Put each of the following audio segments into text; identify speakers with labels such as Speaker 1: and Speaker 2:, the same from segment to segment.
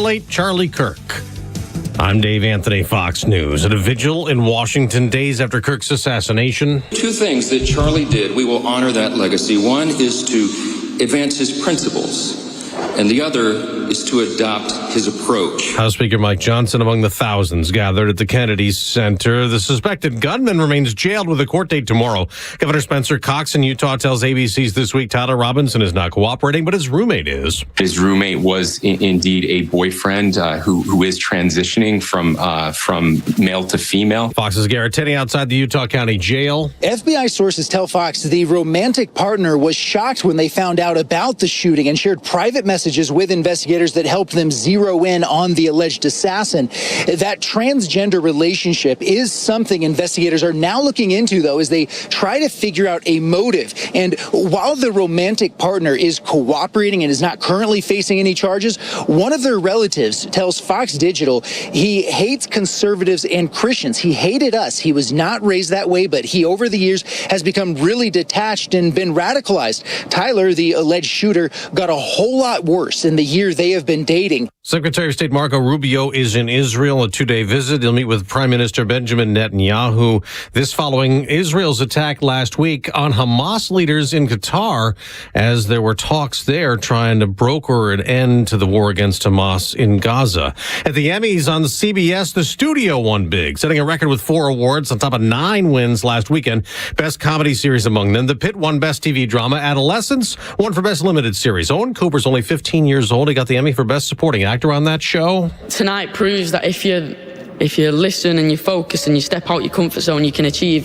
Speaker 1: late Charlie Kirk. I'm Dave Anthony, Fox News. At a vigil in Washington days after Kirk's assassination.
Speaker 2: Two things that Charlie did, we will honor that legacy. One is to advance his principles, and the other is to adopt his approach.
Speaker 1: House Speaker Mike Johnson among the thousands gathered at the Kennedy Center. The suspected gunman remains jailed with a court date tomorrow. Governor Spencer Cox in Utah tells ABC's This Week Tyler Robinson is not cooperating, but his roommate is.
Speaker 3: His roommate was indeed a boyfriend who is transitioning from male to female.
Speaker 1: Fox's Garrett Tenney outside the Utah County Jail.
Speaker 4: FBI sources tell Fox the romantic partner was shocked when they found out about the shooting and shared private messages with investigators that helped them zero in on the alleged assassin. That transgender relationship is something investigators are now looking into, though, as they try to figure out a motive. And while the romantic partner is cooperating and is not currently facing any charges, one of their relatives tells Fox Digital he hates conservatives and Christians. He hated us. He was not raised that way, but he, over the years, has become really detached and been radicalized. Tyler, the alleged shooter, got a whole lot worse in the year they have been dating.
Speaker 1: Secretary of State Marco Rubio is in Israel, a two-day visit. He'll meet with Prime Minister Benjamin Netanyahu. This following Israel's attack last week on Hamas leaders in Qatar, as there were talks there trying to broker an end to the war against Hamas in Gaza. At the Emmys on the CBS, the studio won big, setting a record with 4 awards on top of 9 wins last weekend. Best comedy series among them. The Pit won Best TV Drama. Adolescence won for Best Limited Series. Owen Cooper's only 15 years old. He got the Emmy for Best Supporting Actor on that show.
Speaker 5: Tonight proves that if you listen and you focus and you step out your comfort zone, you can achieve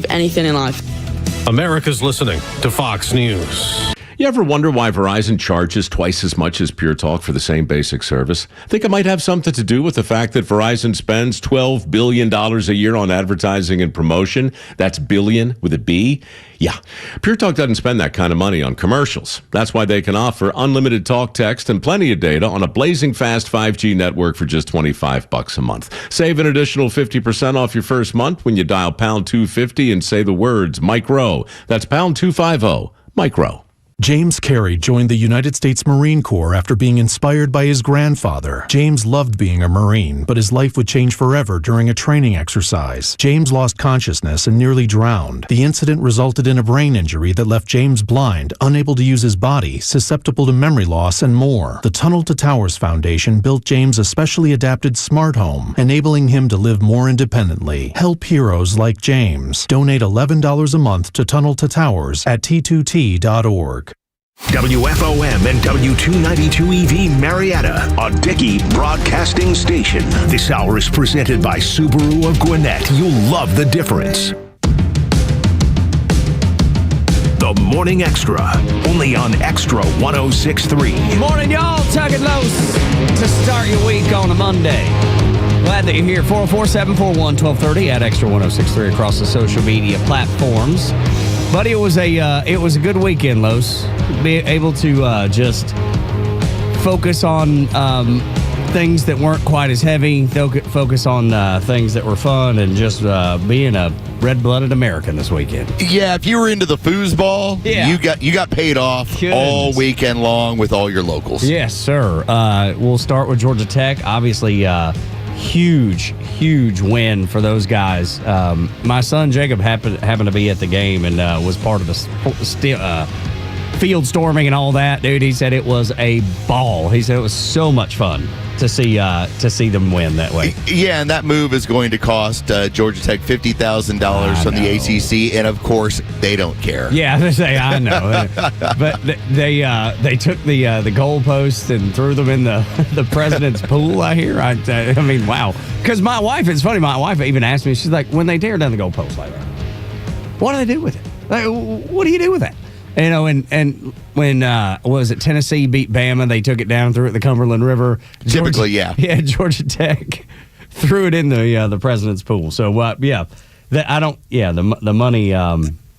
Speaker 5: anything in life.
Speaker 1: America's listening to Fox News.
Speaker 6: You ever wonder why Verizon charges twice as much as Pure Talk for the same basic service? Think it might have something to do with the fact that Verizon spends $12 billion a year on advertising and promotion? That's billion with a B? Yeah, Pure Talk doesn't spend that kind of money on commercials. That's why they can offer unlimited talk, text, and plenty of data on a blazing fast 5G network for just $25 a month. Save an additional 50% off your first month when you dial pound 250 and say the words micro. That's pound 250, micro.
Speaker 7: James Carey joined the United States Marine Corps after being inspired by his grandfather. James loved being a Marine, but his life would change forever during a training exercise. James lost consciousness and nearly drowned. The incident resulted in a brain injury that left James blind, unable to use his body, susceptible to memory loss, and more. The Tunnel to Towers Foundation built James a specially adapted smart home, enabling him to live more independently. Help heroes like James. Donate $11 a month to Tunnel to Towers at T2T.org.
Speaker 8: WFOM and W292EV Marietta, a Dickey broadcasting station. This hour is presented by Subaru of Gwinnett. You'll love the difference. The Morning Extra, only on Extra 106.3.
Speaker 9: Morning, y'all. Tug and Los to start your week on a Monday. Glad that you're here. 404-741-1230 at Extra 106.3 across the social media platforms. Buddy, it was a good weekend, Los. Be able to just focus on things that weren't quite as heavy. Focus on things that were fun, and just being a red-blooded American this weekend.
Speaker 10: Yeah, if you were into the foosball, you got paid off all weekend long with all your locals.
Speaker 9: Yes, sir. We'll start with Georgia Tech. Obviously, huge win for those guys. My son Jacob happened to be at the game and was part of the field storming and all that. Dude, he said it was a ball. He said it was so much fun to see them win that way.
Speaker 10: Yeah, and that move is going to cost Georgia Tech $50,000 from the ACC, and of course they don't care.
Speaker 9: Yeah, they say I know, but they took the goalposts and threw them in the president's pool. I hear. I mean, wow. Because my wife, it's funny. My wife even asked me. She's like, when they tear down the goalposts like that, what do they do with it? Like, what do you do with that? You know, and when was it Tennessee beat Bama, they took it down, threw it in the Cumberland River.
Speaker 10: Typically, yeah,
Speaker 9: Georgia Tech threw it in the president's pool. So the money,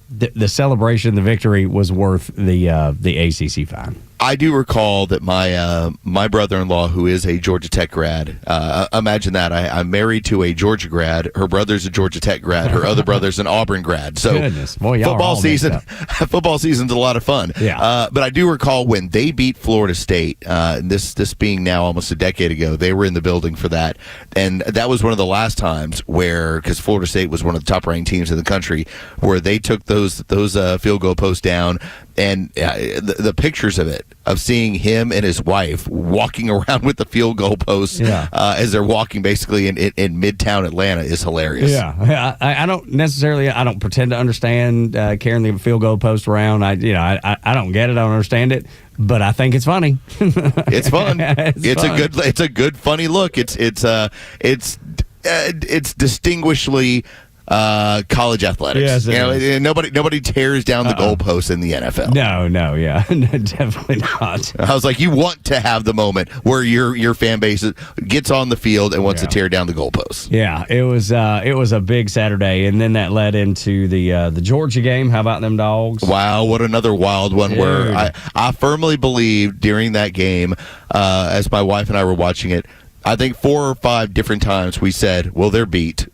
Speaker 9: the celebration, the victory was worth the ACC fine.
Speaker 10: I do recall that my brother-in-law, who is a Georgia Tech grad, imagine that. I'm married to a Georgia grad. Her brother's a Georgia Tech grad. Her other brother's an Auburn grad. So
Speaker 9: Goodness. Boy, y'all
Speaker 10: football season's a lot of fun.
Speaker 9: Yeah.
Speaker 10: But I do recall when they beat Florida State, this being now almost a decade ago, they were in the building for that. And that was one of the last times where, because Florida State was one of the top-ranked teams in the country, where they took those field goal posts down. And the pictures of it, of seeing him and his wife walking around with the field goal posts as they're walking basically in Midtown Atlanta, is hilarious.
Speaker 9: Yeah, I don't pretend to understand carrying the field goal post around. I don't get it. I don't understand it, but I think it's funny.
Speaker 10: It's fun. It's
Speaker 9: fun.
Speaker 10: It's a good funny look. It's distinguishedly college athletics.
Speaker 9: Yes,
Speaker 10: nobody tears down the goalposts in the NFL.
Speaker 9: No, yeah, definitely not.
Speaker 10: I was like, you want to have the moment where your fan base gets on the field and wants to tear down the goalposts.
Speaker 9: Yeah, it was a big Saturday, and then that led into the Georgia game. How about them Dogs?
Speaker 10: Wow, what another wild one!
Speaker 9: Dude.
Speaker 10: Where I firmly believe during that game, as my wife and I were watching it, I think 4 or 5 different times we said, "Well, they're beat."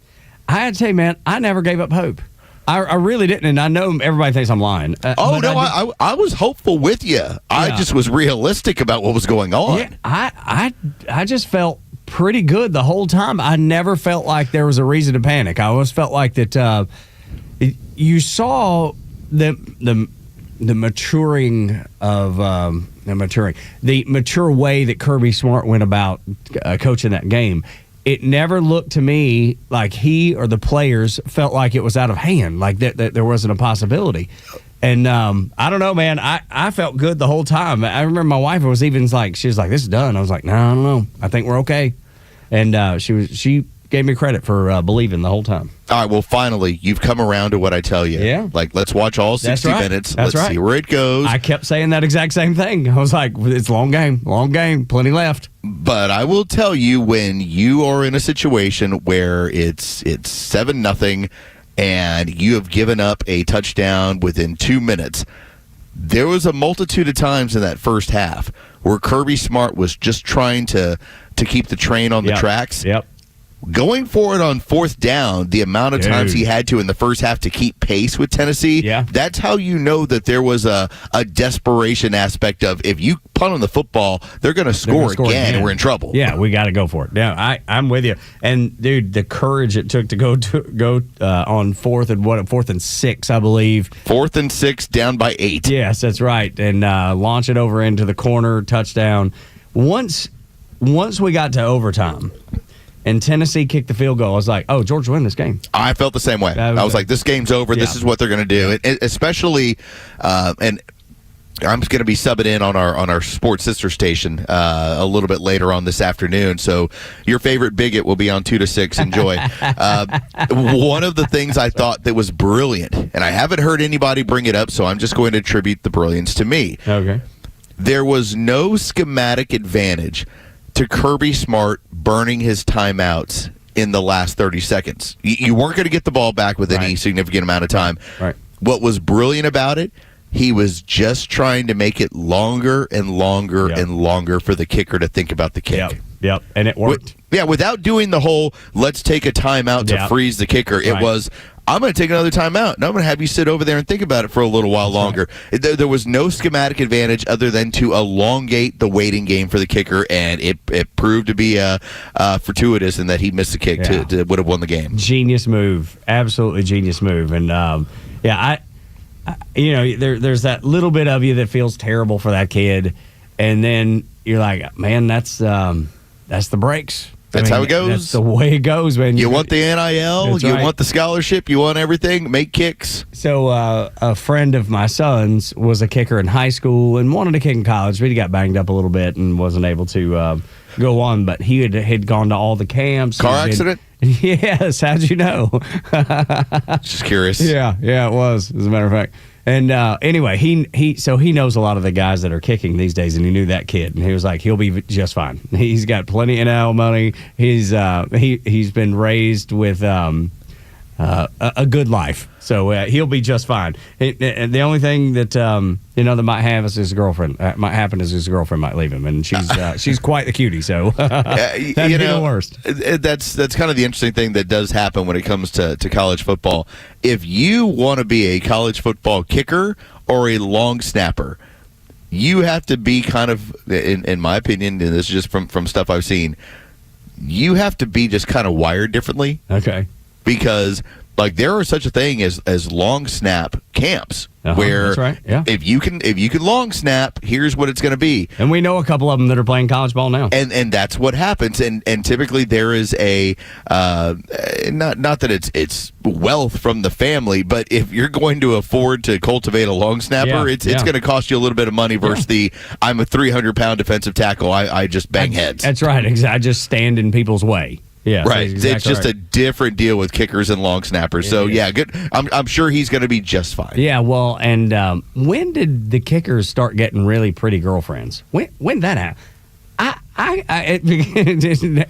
Speaker 9: I had to tell you, man, I never gave up hope. I really didn't, and I know everybody thinks I'm lying.
Speaker 10: I was hopeful with you. I just was realistic about what was going on.
Speaker 9: Yeah, I just felt pretty good the whole time. I never felt like there was a reason to panic. I always felt like that you saw the maturing of the mature way that Kirby Smart went about coaching that game. It never looked to me like he or the players felt like it was out of hand, like that there wasn't a possibility. And I don't know, man. I felt good the whole time. I remember my wife was even like, she was like, "This is done." I was like, "No, I don't know. I think we're okay." And she gave me credit for believing the whole time.
Speaker 10: All right, well, finally, you've come around to what I tell you.
Speaker 9: Yeah.
Speaker 10: Like, let's watch all 60 minutes.
Speaker 9: That's
Speaker 10: let's see where it goes.
Speaker 9: I kept saying that exact same thing. I was like, it's a long game, plenty left.
Speaker 10: But I will tell you, when you are in a situation where it's 7-0 and you have given up a touchdown within 2 minutes, there was a multitude of times in that first half where Kirby Smart was just trying to keep the train on the tracks.
Speaker 9: Yep.
Speaker 10: Going for it on 4th down, the amount of times he had to in the first half to keep pace with Tennessee, that's how you know that there was a desperation aspect of, if you punt on the football, they're going to score again and we're in trouble.
Speaker 9: Yeah, we got to go for it. Yeah, I'm with you. And, dude, the courage it took to go on 4th and 6, I believe.
Speaker 10: 4th and 6, down by 8.
Speaker 9: Yes, that's right. And launch it over into the corner, touchdown. Once we got to overtime and Tennessee kicked the field goal, I was like, oh, Georgia win this game.
Speaker 10: I felt the same way. I was like, this game's over. This is what they're going to do. Especially, and I'm going to be subbing in on our sports sister station a little bit later on this afternoon. So your favorite bigot will be on 2 to 6. Enjoy. One of the things I thought that was brilliant, and I haven't heard anybody bring it up, so I'm just going to attribute the brilliance to me.
Speaker 9: Okay.
Speaker 10: There was no schematic advantage to Kirby Smart burning his timeouts in the last 30 seconds. You weren't going to get the ball back with any significant amount of time.
Speaker 9: Right.
Speaker 10: What was brilliant about it, he was just trying to make it longer and longer and longer for the kicker to think about the kick.
Speaker 9: Yep. And it worked.
Speaker 10: Without doing the whole, let's take a timeout to freeze the kicker. It was, I'm going to take another timeout, and I'm going to have you sit over there and think about it for a little while longer. There was no schematic advantage other than to elongate the waiting game for the kicker, and it proved to be fortuitous in that he missed the kick to would have won the game.
Speaker 9: Genius move. Absolutely genius move. And, there's that little bit of you that feels terrible for that kid, and then you're like, man, that's the breaks.
Speaker 10: That's how it goes.
Speaker 9: That's the way it goes, man.
Speaker 10: You want the NIL, you want the scholarship, you want everything, make kicks.
Speaker 9: So a friend of my son's was a kicker in high school and wanted to kick in college, but he got banged up a little bit and wasn't able to go on. But he had gone to all the camps.
Speaker 10: Car accident?
Speaker 9: Yes. How'd you know?
Speaker 10: Just curious.
Speaker 9: Yeah, it was, as a matter of fact. And anyway, he knows a lot of the guys that are kicking these days, and he knew that kid, and he was like, he'll be just fine. He's got plenty of NIL money. He's been raised with a good life. So he'll be just fine. The only thing that that might have is his girlfriend. Might happen is his girlfriend might leave him, and she's quite the cutie. So that'd be the worst.
Speaker 10: That's kind of the interesting thing that does happen when it comes to college football. If you want to be a college football kicker or a long snapper, you have to be kind of, in my opinion, and this is just from stuff I've seen, you have to be just kind of wired differently.
Speaker 9: Okay.
Speaker 10: Because there are such a thing as long snap camps where
Speaker 9: that's right. Yeah.
Speaker 10: if you can long snap, here's what it's going to be.
Speaker 9: And we know a couple of them that are playing college ball now.
Speaker 10: And that's what happens. And typically there is a not that it's wealth from the family, but if you're going to afford to cultivate a long snapper, it's going to cost you a little bit of money versus I'm a 300-pound defensive tackle. I just bang heads.
Speaker 9: That's right. I just stand in people's way. Yeah,
Speaker 10: right.
Speaker 9: Exactly
Speaker 10: it's just a different deal with kickers and long snappers. So good. I'm sure he's going to be just fine.
Speaker 9: Yeah. Well, and when did the kickers start getting really pretty girlfriends? When did that happen?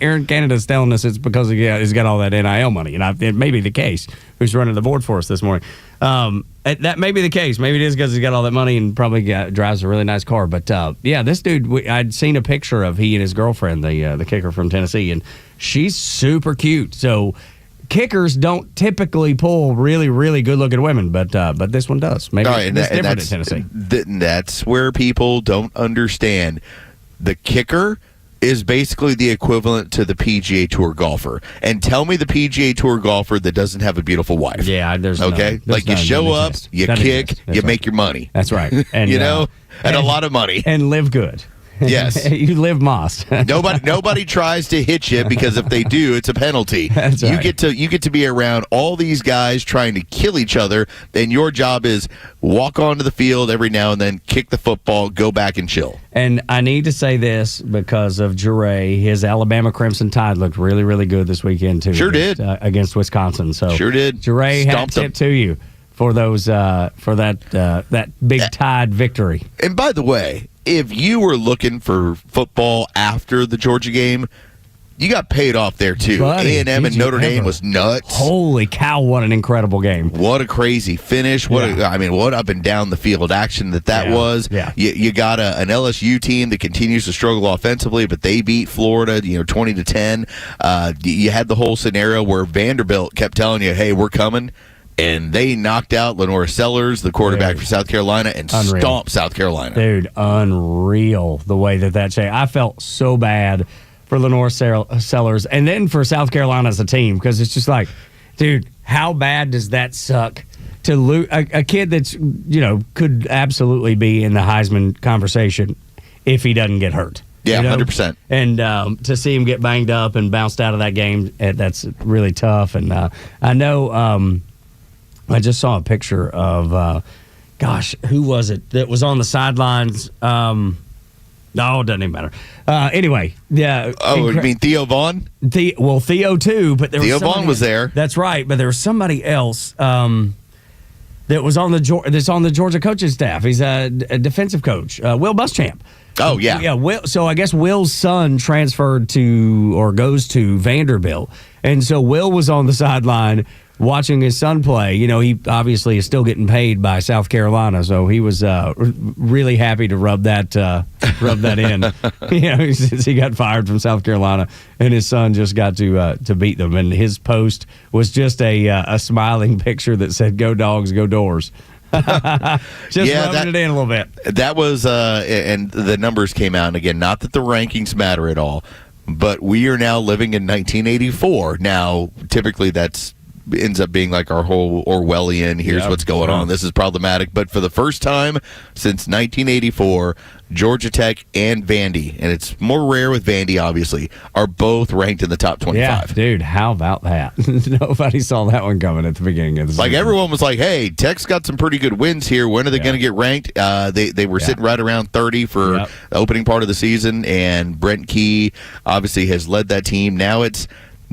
Speaker 9: Aaron Canada's telling us it's because he's got all that NIL money, and it may be the case. Who's running the board for us this morning? That may be the case. Maybe it is because he's got all that money and probably drives a really nice car. But this dude, I'd seen a picture of he and his girlfriend, the kicker from Tennessee, and she's super cute. So kickers don't typically pull really, really good-looking women, but this one does. Maybe it's different at Tennessee.
Speaker 10: That's where people don't understand. The kicker is basically the equivalent to the PGA Tour golfer. And tell me the PGA Tour golfer that doesn't have a beautiful wife.
Speaker 9: Yeah, there's
Speaker 10: okay. You show up, you kick, you make your money.
Speaker 9: That's right. And
Speaker 10: and a lot of money.
Speaker 9: And live good.
Speaker 10: Yes.
Speaker 9: You live Moss.
Speaker 10: Nobody tries to hit you because if they do, it's a penalty.
Speaker 9: That's right.
Speaker 10: You get to be around all these guys trying to kill each other, and your job is walk onto the field every now and then, kick the football, go back and chill.
Speaker 9: And I need to say this because of Jure. His Alabama Crimson Tide looked really, really good this weekend too.
Speaker 10: Sure did
Speaker 9: against Wisconsin. So
Speaker 10: sure did.
Speaker 9: Jure had a tip to you for those for that big Tide victory.
Speaker 10: And by the way, if you were looking for football after the Georgia game, you got paid off there too. A&M and Notre Dame was nuts.
Speaker 9: Holy cow! What an incredible game!
Speaker 10: What a crazy finish! What up and down the field action that was.
Speaker 9: Yeah.
Speaker 10: You got an LSU team that continues to struggle offensively, but they beat Florida, 20-10. You had the whole scenario where Vanderbilt kept telling you, "Hey, we're coming." And they knocked out Lenore Sellers, the quarterback for South Carolina, and stomped South Carolina.
Speaker 9: Dude, unreal the way that changed. I felt so bad for Lenore Sellers and then for South Carolina as a team because it's just like, dude, how bad does that suck to lose a kid that's, could absolutely be in the Heisman conversation if he doesn't get hurt.
Speaker 10: Yeah, 100%.
Speaker 9: And to see him get banged up and bounced out of that game, that's really tough. And I know I just saw a picture of, who was it that was on the sidelines? No, it doesn't even matter. Anyway, yeah.
Speaker 10: Oh, you mean Theo Vaughn?
Speaker 9: Theo too, but
Speaker 10: Theo Vaughn was there.
Speaker 9: That's right, but there was somebody else that was on the Georgia coaching staff. He's a defensive coach, Will Muschamp.
Speaker 10: Oh yeah,
Speaker 9: yeah. Will, so I guess Will's son transferred to or goes to Vanderbilt, and so Will was on the sideline watching his son play. He obviously is still getting paid by South Carolina, so he was really happy to rub that in. Since he got fired from South Carolina, and his son just got to beat them, and his post was just a smiling picture that said "Go Dogs, go Doors." Just rubbing it in a little bit.
Speaker 10: That was, and the numbers came out, and again, not that the rankings matter at all, but we are now living in 1984. Now, typically that's ends up being like our whole Orwellian, here's what's going on, this is problematic. But for the first time since 1984, Georgia Tech and Vandy, and it's more rare with Vandy, obviously, are both ranked in the top 25.
Speaker 9: Yeah, dude, how about that? Nobody saw that one coming at the beginning of the season.
Speaker 10: Like, everyone was like, hey, Tech's got some pretty good wins here. When are they going to get ranked? They were sitting right around 30 for the opening part of the season, and Brent Key obviously has led that team.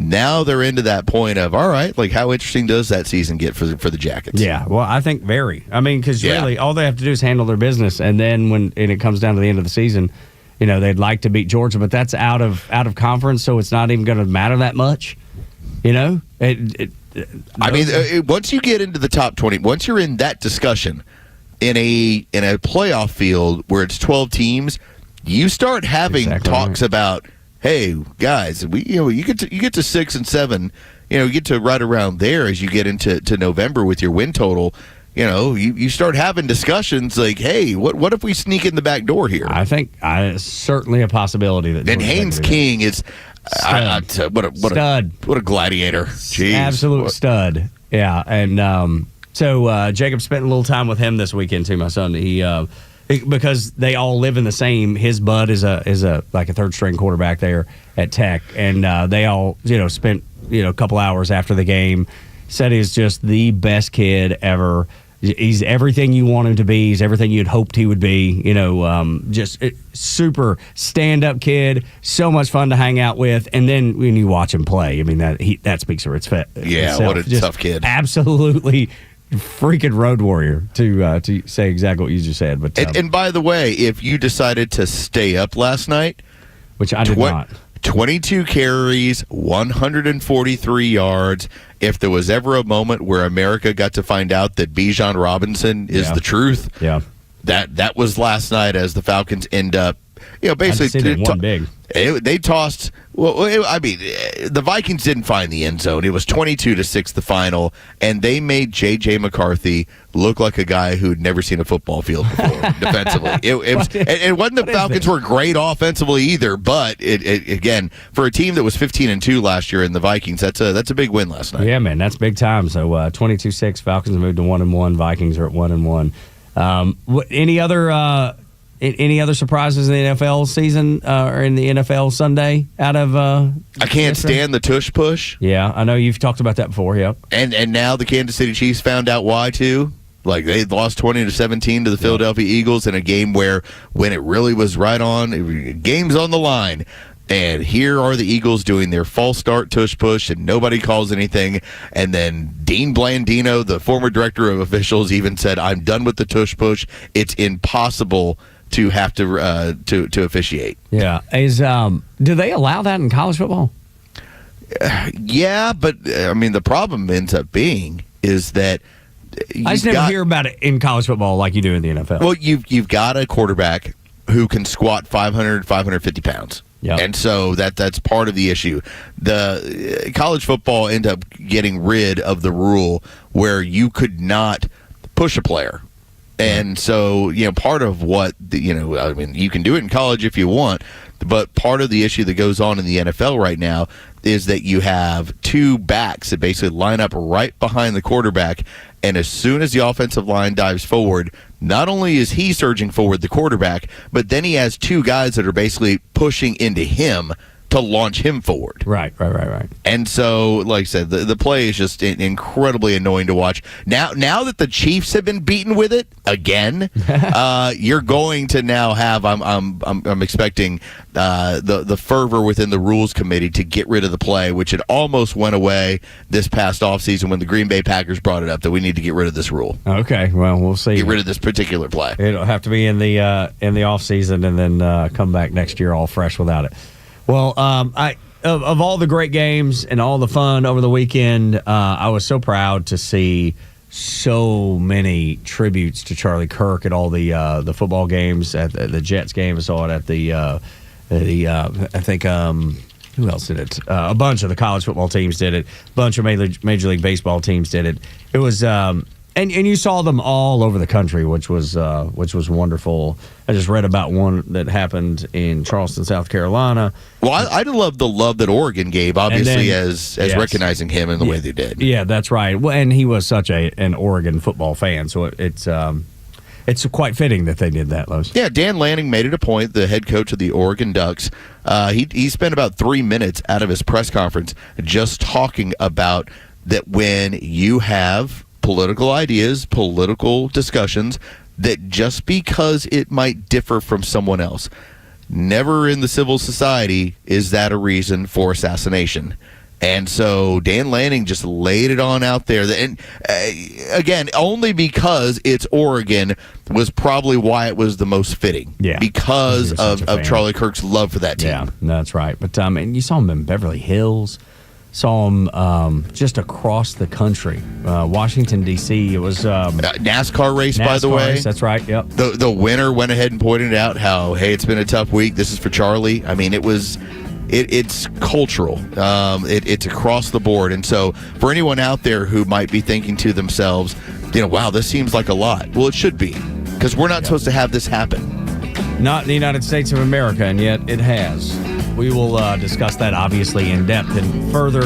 Speaker 10: Now they're into that point of, all right, like, how interesting does that season get for the Jackets?
Speaker 9: Yeah, well, I think very. I mean, because really all they have to do is handle their business, and then when it comes down to the end of the season, they'd like to beat Georgia, but that's out of conference, so it's not even going to matter that much.
Speaker 10: I mean, once you get into the top 20, once you're in that discussion in a playoff field where it's 12 teams, you start having talks about, hey, guys, you get to 6 and 7, you get to right around there as you get into November with your win total. You start having discussions like, hey, what if we sneak in the back door here?
Speaker 9: I think certainly a possibility that.
Speaker 10: And Haynes King is what a gladiator. Jeez.
Speaker 9: Absolute stud. Yeah, and so Jacob spent a little time with him this weekend too. My son, because they all live in the same. His bud is a like a third string quarterback there at Tech, and they all spent a couple hours after the game. Said he's just the best kid ever. He's everything you want him to be. He's everything you'd hoped he would be. Just super stand-up kid. So much fun to hang out with. And then when you watch him play, I mean that speaks for itself.
Speaker 10: What a tough kid.
Speaker 9: Absolutely freaking road warrior to say exactly what you just said. But
Speaker 10: and by the way, if you decided to stay up last night,
Speaker 9: which I did not.
Speaker 10: 22 carries, 143 yards. If there was ever a moment where America got to find out that Bijan Robinson is the truth, that was last night as the Falcons end up, basically they tossed. The Vikings didn't find the end zone. It was 22-6 the final, and they made J.J. McCarthy look like a guy who'd never seen a football field before defensively. It wasn't the Falcons were great offensively either, but it again, for a team that was 15-2 last year in the Vikings, that's a big win last night.
Speaker 9: Yeah, man, that's big time. So 22-6, Falcons moved to 1-1. Vikings are at 1-1. Any other surprises in the NFL season or in the NFL Sunday out of?
Speaker 10: I can't stand the tush push.
Speaker 9: Yeah, I know you've talked about that before. Yep.
Speaker 10: And now the Kansas City Chiefs found out why too. Like they lost 20-17 to the Philadelphia Eagles in a game where when it really was right on, game's on the line. And here are the Eagles doing their false start tush push, and nobody calls anything. And then Dean Blandino, the former director of officials, even said, "I'm done with the tush push. It's impossible to have to officiate."
Speaker 9: Yeah, do they allow that in college football?
Speaker 10: Yeah, but I mean the problem ends up being is that
Speaker 9: I just never hear about it in college football like you do in the NFL.
Speaker 10: Well, you've got a quarterback who can squat 550 pounds.
Speaker 9: Yeah,
Speaker 10: and so that's part of the issue. The college football ended up getting rid of the rule where you could not push a player. And so, part of what, you can do it in college if you want, but part of the issue that goes on in the NFL right now is that you have two backs that basically line up right behind the quarterback, and as soon as the offensive line dives forward, not only is he surging forward, the quarterback, but then he has two guys that are basically pushing into him to launch him forward.
Speaker 9: Right.
Speaker 10: And so, like I said, the play is just incredibly annoying to watch. Now that the Chiefs have been beaten with it again, you're going to now have. I'm expecting the fervor within the rules committee to get rid of the play, which it almost went away this past offseason when the Green Bay Packers brought it up that we need to get rid of this rule.
Speaker 9: Okay, well, we'll see.
Speaker 10: Get rid of this particular play.
Speaker 9: It'll have to be in the offseason and then come back next year all fresh without it. Well, of all the great games and all the fun over the weekend, I was so proud to see so many tributes to Charlie Kirk at all the football games, at the Jets game. I saw it at I think who else did it? A bunch of the college football teams did it. A bunch of Major League Baseball teams did it. It was. And you saw them all over the country, which was wonderful. I just read about one that happened in Charleston, South Carolina.
Speaker 10: Well, I love the love that Oregon gave, obviously, as recognizing him in the way they did.
Speaker 9: Yeah, that's right. Well, and he was such an Oregon football fan, so it's quite fitting that they did that, Los.
Speaker 10: Yeah, Dan Lanning made it a point, the head coach of the Oregon Ducks. He spent about 3 minutes out of his press conference just talking about that when you have political ideas, political discussions, that just because it might differ from someone else, never in the civil society is that a reason for assassination. And so Dan Lanning just laid it on out there. And again, only because it's Oregon was probably why it was the most fitting.
Speaker 9: Yeah,
Speaker 10: because of Charlie Kirk's love for that team.
Speaker 9: Yeah, that's right. But and you saw him in Beverly Hills. Saw them just across the country. Washington, D.C. It was
Speaker 10: NASCAR race, by the way.
Speaker 9: Race, that's right, yep.
Speaker 10: The winner went ahead and pointed out how, hey, it's been a tough week. This is for Charlie. I mean, it's cultural. It's across the board. And so for anyone out there who might be thinking to themselves, wow, this seems like a lot. Well, it should be, because we're not supposed to have this happen.
Speaker 9: Not in the United States of America, and yet it has. We will discuss that, obviously, in depth and further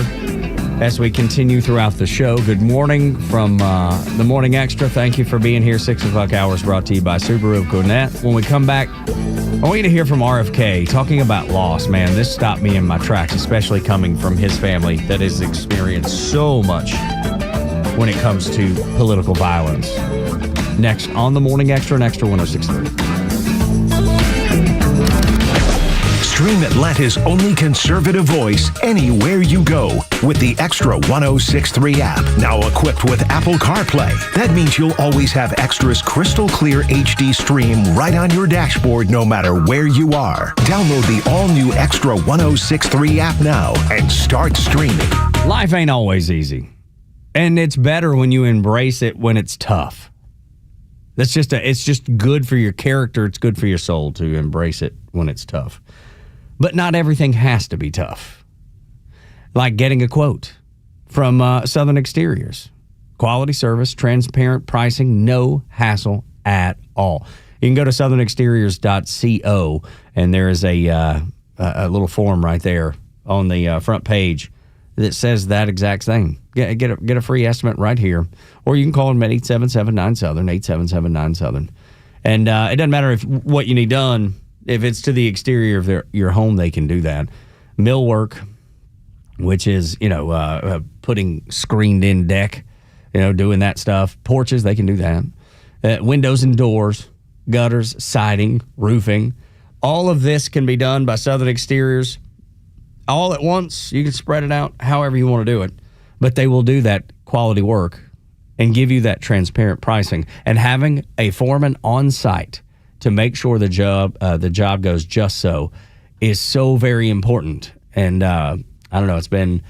Speaker 9: as we continue throughout the show. Good morning from the Morning Extra. Thank you for being here. 6 o'clock hours brought to you by Subaru of Gwinnett. When we come back, I want you to hear from RFK talking about loss. Man, this stopped me in my tracks, especially coming from his family that has experienced so much when it comes to political violence. Next on the Morning Extra and Extra 106.3.
Speaker 8: Stream Atlanta's only conservative voice anywhere you go with the Extra 106.3 app. Now equipped with Apple CarPlay. That means you'll always have Extra's crystal clear HD stream right on your dashboard no matter where you are. Download the all-new Extra 106.3 app now and start streaming.
Speaker 9: Life ain't always easy. And it's better when you embrace it when it's tough. It's just good for your character. It's good for your soul to embrace it when it's tough. But not everything has to be tough. Like getting a quote from Southern Exteriors. Quality service, transparent pricing, no hassle at all. You can go to southernexteriors.co, and there is a little form right there on the front page that says that exact thing. Get a free estimate right here. Or you can call them at 8779-SOUTHERN, 8779-SOUTHERN. And it doesn't matter what you need done. If it's to the exterior of your home, they can do that. Millwork, which is, putting screened-in deck, doing that stuff. Porches, they can do that. Windows and doors, gutters, siding, roofing. All of this can be done by Southern Exteriors all at once. You can spread it out however you want to do it. But they will do that quality work and give you that transparent pricing. And having a foreman on site to make sure the job goes just so is so very important. And I don't know, it's been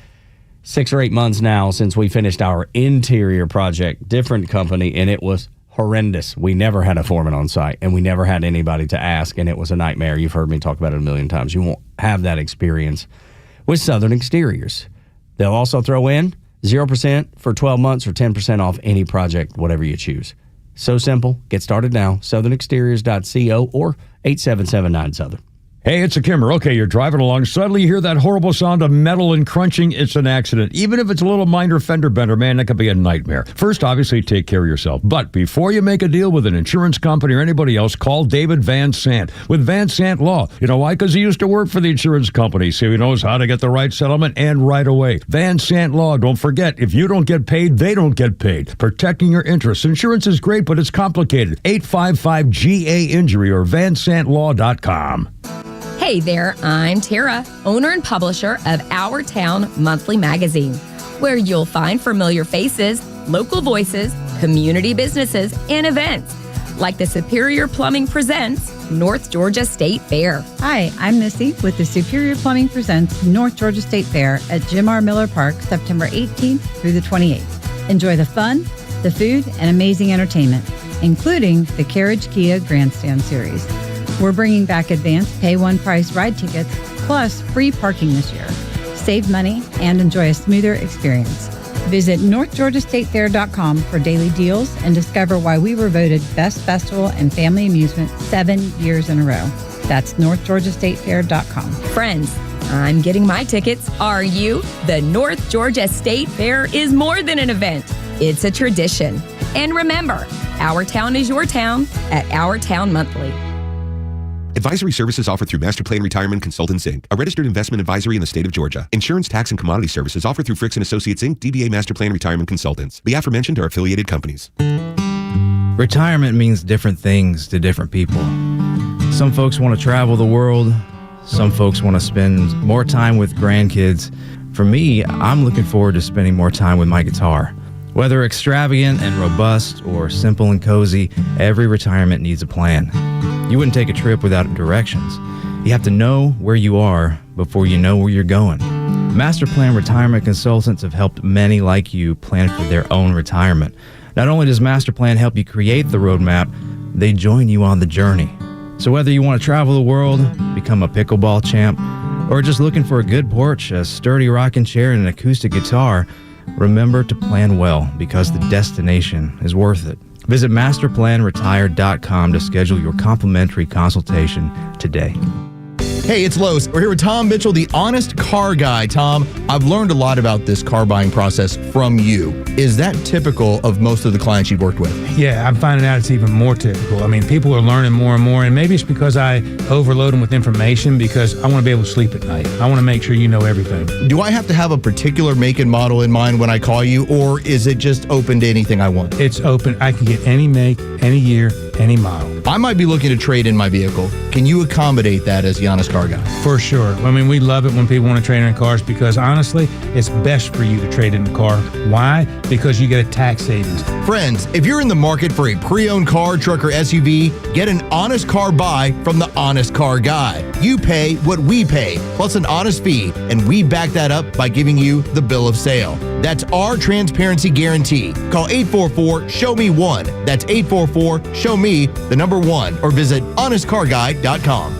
Speaker 9: 6 or 8 months now since we finished our interior project, different company, and it was horrendous. We never had a foreman on site, and we never had anybody to ask, and it was a nightmare. You've heard me talk about it a million times. You won't have that experience with Southern Exteriors. They'll also throw in 0% for 12 months or 10% off any project, whatever you choose. So simple. Get started now. southernexteriors.co or 8779-SOUTHERN.
Speaker 11: Hey, it's a Kimmer. Okay, you're driving along. Suddenly you hear that horrible sound of metal and crunching. It's an accident. Even if it's a little minor fender bender, man, that could be a nightmare. First, obviously, take care of yourself. But before you make a deal with an insurance company or anybody else, call David Van Sant with Van Sant Law. You know why? Because he used to work for the insurance company, so he knows how to get the right settlement and right away. Van Sant Law. Don't forget, if you don't get paid, they don't get paid. Protecting your interests. Insurance is great, but it's complicated. 855-GA-INJURY or vansantlaw.com.
Speaker 12: Hey there, I'm Tara, owner and publisher of Our Town Monthly Magazine, where you'll find familiar faces, local voices, community businesses, and events, like the Superior Plumbing Presents North Georgia State Fair.
Speaker 13: Hi, I'm Missy with the Superior Plumbing Presents North Georgia State Fair at Jim R. Miller Park, September 18th through the 28th. Enjoy the fun, the food, and amazing entertainment, including the Carriage Kia Grandstand Series. We're bringing back advanced pay one price ride tickets, plus free parking this year. Save money and enjoy a smoother experience. Visit NorthGeorgiaStateFair.com for daily deals and discover why we were voted Best Festival and Family Amusement 7 years in a row. That's NorthGeorgiaStateFair.com.
Speaker 12: Friends, I'm getting my tickets. Are you? The North Georgia State Fair is more than an event. It's a tradition. And remember, our town is your town at Our Town Monthly.
Speaker 14: Advisory services offered through Master Plan Retirement Consultants, Inc., a registered investment advisory in the state of Georgia. Insurance, tax, and commodity services offered through Fricks & Associates, Inc., DBA Master Plan Retirement Consultants. The aforementioned are affiliated companies.
Speaker 15: Retirement means different things to different people. Some folks want to travel the world. Some folks want to spend more time with grandkids. For me, I'm looking forward to spending more time with my guitar. Whether extravagant and robust or simple and cozy, every retirement needs a plan. You wouldn't take a trip without directions. You have to know where you are before you know where you're going. Master Plan Retirement Consultants have helped many like you plan for their own retirement. Not only does Master Plan help you create the roadmap, they join you on the journey. So whether you want to travel the world, become a pickleball champ, or just looking for a good porch, a sturdy rocking chair, and an acoustic guitar, remember to plan well, because the destination is worth it. Visit masterplanretire.com to schedule your complimentary consultation today.
Speaker 16: Hey, it's Los. We're here with Tom Mitchell, the honest car guy. Tom, I've learned a lot about this car buying process from you. Is that typical of most of the clients you've worked with?
Speaker 17: Yeah, I'm finding out it's even more typical. I mean, people are learning more and more, and maybe it's because I overload them with information because I want to be able to sleep at night. I want to make sure you know everything.
Speaker 16: Do I have to have a particular make and model in mind when I call you, or is it just open to anything I want?
Speaker 17: It's open. I can get any make, any year, any model.
Speaker 16: I might be looking to trade in my vehicle. Can you accommodate that as the honest car guy?
Speaker 17: For sure. I mean, we love it when people want to trade in cars because honestly, it's best for you to trade in a car. Why? Because you get a tax savings.
Speaker 16: Friends, if you're in the market for a pre-owned car, truck, or SUV, get an honest car buy from the honest car guy. You pay what we pay, plus an honest fee, and we back that up by giving you the bill of sale. That's our transparency guarantee. Call 844-SHOW-ME-1. That's 844-SHOW-ME, the number 1, or visit honestcarguy.com.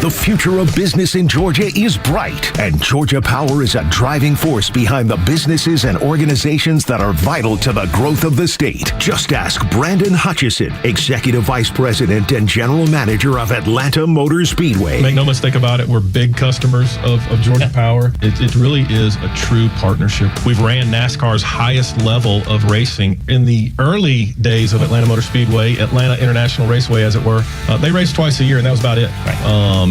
Speaker 8: The future of business in Georgia is bright, and Georgia Power is a driving force behind the businesses and organizations that are vital to the growth of the state. Just ask Brandon Hutchison, Executive Vice President and General Manager of Atlanta Motor Speedway.
Speaker 18: Make no mistake about it, we're big customers of Georgia Power. It really is a true partnership. We've ran NASCAR's highest level of racing. In the early days of Atlanta Motor Speedway, Atlanta International Raceway, as it were, they raced twice a year, and that was about it.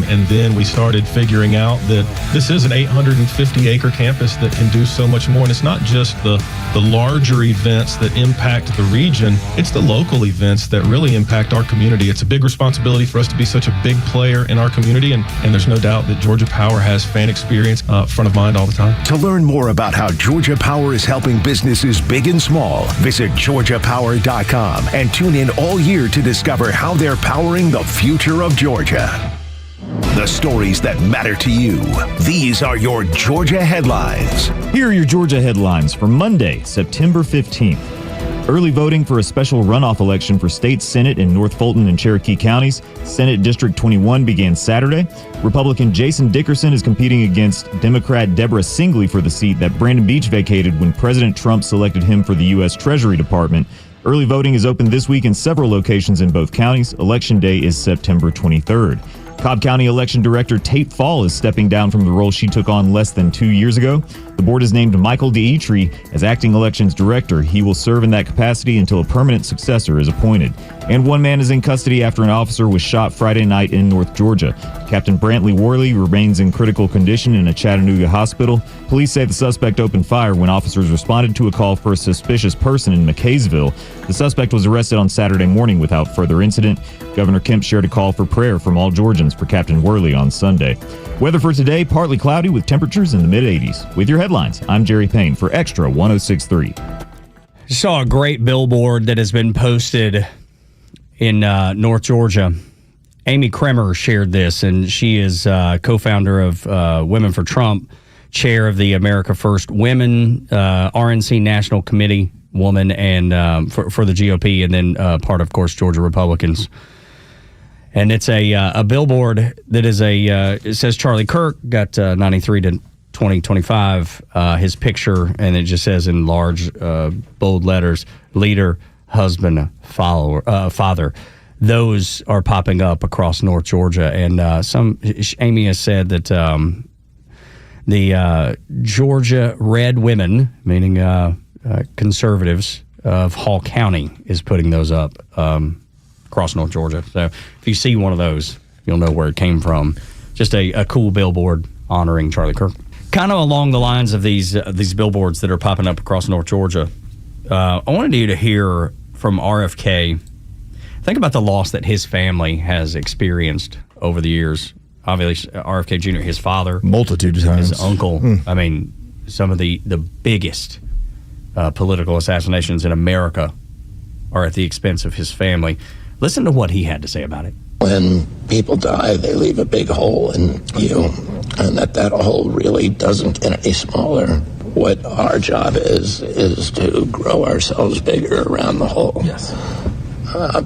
Speaker 18: And then we started figuring out that this is an 850-acre campus that can do so much more. And it's not just the larger events that impact the region. It's the local events that really impact our community. It's a big responsibility for us to be such a big player in our community. And there's no doubt that Georgia Power has fan experience front of mind all the time.
Speaker 8: To learn more about how Georgia Power is helping businesses big and small, visit GeorgiaPower.com and tune in all year to discover how they're powering the future of Georgia. The stories that matter to you. These are your Georgia headlines.
Speaker 19: Here are your Georgia headlines for Monday, September 15th. Early voting for a special runoff election for state Senate in North Fulton and Cherokee counties. Senate District 21 began Saturday. Republican Jason Dickerson is competing against Democrat Deborah Singley for the seat that Brandon Beach vacated when President Trump selected him for the U.S. Treasury Department. Early voting is open this week in several locations in both counties. Election Day is September 23rd. Cobb County Election Director Tate Fall is stepping down from the role she took on less than 2 years ago. The board has named Michael Dietry as acting elections director. He will serve in that capacity until a permanent successor is appointed. And one man is in custody after an officer was shot Friday night in North Georgia. Captain Brantley Worley remains in critical condition in a Chattanooga hospital. Police say the suspect opened fire when officers responded to a call for a suspicious person in McKaysville. The suspect was arrested on Saturday morning without further incident. Governor Kemp shared a call for prayer from all Georgians for Captain Worley on Sunday. Weather for today, partly cloudy with temperatures in the mid-80s. With your headlines, I'm Jerry Payne for Extra 106.3.
Speaker 9: Saw a great billboard that has been posted in North Georgia. Amy Kremer shared this, and she is co-founder of Women for Trump, chair of the America First Women, RNC National Committee woman, and for the GOP, and then part, of course, Georgia Republicans. And it's a billboard that is it says Charlie Kirk, got 93 to 2025, his picture, and it just says in large, bold letters, leader, husband, father. Those are popping up across North Georgia. And Amy has said that the Georgia Red Women, meaning conservatives of Hall County, is putting those up across North Georgia. So if you see one of those, you'll know where it came from. Just a cool billboard honoring Charlie Kirk. Kind of along the lines of these billboards that are popping up across North Georgia, I wanted you to hear from RFK. Think about the loss that his family has experienced over the years. Obviously, RFK Jr., his father.
Speaker 16: Multitude of times.
Speaker 9: His uncle. I mean, some of the biggest political assassinations in America are at the expense of his family. Listen to what he had to say about it.
Speaker 20: when people die, they leave a big hole in you, and that hole really doesn't get any smaller. What our job is to grow ourselves bigger around the hole. Yes.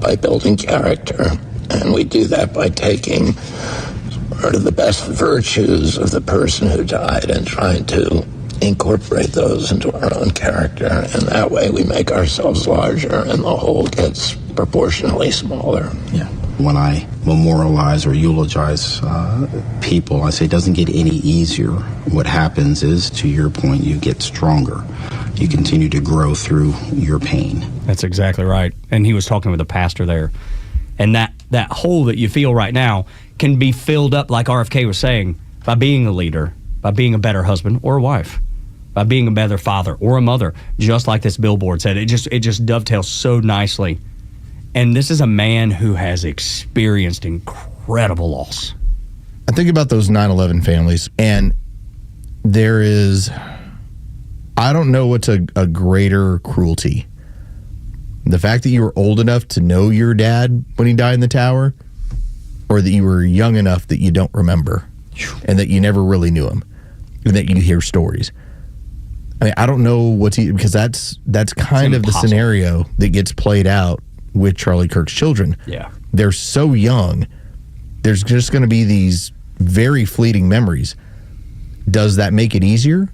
Speaker 20: By building character. And we do that by taking sort of the best virtues of the person who died and trying to incorporate those into our own character. And that way we make ourselves larger and the whole gets proportionally smaller.
Speaker 21: Yeah. When I memorialize or eulogize people, I say it doesn't get any easier. What happens is, to your point, you get stronger. You continue to grow through your pain.
Speaker 9: That's exactly right. And he was talking with a pastor there. And that hole that you feel right now can be filled up, like RFK was saying, by being a leader, by being a better husband or a wife, by being a better father or a mother, just like this billboard said. It just dovetails so nicely. And this is a man who has experienced incredible loss.
Speaker 22: I think about those 9/11 families, and there is, I don't know what's a greater cruelty. The fact that you were old enough to know your dad when he died in the tower, or that you were young enough that you don't remember, and that you never really knew him, and that you hear stories. I mean, I don't know what's because that's kind of the scenario that gets played out with Charlie Kirk's children.
Speaker 9: Yeah.
Speaker 22: They're so young. There's just going to be these very fleeting memories. Does that make it easier?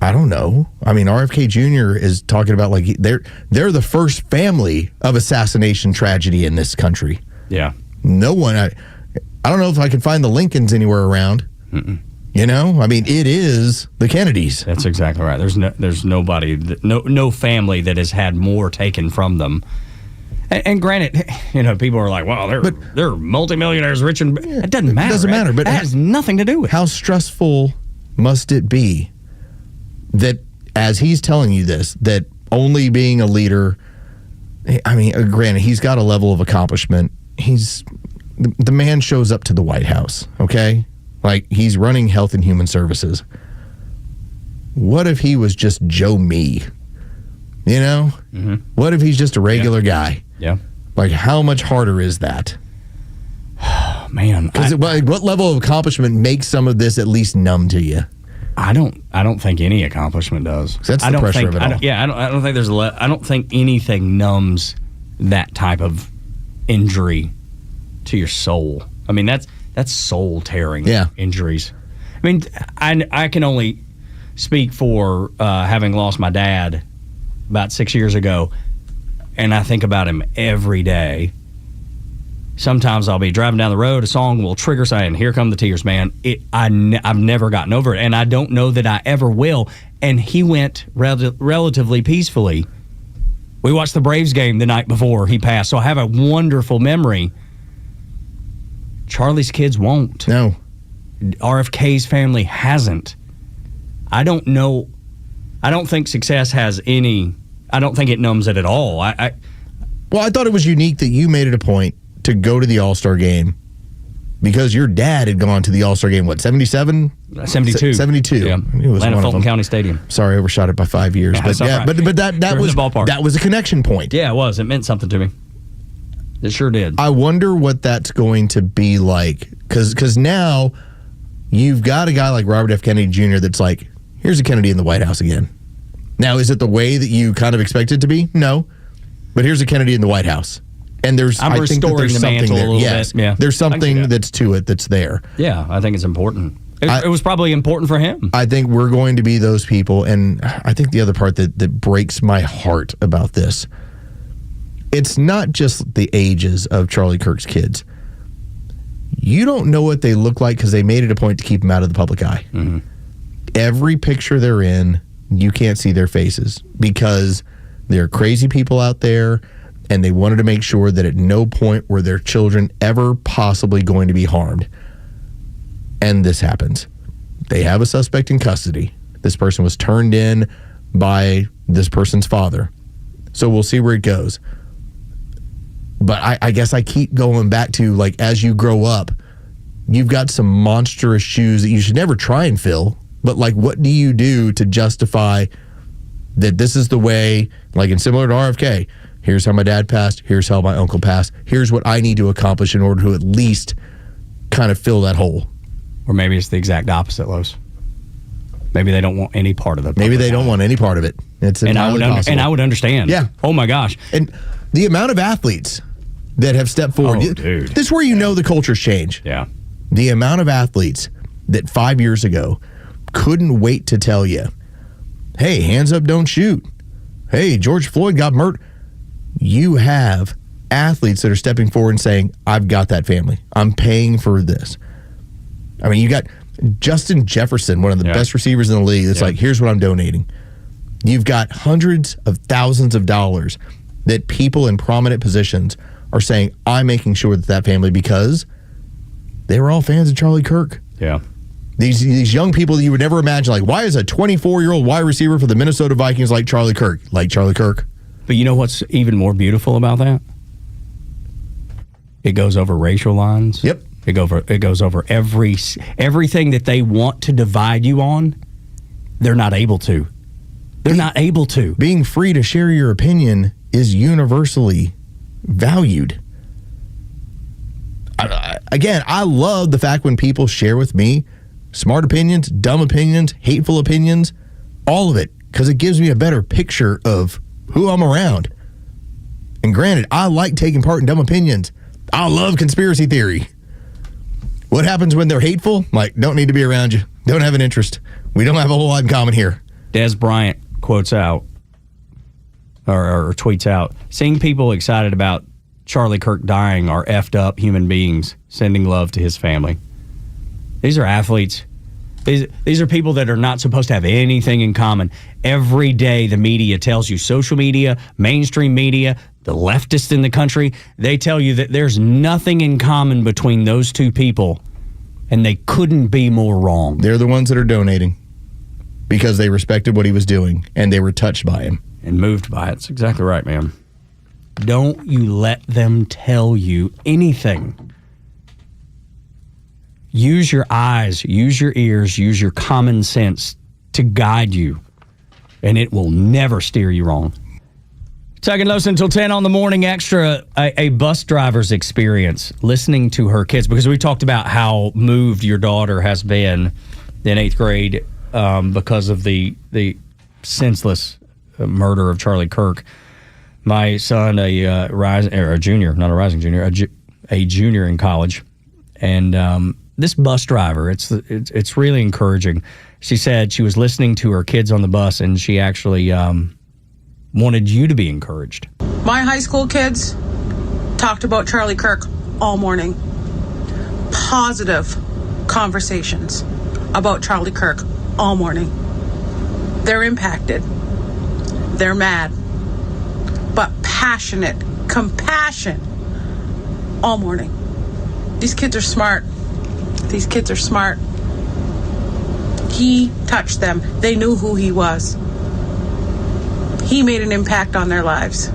Speaker 22: I don't know. I mean, RFK Jr. is talking about like they're the first family of assassination tragedy in this country.
Speaker 9: Yeah.
Speaker 22: No one. I don't know if I can find the Lincolns anywhere around.
Speaker 9: Mm-mm.
Speaker 22: You know, I mean, it is the Kennedys.
Speaker 9: That's exactly right. There's nobody, no family that has had more taken from them. And granted, you know, people are like, "Wow, they're multimillionaires, rich and it doesn't matter."
Speaker 22: It doesn't matter, but
Speaker 9: that has nothing to do with it.
Speaker 22: How stressful must it be that, as he's telling you this, that only being a leader, I mean, granted, he's got a level of accomplishment. The man shows up to the White House, okay? Like, he's running Health and Human Services. What if he was just Joe Me? You know?
Speaker 9: Mm-hmm.
Speaker 22: What if he's just a regular guy?
Speaker 9: Yeah.
Speaker 22: Like, how much harder is that?
Speaker 9: Man.
Speaker 22: Because what level of accomplishment makes some of this at least numb to you?
Speaker 9: I don't think any accomplishment does.
Speaker 22: That's the pressure of it all.
Speaker 9: I don't think I don't think anything numbs that type of injury to your soul. I mean, that's soul tearing injuries. I mean, I can only speak for having lost my dad about 6 years ago, and I think about him every day. Sometimes I'll be driving down the road, a song will trigger saying, "Here come the tears, man." I've never gotten over it, and I don't know that I ever will. And he went relatively peacefully. We watched the Braves game the night before he passed, so I have a wonderful memory. Charlie's kids won't.
Speaker 22: No.
Speaker 9: RFK's family hasn't. I don't know. I don't think success has any. I don't think it numbs it at all. Well,
Speaker 22: I thought it was unique that you made it a point to go to the All-Star game because your dad had gone to the All-Star game, what, 77?
Speaker 9: 72.
Speaker 22: 72.
Speaker 9: Yeah.
Speaker 22: It was
Speaker 9: Atlanta Fulton County Stadium.
Speaker 22: Sorry, I overshot it by 5 years.
Speaker 9: That's
Speaker 22: But yeah,
Speaker 9: right.
Speaker 22: but that was
Speaker 9: the ballpark.
Speaker 22: That was a connection point.
Speaker 9: Yeah, it was. It meant something to me. It sure did.
Speaker 22: I wonder what that's going to be like, because now you've got a guy like Robert F. Kennedy Jr. that's like, here's a Kennedy in the White House again. Now, is it the way that you kind of expect it to be? No. But here's a Kennedy in the White House. And I think that there's something there. Yes,
Speaker 9: Yeah.
Speaker 22: There's something that's to it that's there.
Speaker 9: Yeah, I think it's important. It was probably important for him.
Speaker 22: I think we're going to be those people. And I think the other part that breaks my heart about this, it's not just the ages of Charlie Kirk's kids. You don't know what they look like because they made it a point to keep them out of the public eye.
Speaker 9: Mm-hmm.
Speaker 22: Every picture they're in, you can't see their faces because there are crazy people out there, and they wanted to make sure that at no point were their children ever possibly going to be harmed. And this happens. They have a suspect in custody. This person was turned in by this person's father. So we'll see where it goes. But I guess I keep going back to, like, as you grow up, you've got some monstrous shoes that you should never try and fill. But, like, what do you do to justify that this is the way, like, and similar to RFK, Here's how my dad passed. Here's how my uncle passed. Here's what I need to accomplish in order to at least kind of fill that hole.
Speaker 9: Or maybe it's the exact opposite, Los. Maybe they don't want any part of it.
Speaker 22: Maybe they don't want any part of it. It's entirely possible.
Speaker 9: And I would understand.
Speaker 22: Yeah.
Speaker 9: Oh, my gosh.
Speaker 22: And the amount of athletes that have stepped forward.
Speaker 9: Oh, dude.
Speaker 22: This is where you know the culture's changed.
Speaker 9: Yeah.
Speaker 22: The amount of athletes that 5 years ago couldn't wait to tell you, hey, hands up, don't shoot. Hey, George Floyd got murdered. You have athletes that are stepping forward and saying, I've got that family. I'm paying for this. I mean, you got Justin Jefferson, one of the best receivers in the league. It's like, here's what I'm donating. You've got hundreds of thousands of dollars that people in prominent positions are saying, I'm making sure that family, because they were all fans of Charlie Kirk.
Speaker 9: Yeah.
Speaker 22: These young people that you would never imagine, like, why is a 24-year-old wide receiver for the Minnesota Vikings like Charlie Kirk? Like Charlie Kirk.
Speaker 9: But you know what's even more beautiful about that? It goes over racial lines.
Speaker 22: Yep.
Speaker 9: It goes over everything that they want to divide you on. They're not able to. They're not able to.
Speaker 22: Being free to share your opinion is universally valued. Again, I love the fact when people share with me smart opinions, dumb opinions, hateful opinions, all of it, because it gives me a better picture of who I'm around. And granted, I like taking part in dumb opinions. I love conspiracy theory. What happens when they're hateful? Like, don't need to be around you. Don't have an interest. We don't have a whole lot in common here.
Speaker 9: Des Bryant quotes out or tweets out, seeing people excited about Charlie Kirk dying are effed up human beings, sending love to his family. These are athletes. These are people that are not supposed to have anything in common. Every day the media tells you, social media, mainstream media, the leftists in the country, they tell you that there's nothing in common between those two people, and they couldn't be more wrong.
Speaker 22: They're the ones that are donating because they respected what he was doing, and they were touched by him.
Speaker 9: And moved by it. That's exactly right, man. Don't you let them tell you anything. Use your eyes, use your ears, use your common sense to guide you, and it will never steer you wrong. Tug and Los until 10 on the Morning Extra, a bus driver's experience listening to her kids, because we talked about how moved your daughter has been in 8th grade because of the senseless murder of Charlie Kirk. My son, a junior, not a rising junior, a junior in college, and this bus driver, it's really encouraging. She said she was listening to her kids on the bus, and she actually wanted you to be encouraged.
Speaker 2: My high school kids talked about Charlie Kirk all morning. Positive conversations about Charlie Kirk all morning. They're impacted. They're mad. But passionate, compassion all morning. These kids are smart. These kids are smart. He touched them. They knew who he was. He made an impact on their lives.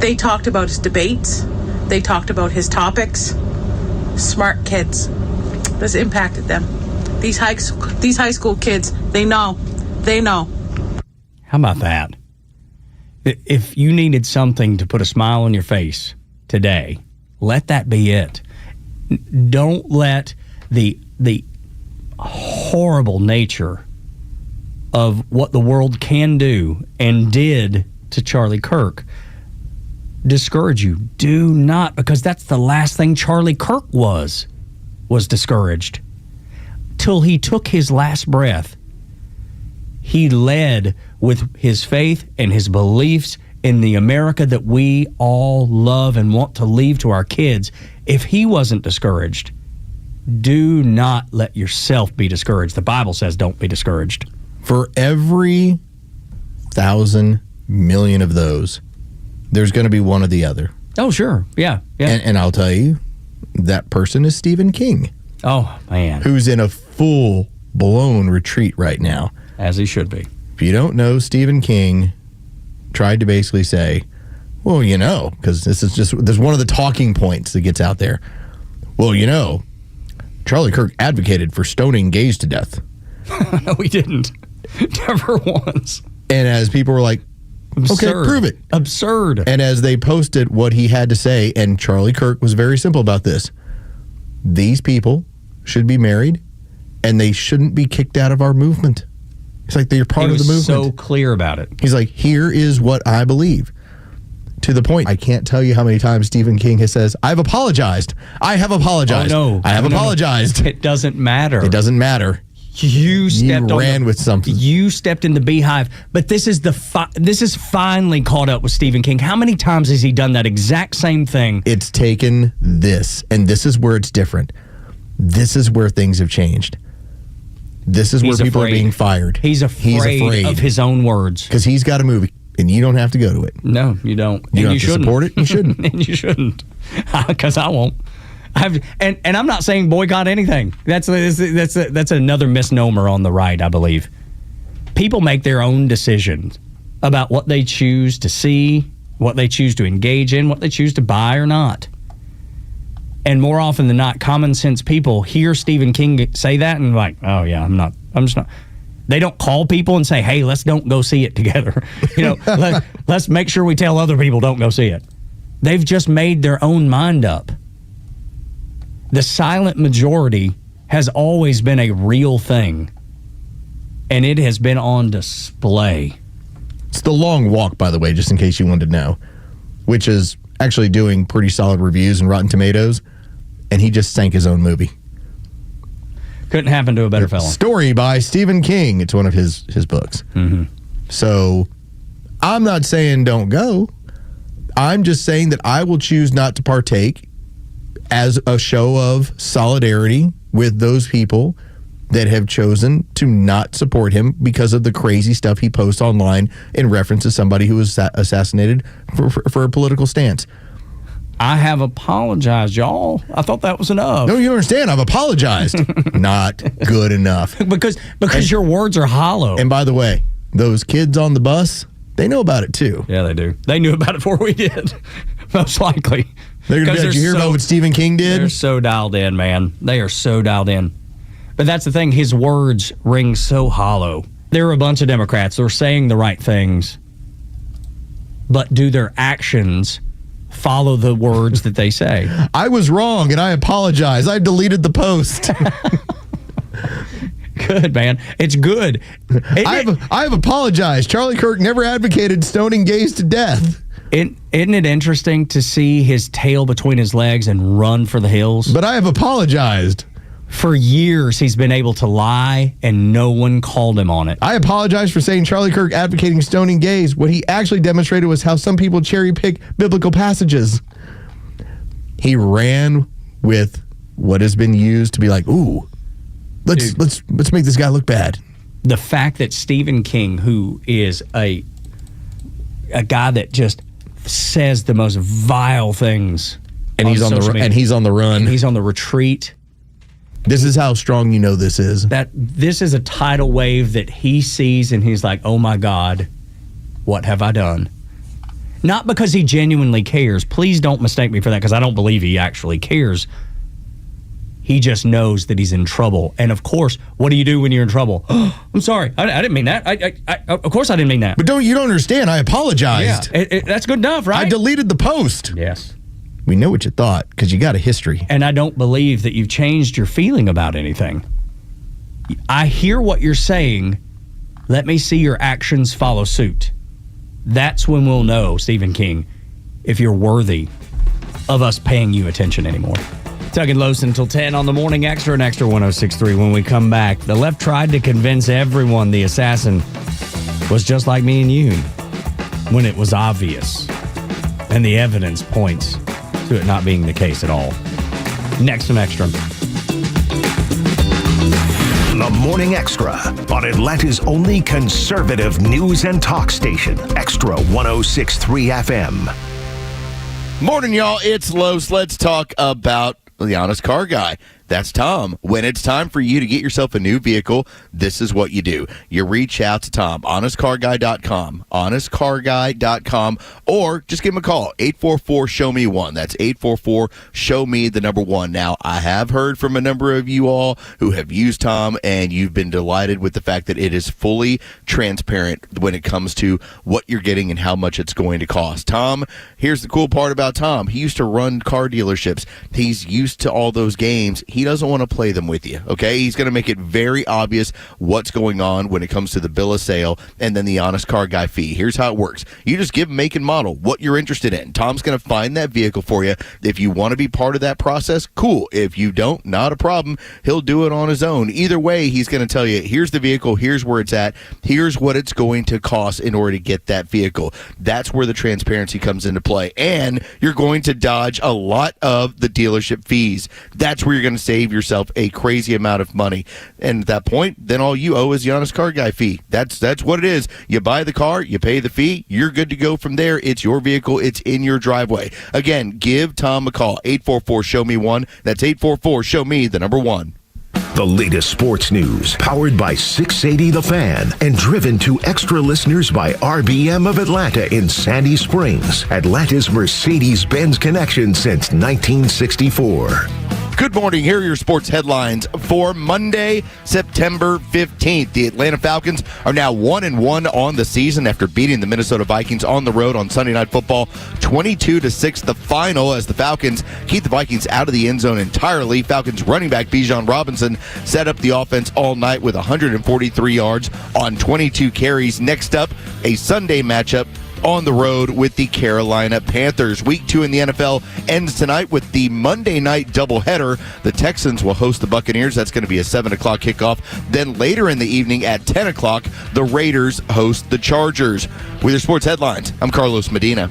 Speaker 2: They talked about his debates. They talked about his topics. Smart kids. This impacted them. These high school kids, they know. They know.
Speaker 9: How about that? If you needed something to put a smile on your face today, let that be it. Don't let the horrible nature of what the world can do and did to Charlie Kirk discourage you. Do not, because that's the last thing Charlie Kirk was discouraged. Till he took his last breath, he led with his faith and his beliefs in the America that we all love and want to leave to our kids. If he wasn't discouraged, do not let yourself be discouraged. The Bible says don't be discouraged.
Speaker 22: For every 1,000 million of those, there's going to be one or the other.
Speaker 9: Oh, sure. Yeah.
Speaker 22: And I'll tell you, that person is Stephen King.
Speaker 9: Oh, man.
Speaker 22: Who's in a full-blown retreat right now.
Speaker 9: As he should be.
Speaker 22: If you don't know, Stephen King tried to basically say, well, you know, because there's one of the talking points that gets out there. Well, you know, Charlie Kirk advocated for stoning gays to death.
Speaker 9: No, he didn't. Never once.
Speaker 22: And as people were like,
Speaker 9: Absurd.
Speaker 22: Okay, prove it.
Speaker 9: Absurd.
Speaker 22: And as they posted what he had to say, and Charlie Kirk was very simple about this, these people should be married and they shouldn't be kicked out of our movement. It's like they're part of the movement.
Speaker 9: He was so clear about it.
Speaker 22: He's like, here is what I believe. To the point, I can't tell you how many times Stephen King has says, I've apologized. I have apologized.
Speaker 9: Oh, no.
Speaker 22: I have apologized.
Speaker 9: It doesn't matter.
Speaker 22: It doesn't matter.
Speaker 9: You ran
Speaker 22: with something.
Speaker 9: You stepped in the beehive. But this is this is finally caught up with Stephen King. How many times has he done that exact same thing?
Speaker 22: It's taken this, and this is where it's different. This is where things have changed. This is where people are being fired.
Speaker 9: He's afraid of his own words.
Speaker 22: Because he's got a movie, and you don't have to go to it.
Speaker 9: No, you don't.
Speaker 22: You don't
Speaker 9: and
Speaker 22: have to support it. You shouldn't.
Speaker 9: And you shouldn't. Because I won't. And I'm not saying boycott anything. That's another misnomer on the right, I believe. People make their own decisions about what they choose to see, what they choose to engage in, what they choose to buy or not. And more often than not, common sense people hear Stephen King say that and like, oh yeah, I'm just not. They don't call people and say, hey, let's don't go see it together. Let's make sure we tell other people don't go see it. They've just made their own mind up. The silent majority has always been a real thing, and it has been on display.
Speaker 22: It's The Long Walk, by the way, just in case you wanted to know, which is actually doing pretty solid reviews in Rotten Tomatoes, and he just sank his own movie.
Speaker 9: Couldn't happen to a better fella.
Speaker 22: Story by Stephen King. It's one of his books.
Speaker 9: Mm-hmm.
Speaker 22: So I'm not saying don't go. I'm just saying that I will choose not to partake as a show of solidarity with those people that have chosen to not support him because of the crazy stuff he posts online in reference to somebody who was assassinated for a political stance.
Speaker 9: I have apologized, y'all. I thought that was enough.
Speaker 22: No, you don't understand. I've apologized. Not good enough.
Speaker 9: Because your words are hollow.
Speaker 22: And by the way, those kids on the bus, they know about it too.
Speaker 9: Yeah, they do. They knew about it before we did. Most likely.
Speaker 22: They're going to be like, you hear about what Stephen King did?
Speaker 9: They're so dialed in, man. They are so dialed in. But that's the thing. His words ring so hollow. There are a bunch of Democrats that are saying the right things, but do their actions follow the words that they say?
Speaker 22: I was wrong, and I apologize. I deleted the post.
Speaker 9: Good, man. It's good.
Speaker 22: I've apologized. Charlie Kirk never advocated stoning gays to death.
Speaker 9: Isn't it interesting to see his tail between his legs and run for the hills?
Speaker 22: But I have apologized.
Speaker 9: For years, he's been able to lie, and no one called him on it.
Speaker 22: I apologize for saying Charlie Kirk advocating stoning gays. What he actually demonstrated was how some people cherry pick biblical passages. He ran with what has been used to be like, ooh, let's make this guy look bad.
Speaker 9: The fact that Stephen King, who is a guy that just says the most vile things,
Speaker 22: and he's on the run, and he's on the run,
Speaker 9: and he's on the retreat.
Speaker 22: This is how strong you know this is.
Speaker 9: That this is a tidal wave that he sees, and he's like, "Oh my God, what have I done?" Not because he genuinely cares. Please don't mistake me for that, because I don't believe he actually cares. He just knows that he's in trouble. And of course, what do you do when you're in trouble? I'm sorry, I didn't mean that. Of course I didn't mean that.
Speaker 22: But you don't understand. I apologized.
Speaker 9: Yeah, that's good enough, right?
Speaker 22: I deleted the post.
Speaker 9: Yes.
Speaker 22: We know what you thought because you got a history.
Speaker 9: And I don't believe that you've changed your feeling about anything. I hear what you're saying. Let me see your actions follow suit. That's when we'll know, Stephen King, if you're worthy of us paying you attention anymore. Tug and Los until 10 on the Morning Extra and Extra 106.3. When we come back, the left tried to convince everyone the assassin was just like me and you when it was obvious. And the evidence points to it not being the case at all. Next on Extra.
Speaker 8: The Morning Extra on Atlanta's only conservative news and talk station, Extra 106.3 FM.
Speaker 10: Morning, y'all. It's Los. Let's talk about the honest car guy. That's Tom. When it's time for you to get yourself a new vehicle, this is what you do. You reach out to Tom, honestcarguy.com, honestcarguy.com, or just give him a call, 844-SHOW-ME-1. That's 844-SHOW-ME1. Now, I have heard from a number of you all who have used Tom, and you've been delighted with the fact that it is fully transparent when it comes to what you're getting and how much it's going to cost. Tom, here's the cool part about Tom. He used to run car dealerships. He's used to all those games. He doesn't want to play them with you, okay? He's going to make it very obvious what's going on when it comes to the bill of sale and then the Honest Car Guy fee. Here's how it works. You just give make and model, what you're interested in. Tom's going to find that vehicle for you. If you want to be part of that process, cool. If you don't, not a problem. He'll do it on his own. Either way, he's going to tell you, here's the vehicle, here's where it's at, here's what it's going to cost in order to get that vehicle. That's where the transparency comes into play. And you're going to dodge a lot of the dealership fees. That's where you're going to save yourself a crazy amount of money. And at that point, then all you owe is the Honest Car Guy fee. That's what it is. You buy the car, you pay the fee, you're good to go from there. It's your vehicle, it's in your driveway. Again, give Tom a call, 844-SHOW-ME-1. That's 844-SHOW-ME1.
Speaker 8: The latest sports news, powered by 680 The Fan, and driven to extra listeners by RBM of Atlanta in Sandy Springs, Atlanta's Mercedes-Benz connection since 1964.
Speaker 10: Good morning. Here are your sports headlines for Monday, September 15th. The Atlanta Falcons are now 1-1 on the season after beating the Minnesota Vikings on the road on Sunday Night Football 22-6, the final, as the Falcons keep the Vikings out of the end zone entirely. Falcons running back Bijan Robinson set up the offense all night with 143 yards on 22 carries. Next up, a Sunday matchup on the road with the Carolina Panthers. Week 2 in the NFL ends tonight with the Monday night doubleheader. The Texans will host the Buccaneers. That's going to be a 7 o'clock kickoff. Then later in the evening at 10 o'clock, the Raiders host the Chargers. With your sports headlines, I'm Carlos Medina.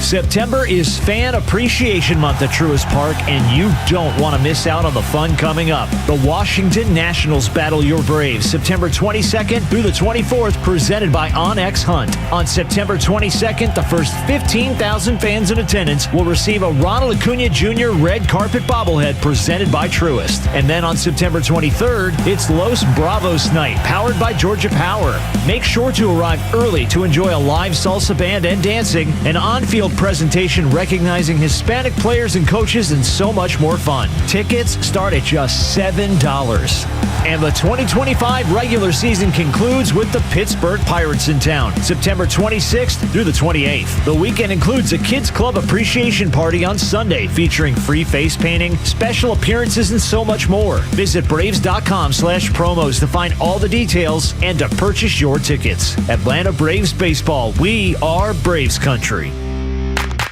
Speaker 3: September is Fan Appreciation Month at Truist Park, and you don't want to miss out on the fun coming up. The Washington Nationals battle your Braves September 22nd through the 24th, presented by OnX Hunt. On September 22nd, the first 15,000 fans in attendance will receive a Ronald Acuna Jr. red carpet bobblehead presented by Truist. And then on September 23rd, it's Los Bravos Night, powered by Georgia Power. Make sure to arrive early to enjoy a live salsa band and dancing, an on-field presentation recognizing Hispanic players and coaches, and so much more fun. Tickets start at just $7. And the 2025 regular season concludes with the Pittsburgh Pirates in town, September 26th through the 28th. The weekend includes a Kids Club Appreciation Party on Sunday featuring free face painting, special appearances, and so much more. Visit Braves.com/promos to find all the details and to purchase your tickets. Atlanta Braves Baseball. We are Braves Country.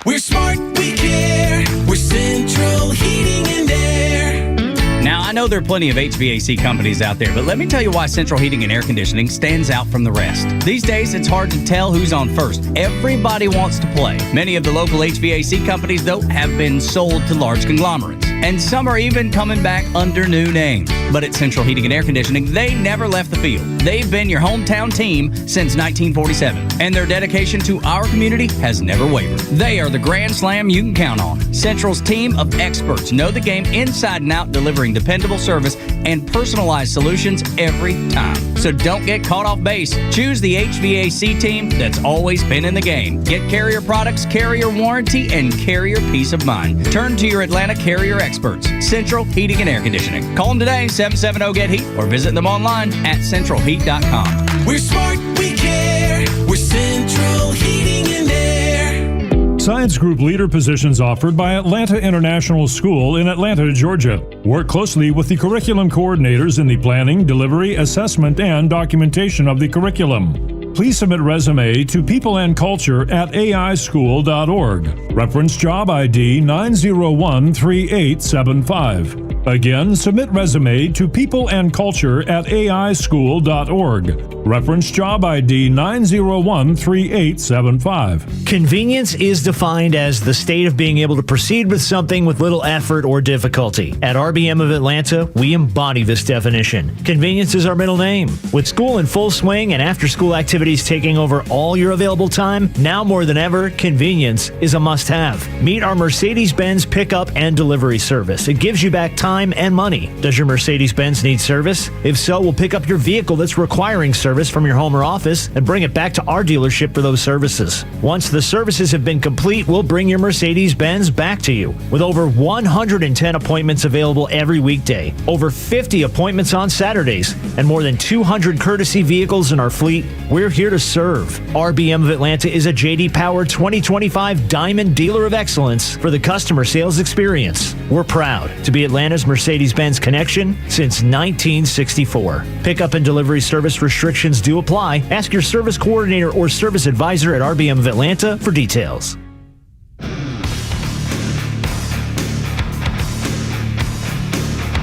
Speaker 4: We're smart, we care. We're Central Heating and Air.
Speaker 9: Now, I know there are plenty of HVAC companies out there, but let me tell you why Central Heating and Air Conditioning stands out from the rest. These days, it's hard to tell who's on first. Everybody wants to play. Many of the local HVAC companies, though, have been sold to large conglomerates. And some are even coming back under new names. But at Central Heating and Air Conditioning, they never left the field. They've been your hometown team since 1947. And their dedication to our community has never wavered. They are the Grand Slam you can count on. Central's team of experts know the game inside and out, delivering dependable service and personalized solutions every time. So don't get caught off base. Choose the HVAC team that's always been in the game. Get Carrier products, Carrier warranty, and Carrier peace of mind. Turn to your Atlanta Carrier experts, Central Heating and Air Conditioning. Call them today, 770-GET-HEAT, or visit them online at centralheat.com.
Speaker 4: We're smart, we care. We're Central Heating and Air.
Speaker 23: Science group leader positions offered by Atlanta International School in Atlanta, Georgia. Work closely with the curriculum coordinators in the planning, delivery, assessment, and documentation of the curriculum. Please submit resume to peopleandculture@aischool.org. Reference job ID 9013875. Again, submit resume to peopleandculture@aischool.org. Reference job ID 9013875.
Speaker 3: Convenience is defined as the state of being able to proceed with something with little effort or difficulty. At RBM of Atlanta, we embody this definition. Convenience is our middle name. With school in full swing and after-school activities taking over all your available time, now more than ever, convenience is a must-have. Meet our Mercedes-Benz pickup and delivery service. It gives you back time and money. Does your Mercedes-Benz need service? If so, we'll pick up your vehicle that's requiring service from your home or office and bring it back to our dealership for those services. Once the services have been complete, we'll bring your Mercedes-Benz back to you. With over 110 appointments available every weekday, over 50 appointments on Saturdays, and more than 200 courtesy vehicles in our fleet, we're here to serve. RBM of Atlanta is a J.D. Power 2025 Diamond Dealer of Excellence for the customer sales experience. We're proud to be Atlanta's Mercedes-Benz connection since 1964. Pickup and delivery service restrictions do apply. Ask your service coordinator or service advisor at RBM of Atlanta for details.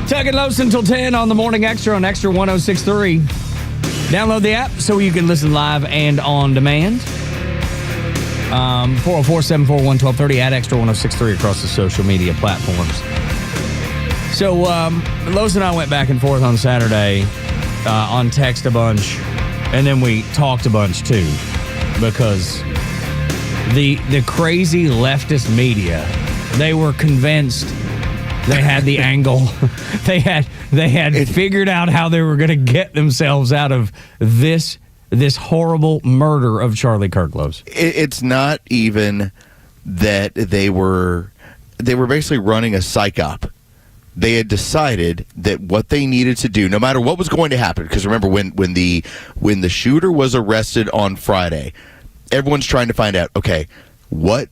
Speaker 9: Tug and Los until 10 on the Morning Extra on Extra 106.3. Download the app so you can listen live and on demand. 404-741-1230 at Extra 106.3 across the social media platforms. So Los and I went back and forth on Saturday on text a bunch, and then we talked a bunch too, because the crazy leftist media, they were convinced they had the angle. They had figured out how they were going to get themselves out of this horrible murder of Charlie Kirk.
Speaker 10: It's not even that they were basically running a psych op. They had decided that what they needed to do, no matter what was going to happen, because remember when the shooter was arrested on Friday, everyone's trying to find out, okay, what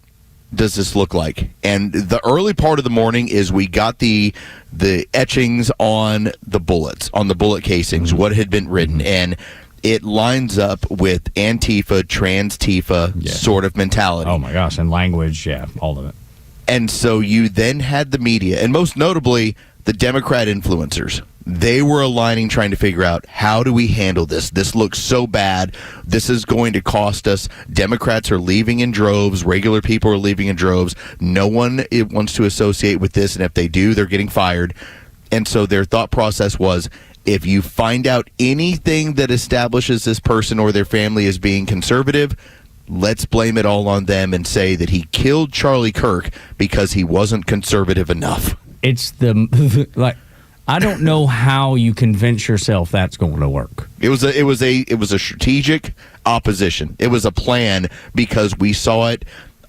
Speaker 10: does this look like? And the early part of the morning is we got the etchings on the bullets, on the bullet casings, what had been written, and it lines up with Antifa, Trans-Tifa sort of mentality.
Speaker 9: Oh my gosh, and language, yeah, all of it.
Speaker 10: And so you then had the media, and most notably the Democrat influencers. They were aligning, trying to figure out, how do we handle this? This looks so bad. This is going to cost us. Democrats are leaving in droves. Regular people are leaving in droves. No one wants to associate with this, and if they do, they're getting fired. And so their thought process was, if you find out anything that establishes this person or their family as being conservative, let's blame it all on them and say that he killed Charlie Kirk because he wasn't conservative enough.
Speaker 9: It's I don't know how you convince yourself that's going to work.
Speaker 10: It was a strategic opposition. It was a plan because we saw it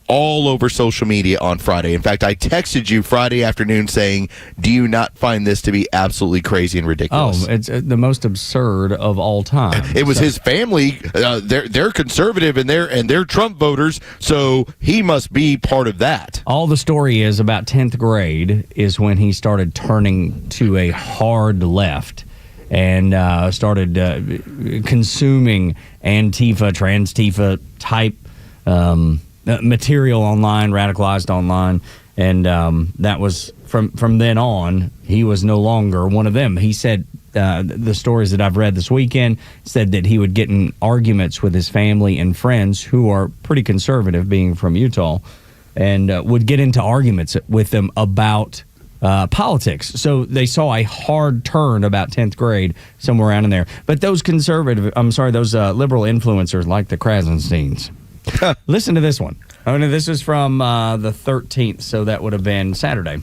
Speaker 10: all over social media on Friday. In fact, I texted you Friday afternoon saying, do you not find this to be absolutely crazy and ridiculous?
Speaker 9: Oh, it's the most absurd of all time.
Speaker 10: It was his family. They're conservative and they're Trump voters, so he must be part of that.
Speaker 9: All the story is about 10th grade is when he started turning to a hard left and started consuming Antifa, Trans-Tifa type material online, radicalized online, and that was from then on. He was no longer one of them. He said the stories that I've read this weekend said that he would get in arguments with his family and friends who are pretty conservative, being from Utah, and would get into arguments with them about politics. So they saw a hard turn about 10th grade, somewhere around in there. But those liberal influencers like the Krasensteins. Listen to this one. This is from the 13th, so that would have been Saturday.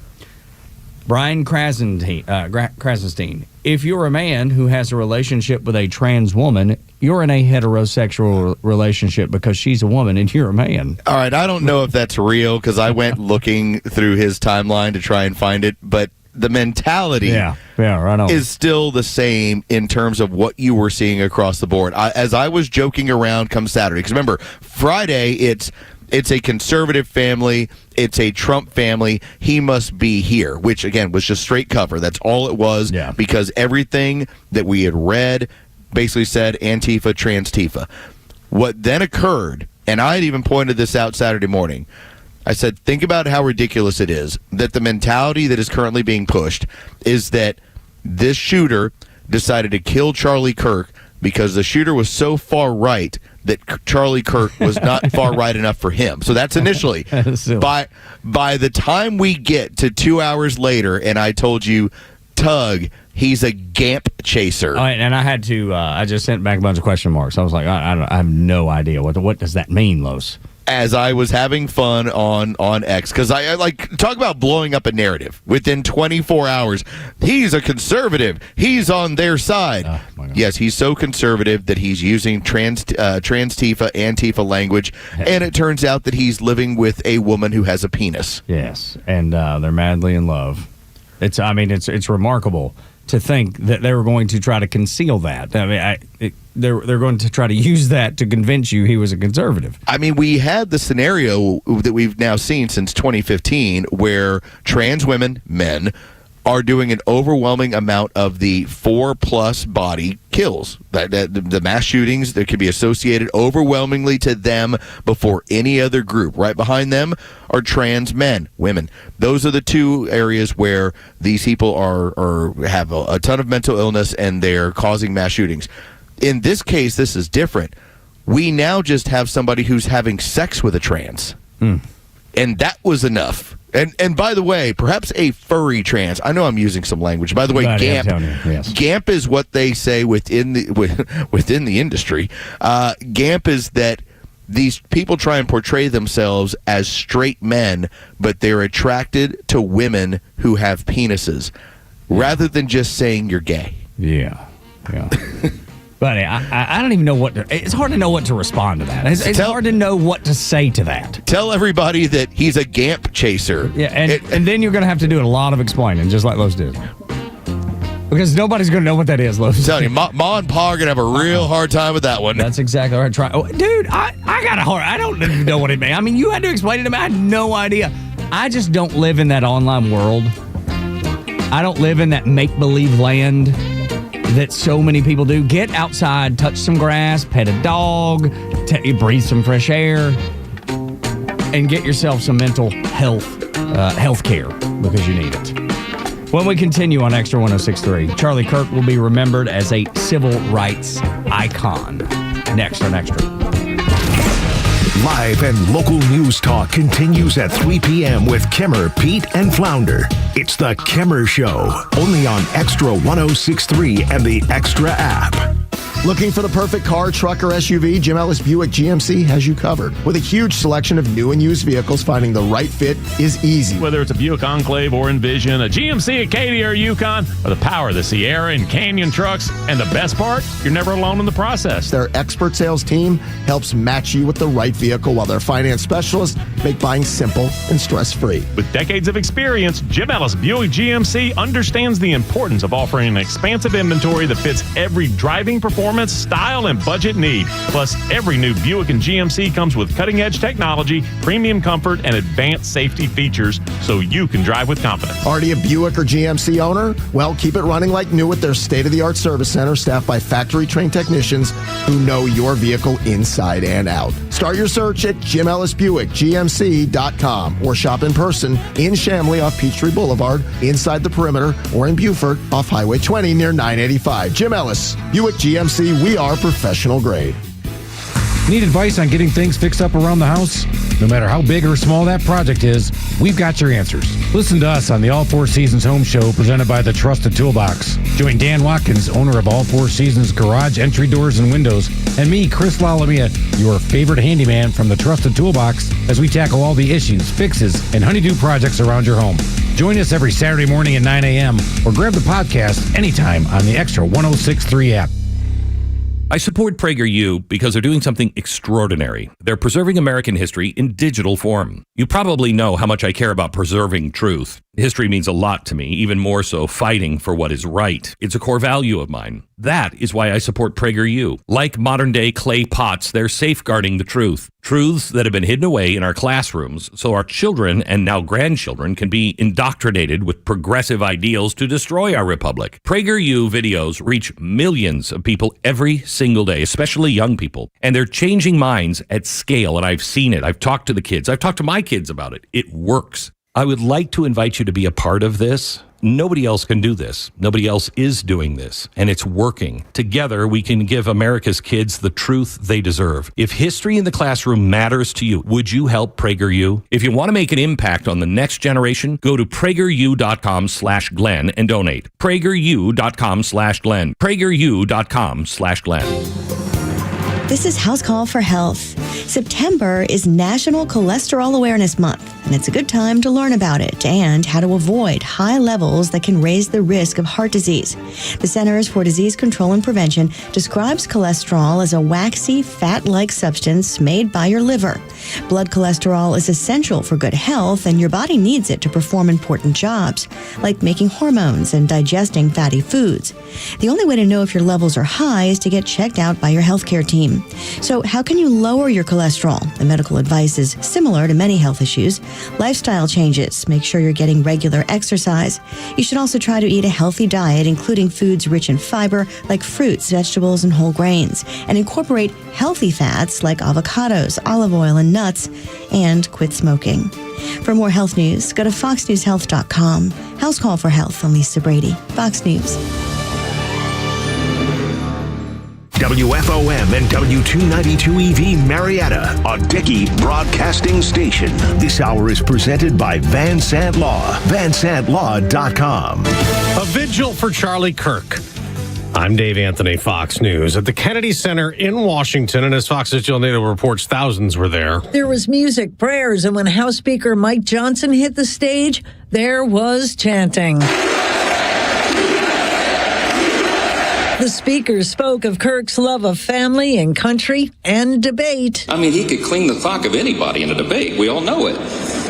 Speaker 9: Brian Krasenstein. If you're a man who has a relationship with a trans woman, you're in a heterosexual relationship because she's a woman and you're a man.
Speaker 10: All right, I don't know if that's real because I went looking through his timeline to try and find it, but the mentality
Speaker 9: right on.
Speaker 10: is still the same in terms of what you were seeing across the board. As I was joking around come Saturday, because remember, Friday, it's a conservative family, it's a Trump family, he must be here, which, again, was just straight cover. That's all it was, because everything that we had read basically said Antifa, Trans-Tifa. What then occurred, and I had even pointed this out Saturday morning, I said, think about how ridiculous it is that the mentality that is currently being pushed is that this shooter decided to kill Charlie Kirk because the shooter was so far right that Charlie Kirk was not far right enough for him. So that's initially. By the time we get to 2 hours later, and I told you, Tug, he's a Gamp chaser.
Speaker 9: And I had to, I just sent back a bunch of question marks. I was like, I have no idea. What does that mean, Los?
Speaker 10: As I was having fun on X, because I like talk about blowing up a narrative within 24 hours. He's a conservative. He's on their side. Yes, he's so conservative that he's using trans Tifa, Antifa language, and it turns out that he's living with a woman who has a penis.
Speaker 9: Yes, and they're madly in love. It's remarkable to think that they were going to try to conceal that. I mean, they're going to try to use that to convince you he was a conservative.
Speaker 10: I mean, we had the scenario that we've now seen since 2015 where trans women, men, are doing an overwhelming amount of the 4+ body kills. The mass shootings that could be associated overwhelmingly to them before any other group. Right behind them are trans men, women. Those are the two areas where these people have a ton of mental illness and they're causing mass shootings. In this case, this is different. We now just have somebody who's having sex with a trans. And that was enough. And by the way, perhaps a furry trans. I know I'm using some language. By the way, Gamp.
Speaker 9: Yes.
Speaker 10: Gamp is what they say within the industry. Gamp is that these people try and portray themselves as straight men, but they're attracted to women who have penises, rather than just saying you're gay.
Speaker 9: Yeah. But I don't even know it's hard to know what to respond to that. It's hard to know what to say to that.
Speaker 10: Tell everybody that he's a Gamp chaser.
Speaker 9: Yeah, and then you're going to have to do a lot of explaining, just like Los did. Because nobody's going to know what that is, Los.
Speaker 10: I'm telling you, Ma and Pa are going to have a real hard time with that one.
Speaker 9: That's exactly right. Dude, I got a hard... I don't even know what it means. I mean, you had to explain it to me. I had no idea. I just don't live in that online world. I don't live in that make-believe land that so many people do. Get outside, touch some grass, pet a dog, breathe some fresh air, and get yourself some mental health care because you need it. When we continue on Extra 106.3, Charlie Kirk will be remembered as a civil rights icon. Next on Extra.
Speaker 8: Live and local news talk continues at 3 p.m. with Kimmer, Pete, and Flounder. It's the Kimmer Show, only on Extra 106.3 and the Extra app.
Speaker 1: Looking for the perfect car, truck, or SUV? Jim Ellis Buick GMC has you covered. With a huge selection of new and used vehicles, finding the right fit is easy.
Speaker 5: Whether it's a Buick Enclave or Envision, a GMC Acadia or Yukon, or the power of the Sierra and Canyon trucks, and the best part, you're never alone in the process.
Speaker 1: Their expert sales team helps match you with the right vehicle, while their finance specialists make buying simple and stress-free.
Speaker 5: With decades of experience, Jim Ellis Buick GMC understands the importance of offering an expansive inventory that fits every driving performance, style, and budget need. Plus, every new Buick and GMC comes with cutting-edge technology, premium comfort, and advanced safety features so you can drive with confidence.
Speaker 1: Already a Buick or GMC owner? Well, keep it running like new with their state-of-the-art service center staffed by factory-trained technicians who know your vehicle inside and out. Start your search at JimEllisBuickGMC.com or shop in person in Chamblee off Peachtree Boulevard, inside the perimeter, or in Beaufort off Highway 20 near 985. Jim Ellis, Buick GMC, we are professional grade.
Speaker 17: Need advice on getting things fixed up around the house? No matter how big or small that project is, we've got your answers. Listen to us on the All Four Seasons Home Show presented by the Trusted Toolbox. Join Dan Watkins, owner of All Four Seasons Garage Entry Doors and Windows, and me, Chris Lalamia, your favorite handyman from the Trusted Toolbox, as we tackle all the issues, fixes, and honeydew projects around your home. Join us every Saturday morning at 9 a.m. or grab the podcast anytime on the Extra 106.3 app.
Speaker 6: I support PragerU because they're doing something extraordinary. They're preserving American history in digital form. You probably know how much I care about preserving truth. History means a lot to me, even more so fighting for what is right. It's a core value of mine. That is why I support PragerU. Like modern-day clay pots, they're safeguarding the truth. Truths that have been hidden away in our classrooms so our children and now grandchildren can be indoctrinated with progressive ideals to destroy our republic. PragerU videos reach millions of people every single day, especially young people. And they're changing minds at scale, and I've seen it. I've talked to the kids. I've talked to my kids about it. It works. I would like to invite you to be a part of this. Nobody else can do this. Nobody else is doing this, and it's working. Together, we can give America's kids the truth they deserve. If history in the classroom matters to you, would you help PragerU? If you want to make an impact on the next generation, go to PragerU.com/Glenn and donate. PragerU.com/Glenn. PragerU.com/Glenn.
Speaker 7: This is House Call for Health. September is National Cholesterol Awareness Month, and it's a good time to learn about it and how to avoid high levels that can raise the risk of heart disease. The Centers for Disease Control and Prevention describes cholesterol as a waxy, fat-like substance made by your liver. Blood cholesterol is essential for good health, and your body needs it to perform important jobs, like making hormones and digesting fatty foods. The only way to know if your levels are high is to get checked out by your healthcare team. So how can you lower your cholesterol? The medical advice is similar to many health issues. Lifestyle changes. Make sure you're getting regular exercise. You should also try to eat a healthy diet, including foods rich in fiber like fruits, vegetables, and whole grains, and incorporate healthy fats like avocados, olive oil, and nuts, and quit smoking. For more health news, go to foxnewshealth.com. House Call for Health. I'm Lisa Brady, Fox News.
Speaker 8: WFOM and W292EV Marietta, a Dickey broadcasting station. This hour is presented by Van Sant Law, vansantlaw.com.
Speaker 11: A vigil for Charlie Kirk. I'm Dave Anthony, Fox News. At the Kennedy Center in Washington, and as Fox's Jill Nato reports, thousands were there.
Speaker 13: There was music, prayers, and when House Speaker Mike Johnson hit the stage, there was chanting. The speaker spoke of Kirk's love of family and country and debate.
Speaker 24: I mean, he could clean the clock of anybody in a debate. We all know it.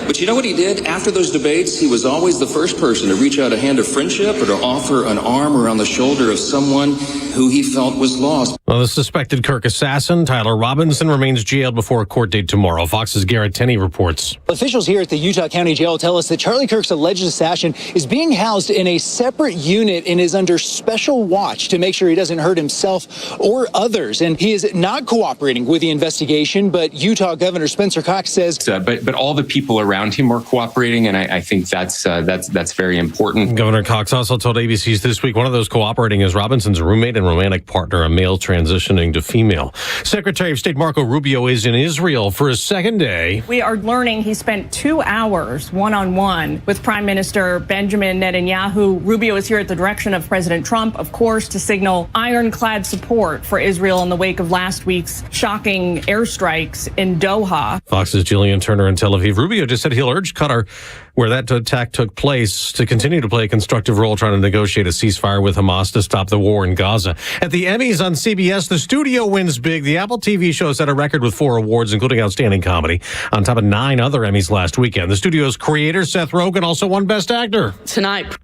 Speaker 24: But you know what he did? After those debates, he was always the first person to reach out a hand of friendship or to offer an arm around the shoulder of someone who he felt was lost.
Speaker 11: Well, the suspected Kirk assassin, Tyler Robinson, remains jailed before a court date tomorrow. Fox's Garrett Tenney reports.
Speaker 25: Officials here at the Utah County Jail tell us that Charlie Kirk's alleged assassin is being housed in a separate unit and is under special watch to make sure he doesn't hurt himself or others. And he is not cooperating with the investigation, but Utah Governor Spencer Cox says...
Speaker 26: But all the people around him are cooperating, and I think that's very important.
Speaker 11: Governor Cox also told ABC's This Week one of those cooperating is Robinson's roommate and romantic partner, a male transitioning to female. Secretary of State Marco Rubio is in Israel for his second day.
Speaker 27: We are learning he spent 2 hours one-on-one with Prime Minister Benjamin Netanyahu. Rubio is here at the direction of President Trump, of course, to signal ironclad support for Israel in the wake of last week's shocking airstrikes in Doha.
Speaker 11: Fox's Jillian Turner in Tel Aviv. Rubio just said he'll urge Qatar, where that attack took place, to continue to play a constructive role trying to negotiate a ceasefire with Hamas to stop the war in Gaza. At the Emmys on CBS, the studio wins big. The Apple TV show set a record with 4 awards, including Outstanding Comedy, on top of 9 other Emmys last weekend. The studio's creator, Seth Rogen, also won Best Actor
Speaker 27: tonight.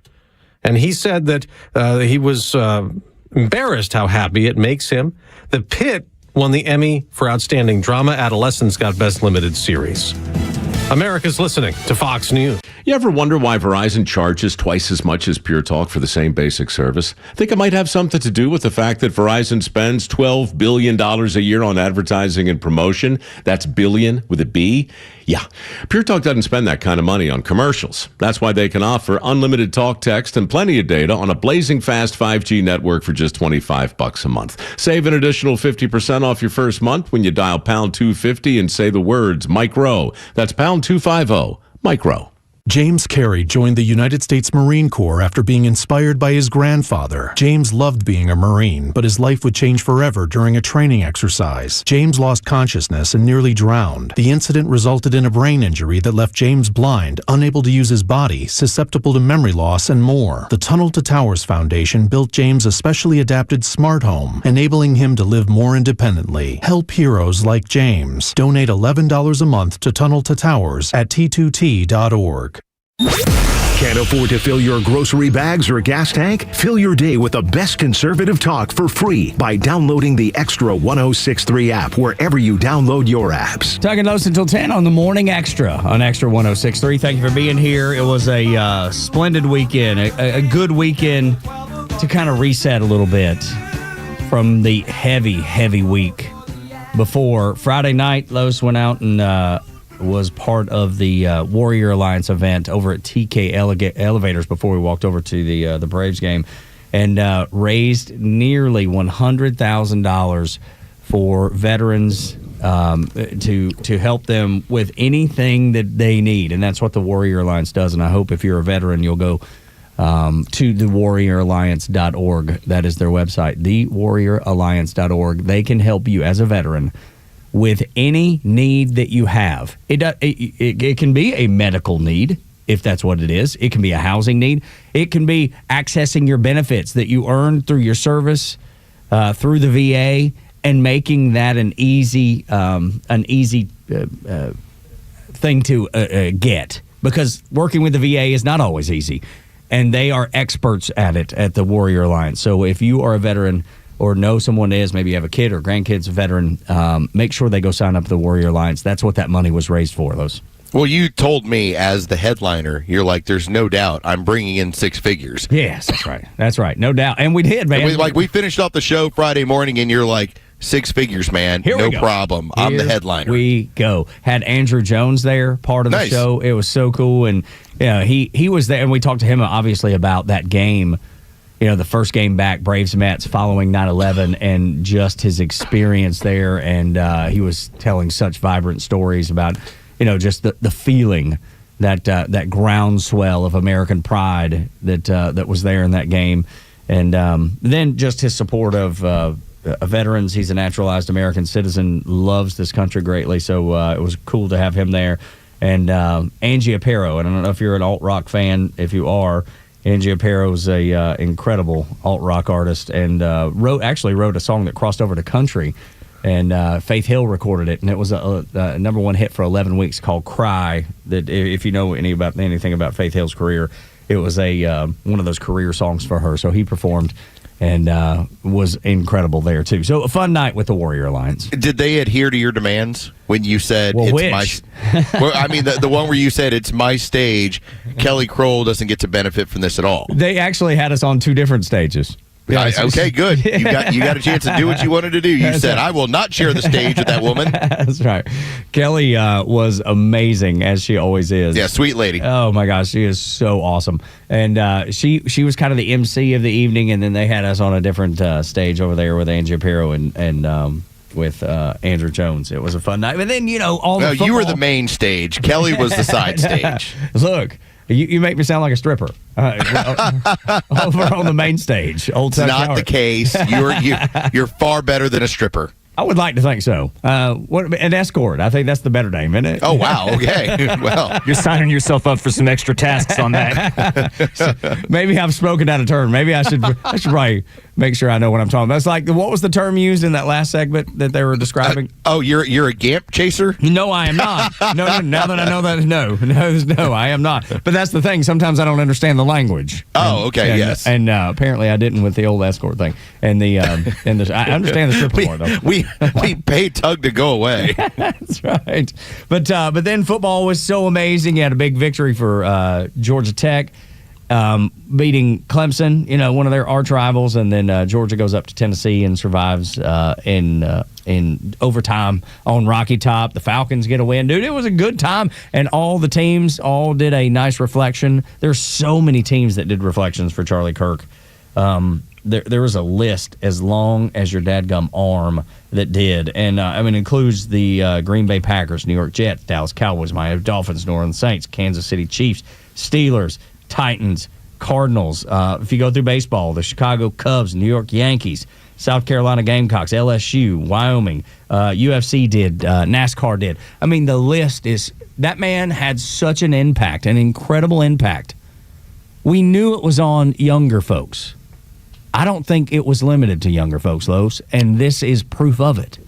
Speaker 11: And he said that he was embarrassed how happy it makes him. The Pit won the Emmy for Outstanding Drama. Adolescents got Best Limited Series. America's listening to Fox News.
Speaker 28: You ever wonder why Verizon charges twice as much as Pure Talk for the same basic service? Think it might have something to do with the fact that Verizon spends $12 billion a year on advertising and promotion. That's billion with a B. Yeah, Pure Talk doesn't spend that kind of money on commercials. That's why they can offer unlimited talk, text, and plenty of data on a blazing fast 5G network for just $25 a month. Save an additional 50% off your first month when you dial pound 250 and say the words micro. That's pound 250, micro.
Speaker 29: James Carey joined the United States Marine Corps after being inspired by his grandfather. James loved being a Marine, but his life would change forever during a training exercise. James lost consciousness and nearly drowned. The incident resulted in a brain injury that left James blind, unable to use his body, susceptible to memory loss, and more. The Tunnel to Towers Foundation built James a specially adapted smart home, enabling him to live more independently. Help heroes like James. Donate $11 a month to Tunnel to Towers at T2T.org.
Speaker 8: Can't afford to fill your grocery bags or gas tank? Fill your day with the best conservative talk for free by downloading the Extra 1063 app wherever you download your apps.
Speaker 9: Tug and Los until 10 on the Morning Extra on Extra 1063. Thank you for being here. It was a splendid weekend, a good weekend to kind of reset a little bit from the heavy week before. Friday night, Los went out and was part of the Warrior Alliance event over at TK Elevators before we walked over to the Braves game, and raised nearly $100,000 for veterans to help them with anything that they need. And that's what the Warrior Alliance does. And I hope if you're a veteran, you'll go to the warrioralliance.org. That is their website, thewarrioralliance.org. They can help you as a veteran with any need that you have. It can be a medical need, if that's what it is. It can be a housing need. It can be accessing your benefits that you earned through your service, through the VA, and making that an easy thing to get. Because working with the VA is not always easy, and they are experts at it at the Warrior Alliance. So if you are a veteran or know someone is, maybe you have a kid or grandkid's a veteran, make sure they go sign up to the Warrior Alliance. That's what that money was raised for, Los.
Speaker 10: Well, you told me as the headliner, you're like, there's no doubt I'm bringing in six figures.
Speaker 9: Yes, that's right. That's right. No doubt. And we did, man.
Speaker 10: We finished off the show Friday morning, and you're like, six figures, man. No problem. I'm the headliner.
Speaker 9: We go. Had Andrew Jones there, part of the show. It was so cool. And he was there, and we talked to him, obviously, about that game. The first game back, Braves Mets, following 9/11, and just his experience there. And he was telling such vibrant stories about, just the feeling, that groundswell of American pride that was there in that game. And then just his support of veterans. He's a naturalized American citizen, loves this country greatly. So it was cool to have him there. And Angie Aparo, and I don't know if you're an alt-rock fan. If you are, Angie Aparo is a incredible alt-rock artist, and wrote a song that crossed over to country, and Faith Hill recorded it, and it was a number one hit for 11 weeks called Cry. That, if you know anything about Faith Hill's career, it was one of those career songs for her. So he performed and was incredible there, too. So a fun night with the Warrior Alliance.
Speaker 10: Did they adhere to your demands when you said,
Speaker 9: well,
Speaker 10: it's my... well, I mean, the one where you said, it's my stage, Kelly Kroll doesn't get to benefit from this at all.
Speaker 9: They actually had us on two different stages.
Speaker 10: Okay, good. You got a chance to do what you wanted to do. You said, I will not share the stage with that woman.
Speaker 9: That's right. Kelly was amazing, as she always is.
Speaker 10: Yeah, sweet lady.
Speaker 9: Oh, my gosh. She is so awesome. And she was kind of the MC of the evening, and then they had us on a different stage over there with Angie Aparo and with Andrew Jones. It was a fun night. But then, all the football.
Speaker 10: You were the main stage. Kelly was the side stage.
Speaker 9: Look. You make me sound like a stripper over on the main stage.
Speaker 10: It's not the case. You're far better than a stripper.
Speaker 9: I would like to think so. An escort. I think that's the better name, isn't it?
Speaker 10: Oh, wow. Okay. Well,
Speaker 3: you're signing yourself up for some extra tasks on that.
Speaker 9: So maybe I've spoken out of turn. Maybe I should probably make sure I know what I'm talking about. It's like, what was the term used in that last segment that they were describing?
Speaker 10: You're a Gamp chaser?
Speaker 9: No, I am not. No. Now that I know that, no, I am not. But that's the thing. Sometimes I don't understand the language.
Speaker 10: Yes.
Speaker 9: And apparently I didn't with the old escort thing. And I understand the stripper part though.
Speaker 10: We paid Tug to go away.
Speaker 9: That's right. But then football was so amazing. You had a big victory for Georgia Tech, beating Clemson, one of their arch rivals, and then Georgia goes up to Tennessee and survives in overtime on Rocky Top. The Falcons get a win. Dude, it was a good time, and all the teams all did a nice reflection. There's so many teams that did reflections for Charlie Kirk. There was a list as long as your dadgum arm that did. And, includes the Green Bay Packers, New York Jets, Dallas Cowboys, Miami Dolphins, New Orleans Saints, Kansas City Chiefs, Steelers, Titans, Cardinals. If you go through baseball, the Chicago Cubs, New York Yankees, South Carolina Gamecocks, LSU, Wyoming, UFC did, NASCAR did. I mean, the list is... That man had such an impact, an incredible impact. We knew it was on younger folks. I don't think it was limited to younger folks, Los, and this is proof of it.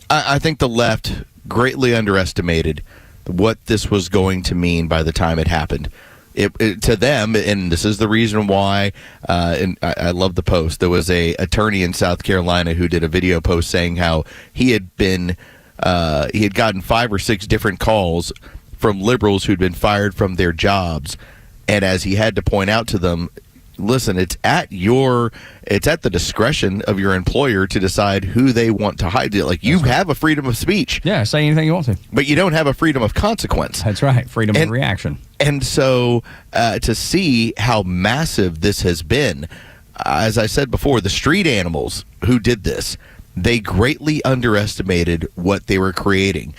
Speaker 10: I think the left greatly underestimated what this was going to mean by the time it happened. to them, and this is the reason why, and I love the post. There was a attorney in South Carolina who did a video post saying how he had gotten 5 or 6 different calls from liberals who'd been fired from their jobs, and as he had to point out to them, listen, it's at the discretion of your employer to decide who they want to hide. Like, you have a freedom of speech.
Speaker 9: Yeah, say anything you want to.
Speaker 10: But you don't have a freedom of consequence.
Speaker 9: That's right. Freedom of reaction.
Speaker 10: And so to see how massive this has been, as I said before, the street animals who did this, they greatly underestimated what they were creating.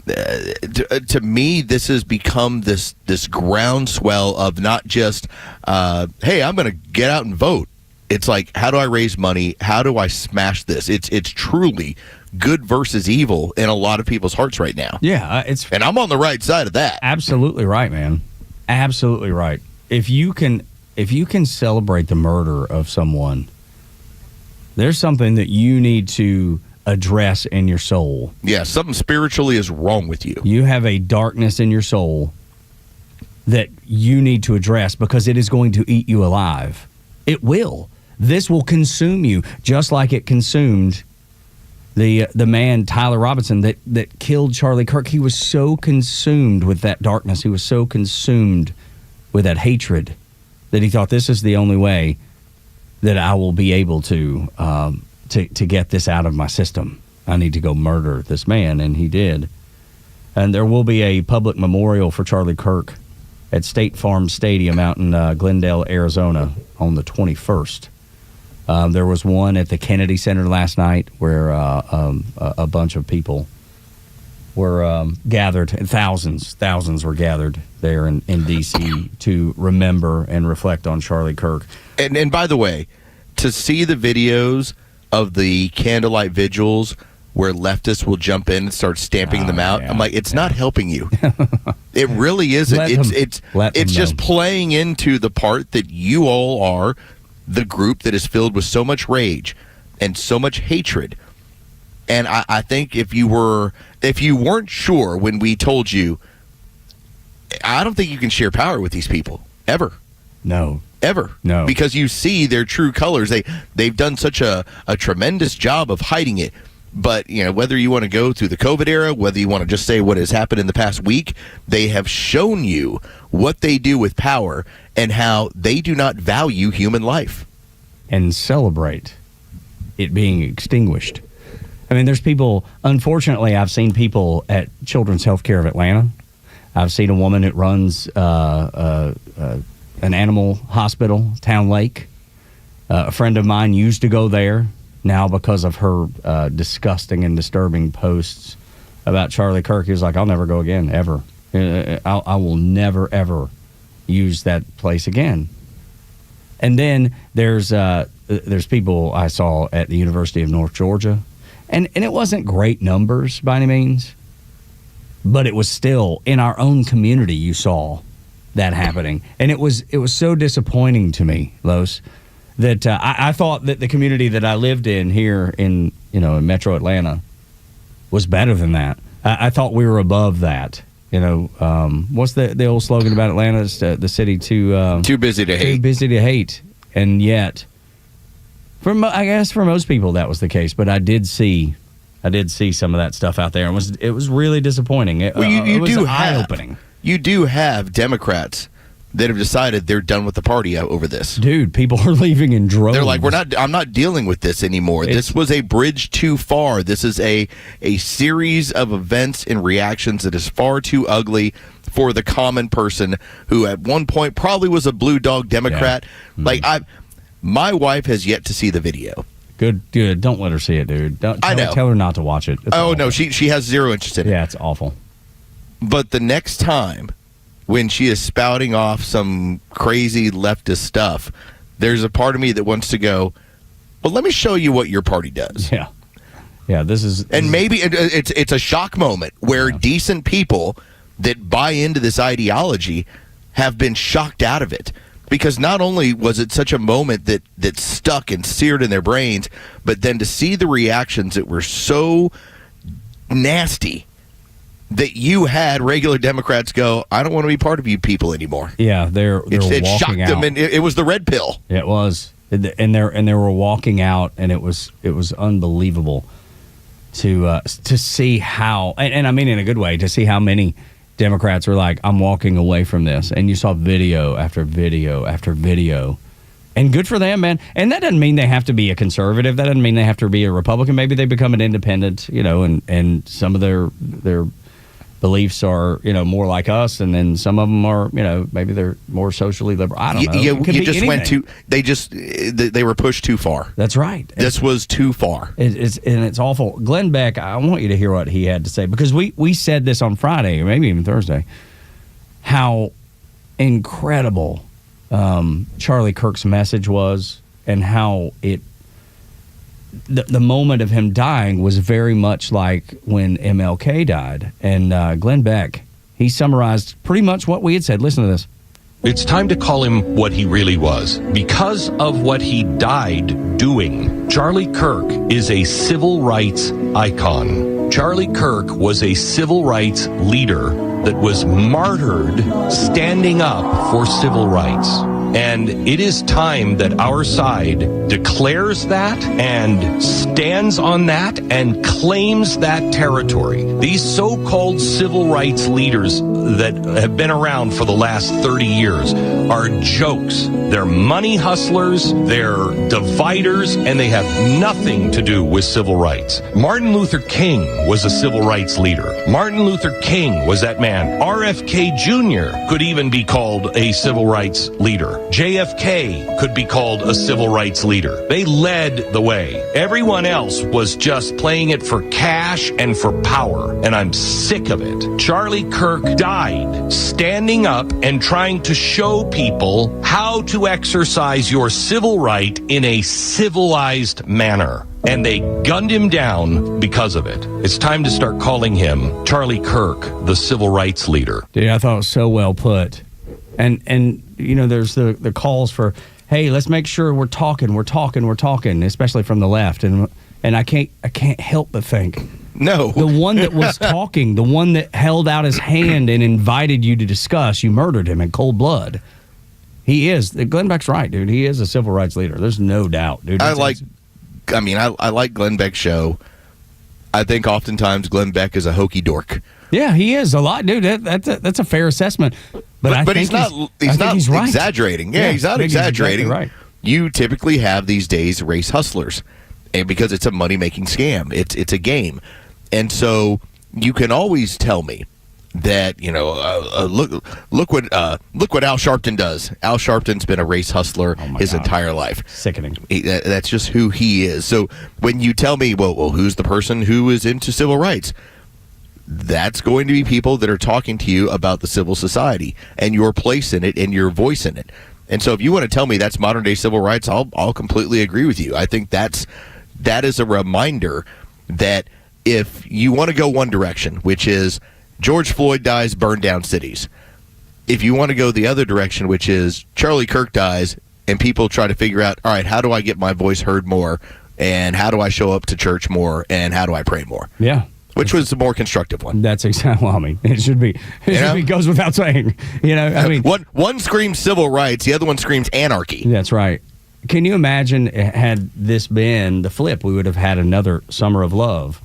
Speaker 10: To me, this has become this groundswell of not just, hey, I'm going to get out and vote. It's like, how do I raise money? How do I smash this? It's truly good versus evil in a lot of people's hearts right now.
Speaker 9: Yeah,
Speaker 10: and I'm on the right side of that.
Speaker 9: Absolutely right, man. Absolutely right. If you can celebrate the murder of someone, there's something that you need to address in your soul.
Speaker 10: Yeah, something spiritually is wrong with you.
Speaker 9: You have a darkness in your soul that you need to address because it is going to eat you alive. It will. This will consume you, just like it consumed the man, Tyler Robinson, that killed Charlie Kirk. He was so consumed with that darkness. He was so consumed with that hatred that he thought, this is the only way that I will be able to get this out of my system. I need to go murder this man, and he did. And there will be a public memorial for Charlie Kirk at State Farm Stadium out in Glendale, Arizona on the 21st. There was one at the Kennedy Center last night where a bunch of people were gathered. Thousands were gathered there in D.C. to remember and reflect on Charlie Kirk.
Speaker 10: And by the way, to see the videos of the candlelight vigils where leftists will jump in and start stamping them out, I'm like, it's not helping you. It really isn't. It's just playing into the part that you all are the group that is filled with so much rage and so much hatred. And I think if you weren't sure when we told you, I don't think you can share power with these people ever.
Speaker 9: No.
Speaker 10: Ever.
Speaker 9: No.
Speaker 10: Because you see their true colors. They've done such a tremendous job of hiding it. But, whether you want to go through the COVID era, whether you want to just say what has happened in the past week, they have shown you what they do with power and how they do not value human life.
Speaker 9: And celebrate it being extinguished. I mean, there's people, unfortunately, I've seen people at Children's Healthcare of Atlanta. I've seen a woman that runs an animal hospital, Town Lake. A friend of mine used to go there. Now, because of her disgusting and disturbing posts about Charlie Kirk, he was like, I'll never go again, ever. I will never, ever use that place again. And then there's people I saw at the University of North Georgia. And it wasn't great numbers by any means, but it was still in our own community you saw that happening. And it was so disappointing to me, Los, that I thought that the community that I lived in here in Metro Atlanta was better than that. I thought we were above that. What's the old slogan about Atlanta? It's the city too
Speaker 10: busy to hate.
Speaker 9: Too busy to hate, and yet, I guess for most people that was the case. But I did see some of that stuff out there. It was really disappointing. It was eye-opening.
Speaker 10: You do have Democrats that have decided they're done with the party over this.
Speaker 9: Dude, people are leaving in droves.
Speaker 10: They're like, I'm not dealing with this anymore. This was a bridge too far. This is a series of events and reactions that is far too ugly for the common person who at one point probably was a blue dog Democrat. Yeah. Mm-hmm. My wife has yet to see the video.
Speaker 9: Good. Don't let her see it, dude. Tell her not to watch it. It's
Speaker 10: awful.
Speaker 9: No,
Speaker 10: she has zero interest in it.
Speaker 9: Yeah, it's awful.
Speaker 10: But the next time when she is spouting off some crazy leftist stuff, there's a part of me that wants to go, well, let me show you what your party does.
Speaker 9: Yeah.
Speaker 10: Maybe it's a shock moment where decent people that buy into this ideology have been shocked out of it. Because not only was it such a moment that stuck and seared in their brains, but then to see the reactions that were so nasty that you had regular Democrats go, I don't want to be part of you people anymore.
Speaker 9: Yeah, they're
Speaker 10: it
Speaker 9: walking
Speaker 10: shocked
Speaker 9: out.
Speaker 10: them, and it was the red pill.
Speaker 9: It was, and they were walking out, and it was unbelievable to see how, and I mean in a good way, to see how many Democrats were like, I'm walking away from this, and you saw video after video after video. And good for them, man. And that doesn't mean they have to be a conservative. That doesn't mean they have to be a Republican. Maybe they become an independent, and some of their beliefs are, more like us, and then some of them are, maybe they're more socially liberal. I don't know.
Speaker 10: You just went too. They were pushed too far.
Speaker 9: That's right.
Speaker 10: This was too far.
Speaker 9: It's awful. Glenn Beck, I want you to hear what he had to say, because we said this on Friday, or maybe even Thursday, how incredible Charlie Kirk's message was, and how the moment of him dying was very much like when MLK died. And Glenn Beck, he summarized pretty much what we had said. Listen to this.
Speaker 2: It's time to call him what he really was. Because of what he died doing, Charlie Kirk is a civil rights icon. Charlie Kirk was a civil rights leader that was martyred standing up for civil rights. And it is time that our side declares that and stands on that and claims that territory. These so-called civil rights leaders that have been around for the last 30 years are jokes. They're money hustlers, they're dividers, and they have nothing to do with civil rights. Martin Luther King was a civil rights leader. Martin Luther King was that man. RFK Jr. could even be called a civil rights leader. JFK could be called a civil rights leader. They led the way. Everyone else was just playing it for cash and for power, and I'm sick of it. Charlie Kirk died standing up and trying to show people how to exercise your civil right in a civilized manner. And they gunned him down because of it. It's time to start calling him Charlie Kirk, the civil rights leader.
Speaker 9: Dude, I thought it was so well put. And there's the calls for, hey, let's make sure we're talking, especially from the left. And I can't help but think,
Speaker 10: no,
Speaker 9: the one that was talking, the one that held out his hand and invited you to discuss, you murdered him in cold blood. He is. Glenn Beck's right, dude. He is a civil rights leader. There's no doubt, dude.
Speaker 10: I like Glenn Beck's show. I think oftentimes Glenn Beck is a hokey dork.
Speaker 9: Yeah, he is a lot, dude. That's a fair assessment. But
Speaker 10: he's not
Speaker 9: right.
Speaker 10: exaggerating. Yeah, he's not exaggerating.
Speaker 9: Exactly right.
Speaker 10: You typically have these days race hustlers, and because it's a money making scam, it's a game, and so you can always tell me that look what Al Sharpton does. Al Sharpton's been a race hustler his entire life.
Speaker 9: Sickening.
Speaker 10: That's just who he is. So when you tell me, well, who's the person who is into civil rights? That's going to be people that are talking to you about the civil society and your place in it and your voice in it. And so if you want to tell me that's modern day civil rights, I'll completely agree with you. I think that is a reminder that if you want to go one direction, which is George Floyd dies, burn down cities. If you want to go the other direction, which is Charlie Kirk dies, and people try to figure out, all right, how do I get my voice heard more, and how do I show up to church more, and how do I pray more?
Speaker 9: Yeah.
Speaker 10: Which was the more constructive one.
Speaker 9: That's exactly. Well, I mean, it should be. It goes without saying.
Speaker 10: One screams civil rights, the other one screams anarchy.
Speaker 9: That's right. Can you imagine had this been the flip? We would have had another Summer of Love,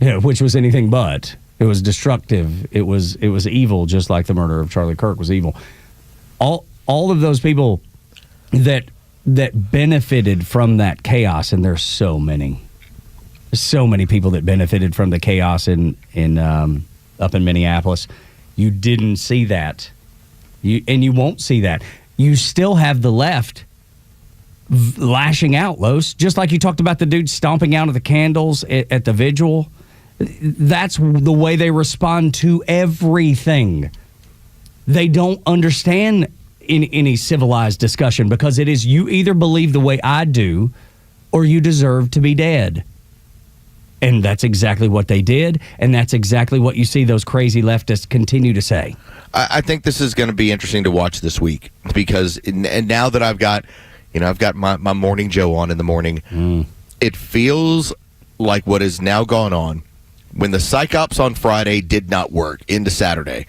Speaker 9: which was anything but. It was destructive. It was evil, just like the murder of Charlie Kirk was evil. All of those people that benefited from that chaos, and there's so many people that benefited from the chaos in up in Minneapolis. You didn't see that, you won't see that. You still have the left lashing out, Los, just like you talked about the dude stomping out of the candles at the vigil. That's the way they respond to everything. They don't understand in any civilized discussion, because it is, you either believe the way I do or you deserve to be dead. And that's exactly what they did, and that's exactly what you see those crazy leftists continue to say.
Speaker 10: I think this is going to be interesting to watch this week, because and now that I've got my Morning Joe on in the morning, it feels like what has now gone on when the psych ops on Friday did not work into Saturday,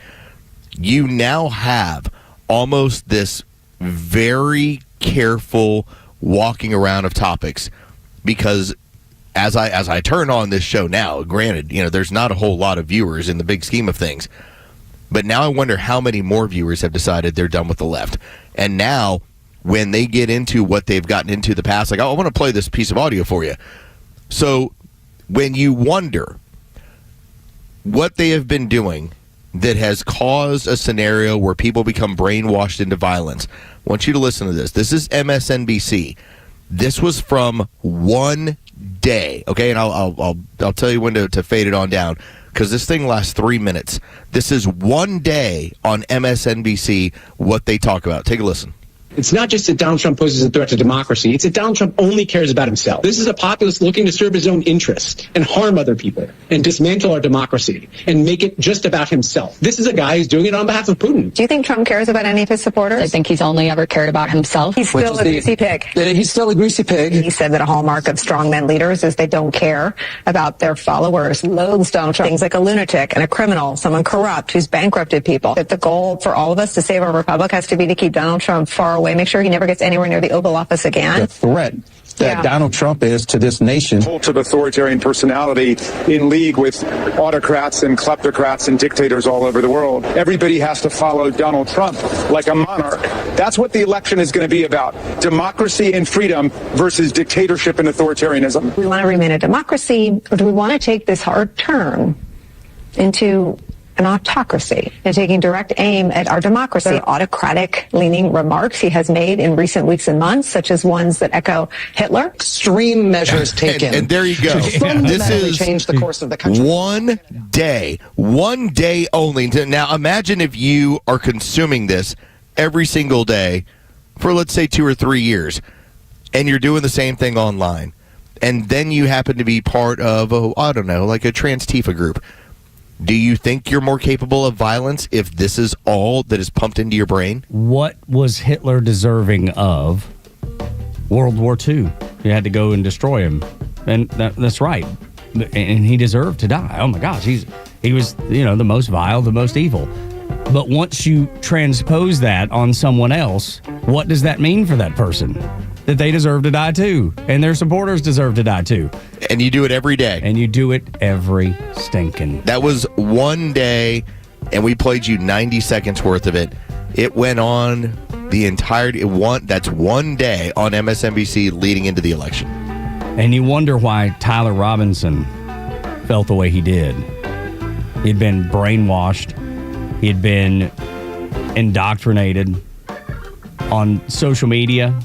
Speaker 10: you now have almost this very careful walking around of topics, because as I turn on this show now, granted, there's not a whole lot of viewers in the big scheme of things, but now I wonder how many more viewers have decided they're done with the left. And now when they get into what they've gotten into the past, like, I want to play this piece of audio for you. So when you wonder what they have been doing that has caused a scenario where people become brainwashed into violence, I want you to listen to this. This is MSNBC. This was from one day, okay? And I'll tell you when to fade it on down, because this thing lasts 3 minutes. This is one day on MSNBC, what they talk about. Take a listen.
Speaker 12: It's not just that Donald Trump poses a threat to democracy. It's that Donald Trump only cares about himself. This is a populist looking to serve his own interest and harm other people and dismantle our democracy and make it just about himself. This is a guy who's doing it on behalf of Putin.
Speaker 14: Do you think Trump cares about any of his supporters? I think he's only ever cared about himself. He's still a greasy pig.
Speaker 12: He's still a greasy pig.
Speaker 14: He said that a hallmark of strongman leaders is they don't care about their followers. Loathes Donald Trump. Things like a lunatic and a criminal, someone corrupt who's bankrupted people. That the goal for all of us to save our republic has to be to keep Donald Trump far away, make sure he never gets anywhere near the Oval Office again.
Speaker 15: The threat that Donald Trump is to this nation.
Speaker 16: Cult of authoritarian personality in league with autocrats and kleptocrats and dictators all over the world. Everybody has to follow Donald Trump like a monarch. That's what the election is going to be about. Democracy and freedom versus dictatorship and authoritarianism.
Speaker 14: We want to remain a democracy, or do we want to take this hard turn into an autocracy and taking direct aim at our democracy? Autocratic-leaning remarks he has made in recent weeks and months, such as ones that echo Hitler.
Speaker 12: Extreme measures taken.
Speaker 10: And there you go. This is
Speaker 12: change the course of the country.
Speaker 10: One day only. Now, imagine if you are consuming this every single day for, let's say, 2 or 3 years, and you're doing the same thing online, and then you happen to be part of, like a trans-Tifa group. Do you think you're more capable of violence if this is all that is pumped into your brain?
Speaker 9: What was Hitler deserving of? World War II. You had to go and destroy him. And that's right. And he deserved to die. Oh, my gosh. He was, the most vile, the most evil. But once you transpose that on someone else, what does that mean for that person? That they deserve to die too, and their supporters deserve to die too.
Speaker 10: And you do it every day.
Speaker 9: And you do it every stinking.
Speaker 10: That was one day, and we played you 90 seconds worth of it. It went on the entirety. That's one day on MSNBC leading into the election.
Speaker 9: And you wonder why Tyler Robinson felt the way he did. He'd been brainwashed. He'd been indoctrinated on social media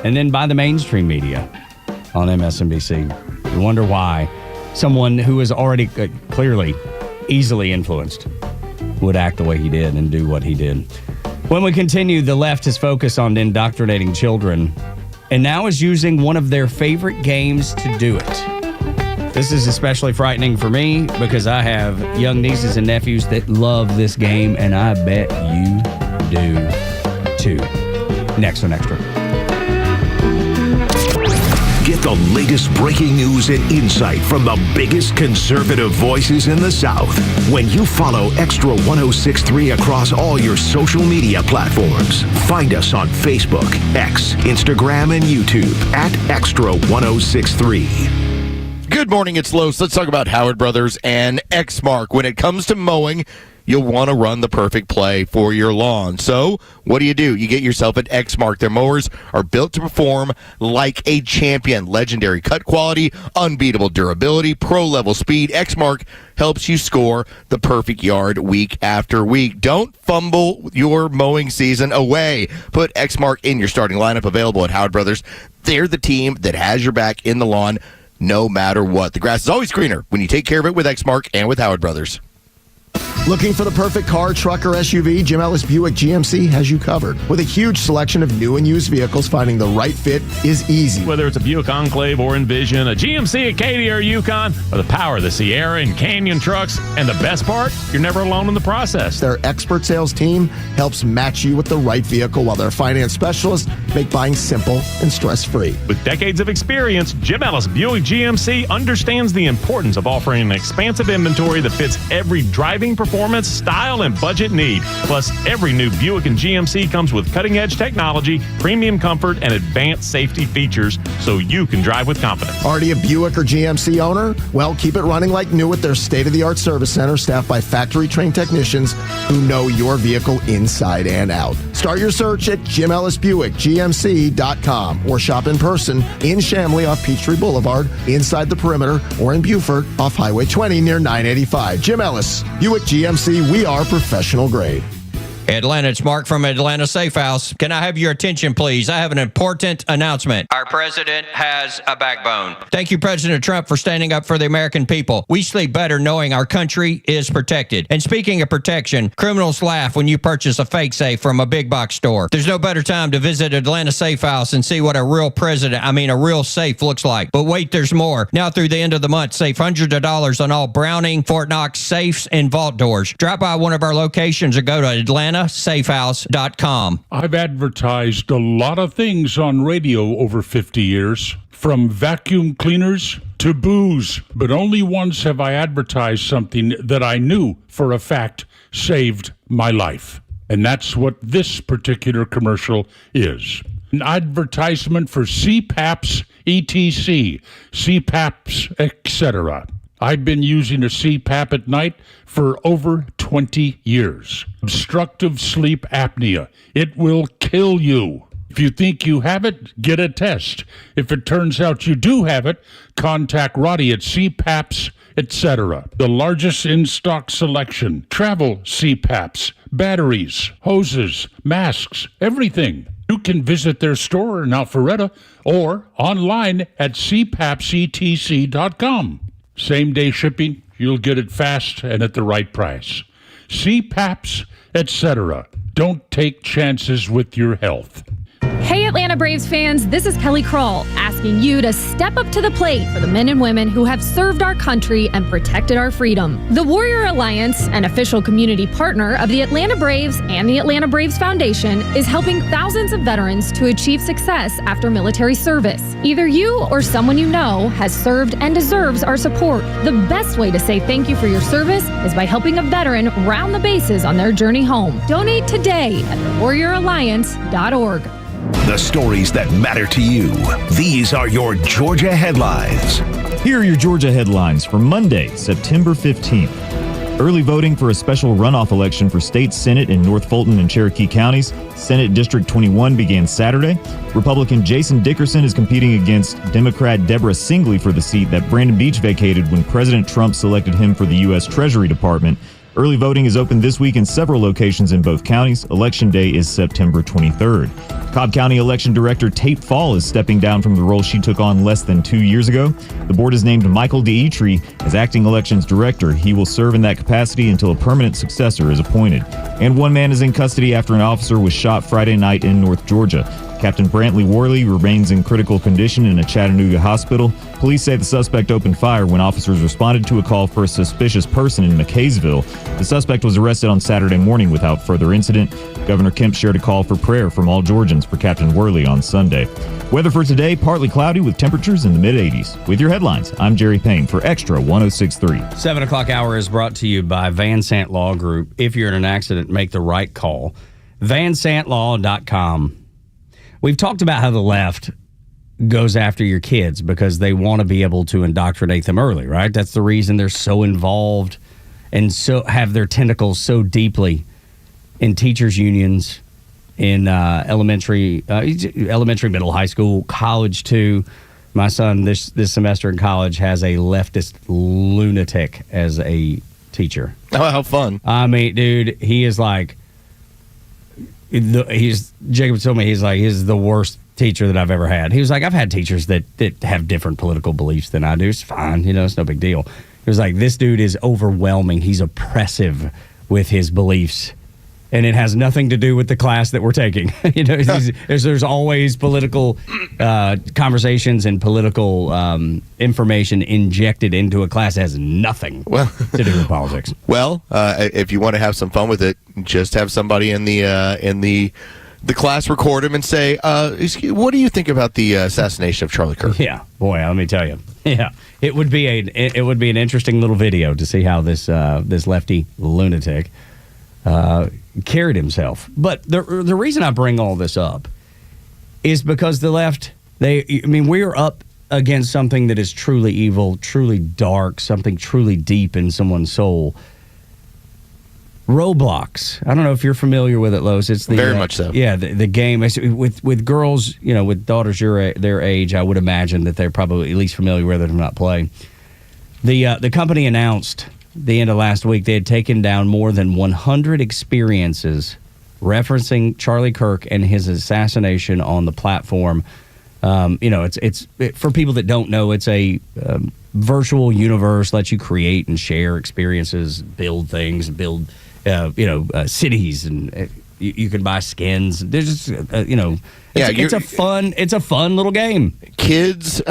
Speaker 9: and then by the mainstream media on MSNBC. You wonder why someone who is already clearly easily influenced would act the way he did and do what he did. When we continue, the left is focused on indoctrinating children and now is using one of their favorite games to do it. This is especially frightening for me because I have young nieces and nephews that love this game, and I bet you do too. Next on Extra.
Speaker 8: Get the latest breaking news and insight from the biggest conservative voices in the South when you follow Extra 106.3 across all your social media platforms. Find us on Facebook, X, Instagram, and YouTube at Extra 106.3.
Speaker 10: Good morning, it's Los. Let's talk about Howard Brothers and Exmark. When it comes to mowing, you'll want to run the perfect play for your lawn. So, what do? You get yourself an Exmark. Their mowers are built to perform like a champion. Legendary cut quality, unbeatable durability, pro-level speed. Exmark helps you score the perfect yard week after week. Don't fumble your mowing season away. Put Exmark in your starting lineup, available at Howard Brothers. They're the team that has your back in the lawn no matter what. The grass is always greener when you take care of it with Exmark and with Howard Brothers.
Speaker 1: Looking for the perfect car, truck, or SUV? Jim Ellis Buick GMC has you covered. With a huge selection of new and used vehicles, finding the right fit is easy.
Speaker 4: Whether it's a Buick Enclave or Envision, a GMC Acadia or Yukon, or the power of the Sierra and Canyon trucks, and the best part, you're never alone in the process.
Speaker 1: Their expert sales team helps match you with the right vehicle, while their finance specialists make buying simple and stress-free.
Speaker 4: With decades of experience, Jim Ellis Buick GMC understands the importance of offering an expansive inventory that fits every driving performance, style, and budget need. Plus, every new Buick and GMC comes with cutting-edge technology, premium comfort, and advanced safety features so you can drive with confidence.
Speaker 1: Already a Buick or GMC owner? Well, keep it running like new with their state-of-the-art service center staffed by factory-trained technicians who know your vehicle inside and out. Start your search at JimEllisBuickGMC.com or shop in person in Chamblee off Peachtree Boulevard, inside the Perimeter, or in Beaufort off Highway 20 near 985. Jim Ellis, Buick GMC, we are professional grade.
Speaker 5: Atlanta, it's Mark from Atlanta Safe House. Can I have your attention, please? I have an important announcement. Our president has a backbone. Thank you, President Trump, for standing up for the American people. We sleep better knowing our country is protected. And speaking of protection, criminals laugh when you purchase a fake safe from a big box store. There's no better time to visit Atlanta Safe House and see what a real a real safe looks like. But wait, there's more. Now through the end of the month, save hundreds of dollars on all Browning, Fort Knox safes and vault doors. Drop by one of our locations or go to AtlantaSafehouse.com.
Speaker 18: I've advertised a lot of things on radio over 50 years, from vacuum cleaners to booze, but only once have I advertised something that I knew for a fact saved my life. And that's what this particular commercial is. An advertisement for CPAPs, ETC, CPAPs, etc. I've been using a CPAP at night for over 20 years. Obstructive sleep apnea. It will kill you. If you think you have it, get a test. If it turns out you do have it, contact Roddy at CPAPs, etc. The largest in-stock selection. Travel CPAPs, batteries, hoses, masks, everything. You can visit their store in Alpharetta or online at cpapsetc.com. Same-day shipping, you'll get it fast and at the right price. CPAPs, etc. Don't take chances with your health.
Speaker 19: Hey Atlanta Braves fans, this is Kelly Kroll asking you to step up to the plate for the men and women who have served our country and protected our freedom. The Warrior Alliance, an official community partner of the Atlanta Braves and the Atlanta Braves Foundation, is helping thousands of veterans to achieve success after military service. Either you or someone you know has served and deserves our support. The best way to say thank you for your service is by helping a veteran round the bases on their journey home. Donate today at thewarrioralliance.org.
Speaker 8: The stories that matter to you. These are your Georgia headlines.
Speaker 20: Here are your Georgia headlines for Monday, September 15th. Early voting for a special runoff election for state Senate in North Fulton and Cherokee counties. Senate District 21 began Saturday. Republican Jason Dickerson is competing against Democrat Deborah Singley for the seat that Brandon Beach vacated when President Trump selected him for the U.S. Treasury Department. Early voting is open this week in several locations in both counties. Election day is September 23rd. Cobb County Election Director Tate Fall is stepping down from the role she took on less than 2 years ago. The board has named Michael Dietry as acting elections director. He will serve in that capacity until a permanent successor is appointed. And one man is in custody after an officer was shot Friday night in North Georgia. Captain Brantley Worley remains in critical condition in a Chattanooga hospital. Police say the suspect opened fire when officers responded to a call for a suspicious person in McKaysville. The suspect was arrested on Saturday morning without further incident. Governor Kemp shared a call for prayer from all Georgians for Captain Worley on Sunday. Weather for today, partly cloudy with temperatures in the mid-80s. With your headlines, I'm Jerry Payne for Extra 106.3.
Speaker 9: 7 o'clock hour is brought to you by Van Sant Law Group. If you're in an accident, make the right call. VanSantLaw.com. We've talked about how the left goes after your kids because they want to be able to indoctrinate them early, right? That's the reason they're so involved and so have their tentacles so deeply in teachers' unions, in elementary, middle, high school, college too. My son this semester in college has a leftist lunatic as a teacher.
Speaker 10: Oh, how fun.
Speaker 9: I mean, dude, he is like... Jacob told me he's the worst teacher that I've ever had. He was like, I've had teachers that have different political beliefs than I do. It's fine, it's no big deal. It was like, this dude is overwhelming. He's oppressive with his beliefs. And it has nothing to do with the class that we're taking. There's always political conversations and political information injected into a class that has nothing to do with politics.
Speaker 10: Well, if you want to have some fun with it, just have somebody in the class record him and say, "What do you think about the assassination of Charlie Kirk?"
Speaker 9: Yeah, boy, let me tell you. Yeah, it would be an interesting little video to see how this lefty lunatic carried himself. But the reason I bring all this up is because the left, we are up against something that is truly evil, truly dark, something truly deep in someone's soul. Roblox. I don't know if you're familiar with it, Los. It's
Speaker 10: very much so.
Speaker 9: Yeah, the game with girls, with daughters their age. I would imagine that they're probably at least familiar with it, if not play. The company announced the end of last week they had taken down more than 100 experiences referencing Charlie Kirk and his assassination on the platform. It's for people that don't know, it's a virtual universe, lets you create and share experiences, build things, build cities, and you can buy skins. There's just it's a fun little game.
Speaker 10: Kids,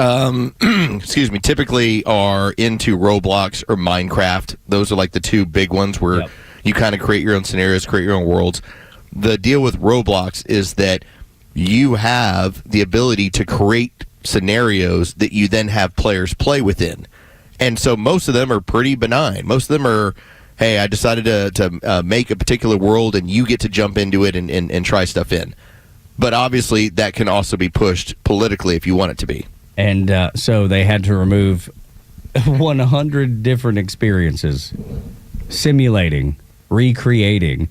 Speaker 10: typically are into Roblox or Minecraft. Those are like the two big ones where you kind of create your own scenarios, create your own worlds. The deal with Roblox is that you have the ability to create scenarios that you then have players play within. And so most of them are pretty benign. Most of them are, hey, I decided to make a particular world and you get to jump into it and try stuff in. But obviously that can also be pushed politically if you want it to be.
Speaker 9: And so they had to remove 100 different experiences simulating, recreating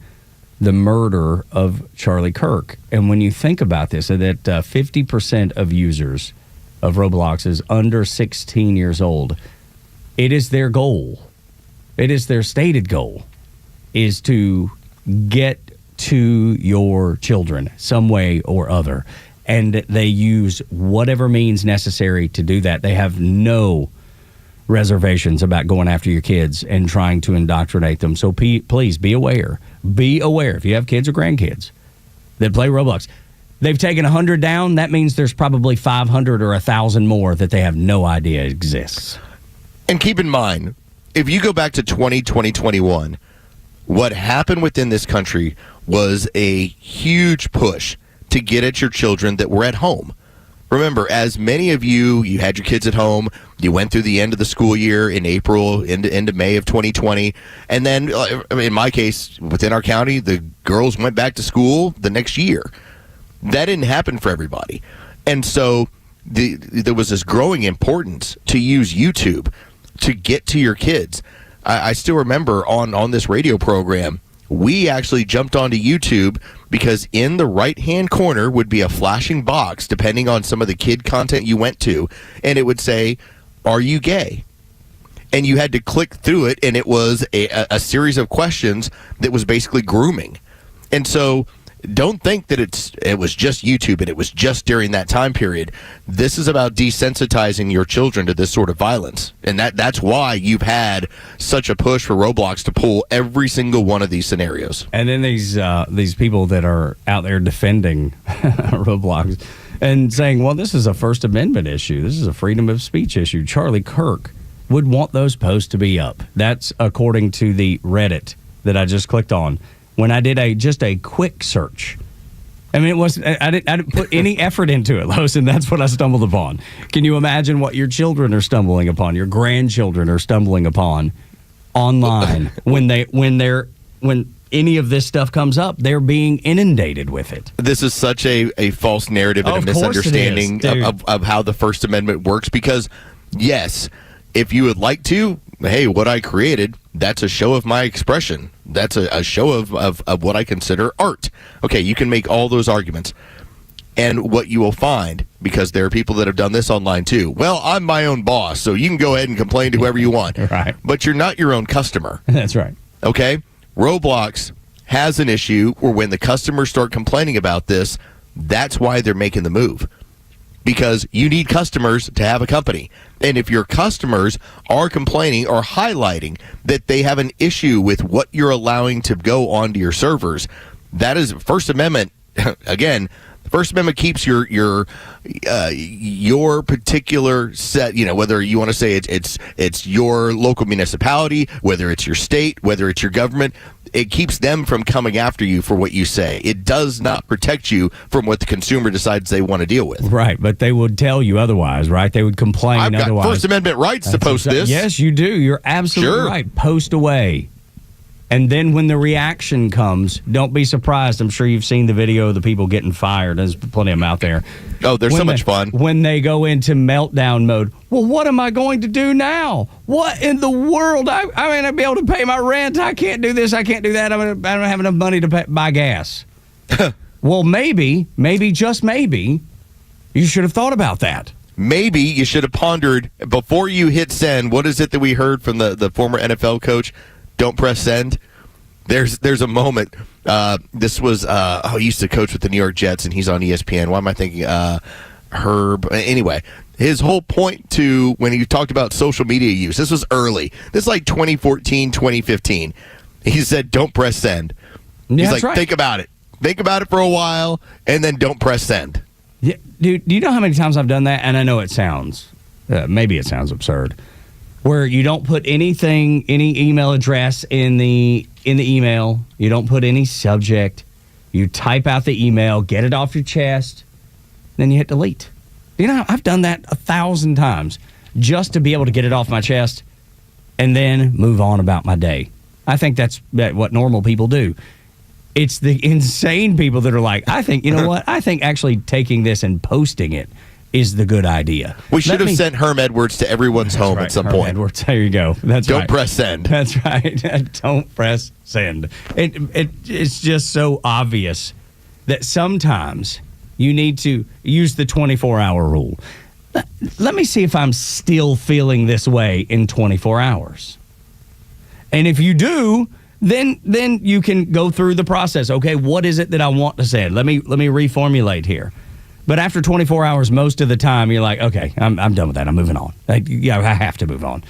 Speaker 9: the murder of Charlie Kirk. And when you think about this, that 50% of users of Roblox is under 16 years old, it is their goal. It is their stated goal, is to get to your children some way or other. And they use whatever means necessary to do that. They have no reservations about going after your kids and trying to indoctrinate them. So please be aware. Be aware if you have kids or grandkids that play Roblox. They've taken 100 down. That means there's probably 500 or 1,000 more that they have no idea exists.
Speaker 10: And keep in mind, if you go back to 2021, what happened within this country was a huge push to get at your children that were at home. Remember, as many of you had your kids at home, you went through the end of the school year in April, into May of 2020, and then, in my case, within our county, the girls went back to school the next year. That didn't happen for everybody. And so there was this growing importance to use YouTube to get to your kids. I still remember on this radio program, we actually jumped onto YouTube because in the right-hand corner would be a flashing box, depending on some of the kid content you went to, and it would say, "Are you gay?" And you had to click through it, and it was a series of questions that was basically grooming. And so don't think that it was just YouTube and it was just during that time period. This is about desensitizing your children to this sort of violence. And that's why you've had such a push for Roblox to pull every single one of these scenarios.
Speaker 9: And then these people that are out there defending Roblox and saying, well, this is a First Amendment issue. This is a freedom of speech issue. Charlie Kirk would want those posts to be up. That's according to the Reddit that I just clicked on. When I did just a quick search, I didn't put any effort into it, Los, and that's what I stumbled upon. Can you imagine what your children are stumbling upon, your grandchildren are stumbling upon online when any of this stuff comes up? They're being inundated with it.
Speaker 10: This is such a false narrative and a misunderstanding of how the First Amendment works. Because yes, if you would like to, hey, what I created, that's a show of my expression. That's a show of what I consider art. Okay, you can make all those arguments. And what you will find, because there are people that have done this online too, well, I'm my own boss, so you can go ahead and complain to whoever you want.
Speaker 9: Right.
Speaker 10: But you're not your own customer.
Speaker 9: That's right.
Speaker 10: Okay? Roblox has an issue where when the customers start complaining about this, that's why they're making the move. because you need customers to have a company. And if your customers are complaining or highlighting that they have an issue with what you're allowing to go onto your servers, that is First Amendment. Again, the First Amendment keeps your particular set, whether you want to say it's your local municipality, whether it's your state, whether it's your government, it keeps them from coming after you for what you say. It does not protect you from what the consumer decides they want to deal with.
Speaker 9: Right, but they would tell you otherwise, right? They would complain otherwise.
Speaker 10: I've got First Amendment rights to post this.
Speaker 9: Yes, you do. You're absolutely right. Post away. And then when the reaction comes, don't be surprised. I'm sure you've seen the video of the people getting fired. There's plenty of them out there.
Speaker 10: Oh, they're so much fun.
Speaker 9: When they go into meltdown mode, well, what am I going to do now? What in the world? I may not be able to pay my rent. I can't do this. I can't do that. I don't have enough money to buy gas. Well, maybe, just maybe, you should have thought about that.
Speaker 10: Maybe you should have pondered before you hit send. What is it that we heard from the former NFL coach? Don't press send. There's a moment. This was he used to coach with the New York Jets, and he's on ESPN. Why am I thinking Herb? Anyway, his whole point to when he talked about social media use. This was early. This is like 2014, 2015. He said, "Don't press send."
Speaker 9: Yeah,
Speaker 10: he's like,
Speaker 9: right.
Speaker 10: "Think about it. Think about it for a while, and then don't press send."
Speaker 9: Yeah, dude. Do you know how many times I've done that? And I know it sounds maybe it sounds absurd. Where you don't put any email address in the email. You don't put any subject. You type out the email, get it off your chest, then you hit delete. I've done that 1,000 times just to be able to get it off my chest and then move on about my day. I think that's what normal people do. It's the insane people that are like, I think, you know what? I think actually taking this and posting it is the good idea.
Speaker 10: We should have sent Herm Edwards to everyone's home at some point.
Speaker 9: Edwards, there you go.
Speaker 10: Don't press send.
Speaker 9: That's right. Don't press send. It's just so obvious that sometimes you need to use the 24-hour rule. Let me see if I'm still feeling this way in 24 hours. And if you do, then you can go through the process. Okay, what is it that I want to send? Let me reformulate here. But after 24 hours, most of the time, you're like, okay, I'm done with that. I'm moving on. I have to move on.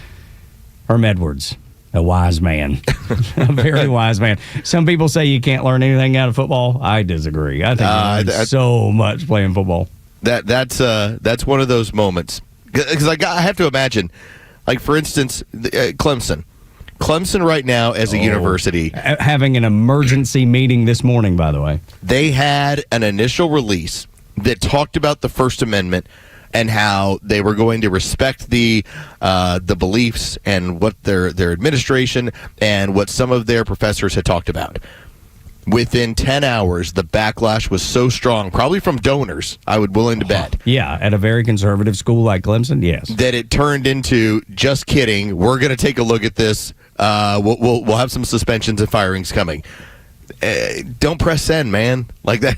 Speaker 9: Herm Edwards, a wise man, a very wise man. Some people say you can't learn anything out of football. I disagree. I think you learn so much playing football.
Speaker 10: That's one of those moments. Because I have to imagine, like, for instance, Clemson. Clemson right now as a university.
Speaker 9: Having an emergency meeting this morning, by the way.
Speaker 10: They had an initial release that talked about the First Amendment and how they were going to respect the beliefs and what their administration and what some of their professors had talked about. Within 10 hours, the backlash was so strong, probably from donors, I would willing to bet.
Speaker 9: Yeah, at a very conservative school like Clemson, yes.
Speaker 10: That it turned into, just kidding, we're going to take a look at this. We'll have some suspensions and firings coming. Don't press send, man. Like that.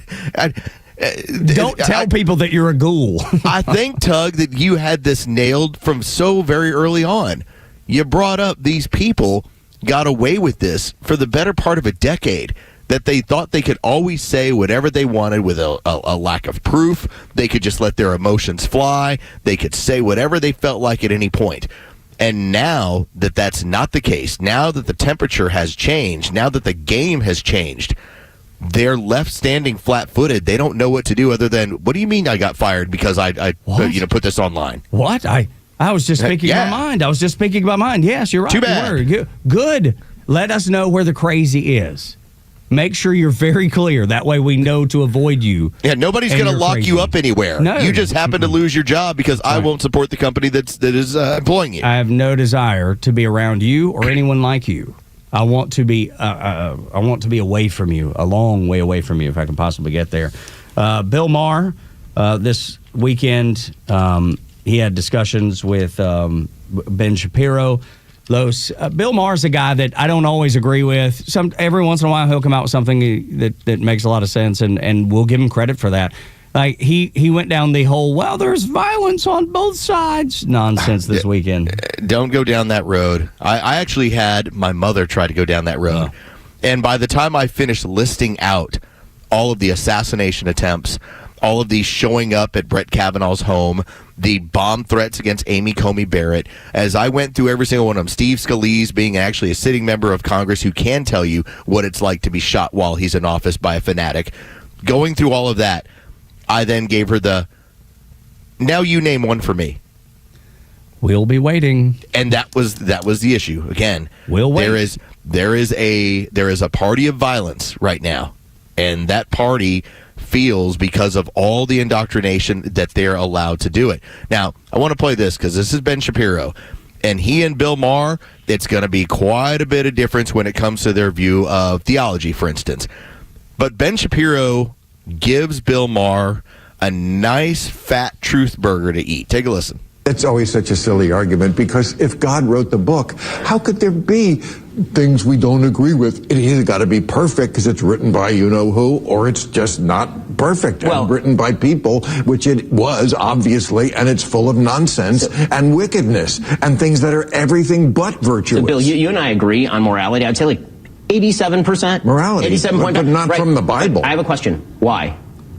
Speaker 9: Don't tell people that you're a ghoul.
Speaker 10: I think, Tug, that you had this nailed from so very early on. You brought up these people got away with this for the better part of a decade, that they thought they could always say whatever they wanted with a lack of proof. They could just let their emotions fly. They could say whatever they felt like at any point. And now that that's not the case, now that the temperature has changed, now that the game has changed, they're left standing flat-footed. They don't know what to do other than, what do you mean I got fired because I put this online?
Speaker 9: What? I was just speaking my mind. I was just speaking my mind. Yes, you're right.
Speaker 10: Too bad.
Speaker 9: Good. Let us know where the crazy is. Make sure you're very clear. That way we know to avoid you.
Speaker 10: Yeah, nobody's going to lock you up anywhere.
Speaker 9: No.
Speaker 10: You just happen to lose your job because I won't support the company that is employing you.
Speaker 9: I have no desire to be around you or anyone like you. I want to be away from you, a long way away from you, if I can possibly get there. Bill Maher, this weekend, he had discussions with Ben Shapiro. Bill Maher's a guy that I don't always agree with. Every once in a while, he'll come out with something that makes a lot of sense, and we'll give him credit for that. Like he went down the whole, well, there's violence on both sides nonsense this weekend.
Speaker 10: Don't go down that road. I actually had my mother try to go down that road. And by the time I finished listing out all of the assassination attempts, all of these showing up at Brett Kavanaugh's home, the bomb threats against Amy Coney Barrett, as I went through every single one of them, Steve Scalise being actually a sitting member of Congress who can tell you what it's like to be shot while he's in office by a fanatic. Going through all of that, I then gave her the, now you name one for me.
Speaker 9: We'll be waiting.
Speaker 10: And that was the issue. Again,
Speaker 9: we'll wait.
Speaker 10: There is a party of violence right now, and that party feels, because of all the indoctrination, that they're allowed to do it. Now, I want to play this because this is Ben Shapiro, and he and Bill Maher, it's going to be quite a bit of difference when it comes to their view of theology, for instance. But Ben Shapiro gives Bill Maher a nice fat truth burger to eat. Take a listen.
Speaker 6: It's always such a silly argument, because if God wrote the book, how could there be things we don't agree with? It either got to be perfect because it's written by you-know-who, or it's just not perfect and written by people, which it was, obviously, and it's full of nonsense and wickedness and things that are everything but virtuous.
Speaker 7: So Bill, you and I agree on morality. I'd say like 87%.
Speaker 6: Morality.
Speaker 7: 87.5%.
Speaker 6: But not from the Bible.
Speaker 7: I have a question. Why?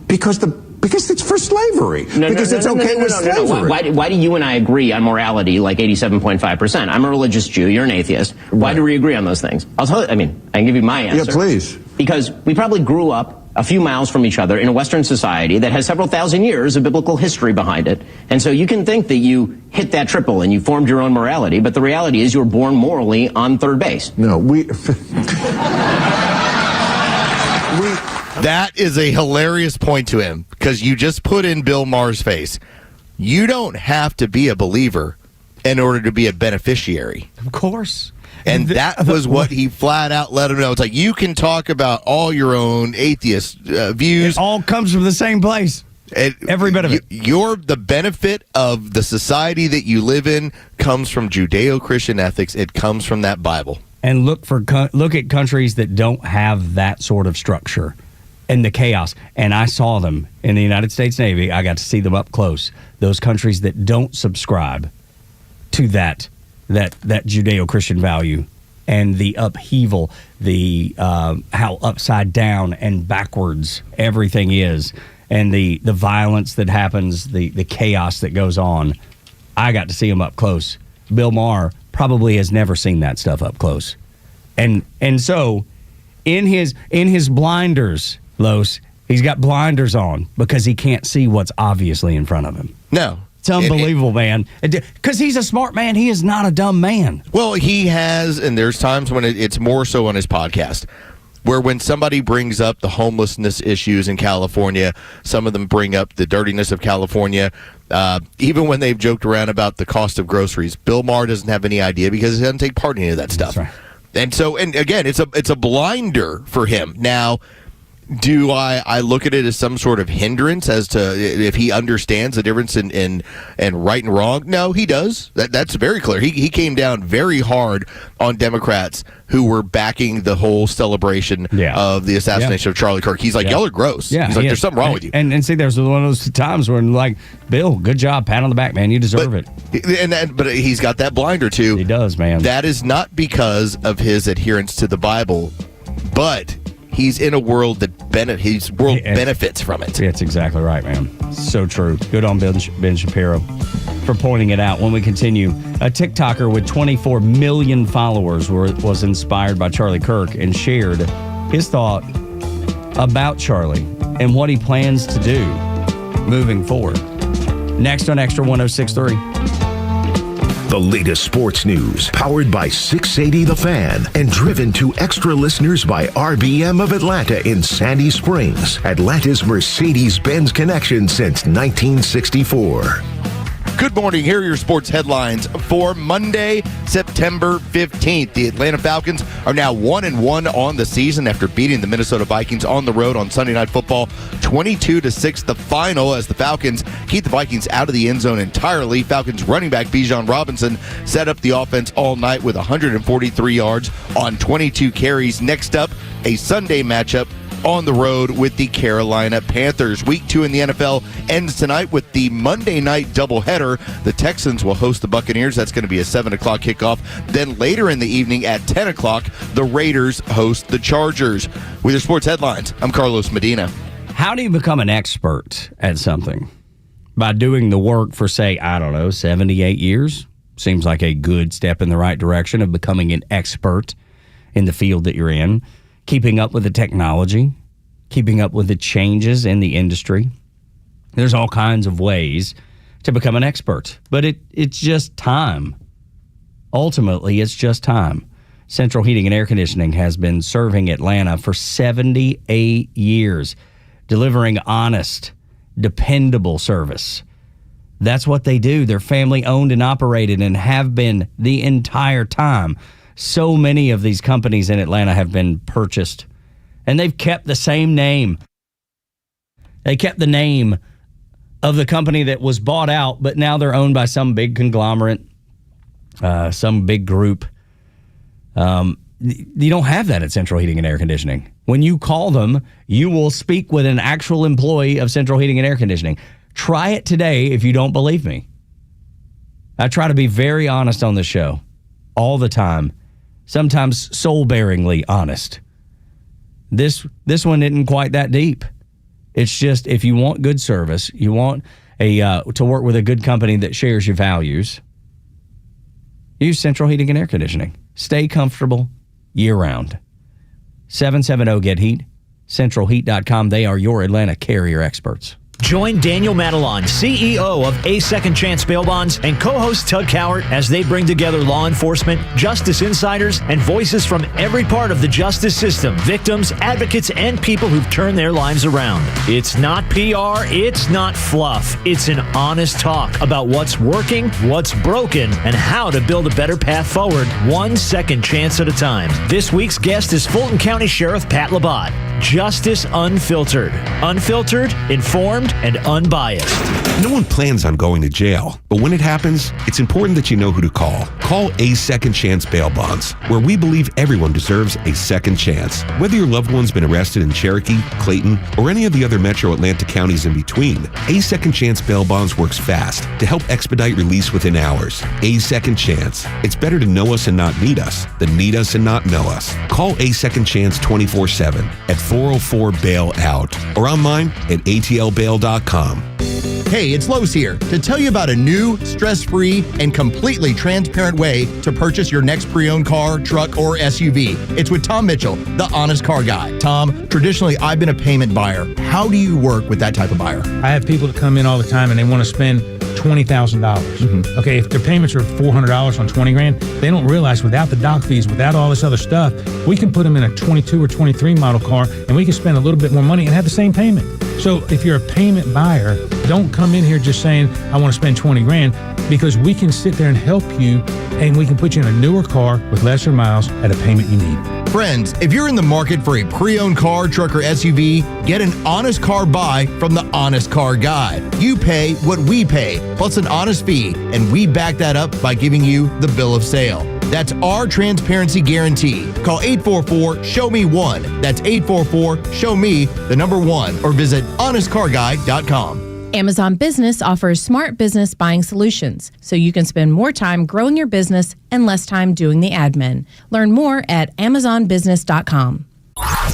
Speaker 6: Because it's for slavery. Because it's okay with slavery.
Speaker 7: Why do you and I agree on morality like 87.5%? I'm a religious Jew. You're an atheist. Why do we agree on those things? I'll tell you. I mean, I can give you my answer.
Speaker 6: Yeah, please.
Speaker 7: Because we probably grew up a few miles from each other in a Western society that has several thousand years of biblical history behind it. And so you can think that you hit that triple and you formed your own morality, but the reality is you were born morally on third base.
Speaker 6: No,
Speaker 10: That is a hilarious point to him, because you just put in Bill Maher's face. You don't have to be a believer in order to be a beneficiary.
Speaker 9: Of course.
Speaker 10: And that was what he flat out let him know. It's like, you can talk about all your own atheist views.
Speaker 9: It all comes from the same place. Every bit of it.
Speaker 10: The benefit of the society that you live in comes from Judeo-Christian ethics. It comes from that Bible.
Speaker 9: And look at countries that don't have that sort of structure and the chaos. And I saw them in the United States Navy. I got to see them up close. Those countries that don't subscribe to that Judeo-Christian value and the upheaval, the how upside down and backwards everything is, and the violence that happens, the chaos that goes on. I got to see them up close. Bill Maher probably has never seen that stuff up close. And so in his blinders, Los, he's got blinders on because he can't see what's obviously in front of him.
Speaker 10: No.
Speaker 9: It's unbelievable, man. Because he's a smart man. He is not a dumb man.
Speaker 10: Well, he has, and there's times when it's more so on his podcast, where when somebody brings up the homelessness issues in California, some of them bring up the dirtiness of California. Even when they've joked around about the cost of groceries, Bill Maher doesn't have any idea because he doesn't take part in any of that stuff.
Speaker 9: That's right.
Speaker 10: And again, it's a blinder for him. Now, do I look at it as some sort of hindrance as to if he understands the difference in right and wrong? No, he does. That's very clear. He came down very hard on Democrats who were backing the whole celebration of the assassination of Charlie Kirk. He's like, y'all are gross.
Speaker 9: Yeah,
Speaker 10: he's like, there's something wrong with you.
Speaker 9: And see, there's one of those times when, like, Bill, good job, pat on the back, man. You deserve it.
Speaker 10: But he's got that blinder too.
Speaker 9: He does, man.
Speaker 10: That is not because of his adherence to the Bible, but he's in a world that benefits from it.
Speaker 9: That's exactly right, man. So true. Good on Ben Shapiro for pointing it out. When we continue, a TikToker with 24 million followers was inspired by Charlie Kirk and shared his thought about Charlie and what he plans to do moving forward. Next on Extra 106.3.
Speaker 8: The latest sports news, powered by 680 The Fan, and driven to extra listeners by RBM of Atlanta in Sandy Springs, Atlanta's Mercedes-Benz connection since 1964.
Speaker 10: Good morning. Here are your sports headlines for Monday, September 15th. The Atlanta Falcons are now 1-1 on the season after beating the Minnesota Vikings on the road on Sunday Night Football, 22-6, the final, as the Falcons keep the Vikings out of the end zone entirely. Falcons running back Bijan Robinson set up the offense all night with 143 yards on 22 carries. Next up, a Sunday matchup on the road with the Carolina Panthers. Week 2 in the NFL ends tonight with the Monday night doubleheader. The Texans will host the Buccaneers. That's going to be a 7 o'clock kickoff. Then later in the evening at 10 o'clock, the Raiders host the Chargers. With your sports headlines, I'm Carlos Medina.
Speaker 9: How do you become an expert at something? By doing the work for, say, 78 years? Seems like a good step in the right direction of becoming an expert in the field that you're in. Keeping up with the technology, keeping up with the changes in the industry. There's all kinds of ways to become an expert, but it's just time. Ultimately, it's just time. Central Heating and Air Conditioning has been serving Atlanta for 78 years, delivering honest, dependable service. That's what they do. They're family owned and operated and have been the entire time. So many of these companies in Atlanta have been purchased, and they've kept the same name. They kept the name of the company that was bought out, but now they're owned by some big conglomerate, some big group. You don't have that at Central Heating and Air Conditioning. When you call them, you will speak with an actual employee of Central Heating and Air Conditioning. Try it today if you don't believe me. I try to be very honest on the show all the time, sometimes soul-bearingly honest. This one isn't quite that deep. It's just if you want good service, you want to work with a good company that shares your values, use Central Heating and Air Conditioning. Stay comfortable year-round. 770-GET-HEAT, centralheat.com. They are your Atlanta carrier experts.
Speaker 3: Join Daniel Madelon, CEO of A Second Chance Bail Bonds, and co-host Tug Cowart as they bring together law enforcement, justice insiders, and voices from every part of the justice system, victims, advocates, and people who've turned their lives around. It's not PR, it's not fluff. It's an honest talk about what's working, what's broken, and how to build a better path forward, one second chance at a time. This week's guest is Fulton County Sheriff Pat Labatt. Justice Unfiltered. Unfiltered, informed, and unbiased.
Speaker 13: No one plans on going to jail, but when it happens, it's important that you know who to call. Call A Second Chance Bail Bonds, where we believe everyone deserves a second chance. Whether your loved one's been arrested in Cherokee, Clayton, or any of the other metro Atlanta counties in between, A Second Chance Bail Bonds works fast to help expedite release within hours. A Second Chance. It's better to know us and not need us than need us and not know us. Call A Second Chance 24/7 at 404-BAIL-OUT or online at atlbail.com.
Speaker 1: Hey, it's Los here to tell you about a new, stress-free, and completely transparent way to purchase your next pre-owned car, truck, or SUV. It's with Tom Mitchell, the Honest Car Guy. Tom, traditionally, I've been a payment buyer. How do you work with that type of buyer?
Speaker 17: I have people that come in all the time and they want to spend $20,000. Okay, if their payments are $400 on $20,000, they don't realize without the doc fees, without all this other stuff, we can put them in a 22 or 23 model car and we can spend a little bit more money and have the same payment. So if you're a payment buyer, don't come in here just saying, I want to spend $20,000, because we can sit there and help you and we can put you in a newer car with lesser miles at a payment you need.
Speaker 1: Friends, if you're in the market for a pre-owned car, truck, or SUV, get an honest car buy from the Honest Car Guy. You pay what we pay, plus an honest fee, and we back that up by giving you the bill of sale. That's our transparency guarantee. Call 844-SHOW-ME-1. That's 844-SHOW-ME, the number 1, or visit honestcarguy.com.
Speaker 21: Amazon Business offers smart business buying solutions, so you can spend more time growing your business and less time doing the admin. Learn more at amazonbusiness.com.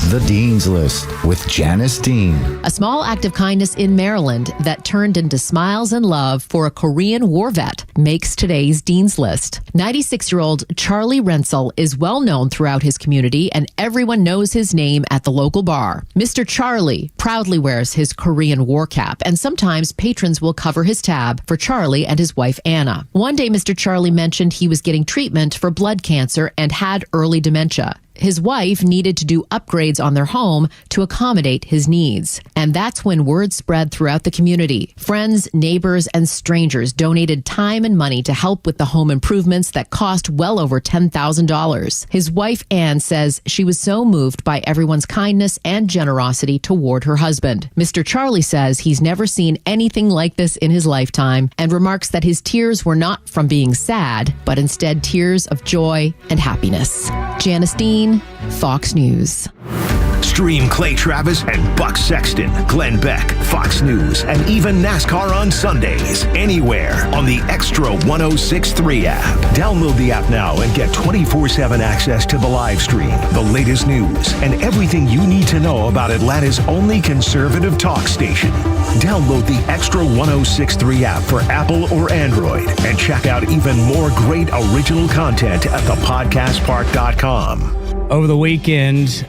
Speaker 22: The Dean's List with Janice Dean.
Speaker 23: A small act of kindness in Maryland that turned into smiles and love for a Korean war vet makes today's Dean's List. 96-year-old Charlie Rensel is well known throughout his community, and everyone knows his name at the local bar. Mr. Charlie proudly wears his Korean war cap, and sometimes patrons will cover his tab for Charlie and his wife Anna. One day, Mr. Charlie mentioned he was getting treatment for blood cancer and had early dementia. His wife needed to do upgrades on their home to accommodate his needs. And that's when word spread throughout the community. Friends, neighbors, and strangers donated time and money to help with the home improvements that cost well over $10,000. His wife, Ann, says she was so moved by everyone's kindness and generosity toward her husband. Mr. Charlie says he's never seen anything like this in his lifetime and remarks that his tears were not from being sad, but instead tears of joy and happiness. Janice Dean, Fox News.
Speaker 8: Stream Clay Travis and Buck Sexton, Glenn Beck, Fox News, and even NASCAR on Sundays. Anywhere on the Extra 106.3 app. Download the app now and get 24/7 access to the live stream, the latest news, and everything you need to know about Atlanta's only conservative talk station. Download the Extra 106.3 app for Apple or Android and check out even more great original content at thepodcastpark.com.
Speaker 9: Over the weekend,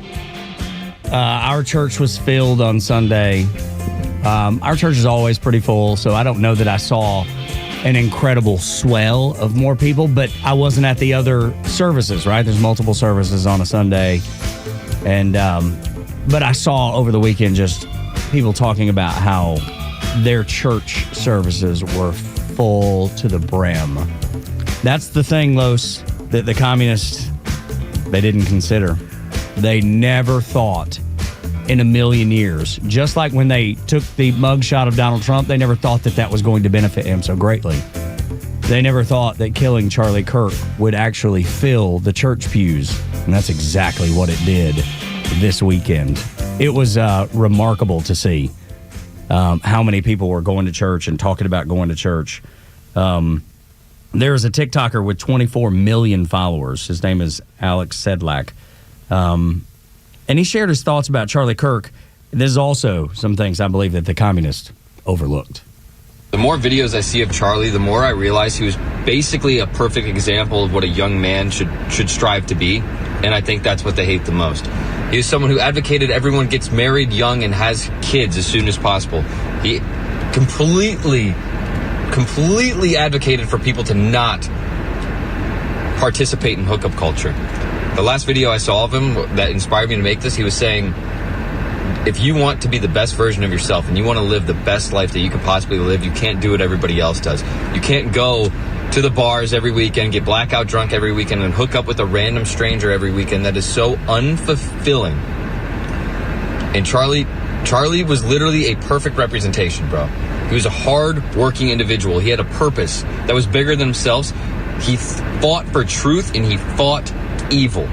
Speaker 9: our church was filled on Sunday. Our church is always pretty full, so I don't know that I saw an incredible swell of more people, but I wasn't at the other services, right? There's multiple services on a Sunday. And but I saw over the weekend just people talking about how their church services were full to the brim. That's the thing, Los, that the communists, they didn't consider. They never thought in a million years, just like when they took the mugshot of Donald Trump, they never thought that that was going to benefit him so greatly. They never thought that killing Charlie Kirk would actually fill the church pews. And that's exactly what it did this weekend. It was remarkable to see how many people were going to church and talking about going to church. There is a TikToker with 24 million followers. His name is Alex Sedlak. And he shared his thoughts about Charlie Kirk. There's also some things I believe that the communists overlooked.
Speaker 2: The more videos I see of Charlie, the more I realize he was basically a perfect example of what a young man should strive to be. And I think that's what they hate the most. He was someone who advocated everyone gets married young and has kids as soon as possible. He completely advocated for people to not participate in hookup culture. The last video I saw of him that inspired me to make this, he was saying, if you want to be the best version of yourself and you want to live the best life that you could possibly live, you can't do what everybody else does. You can't go to the bars every weekend, get blackout drunk every weekend, and hook up with a random stranger every weekend. That is so unfulfilling. And Charlie was literally a perfect representation, bro. He was a hard-working individual. He had a purpose that was bigger than himself. He fought for truth, and he fought evil.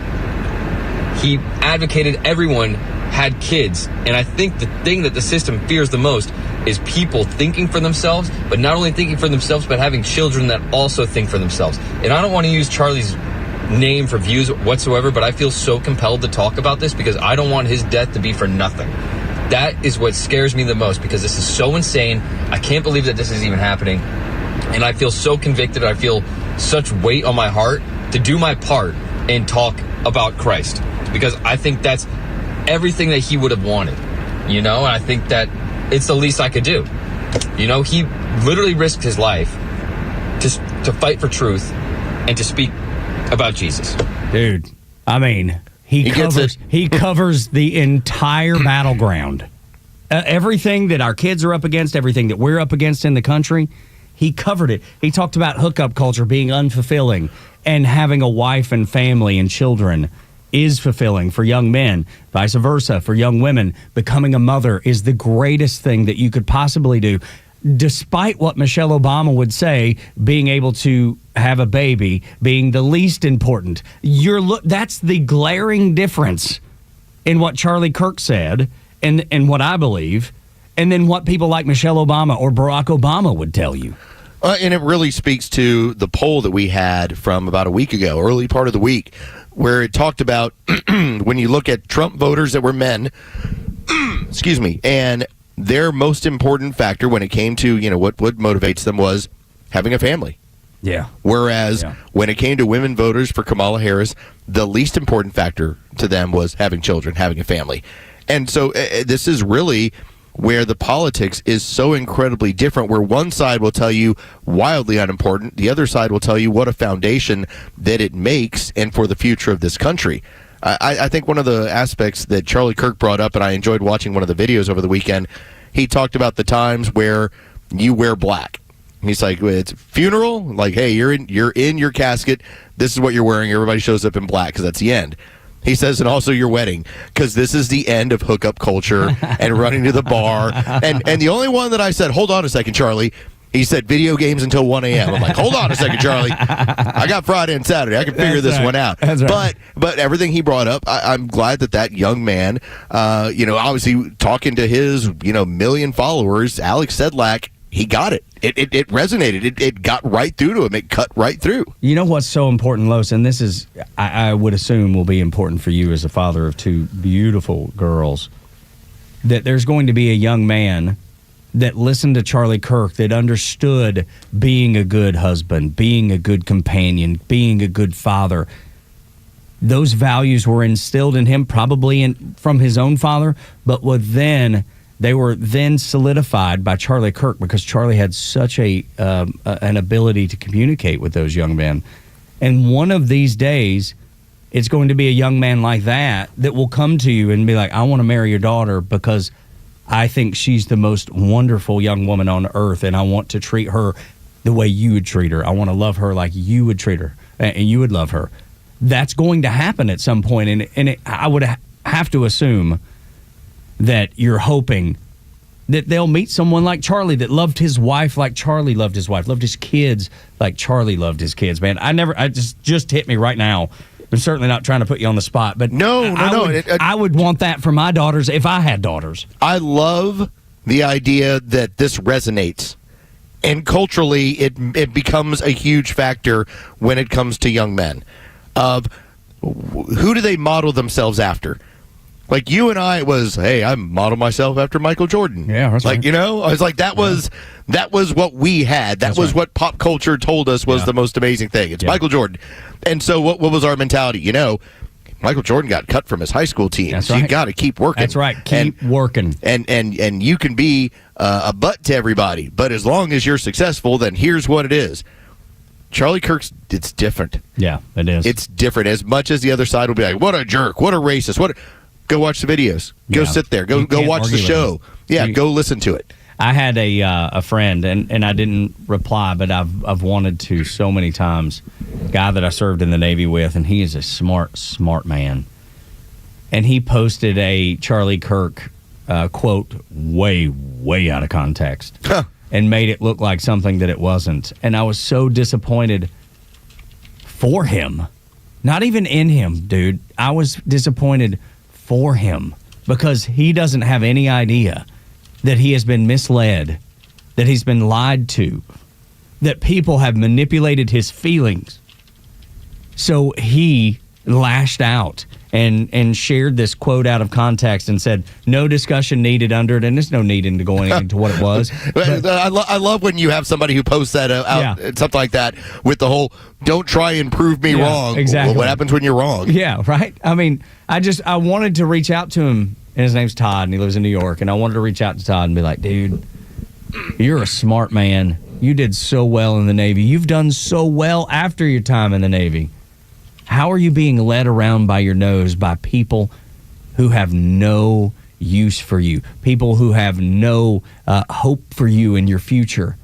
Speaker 2: He advocated everyone had kids, and I think the thing that the system fears the most is people thinking for themselves, but not only thinking for themselves, but having children that also think for themselves. And I don't want to use Charlie's name for views whatsoever, but I feel so compelled to talk about this because I don't want his death to be for nothing. That is what scares me the most, because this is so insane. I can't believe that this is even happening, and I feel so convicted. I feel such weight on my heart to do my part and talk about Christ, because I think that's everything that he would have wanted, you know, and I think that it's the least I could do. You know, he literally risked his life to fight for truth and to speak about Jesus.
Speaker 9: Dude, I mean, he covers the entire battleground. Everything that our kids are up against, everything that we're up against in the country, he covered it. He talked about hookup culture being unfulfilling, and having a wife and family and children is fulfilling for young men. Vice versa, for young women, becoming a mother is the greatest thing that you could possibly do. Despite what Michelle Obama would say, being able to have a baby being the least important. That's the glaring difference in what Charlie Kirk said and what I believe, and then what people like Michelle Obama or Barack Obama would tell you.
Speaker 10: And it really speaks to the poll that we had from about a week ago, early part of the week, where it talked about when you look at Trump voters that were men, excuse me, and their most important factor when it came to, you know, what motivates them was having a family.
Speaker 9: Yeah.
Speaker 10: Whereas when it came to women voters for Kamala Harris, the least important factor to them was having children, having a family. And so this is really where the politics is so incredibly different, where one side will tell you wildly unimportant, the other side will tell you what a foundation that it makes and for the future of this country. I think one of the aspects that Charlie Kirk brought up, and I enjoyed watching one of the videos over the weekend, he talked about the times where you wear black. He's like, it's a funeral, like, hey, you're in your casket, this is what you're wearing, everybody shows up in black because that's the end. He says, and also your wedding, because this is the end of hookup culture and running to the bar. And the only one that I said, hold on a second, Charlie, He said video games until 1 a.m. I'm like, hold on a second, Charlie. I got Friday and Saturday. I can figure this one out.
Speaker 9: That's right.
Speaker 10: But everything he brought up, I'm glad that young man, obviously talking to his, million followers, Alex Sedlak, he got it. It resonated. It got right through to him. It cut right through.
Speaker 9: You know what's so important, Los, and this is, I would assume, will be important for you as a father of two beautiful girls, that there's going to be a young man that listened to Charlie Kirk, that understood being a good husband, being a good companion, being a good father. Those values were instilled in him probably from his own father, but they were then solidified by Charlie Kirk, because Charlie had such an ability to communicate with those young men. And one of these days, it's going to be a young man like that will come to you and be like, I want to marry your daughter because I think she's the most wonderful young woman on earth, and I want to treat her the way you would treat her. I want to love her like you would treat her, and you would love her. That's going to happen at some point, and I would have to assume that you're hoping that they'll meet someone like Charlie, that loved his wife like Charlie loved his wife, loved his kids like Charlie loved his kids. Man, I just hit me right now. I'm certainly not trying to put you on the spot, but I would want that for my daughters if I had daughters.
Speaker 10: I love the idea that this resonates, and culturally it becomes a huge factor when it comes to young men. Who do they model themselves after? Like you and I I model myself after Michael Jordan.
Speaker 9: Yeah, that's right.
Speaker 10: I was like, that was what we had. That was what pop culture told us was the most amazing thing. It's Michael Jordan. And so what was our mentality? Michael Jordan got cut from his high school team.
Speaker 9: That's
Speaker 10: so
Speaker 9: right.
Speaker 10: You got to keep working.
Speaker 9: That's right. Keep working.
Speaker 10: And you can be a butt to everybody, but as long as you're successful, then here's what it is. Charlie Kirk's, it's different.
Speaker 9: Yeah, it is.
Speaker 10: It's different. As much as the other side will be like, what a jerk, what a racist, go watch the videos. Go sit there. Go watch the show. Yeah, go listen to it.
Speaker 9: I had a friend, and I didn't reply, but I've wanted to so many times. Guy that I served in the Navy with, and he is a smart man. And he posted a Charlie Kirk quote way out of context, and made it look like something that it wasn't. And I was so disappointed for him. Not even in him, dude. I was disappointed for him, because he doesn't have any idea that he has been misled, that he's been lied to, that people have manipulated his feelings. So he lashed out and shared this quote out of context and said, no discussion needed under it, and there's no needing to go into what it was.
Speaker 10: I love when you have somebody who posts that out, something like that, with the whole, don't try and prove me wrong.
Speaker 9: Exactly.
Speaker 10: Well, what happens when you're wrong?
Speaker 9: Yeah, right? I mean, I wanted to reach out to him, and his name's Todd, and he lives in New York, and I wanted to reach out to Todd and be like, dude, you're a smart man. You did so well in the Navy. You've done so well after your time in the Navy. How are you being led around by your nose by people who have no use for you, people who have no hope for you in your future?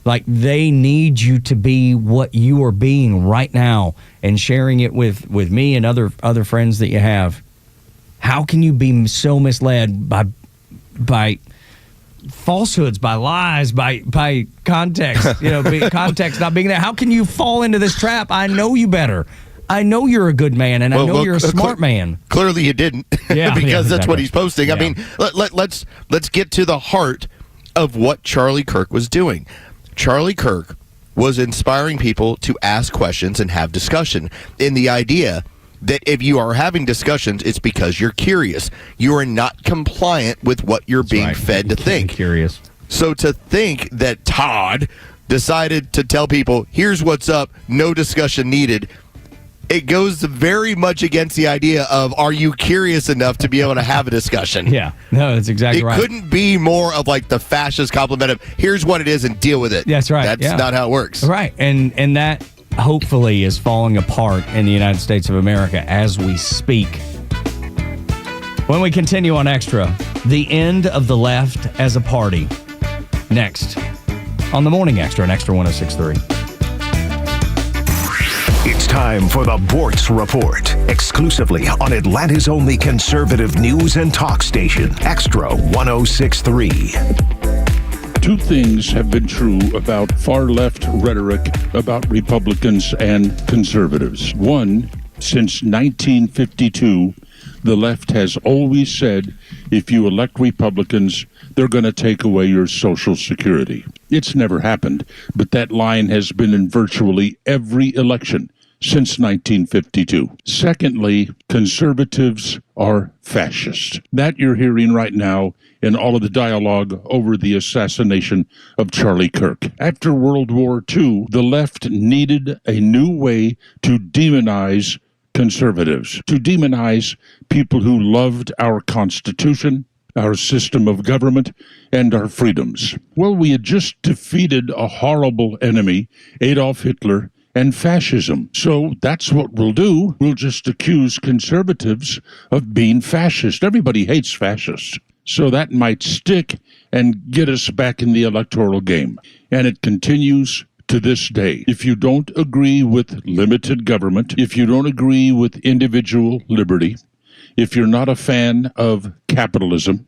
Speaker 9: Like, they need you to be what you are being right now, and sharing it with me and other friends that you have. How can you be so misled by falsehoods, by lies, by context? Context not being there. How can you fall into this trap? I know you better. I know you're a good man, and I know you're a smart man.
Speaker 10: Clearly you didn't, because that's what he's posting.
Speaker 9: Yeah.
Speaker 10: I mean, let's get to the heart of what Charlie Kirk was doing. Charlie Kirk was inspiring people to ask questions and have discussion, in the idea that if you are having discussions, it's because you're curious. You are not compliant with what you're being fed to think.
Speaker 9: Curious.
Speaker 10: So to think that Todd decided to tell people, here's what's up, no discussion needed, it goes very much against the idea of, are you curious enough to be able to have a discussion?
Speaker 9: Yeah, no, that's exactly right.
Speaker 10: It couldn't be more of like the fascist compliment of, here's what it is and deal with it.
Speaker 9: That's right.
Speaker 10: That's not how it works.
Speaker 9: Right, and that hopefully is falling apart in the United States of America as we speak. When we continue on Extra, the end of the left as a party. Next, on the Morning Extra on Extra 106.3.
Speaker 8: It's time for the Bortz Report, exclusively on Atlanta's only conservative news and talk station, Extra 106.3.
Speaker 18: Two things have been true about far-left rhetoric about Republicans and conservatives. One, since 1952, the left has always said, if you elect Republicans, they're going to take away your Social Security. It's never happened, but that line has been in virtually every election since 1952. Secondly, conservatives are fascist. That you're hearing right now in all of the dialogue over the assassination of Charlie Kirk. After World War II, the left needed a new way to demonize conservatives, to demonize people who loved our Constitution, our system of government, and our freedoms. Well, we had just defeated a horrible enemy, Adolf Hitler, and fascism. So that's what we'll do. We'll just accuse conservatives of being fascist. Everybody hates fascists. So that might stick and get us back in the electoral game. And it continues to this day. If you don't agree with limited government, if you don't agree with individual liberty, if you're not a fan of capitalism,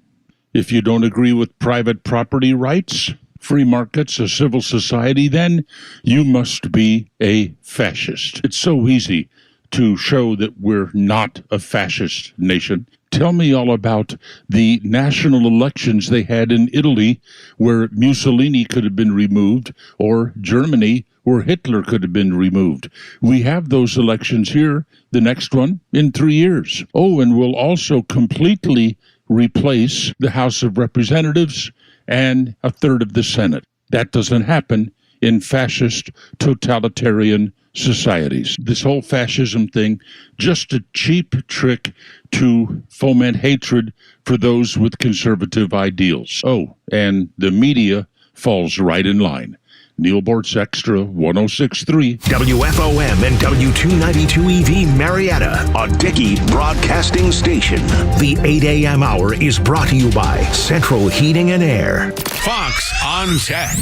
Speaker 18: if you don't agree with private property rights, free markets, a civil society, then you must be a fascist. It's so easy to show that we're not a fascist nation. Tell me all about the national elections they had in Italy where Mussolini could have been removed, or Germany where Hitler could have been removed. We have those elections here, the next one in 3 years. Oh, and we'll also completely replace the House of Representatives and a third of the Senate. That doesn't happen in fascist, totalitarian societies. This whole fascism thing, just a cheap trick to foment hatred for those with conservative ideals. Oh, and the media falls right in line. Neil Bortz Extra 106.3.
Speaker 8: WFOM and W292 EV Marietta, a Dickey broadcasting station. The 8 a.m. hour is brought to you by Central Heating and Air.
Speaker 11: Fox on Tech.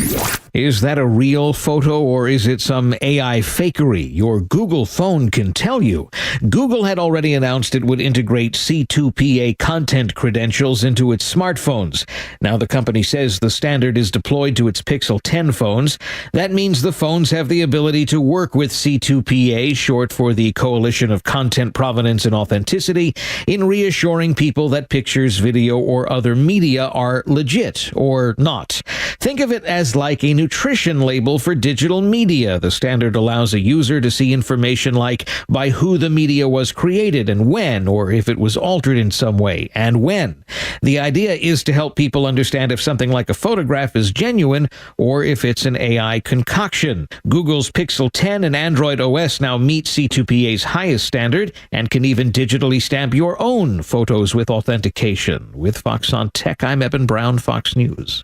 Speaker 15: Is that a real photo or is it some AI fakery? Your Google phone can tell you. Google had already announced it would integrate C2PA content credentials into its smartphones. Now the company says the standard is deployed to its Pixel 10 phones. That means the phones have the ability to work with C2PA, short for the Coalition of Content Provenance and Authenticity, in reassuring people that pictures, video, or other media are legit or not. Think of it as like a nutrition label for digital media. The standard allows a user to see information like by who the media was created and when, or if it was altered in some way and when. The idea is to help people understand if something like a photograph is genuine or if it's an AI concoction. Google's Pixel 10 and Android OS now meet C2PA's highest standard and can even digitally stamp your own photos with authentication. With Fox on Tech, I'm Eben Brown, Fox News.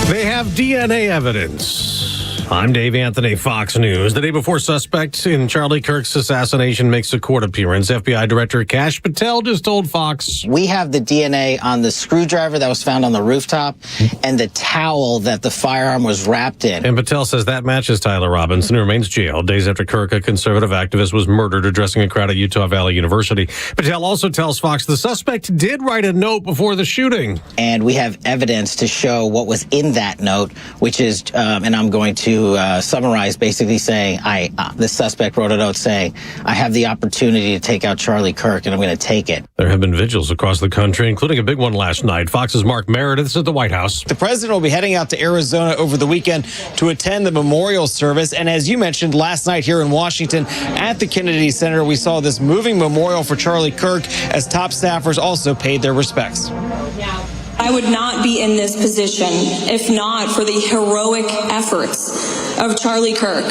Speaker 16: They have DNA evidence. I'm Dave Anthony, Fox News. The day before suspect in Charlie Kirk's assassination makes a court appearance, FBI Director Kash Patel just told Fox.
Speaker 24: We have the DNA on the screwdriver that was found on the rooftop and the towel that the firearm was wrapped in.
Speaker 16: And Patel says that matches Tyler Robinson, who remains jailed days after Kirk, a conservative activist, was murdered addressing a crowd at Utah Valley University. Patel also tells Fox the suspect did write a note before the shooting.
Speaker 24: And we have evidence to show what was in that note, which is, and I'm going to summarize, basically saying, the suspect wrote a note saying, I have the opportunity to take out Charlie Kirk, and I'm going to take it.
Speaker 16: There have been vigils across the country, including a big one last night. Fox's Mark Meredith is at the White House.
Speaker 25: The president will be heading out to Arizona over the weekend to attend the memorial service. And as you mentioned, last night here in Washington at the Kennedy Center, we saw this moving memorial for Charlie Kirk as top staffers also paid their respects.
Speaker 26: I would not be in this position if not for the heroic efforts of Charlie Kirk,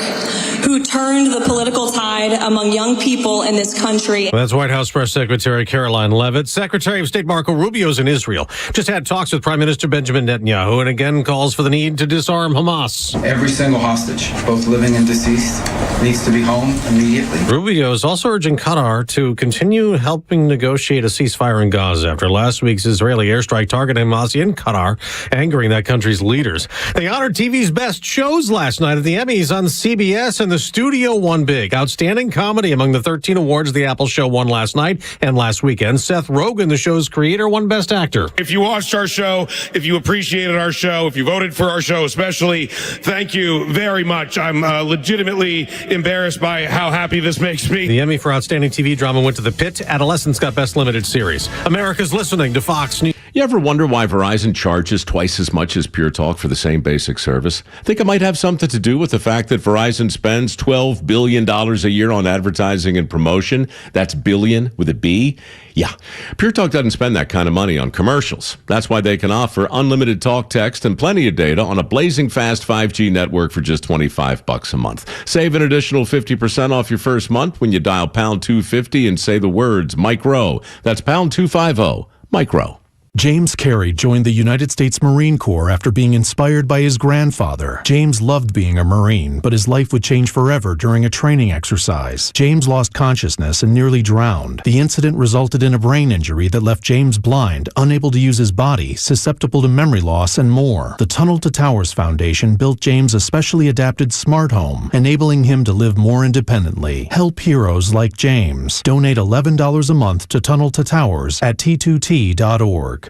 Speaker 26: who turned the political tide among young people in this country.
Speaker 16: That's White House Press Secretary Caroline Leavitt. Secretary of State Marco Rubio's in Israel. Just had talks with Prime Minister Benjamin Netanyahu and again calls for the need to disarm Hamas.
Speaker 27: Every single hostage, both living and deceased, needs to be home immediately.
Speaker 16: Rubio is also urging Qatar to continue helping negotiate a ceasefire in Gaza after last week's Israeli airstrike targeting Hamas in Qatar, angering that country's leaders. They honored TV's best shows last night night of the Emmys on CBS, and the studio won big. Outstanding comedy among the 13 awards the Apple show won last night and last weekend. Seth Rogen, the show's creator, won Best Actor.
Speaker 11: If you watched our show, if you appreciated our show, if you voted for our show especially, thank you very much. I'm legitimately embarrassed by how happy this makes me.
Speaker 16: The Emmy for Outstanding TV Drama went to The Pit. Adolescents got Best Limited Series. America's listening to Fox News.
Speaker 4: You ever wonder why Verizon charges twice as much as Pure Talk for the same basic service? Think it might have something to do with the fact that Verizon spends $12 billion a year on advertising and promotion? That's billion with a B? Yeah. Pure Talk doesn't spend that kind of money on commercials. That's why they can offer unlimited talk, text, and plenty of data on a blazing fast 5G network for just $25 a month. Save an additional 50% off your first month when you dial pound 250 and say the words micro. That's pound 250, micro.
Speaker 5: James Carey joined the United States Marine Corps after being inspired by his grandfather. James loved being a Marine, but his life would change forever during a training exercise. James lost consciousness and nearly drowned. The incident resulted in a brain injury that left James blind, unable to use his body, susceptible to memory loss, and more. The Tunnel to Towers Foundation built James a specially adapted smart home, enabling him to live more independently. Help heroes like James. Donate $11 a month to Tunnel to Towers at t2t.org.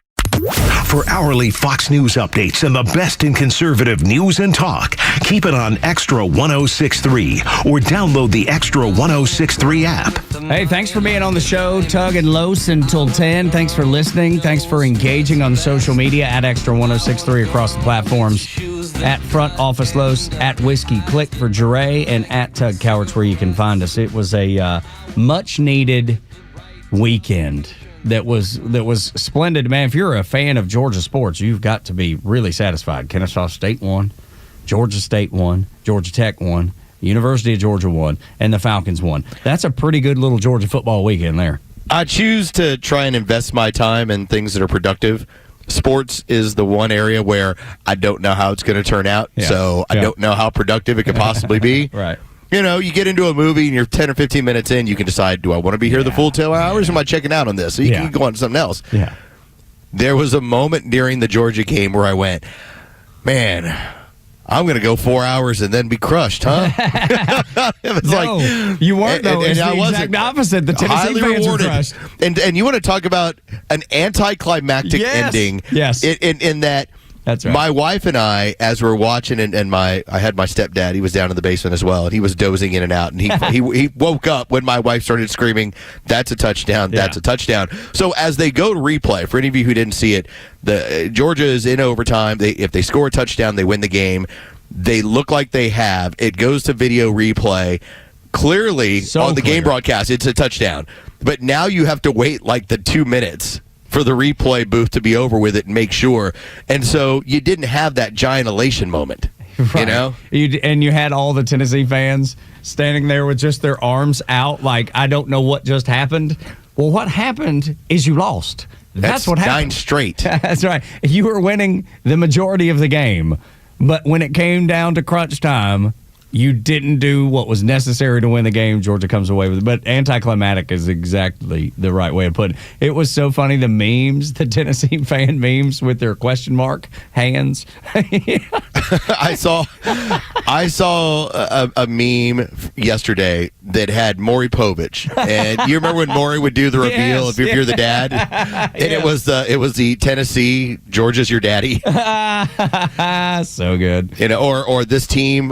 Speaker 8: For hourly Fox News updates and the best in conservative news and talk, keep it on Extra 1063 or download the Extra 1063 app.
Speaker 9: Hey, thanks for being on the show, Tug and Los, until 10. Thanks for listening. Thanks for engaging on social media at Extra 1063 across the platforms. At Front Office Los, at Whiskey Click for Jure, and at Tug Cowards where you can find us. It was a much-needed weekend. That was splendid, man. If you're a fan of Georgia sports, you've got to be really satisfied. Kennesaw State won, Georgia State won, Georgia Tech won, University of Georgia won, and the Falcons won. That's a pretty good little Georgia football weekend there.
Speaker 10: I choose to try and invest my time in things that are productive. Sports is the one area where I don't know how it's going to turn out, so I don't know how productive it could possibly be.
Speaker 9: Right.
Speaker 10: You know, you get into a movie and you're 10 or 15 minutes in, you can decide, do I want to be here the full 2 hours or am I checking out on this? So you can go on to something else.
Speaker 9: Yeah.
Speaker 10: There was a moment during the Georgia game where I went, man, I'm going to go 4 hours and then be crushed, huh? It was
Speaker 9: you weren't, though. It's the exact opposite. The Tennessee fans were crushed.
Speaker 10: And you want to talk about an anticlimactic ending.
Speaker 9: Yes.
Speaker 10: In that...
Speaker 9: That's right.
Speaker 10: My wife and I, as we're watching, and I had my stepdad. He was down in the basement as well, and he was dozing in and out. And he woke up when my wife started screaming, "That's a touchdown! That's a touchdown!" So as they go to replay, for any of you who didn't see it, Georgia is in overtime. If they score a touchdown, they win the game. They look like they have. It goes to video replay. Clearly, on the game broadcast, it's a touchdown. But now you have to wait like the 2 minutes for the replay booth to be over with it and make sure. And so you didn't have that giant elation moment, you know?
Speaker 9: And you had all the Tennessee fans standing there with just their arms out like, I don't know what just happened. Well, what happened is you lost. That's what happened.
Speaker 10: 9 straight.
Speaker 9: That's right. You were winning the majority of the game. But when it came down to crunch time, you didn't do what was necessary to win the game. Georgia comes away with it. But anticlimactic is exactly the right way of putting it. It was so funny, the memes, the Tennessee fan memes with their question mark hands.
Speaker 10: I saw a meme yesterday that had Maury Povich. And you remember when Maury would do the reveal if you're the dad? And it was the Tennessee, Georgia's your daddy.
Speaker 9: So good.
Speaker 10: You know, or this team,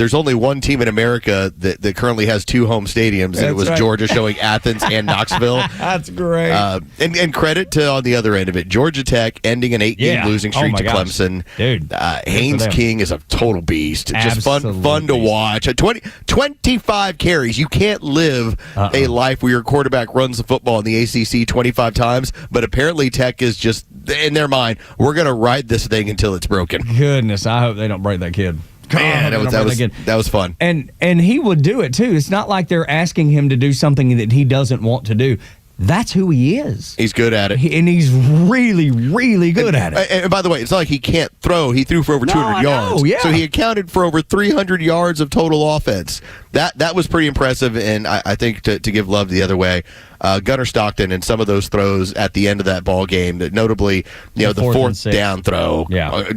Speaker 10: there's only one team in America that currently has 2 home stadiums, and it was Georgia showing Athens and Knoxville.
Speaker 9: That's great.
Speaker 10: And credit to, on the other end of it, Georgia Tech ending an 8-game losing streak to Clemson.
Speaker 9: Dude.
Speaker 10: Haynes King is a total beast. Just fun to watch. 25 carries. You can't live a life where your quarterback runs the football in the ACC 25 times, but apparently Tech is just, in their mind, we're going to ride this thing until it's broken.
Speaker 9: Goodness, I hope they don't break that kid.
Speaker 10: Man, that was fun.
Speaker 9: And he would do it, too. It's not like they're asking him to do something that he doesn't want to do. That's who he is.
Speaker 10: He's good at it.
Speaker 9: And he's really, really good at it.
Speaker 10: And by the way, it's not like he can't throw. He threw for over 200 yards.
Speaker 9: Yeah.
Speaker 10: So he accounted for over 300 yards of total offense. That was pretty impressive, and I think to give love the other way, Gunnar Stockton and some of those throws at the end of that ball game, that notably, the fourth down throw,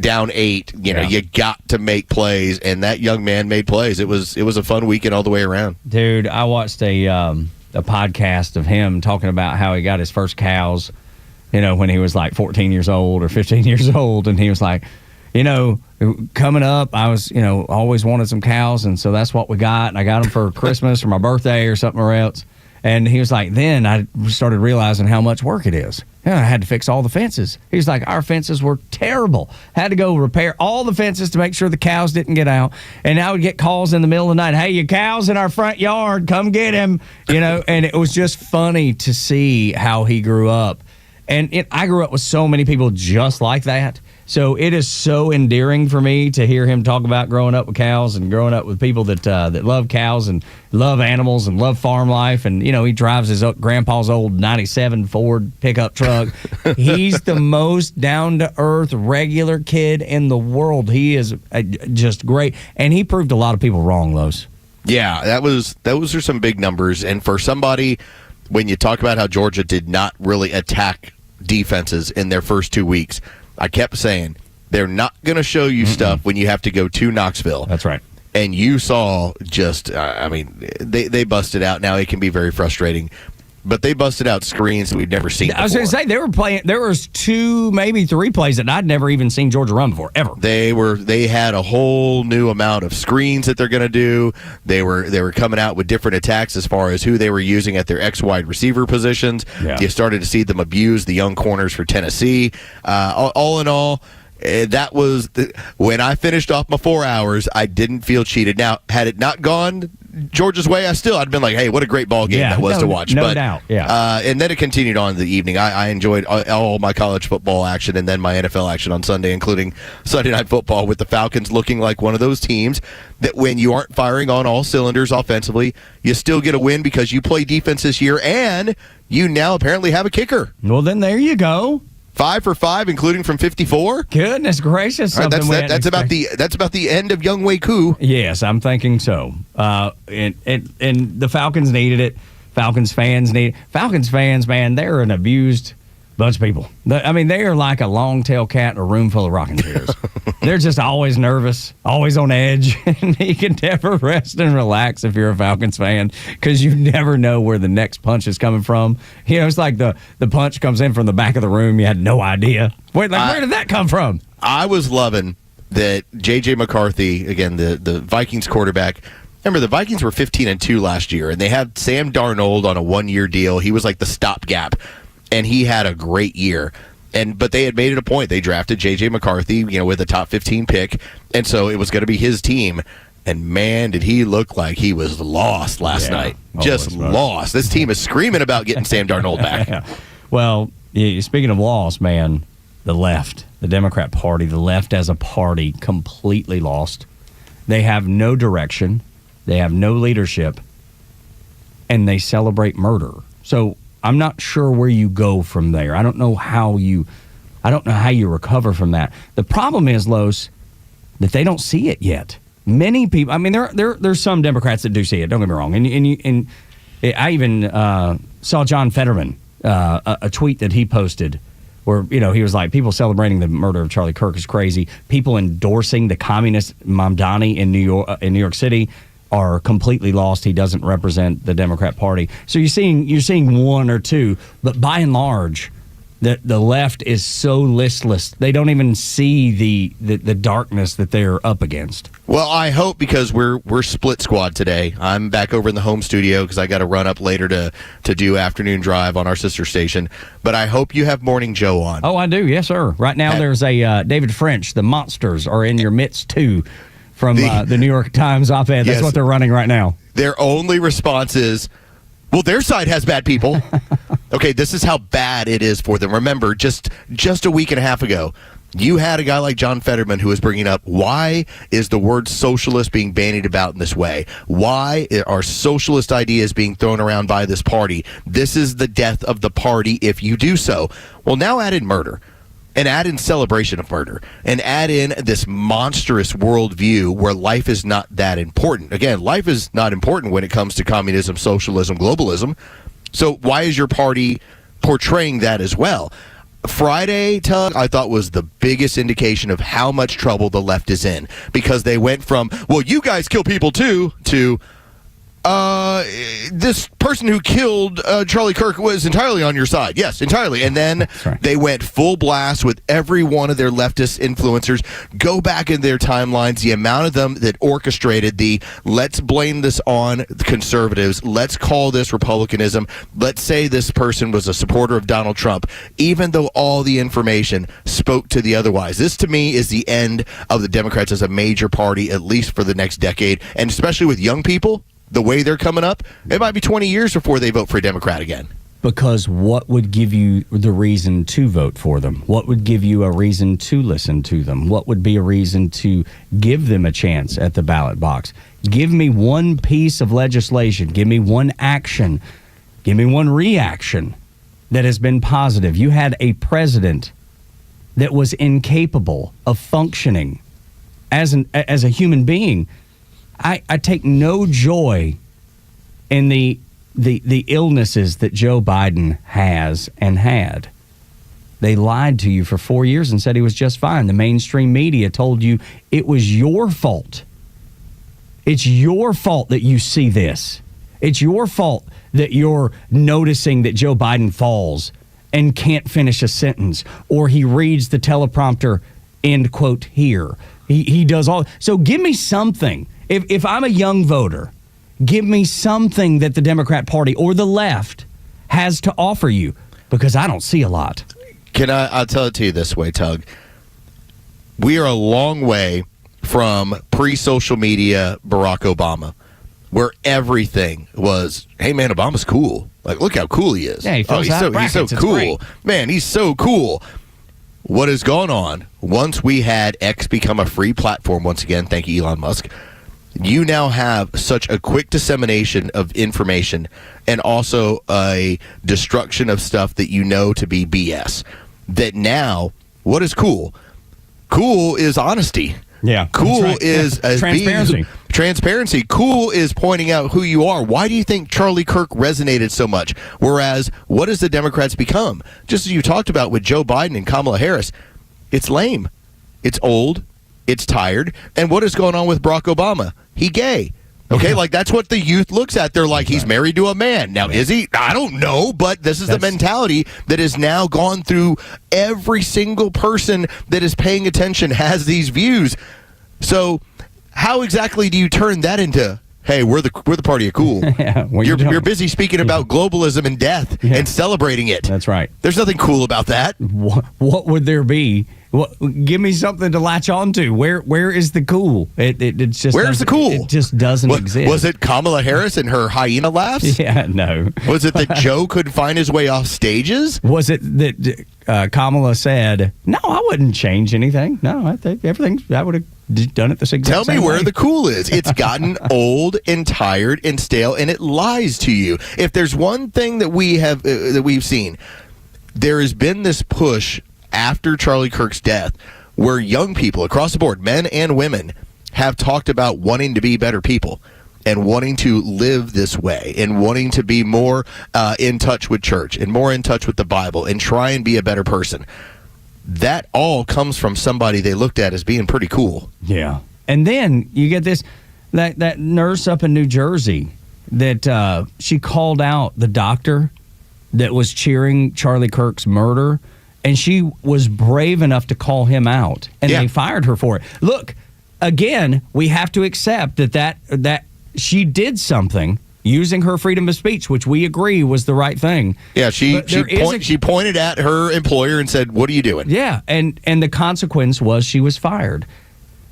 Speaker 10: down 8, you got to make plays, and that young man made plays. It was a fun weekend all the way around.
Speaker 9: Dude, I watched a podcast of him talking about how he got his first cows, when he was like 14 years old or 15 years old. And he was like, coming up, I was, always wanted some cows. And so that's what we got. And I got them for Christmas or my birthday or something else. And he was like, then I started realizing how much work it is. I had to fix all the fences. He was like, our fences were terrible. Had to go repair all the fences to make sure the cows didn't get out. And I would get calls in the middle of the night, hey, your cow's in our front yard, come get him. And it was just funny to see how he grew up. And I grew up with so many people just like that. So it is so endearing for me to hear him talk about growing up with cows and growing up with people that love cows and love animals and love farm life. And, he drives his grandpa's old 97 Ford pickup truck. He's the most down-to-earth, regular kid in the world. He is just great. And he proved a lot of people wrong, Los.
Speaker 10: Yeah, those are some big numbers. And for somebody, when you talk about how Georgia did not really attack defenses in their first 2 weeks, I kept saying, they're not going to show you stuff when you have to go to Knoxville.
Speaker 9: That's right.
Speaker 10: And you saw just, they busted out. Now it can be very frustrating, but they busted out screens that we'd never seen before.
Speaker 9: I was going to say, they were playing, there was 2, maybe 3 plays that I'd never even seen Georgia run before, ever.
Speaker 10: They had a whole new amount of screens that they're going to do. They were coming out with different attacks as far as who they were using at their X-wide receiver positions.
Speaker 9: Yeah.
Speaker 10: You started to see them abuse the young corners for Tennessee. All in all, that was when I finished off my 4 hours, I didn't feel cheated. Now, had it not gone Georgia's way, I'd been like, hey, what a great ball game that was to watch.
Speaker 9: No doubt. Yeah.
Speaker 10: And then it continued on in the evening. I enjoyed all my college football action and then my NFL action on Sunday, including Sunday Night Football, with the Falcons looking like one of those teams that when you aren't firing on all cylinders offensively, you still get a win because you play defense this year and you now apparently have a kicker.
Speaker 9: Well, then there you go.
Speaker 10: 5 for 5, including from 54.
Speaker 9: Goodness gracious!
Speaker 10: Right, that's about the end of Young Wei Koo.
Speaker 9: Yes, I'm thinking so. And the Falcons needed it. Falcons fans, man, they're an abused bunch of people. They are like a long-tailed cat in a room full of rocking chairs. They're just always nervous, always on edge, and you can never rest and relax if you're a Falcons fan because you never know where the next punch is coming from. It's like the punch comes in from the back of the room. You had no idea. Where did that come from?
Speaker 10: I was loving that J.J. McCarthy, again, the Vikings quarterback. Remember, the Vikings were 15-2 last year, and they had Sam Darnold on a 1-year deal. He was like the stopgap, and he had a great year. But they had made it a point. They drafted J.J. McCarthy, with a top 15 pick, and so it was going to be his team. And, man, did he look like he was lost last night. Just lost. This team is screaming about getting Sam Darnold back.
Speaker 9: Well, speaking of lost, man, the left, the Democrat Party, the left as a party completely lost. They have no direction. They have no leadership. And they celebrate murder. So I'm not sure where you go from there. I don't know how you recover from that. The problem is, Los, that they don't see it yet. Many people. There's some Democrats that do see it. Don't get me wrong. And I even saw John Fetterman a tweet that he posted where he was like, people celebrating the murder of Charlie Kirk is crazy. People endorsing the communist Mamdani in New York City are completely lost. He doesn't represent the Democrat Party. So you're seeing one or two, but by and large, the left is so listless. They don't even see the darkness that they're up against.
Speaker 10: Well, I hope, because we're split squad today. I'm back over in the home studio because I got to run up later to do afternoon drive on our sister station. But I hope you have Morning Joe on.
Speaker 9: Oh, I do. Yes, sir. Right now there's a David French. The monsters are in your midst too. From the New York Times op-ed. That's what they're running right now.
Speaker 10: Their only response is, well, their side has bad people. Okay, this is how bad it is for them. Remember, just a week and a half ago, You had a guy like John Fetterman who was bringing up, why is the word socialist being bandied about in this way? Why are socialist ideas being thrown around by this party? This is the death of the party if you do so. Well, now add in murder, and add in celebration of murder, and add in this monstrous worldview where life is not that important. Again, life is not important when it comes to communism, socialism, globalism. So why is your party portraying that as well? Friday, Tug, I thought was the biggest indication of how much trouble the left is in, because they went from, well, you guys kill people too, to this person who killed Charlie Kirk was entirely on your side. Yes, entirely. And then they went full blast with every one of their leftist influencers. Go back in their timelines, the amount of them that orchestrated the let's blame this on conservatives, let's call this republicanism, let's say this person was a supporter of Donald Trump, even though all the information spoke to the otherwise. This, to me, is the end of the Democrats as a major party, at least for the next decade, and especially with young people. The way they're coming up, it might be 20 years before they vote for a Democrat again.
Speaker 9: Because what would give you the reason to vote for them? What would give you a reason to listen to them? What would be a reason to give them a chance at the ballot box? Give me one piece of legislation. Give me one action. Give me one reaction that has been positive. You had a president that was incapable of functioning as a human being. I take no joy in the illnesses that Joe Biden has and had. They lied to you for 4 years and said he was just fine. The mainstream media told you it was your fault. It's your fault that you see this. It's your fault that you're noticing that Joe Biden falls and can't finish a sentence, or he reads the teleprompter, end quote, here. He does all. So give me something. If I'm a young voter, give me something that the Democrat Party or the left has to offer you, because I don't see a lot.
Speaker 10: I'll tell it to you this way, Tug. We are a long way from pre-social media Barack Obama, where everything was, hey, man, Obama's cool. Like, look how cool he is.
Speaker 9: Yeah, he's
Speaker 10: so cool. Man, he's so cool. What has gone on, once we had X become a free platform once again, thank you, Elon Musk, you now have such a quick dissemination of information and also a destruction of stuff that you know to be BS. That now, what is cool? Cool is honesty.
Speaker 9: Yeah.
Speaker 10: Cool
Speaker 9: right.
Speaker 10: is
Speaker 9: transparency.
Speaker 10: Transparency. Cool is pointing out who you are. Why do you think Charlie Kirk resonated so much? Whereas, what does the Democrats become? Just as you talked about with Joe Biden and Kamala Harris, it's lame. It's old. It's tired. And what is going on with Barack Obama? He gay. Okay, like that's what the youth looks at. They're like, he's married to a man. Now, is he? I don't know, but this is the mentality that has now gone through every single person that is paying attention has these views. So how exactly do you turn that into, hey, we're the party of cool?
Speaker 9: Yeah,
Speaker 10: you're busy speaking about globalism and death and celebrating it.
Speaker 9: That's right.
Speaker 10: There's nothing cool about that.
Speaker 9: What would there be? Give me something to latch on to. Where is the cool? It's just
Speaker 10: where's the cool?
Speaker 9: It just doesn't exist.
Speaker 10: Was it Kamala Harris and her hyena laughs?
Speaker 9: Yeah, no.
Speaker 10: Was it that Joe couldn't find his way off stages?
Speaker 9: Was it that Kamala said, "No, I wouldn't change anything. No, I think everything I would have done it the same way."
Speaker 10: Tell me where the cool is. It's gotten old and tired and stale, and it lies to you. If there's one thing that we've seen, there has been this push after Charlie Kirk's death, where young people across the board, men and women, have talked about wanting to be better people and wanting to live this way and wanting to be more in touch with church and more in touch with the Bible and try and be a better person. That all comes from somebody they looked at as being pretty cool.
Speaker 9: Yeah. And then you get that nurse up in New Jersey that she called out the doctor that was cheering Charlie Kirk's murder. And she was brave enough to call him out, and they fired her for it. Look, again, we have to accept that she did something using her freedom of speech, which we agree was the right thing.
Speaker 10: Yeah, she pointed at her employer and said, "What are you doing?"
Speaker 9: Yeah, and the consequence was she was fired.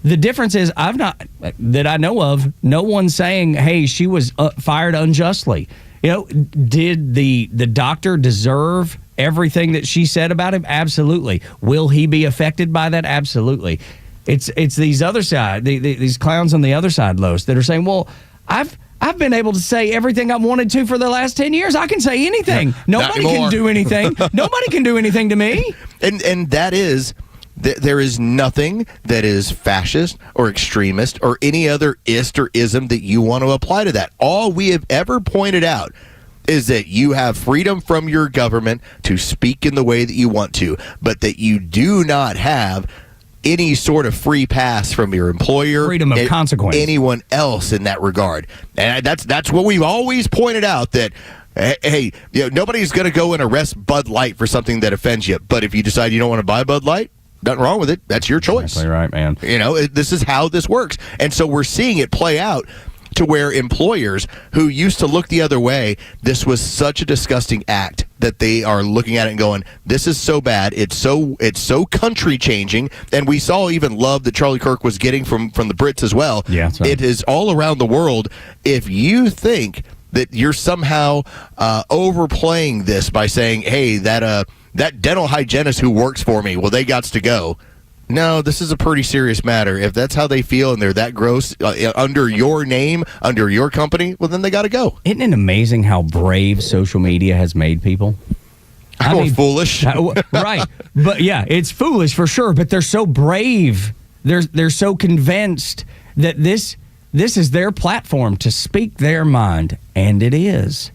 Speaker 9: The difference is, that I know of, no one saying, "Hey, she was fired unjustly." You know, did the doctor deserve everything that she said about him? Absolutely. Will he be affected by that? Absolutely. It's these other side, these clowns on the other side, Los, that are saying, well, I've been able to say everything I wanted to for the last 10 years. I can say anything. Nobody can do anything. Nobody can do anything to me.
Speaker 10: And that is, there is nothing that is fascist or extremist or any other ist or ism that you want to apply to that. All we have ever pointed out is that you have freedom from your government to speak in the way that you want to, but that you do not have any sort of free pass from your employer,
Speaker 9: freedom of consequence,
Speaker 10: anyone else in that regard. And that's what we've always pointed out, that hey, nobody's going to go and arrest Bud Light for something that offends you. But if you decide you don't want to buy Bud Light, nothing wrong with it. That's your choice.
Speaker 9: Exactly right, man.
Speaker 10: This is how this works. And so we're seeing it play out to where employers who used to look the other way, this was such a disgusting act that they are looking at it and going, this is so bad. It's so country changing. And we saw even love that Charlie Kirk was getting from the Brits as well.
Speaker 9: Yeah, right.
Speaker 10: It is all around the world. If you think that you're somehow overplaying this by saying, hey, that dental hygienist who works for me, well, they got to go. No, this is a pretty serious matter. If that's how they feel and they're that gross under your name, under your company, well, then they got to go.
Speaker 9: Isn't it amazing how brave social media has made people?
Speaker 10: I mean, foolish.
Speaker 9: Right. But yeah, it's foolish for sure, but they're so brave. They're so convinced that this is their platform to speak their mind, and it is.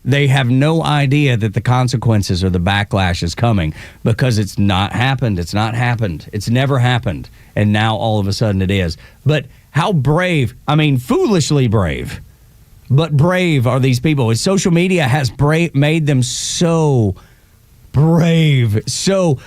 Speaker 9: They have no idea that the consequences or the backlash is coming, because it's not happened. It's not happened. It's never happened. And now all of a sudden it is. But how brave, foolishly brave, but brave are these people. Social media has made them so brave, so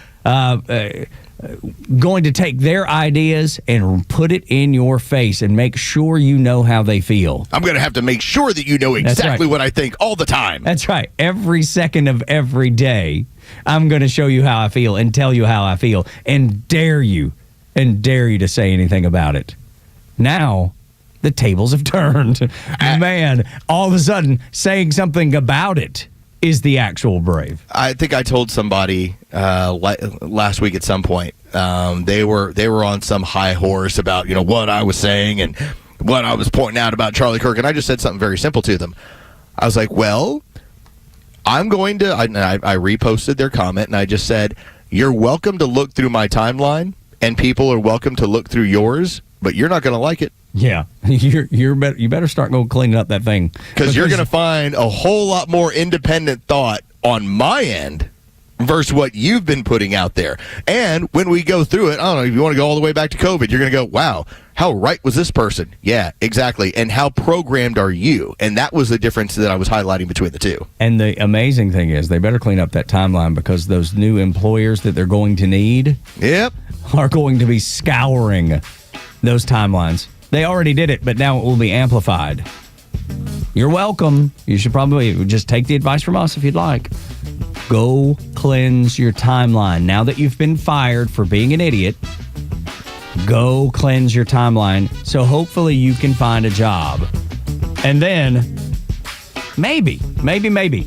Speaker 9: going to take their ideas and put it in your face and make sure you know how they feel.
Speaker 10: I'm going to have to make sure that you know exactly what I think all the time.
Speaker 9: That's right. Every second of every day, I'm going to show you how I feel and tell you how I feel and dare you to say anything about it. Now, the tables have turned. Man, all of a sudden, saying something about it is the actual brave.
Speaker 10: I think I told somebody last week at some point. They were on some high horse about what I was saying and what I was pointing out about Charlie Kirk, and I just said something very simple to them. I was like, well, I'm going to. I reposted their comment, and I just said, you're welcome to look through my timeline, and people are welcome to look through yours, but you're not going to like it.
Speaker 9: Yeah, you better start going cleaning up that thing,
Speaker 10: because you're going to find a whole lot more independent thought on my end versus what you've been putting out there. And when we go through it, I don't know, if you want to go all the way back to COVID, you're going to go, wow, how right was this person? Yeah, exactly. And how programmed are you? And that was the difference that I was highlighting between the two.
Speaker 9: And the amazing thing is they better clean up that timeline, because those new employers that they're going to need are going to be scouring those timelines. They already did it, but now it will be amplified. You're welcome. You should probably just take the advice from us if you'd like. Go cleanse your timeline. Now that you've been fired for being an idiot, go cleanse your timeline so hopefully you can find a job. And then maybe,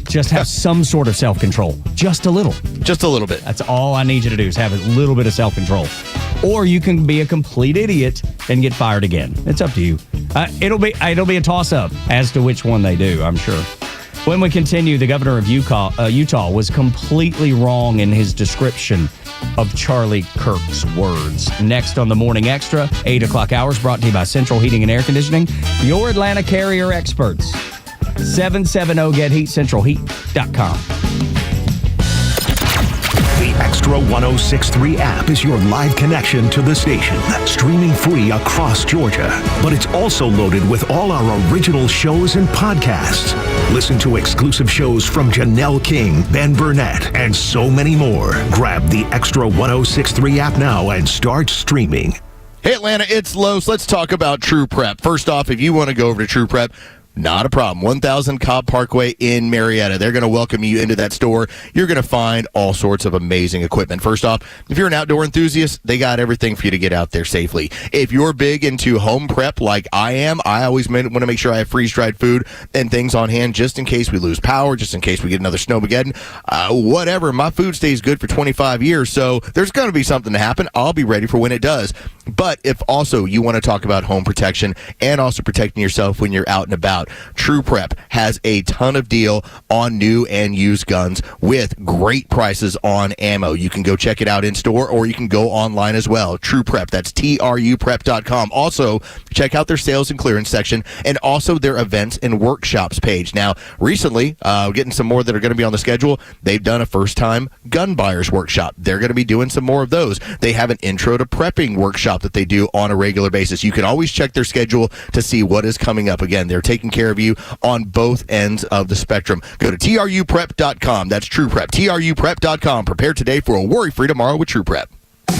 Speaker 9: just have some sort of self-control. Just a little.
Speaker 10: Just a little bit.
Speaker 9: That's all I need you to do, is have a little bit of self-control. Or you can be a complete idiot and get fired again. It's up to you. It'll be a toss-up as to which one they do, I'm sure. When we continue, the governor of Utah was completely wrong in his description of Charlie Kirk's words. Next on the Morning Xtra, 8 o'clock hours, brought to you by Central Heating and Air Conditioning, your Atlanta carrier experts. 770-GET-HEAT, centralheat.com.
Speaker 8: The Xtra 106.3 app is your live connection to the station, streaming free across Georgia. But it's also loaded with all our original shows and podcasts. Listen to exclusive shows from Janelle King, Ben Burnett, and so many more. Grab the Xtra 106.3 app now and start streaming.
Speaker 10: Hey, Atlanta, it's Los. Let's talk about True Prep. First off, if you want to go over to True Prep, Not a problem. 1000 Cobb Parkway in Marietta. They're going to welcome you into that store. You're going to find all sorts of amazing equipment. First off, if you're an outdoor enthusiast, they got everything for you to get out there safely. If you're big into home prep like I am, I always want to make sure I have freeze-dried food and things on hand just in case we lose power, just in case we get another snowmageddon. Whatever. My food stays good for 25 years, so there's going to be something to happen. I'll be ready for when it does. But if also you want to talk about home protection and also protecting yourself when you're out and about, True Prep has a ton of deal on new and used guns with great prices on ammo. You can go check it out in store or you can go online as well. True Prep, that's TRUprep.com. Also, check out their sales and clearance section and also their events and workshops page. Now, recently, getting some more that are going to be on the schedule, they've done a first-time gun buyers workshop. They're going to be doing some more of those. They have an intro to prepping workshop that they do on a regular basis. You can always check their schedule to see what is coming up. Again, they're taking care of you on both ends of the spectrum. Go to TRUprep.com. That's True Prep. TRUprep.com. Prepare today for a worry-free tomorrow with True Prep.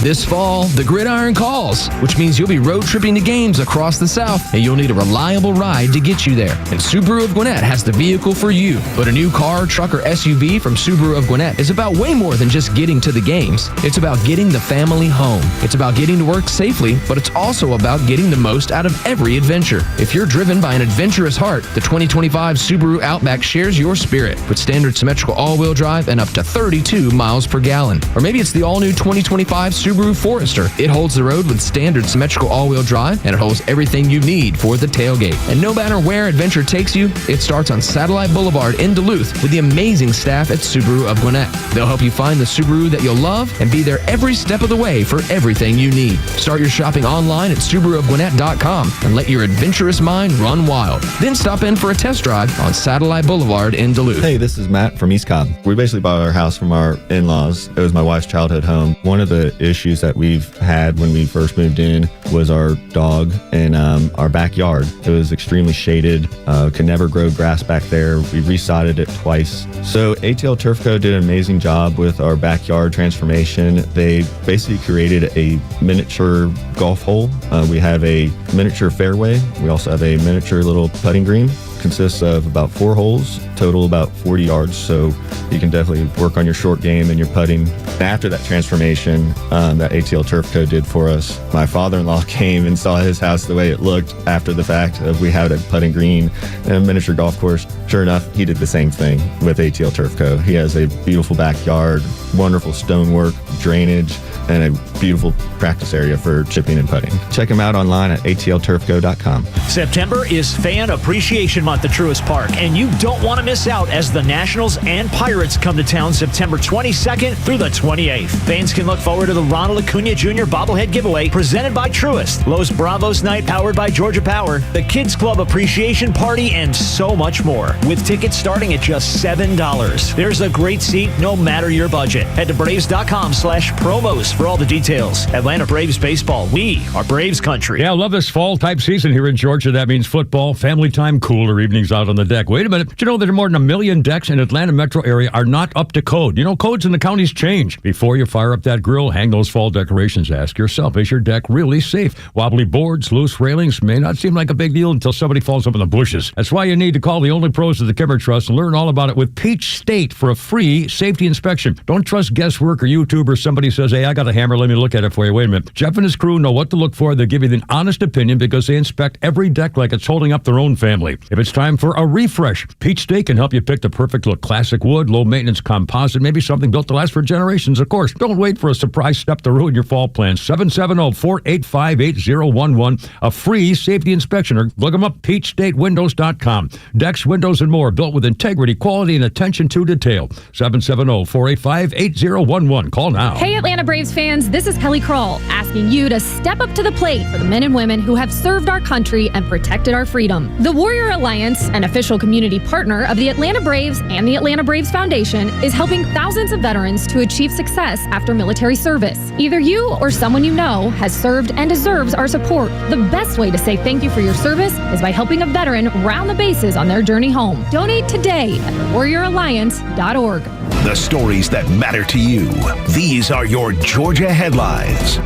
Speaker 3: This fall, the gridiron calls, which means you'll be road tripping to games across the South, and you'll need a reliable ride to get you there. And Subaru of Gwinnett has the vehicle for you. But a new car, truck, or SUV from Subaru of Gwinnett is about way more than just getting to the games. It's about getting the family home. It's about getting to work safely, but it's also about getting the most out of every adventure. If you're driven by an adventurous heart, the 2025 Subaru Outback shares your spirit with standard symmetrical all-wheel drive and up to 32 miles per gallon. Or maybe it's the all-new 2025 Subaru Forester. It holds the road with standard symmetrical all-wheel drive, and it holds everything you need for the tailgate. And no matter where adventure takes you, it starts on Satellite Boulevard in Duluth with the amazing staff at Subaru of Gwinnett. They'll help you find the Subaru that you'll love and be there every step of the way for everything you need. Start your shopping online at SubaruofGwinnett.com and let your adventurous mind run wild. Then stop in for a test drive on Satellite Boulevard in Duluth.
Speaker 6: Hey, this is Matt from East Cobb. We basically bought our house from our in-laws. It was my wife's childhood home. One of the issues that we've had when we first moved in was our dog in our backyard. It was extremely shaded, could never grow grass back there. We resodded it twice. So ATL Turf Co. did an amazing job with our backyard transformation. They basically created a miniature golf hole. We have a miniature fairway. We also have a miniature little putting green. Consists of about 4 holes, total about 40 yards, so you can definitely work on your short game and your putting. After that transformation that ATL Turf Co. did for us, my father-in-law came and saw his house the way it looked after the fact of we had a putting green and a miniature golf course. Sure enough, he did the same thing with ATL Turf Co. He has a beautiful backyard, wonderful stonework, drainage, and a beautiful practice area for chipping and putting. Check him out online at atlturfco.com.
Speaker 7: September is Fan Appreciation Month at Truist Park, and you don't want to miss out as the Nationals and Pirates come to town September 22nd through the 28th. Fans can look forward to the Ronald Acuna Jr. bobblehead giveaway presented by Truist, Los Bravos Night powered by Georgia Power, the Kids Club Appreciation Party, and so much more, with tickets starting at just $7. There's a great seat no matter your budget. Head to Braves.com/promos for all the details. Atlanta Braves baseball. We are Braves country.
Speaker 12: Yeah, I love this fall type season here in Georgia. That means football, family time, cooler evenings out on the deck. Wait a minute. Did you know that more than 1 million decks in Atlanta metro area are not up to code? You know, codes in the counties change. Before you fire up that grill, hang those fall decorations. Ask yourself, is your deck really safe? Wobbly boards, loose railings may not seem like a big deal until somebody falls up in the bushes. That's why you need to call the only pros of the Kimmer Trust and learn all about it with Peach State for a free safety inspection. Don't trust guesswork or YouTube or somebody says, hey, I got a hammer, let me look at it for you. Wait a minute. Jeff and his crew know what to look for. They give you an honest opinion because they inspect every deck like it's holding up their own family. If it's time for a refresh, Peach State can help you pick the perfect look. Classic wood, low maintenance composite, maybe something built to last for generations, of course. Don't wait for a surprise step to ruin your fall plans. 770-485-8011. A free safety inspection, or look them up, peachstatewindows.com. Decks, windows, and more built with integrity, quality, and attention to detail. 770-485-8011. Call now.
Speaker 14: Hey, Atlanta Braves fans, this is Kelly Kroll asking you to step up to the plate for the men and women who have served our country and protected our freedom. The Warrior Alliance, an official community partner of the Atlanta Braves and the Atlanta Braves Foundation, is helping thousands of veterans to achieve success after military service. Either you or someone you know has served and deserves our support. The best way to say thank you for your service is by helping a veteran round the bases on their journey home. Donate today at warrioralliance.org.
Speaker 8: The stories that matter to you. These are your Georgia headlines.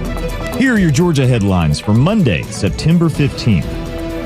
Speaker 19: Here are your Georgia headlines for Monday, September 15th.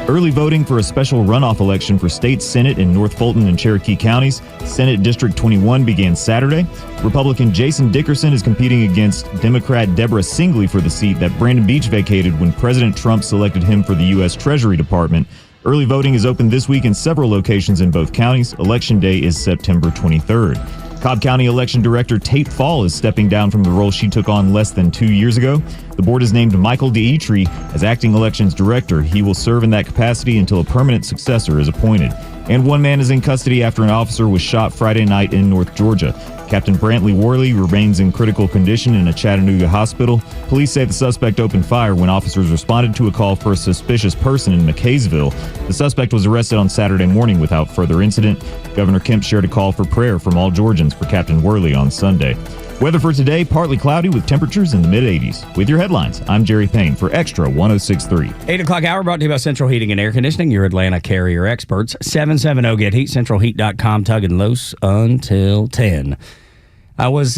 Speaker 1: Early voting for a special runoff election for state Senate in North Fulton and Cherokee counties. Senate District 21 began Saturday. Republican Jason Dickerson is competing against Democrat Deborah Singley for the seat that Brandon Beach vacated when President Trump selected him for the U.S. Treasury Department. Early voting is open this week in several locations in both counties. Election Day is September 23rd. Cobb County Election Director Tate Fall is stepping down from the role she took on less than 2 years ago. The board has named Michael Dietry as acting elections director. He will serve in that capacity until a permanent successor is appointed. And one man is in custody after an officer was shot Friday night in North Georgia. Captain Brantley Worley remains in critical condition in a Chattanooga hospital. Police say the suspect opened fire when officers responded to a call for a suspicious person in McKaysville. The suspect was arrested on Saturday morning without further incident. Governor Kemp shared a call for prayer from all Georgians for Captain Worley on Sunday. Weather for today, partly cloudy with temperatures in the mid-80s. With your headlines, I'm Jerry Payne for Extra 106.3.
Speaker 9: 8 o'clock hour brought to you by Central Heating and Air Conditioning, your Atlanta carrier experts. 770-GET-HEAT, centralheat.com, Tug and Los until 10. I was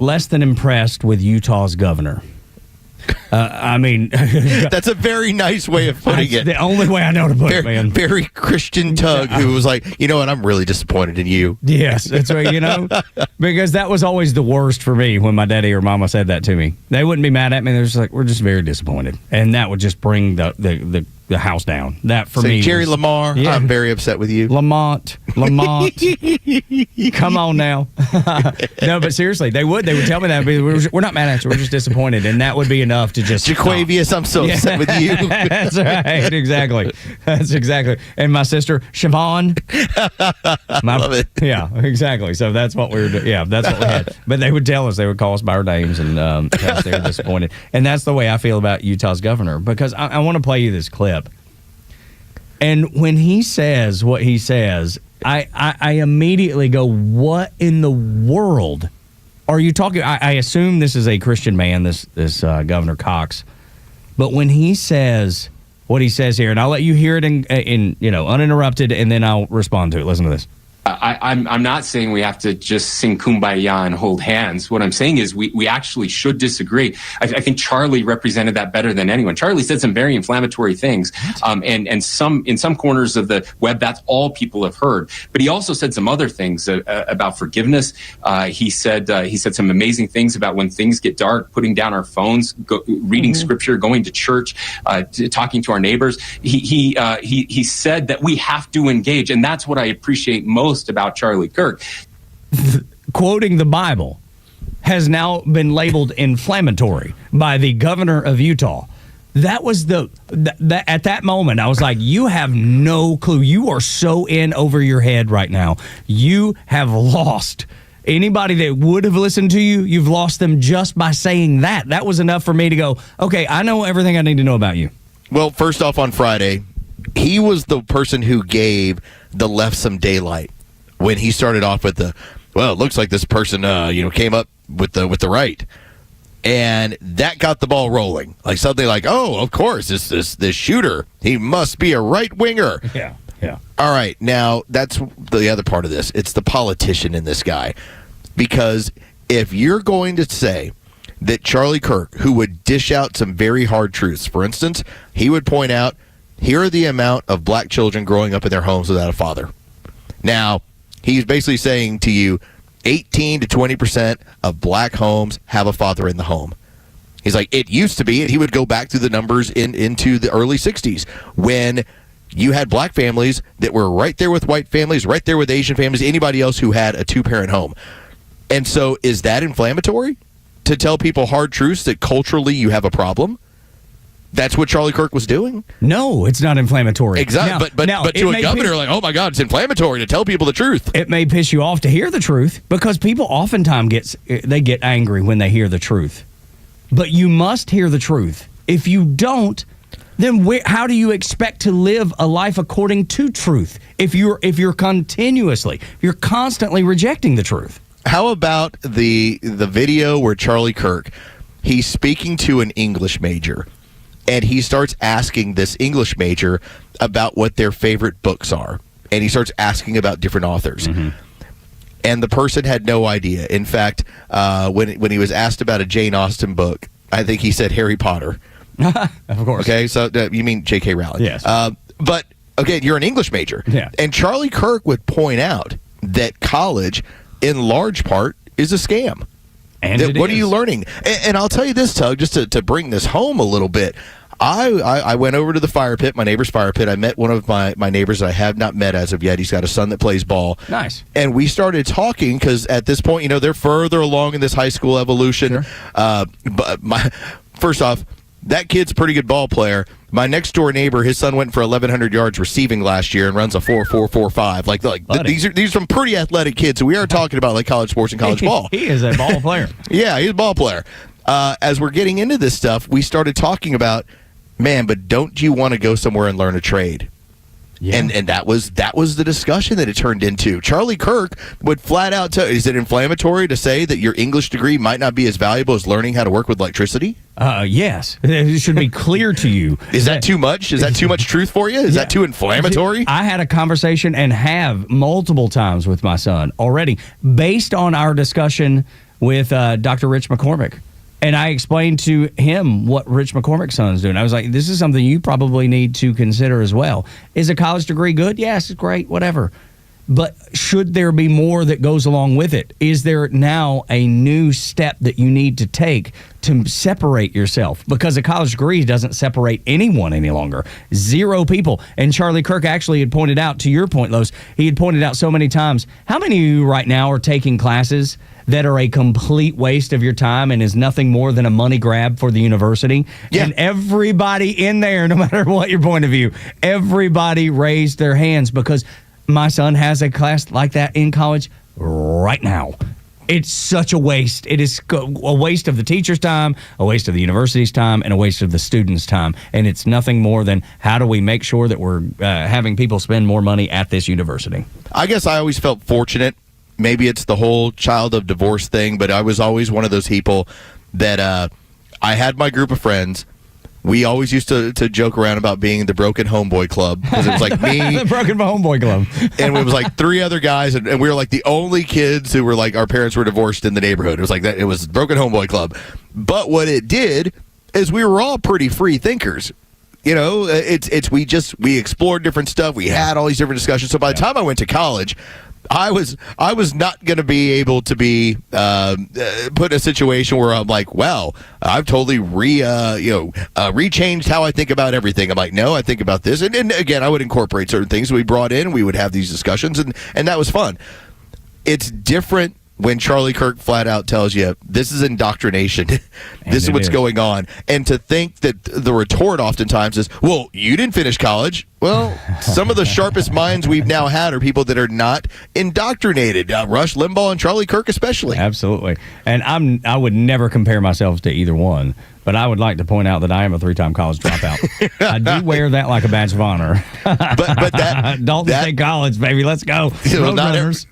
Speaker 9: less than impressed with Utah's governor. I mean,
Speaker 10: that's a very nice way of putting it.
Speaker 9: The only way I know to put it, man.
Speaker 10: Very Christian Tug, who was like, you know what, I'm really disappointed in you.
Speaker 9: Yes, that's right. Because that was always the worst for me when my daddy or mama said that to me. They wouldn't be mad at me. They're just like, we're just very disappointed, and that would just bring the house down. That for me,
Speaker 10: Jerry Lamar. Yeah. I'm very upset with you,
Speaker 9: Lamont. Come on now. No, but seriously, they would tell me that. We're not mad at you. We're just disappointed, and that would be enough to just.
Speaker 10: Jaquavius, I'm so upset with you.
Speaker 9: That's right. Exactly. That's exactly. And my sister Siobhan.
Speaker 10: Love it.
Speaker 9: Yeah, exactly. So that's what we were doing. Yeah, that's what we had. But they would tell us. They would call us by our names and tell us they were disappointed. And that's the way I feel about Utah's governor, because I want to play you this clip. And when he says what he says, I immediately go, what in the world are you talking? I assume this is a Christian man, this Governor Cox. But when he says what he says here, and I'll let you hear it in uninterrupted, and then I'll respond to it. Listen to this.
Speaker 13: I'm not saying we have to just sing Kumbaya and hold hands. What I'm saying is we actually should disagree. I think Charlie represented that better than anyone. Charlie said some very inflammatory things, and in some corners of the web, that's all people have heard. But he also said some other things about forgiveness. He said some amazing things about when things get dark, putting down our phones, reading scripture, going to church, talking to our neighbors. He said that we have to engage, and that's what I appreciate most about Charlie Kirk.
Speaker 9: Quoting the Bible has now been labeled inflammatory by the governor of Utah. That was at that moment, I was like, you have no clue. You are so in over your head right now. You have lost anybody that would have listened to you. You've lost them just by saying that. That was enough for me to go, okay, I know everything I need to know about you.
Speaker 10: Well, first off, on Friday, he was the person who gave the left some daylight when he started off with it looks like this person, came up with the right. And that got the ball rolling. Like something like, oh, of course, this shooter, he must be a right winger.
Speaker 9: Yeah.
Speaker 10: All right, now that's the other part of this. It's the politician in this guy. Because if you're going to say that Charlie Kirk, who would dish out some very hard truths, for instance, he would point out, here are the amount of black children growing up in their homes without a father. Now, he's basically saying to you, 18 to 20% of black homes have a father in the home. He's like, it used to be, and he would go back through the numbers into the early 60s when you had black families that were right there with white families, right there with Asian families, anybody else who had a two-parent home. And so is that inflammatory to tell people hard truths that culturally you have a problem? That's what Charlie Kirk was doing?
Speaker 9: No, it's not inflammatory.
Speaker 10: Exactly. But to a governor, like, oh my God, it's inflammatory to tell people the truth.
Speaker 9: It may piss you off to hear the truth because people oftentimes get angry when they hear the truth. But you must hear the truth. If you don't, then how do you expect to live a life according to truth if you're constantly rejecting the truth?
Speaker 10: How about the video where Charlie Kirk, he's speaking to an English major, and he starts asking this English major about what their favorite books are. And he starts asking about different authors. Mm-hmm. And the person had no idea. In fact, when he was asked about a Jane Austen book, I think he said Harry Potter.
Speaker 9: Of course.
Speaker 10: Okay, so you mean J.K. Rowling.
Speaker 9: Yes.
Speaker 10: But, again, you're an English major.
Speaker 9: Yeah.
Speaker 10: And Charlie Kirk would point out that college, in large part, is a scam.
Speaker 9: And
Speaker 10: what are you learning? And I'll tell you this, Tug, just to bring this home a little bit. I went over to the fire pit, my neighbor's fire pit. I met one of my neighbors that I have not met as of yet. He's got a son that plays ball.
Speaker 9: Nice.
Speaker 10: And we started talking because at this point, they're further along in this high school evolution. Sure. But first off, that kid's a pretty good ball player. My next door neighbor, his son went for 1,100 yards receiving last year and runs a 4.45. These are some pretty athletic kids. So we are talking about like college sports and college ball.
Speaker 9: He is a ball player.
Speaker 10: Yeah, he's a ball player. As we're getting into this stuff, we started talking about, man, but don't you want to go somewhere and learn a trade? Yeah. And that was the discussion that it turned into. Charlie Kirk would flat out tell, is it inflammatory to say that your English degree might not be as valuable as learning how to work with electricity?
Speaker 9: Yes. It should be clear to you.
Speaker 10: Is that too much? Is that too much truth for you? Is that too inflammatory?
Speaker 9: I had a conversation and have multiple times with my son already based on our discussion with Dr. Rich McCormick. And I explained to him what Rich McCormick's son is doing. I was like, this is something you probably need to consider as well. Is a college degree good? Yes, it's great, whatever. But should there be more that goes along with it? Is there now a new step that you need to take to separate yourself? Because a college degree doesn't separate anyone any longer. 0 people. And Charlie Kirk actually had pointed out, to your point, Los, he had pointed out so many times, how many of you right now are taking classes that are a complete waste of your time and is nothing more than a money grab for the university? Yeah. And everybody in there, no matter what your point of view, everybody raised their hands because my son has a class like that in college right now. It's such a waste. It is a waste of the teacher's time, a waste of the university's time, and a waste of the student's time. And it's nothing more than how do we make sure that we're having people spend more money at this university?
Speaker 10: I guess I always felt fortunate. Maybe it's the whole child of divorce thing, but I was always one of those people that I had my group of friends. We always used to joke around about being the broken homeboy club because it was like me.
Speaker 9: The broken homeboy club.
Speaker 10: And it was like 3 other guys, and we were like the only kids who were like, our parents were divorced in the neighborhood. It was like that. It was broken homeboy club. But what it did is we were all pretty free thinkers. We explored different stuff. We had all these different discussions. So by the time I went to college, I was not going to be able to be put in a situation where I'm like, well, I've totally rechanged how I think about everything. I'm like, no, I think about this, and again, I would incorporate certain things we brought in. We would have these discussions, and that was fun. It's different when Charlie Kirk flat out tells you this is indoctrination. This is what's going on. And to think that the retort oftentimes is, well, you didn't finish college. Well, some of the sharpest minds we've now had are people that are not indoctrinated. Rush Limbaugh and Charlie Kirk especially.
Speaker 9: Absolutely. And I would never compare myself to either one. But I would like to point out that I am a 3-time college dropout. I do wear that like a badge of honor.
Speaker 10: but
Speaker 9: Dalton State College, baby, let's go.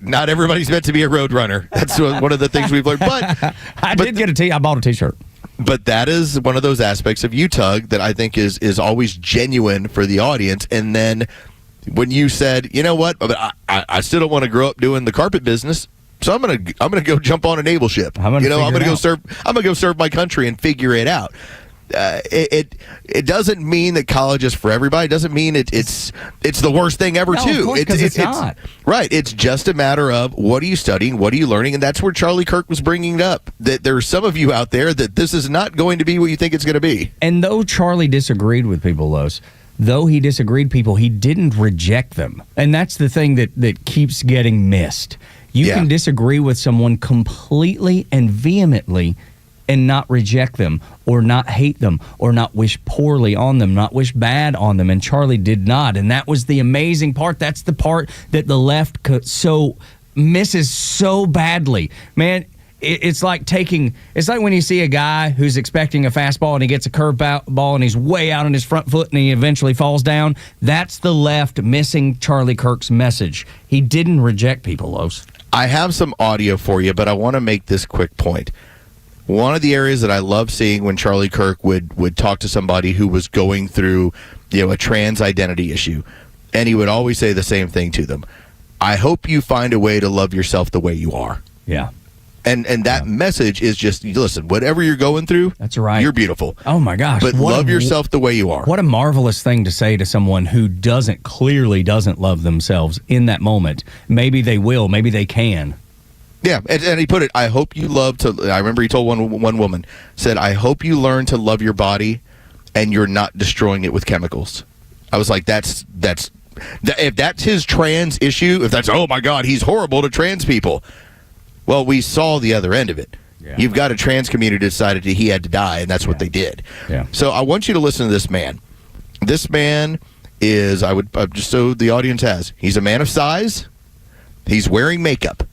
Speaker 10: Not everybody's meant to be a road runner. That's one of the things we've learned. But
Speaker 9: I bought a T-shirt.
Speaker 10: But that is one of those aspects of you, Tug, that I think is always genuine for the audience. And then when you said, you know what, I still don't want to grow up doing the carpet business. So I'm gonna go jump on a naval ship. I'm gonna go serve my country and figure it out. It doesn't mean that college is for everybody. It doesn't mean it's the worst thing ever. Too.
Speaker 9: Of course, it's not.
Speaker 10: Right. It's just a matter of what are you studying, what are you learning, and that's where Charlie Kirk was bringing it up. That there are some of you out there that this is not going to be what you think it's going to be.
Speaker 9: And though Charlie disagreed with people, Los, though he disagreed people, he didn't reject them, and that's the thing that keeps getting missed. You can disagree with someone completely and vehemently and not reject them or not hate them or not wish poorly on them, not wish bad on them. And Charlie did not. And that was the amazing part. That's the part that the left misses so badly. Man, it's like when you see a guy who's expecting a fastball and he gets a curveball and he's way out on his front foot and he eventually falls down. That's the left missing Charlie Kirk's message. He didn't reject people, Los.
Speaker 10: I have some audio for you, but I want to make this quick point. One of the areas that I love seeing when Charlie Kirk would talk to somebody who was going through, a trans identity issue, and he would always say the same thing to them. I hope you find a way to love yourself the way you are.
Speaker 9: Yeah.
Speaker 10: And that message is just, listen, whatever you're going through,
Speaker 9: that's right.
Speaker 10: You're beautiful.
Speaker 9: Oh my gosh.
Speaker 10: But love yourself the way you are.
Speaker 9: What a marvelous thing to say to someone who clearly doesn't love themselves in that moment. Maybe they will, maybe they can.
Speaker 10: Yeah, and he put it, I hope you love to, I remember he told one woman, said, I hope you learn to love your body and you're not destroying it with chemicals. I was like, if that's his trans issue, if that's, oh my God, he's horrible to trans people. Well, we saw the other end of it. Yeah. You've got a trans community decided he had to die, and that's what they did.
Speaker 9: Yeah.
Speaker 10: So I want you to listen to this man. This man is, just so the audience has, he's a man of size. He's wearing makeup.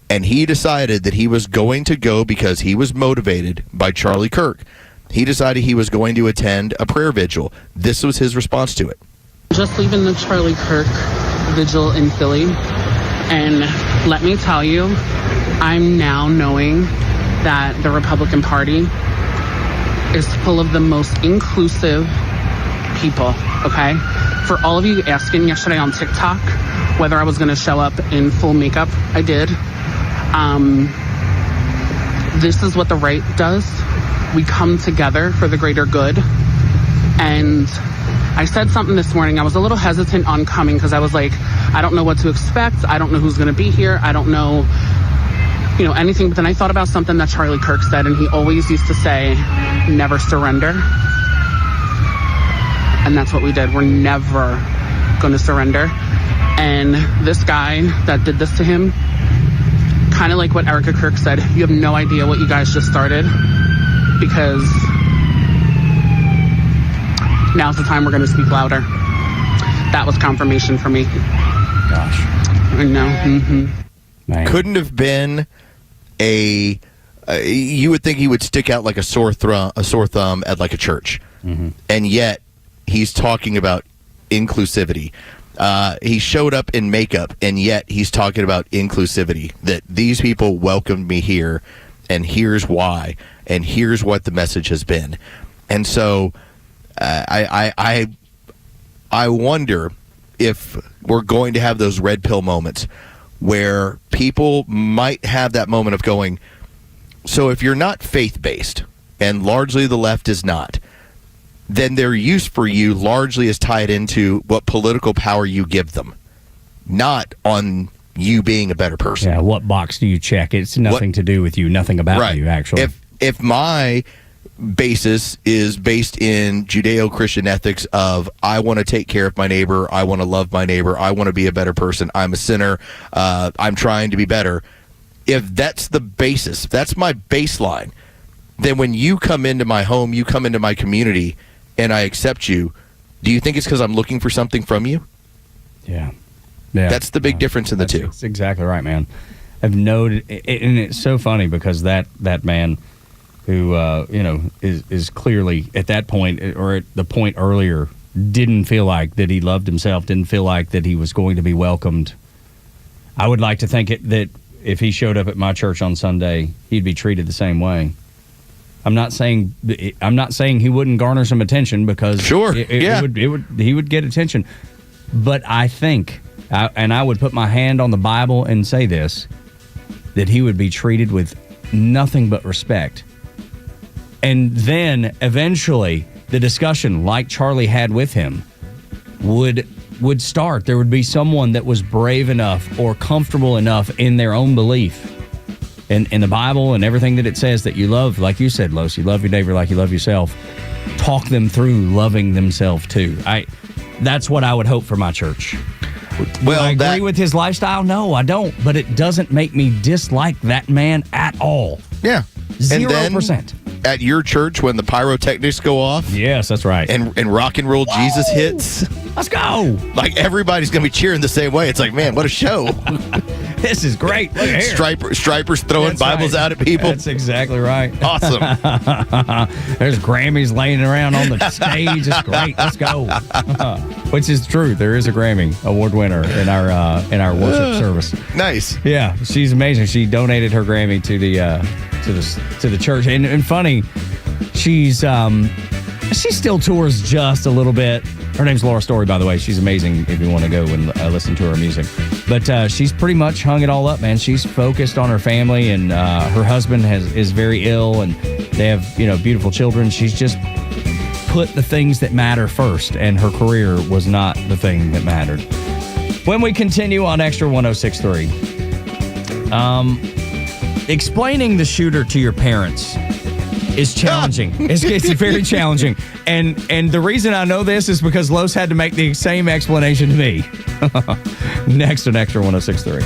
Speaker 10: And he decided that he was going to go because he was motivated by Charlie Kirk. He decided he was going to attend a prayer vigil. This was his response to it.
Speaker 2: Just leaving the Charlie Kirk vigil in Philly. And let me tell you, I'm now knowing that the Republican Party is full of the most inclusive people, okay? For all of you asking yesterday on TikTok whether I was going to show up in full makeup, I did. This is what the right does. We come together for the greater good. And I said something this morning. I was a little hesitant on coming because I was like, I don't know what to expect. I don't know who's going to be here. I don't know, anything. But then I thought about something that Charlie Kirk said, and he always used to say, never surrender. And that's what we did. We're never going to surrender. And this guy that did this to him, kind of like what Erica Kirk said, you have no idea what you guys just started, because now's the time we're going to speak louder. That was confirmation for me.
Speaker 9: Gosh.
Speaker 2: I know. Mm-hmm.
Speaker 10: Couldn't have been you would think he would stick out like a sore thumb at like a church.
Speaker 9: Mm-hmm.
Speaker 10: And yet he's talking about inclusivity. He showed up in makeup, and yet he's talking about inclusivity, that these people welcomed me here, and here's why, and here's what the message has been. And so I wonder if we're going to have those red pill moments where people might have that moment of going, so if you're not faith-based, and largely the left is not, then their use for you largely is tied into what political power you give them, not on you being a better person.
Speaker 9: Yeah, what box do you check? It's nothing to do with you, nothing about you, actually.
Speaker 10: If my basis is based in Judeo-Christian ethics of I want to take care of my neighbor, I want to love my neighbor, I want to be a better person, I'm a sinner, I'm trying to be better. If that's the basis, if that's my baseline, then when you come into my home, you come into my community, and I accept you, do you think it's because I'm looking for something from you?
Speaker 9: Yeah.
Speaker 10: That's the big difference in the two.
Speaker 9: That's exactly right, man. I've noted, and it's so funny because that man who, is clearly at that point, or at the point earlier, didn't feel like that he loved himself, didn't feel like that he was going to be welcomed. I would like to think that if he showed up at my church on Sunday, he'd be treated the same way. I'm not saying he wouldn't garner some attention, because he would get attention. But I think, and I would put my hand on the Bible and say this, that he would be treated with nothing but respect. And then eventually the discussion, like Charlie had with him, would start. There would be someone that was brave enough or comfortable enough in their own belief in the Bible and everything that it says, that you love, like you said, Los, you love your neighbor like you love yourself. Talk them through loving themselves too. That's what I would hope for my church.
Speaker 10: Well,
Speaker 9: I agree with his lifestyle? No, I don't. But it doesn't make me dislike that man at all.
Speaker 10: Yeah.
Speaker 9: 0%.
Speaker 10: At your church, when the pyrotechnics go off.
Speaker 9: Yes, that's right.
Speaker 10: And rock and roll Jesus hits.
Speaker 9: Let's go.
Speaker 10: Like, everybody's going to be cheering the same way. It's like, man, what a show.
Speaker 9: This is great. Look here.
Speaker 10: Stripers throwing Bibles out at people.
Speaker 9: That's exactly right.
Speaker 10: Awesome.
Speaker 9: There's Grammys laying around on the stage. It's great. Let's go. Which is true. There is a Grammy Award winner in our worship service.
Speaker 10: Nice.
Speaker 9: Yeah, she's amazing. She donated her Grammy to the church. And funny, she still tours just a little bit. Her name's Laura Story, by the way. She's amazing if you want to go and listen to her music. But she's pretty much hung it all up, man. She's focused on her family, and her husband is very ill, and they have beautiful children. She's just put the things that matter first, and her career was not the thing that mattered. When we continue on Extra 106.3, explaining the shooter to your parents is challenging. It's very challenging. And the reason I know this is because Los had to make the same explanation to me. Next on Extra 106.3.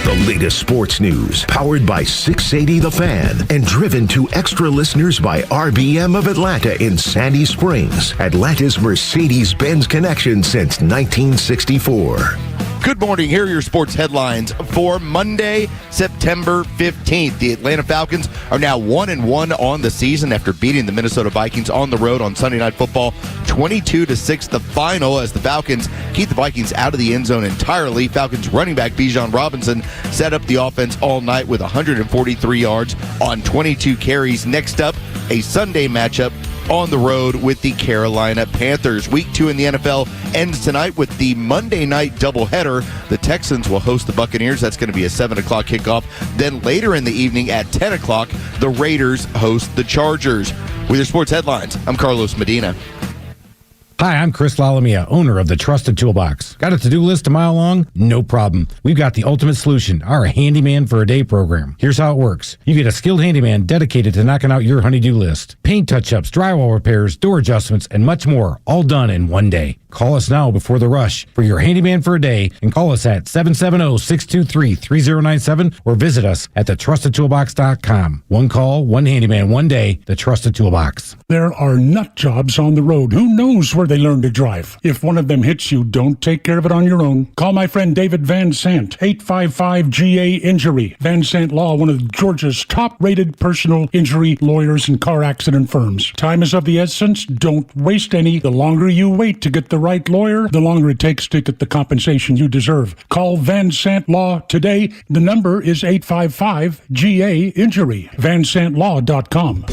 Speaker 8: The latest sports news, powered by 680 The Fan, and driven to extra listeners by RBM of Atlanta in Sandy Springs, Atlanta's Mercedes-Benz connection since 1964.
Speaker 10: Good morning. Here are your sports headlines for Monday, September 15th. The Atlanta Falcons are now 1-1 on the season after beating the Minnesota Vikings on the road on Sunday Night Football 22-6, the final, as the Falcons keep the Vikings out of the end zone entirely. Falcons running back Bijan Robinson set up the offense all night with 143 yards on 22 carries. Next up, a Sunday matchup on the road with the Carolina Panthers. Week 2 in the NFL ends tonight with the Monday night doubleheader. The Texans will host the Buccaneers. That's going to be a 7 o'clock kickoff. Then later in the evening at 10 o'clock, the Raiders host the Chargers. With your sports headlines, I'm Carlos Medina.
Speaker 17: Hi, I'm Chris Lalamia, owner of the Trusted Toolbox. Got a to-do list a mile long? No problem. We've got the ultimate solution, our Handyman for a Day program. Here's how it works. You get a skilled handyman dedicated to knocking out your honey-do list. Paint touch-ups, drywall repairs, door adjustments, and much more, all done in one day. Call us now before the rush for your Handyman for a Day, and call us at 770-623-3097 or visit us at thetrustedtoolbox.com. One call, one handyman, one day, the Trusted Toolbox.
Speaker 18: There are nut jobs on the road. Who knows where they learn to drive? If one of them hits you, don't take care of it on your own. Call my friend David Van Sant, 855-GA-INJURY. Van Sant Law, one of Georgia's top-rated personal injury lawyers and car accident firms. Time is of the essence. Don't waste any. The longer you wait to get the right lawyer, the longer it takes to get the compensation you deserve. Call Van Sant Law today. The number is 855-GA-INJURY. VanSantLaw.com.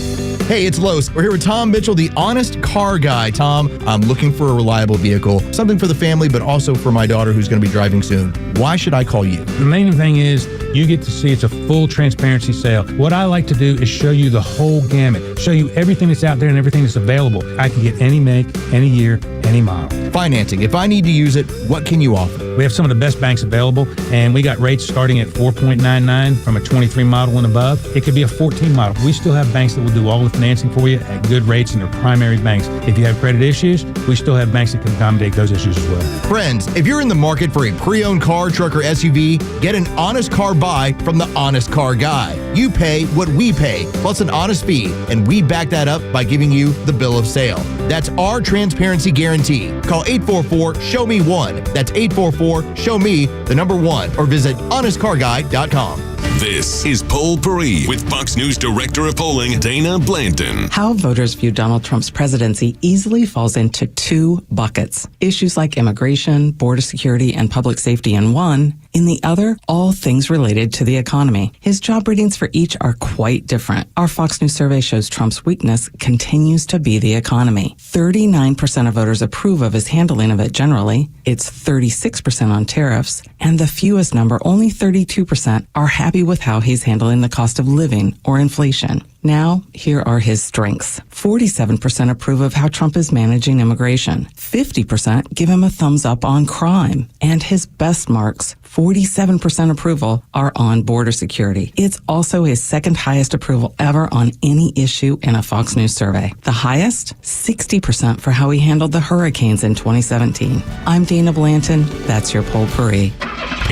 Speaker 19: Hey, it's Los. We're here with Tom Mitchell, the honest car guy. Tom, I'm looking for a reliable vehicle, something for the family, but also for my daughter who's going to be driving soon. Why should I call you?
Speaker 17: The main thing is you get to see it's a full transparency sale. What I like to do is show you the whole gamut, show you everything that's out there and everything that's available. I can get any make, any year, any model.
Speaker 19: Financing. If I need to use it, what can you offer?
Speaker 17: We have some of the best banks available, and we got rates starting at 4.99 from a 23 model and above. It could be a 14 model. We still have banks that will do all the financing for you at good rates, and they're primary banks. If you have credit issues, we still have banks that can accommodate those issues as well.
Speaker 19: Friends, if you're in the market for a pre-owned car, truck, or SUV, get an honest car buy from the Honest Car Guy. You pay what we pay, plus an honest fee, and we back that up by giving you the bill of sale. That's our transparency guarantee. Call 844-SHOW-ME-1. That's 844-SHOW-ME, the number 1, or visit honestcarguy.com.
Speaker 20: This is Poll Parade with Fox News Director of Polling, Dana Blanton.
Speaker 21: How voters view Donald Trump's presidency easily falls into two buckets. Issues like immigration, border security, and public safety in one. In the other, all things related to the economy. His job ratings for each are quite different. Our Fox News survey shows Trump's weakness continues to be the economy. 39% of voters approve of his handling of it generally. It's 36% on tariffs. And the fewest number, only 32%, are happy with how he's handling the cost of living or inflation. Now, here are his strengths. 47% approve of how Trump is managing immigration. 50% give him a thumbs up on crime. And his best marks, 47% approval, are on border security. It's also his second highest approval ever on any issue in a Fox News survey. The highest, 60% for how he handled the hurricanes in 2017. I'm Dana Blanton. That's your Poll Parade.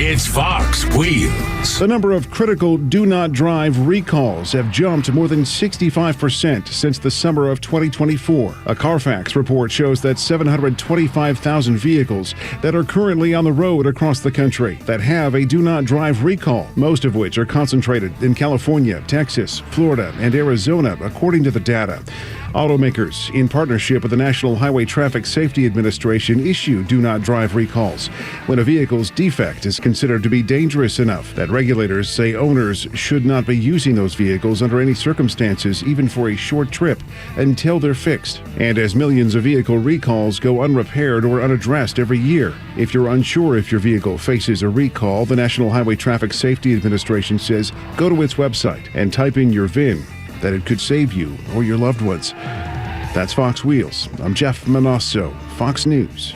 Speaker 20: It's Fox Wheels.
Speaker 22: The number of critical do not drive recalls have jumped more than 65% since the summer of 2024. A Carfax report shows that 725,000 vehicles that are currently on the road across the country that have a do not drive recall, most of which are concentrated in California, Texas, Florida, and Arizona, according to the data. Automakers, in partnership with the National Highway Traffic Safety Administration, issue do not drive recalls when a vehicle's defect is considered to be dangerous enough that regulators say owners should not be using those vehicles under any circumstances, even for a short trip, until they're fixed. And as millions of vehicle recalls go unrepaired or unaddressed every year, if you're unsure if your vehicle faces a recall, the National Highway Traffic Safety Administration says go to its website and type in your VIN, that it could save you or your loved ones. That's Fox Wheels. I'm Jeff Manasso, Fox News.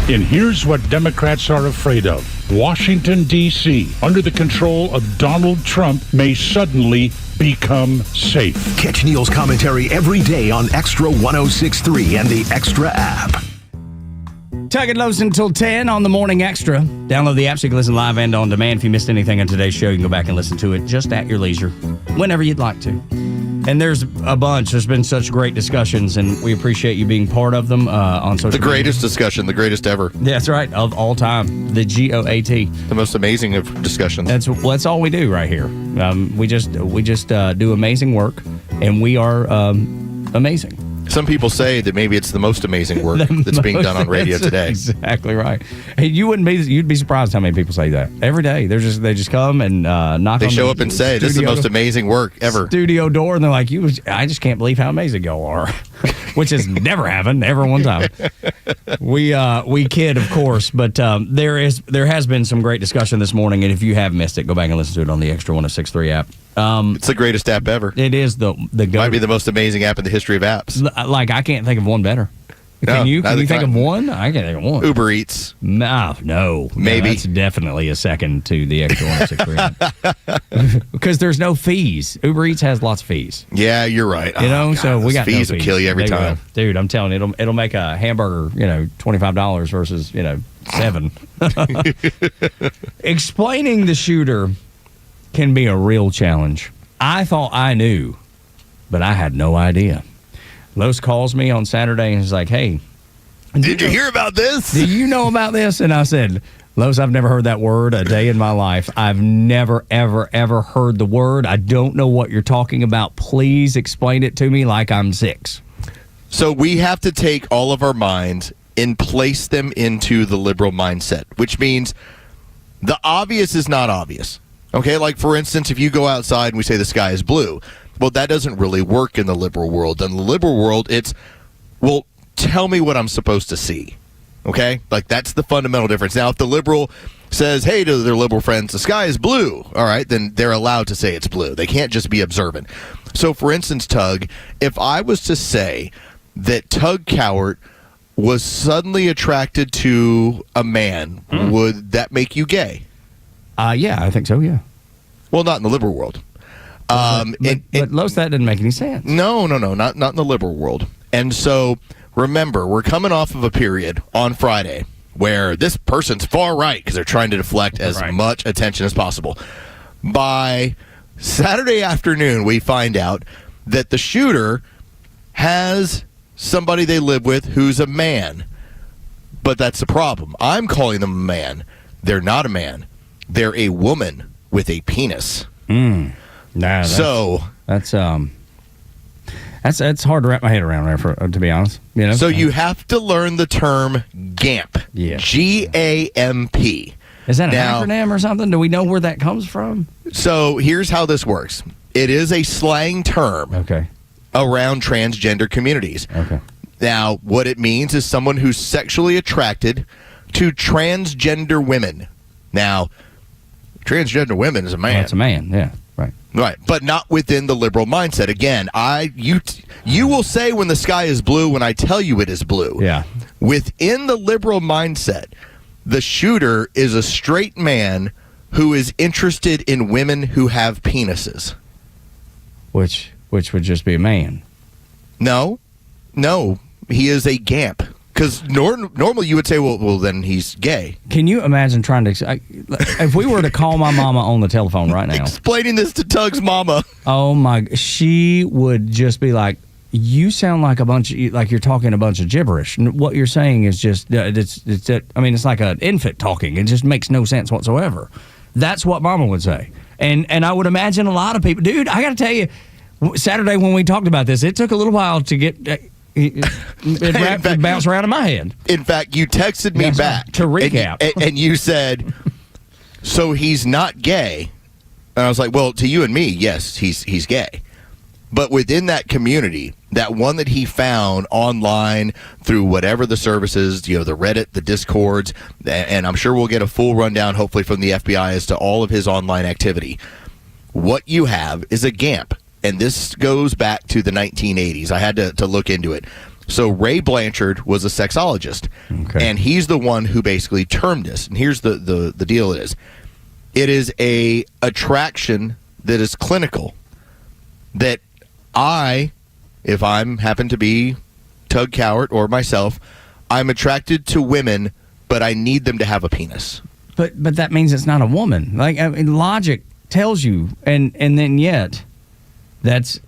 Speaker 18: And here's what Democrats are afraid of. Washington, D.C., under the control of Donald Trump, may suddenly become safe.
Speaker 8: Catch Neil's commentary every day on Extra 106.3 and the Extra app.
Speaker 9: Tug and Los until 10 on the Morning Extra. Download the app so you can listen live and on demand. If you missed anything on today's show, you can go back and listen to it just at your leisure, whenever you'd like to. And there's a bunch. There's been such great discussions, and we appreciate you being part of them on social media.
Speaker 10: The greatest discussion, the greatest ever.
Speaker 9: Yeah, that's right, of all time. The GOAT.
Speaker 10: The most amazing of discussions.
Speaker 9: That's all we do right here. We just do amazing work, and we are amazing.
Speaker 10: Some people say that maybe it's the most amazing work that's being done on radio today.
Speaker 9: Exactly right. Hey, you'd be surprised how many people say that every day. They just come and knock.
Speaker 10: They
Speaker 9: on
Speaker 10: show up and say, "This is the most amazing work ever."
Speaker 9: Studio door, and they're like, I just can't believe how amazing y'all are," which has never happened, ever one time. We kid, of course, but there has been some great discussion this morning, and if you have missed it, go back and listen to it on the Extra 106.3 app.
Speaker 10: It's the greatest app ever.
Speaker 9: It is the
Speaker 10: might be the most amazing app in the history of apps.
Speaker 9: Like, I can't think of one better. Can you think of one? I can't think of one.
Speaker 10: Uber Eats.
Speaker 9: No.
Speaker 10: Maybe.
Speaker 9: That's definitely a second to the Extra 106.3 app. Because there's no fees. Uber Eats has lots of fees.
Speaker 10: Yeah, you're right.
Speaker 9: So we got
Speaker 10: fees
Speaker 9: no
Speaker 10: will kill you every time.
Speaker 9: Dude, I'm telling you, it'll make a hamburger, $25 versus, $7. Explaining the shooter can be a real challenge. I thought I knew, but I had no idea. Los calls me on Saturday and he's like, "Hey,
Speaker 10: did you hear about this?
Speaker 9: Do you know about this?" And I said, "Los, I've never heard that word a day in my life. I've never, ever, ever heard the word. I don't know what you're talking about. Please explain it to me like I'm 6.
Speaker 10: So we have to take all of our minds and place them into the liberal mindset, which means the obvious is not obvious. Okay, like for instance, if you go outside and we say the sky is blue, well, that doesn't really work in the liberal world. In the liberal world, it's, well, tell me what I'm supposed to see. Okay, like that's the fundamental difference. Now, if the liberal says, hey, to their liberal friends, the sky is blue, all right, then they're allowed to say it's blue. They can't just be observant. So, for instance, Tug, if I was to say that Tug Cowart was suddenly attracted to a man, would that make you gay?
Speaker 9: Yeah, I think so, yeah.
Speaker 10: Well, not in the liberal world.
Speaker 9: But Los, that didn't make any sense.
Speaker 10: No, not in the liberal world. And so, remember, we're coming off of a period on Friday where this person's far right because they're trying to deflect as much attention as possible. By Saturday afternoon, we find out that the shooter has somebody they live with who's a man. But that's the problem. I'm calling them a man. They're not a man. They're a woman with a penis.
Speaker 9: That's hard to wrap my head around there, to be honest.
Speaker 10: So you have to learn the term GAMP.
Speaker 9: Yeah.
Speaker 10: GAMP.
Speaker 9: Is that an acronym or something? Do we know where that comes from?
Speaker 10: So here's how this works. It is a slang term around transgender communities.
Speaker 9: Okay.
Speaker 10: Now, what it means is someone who's sexually attracted to transgender women. Now, transgender women is a man.
Speaker 9: Well, it's a man, yeah.
Speaker 10: Right, but not within the liberal mindset. Again, you will say when the sky is blue when I tell you it is blue.
Speaker 9: Yeah.
Speaker 10: Within the liberal mindset, the shooter is a straight man who is interested in women who have penises.
Speaker 9: Which would just be a man.
Speaker 10: No, he is a GAMP. Because normally you would say, well, then he's gay.
Speaker 9: Can you imagine trying to... if we were to call my mama on the telephone right now...
Speaker 10: Explaining this to Tug's mama.
Speaker 9: Oh, my... She would just be like, you sound like like you're talking a bunch of gibberish. What you're saying is just... it's like an infant talking. It just makes no sense whatsoever. That's what mama would say. And I would imagine a lot of people... Dude, I got to tell you, Saturday when we talked about this, it took a little while to get it bounced around in my head.
Speaker 10: In fact, you texted me back
Speaker 9: to recap,
Speaker 10: and you said, "So he's not gay." And I was like, "Well, to you and me, yes, he's gay." But within that community, that one that he found online through whatever the services, the Reddit, the Discords, and I'm sure we'll get a full rundown, hopefully, from the FBI as to all of his online activity. What you have is a GAMP, and this goes back to the 1980s. I had to look into it. So Ray Blanchard was a sexologist, and he's the one who basically termed this. And here's the deal: it is a attraction that is clinical, that if I'm happen to be Tug Cowart or myself, I'm attracted to women, but I need them to have a penis.
Speaker 9: But that means it's not a woman. Like, I mean, logic tells you, and then yet, it's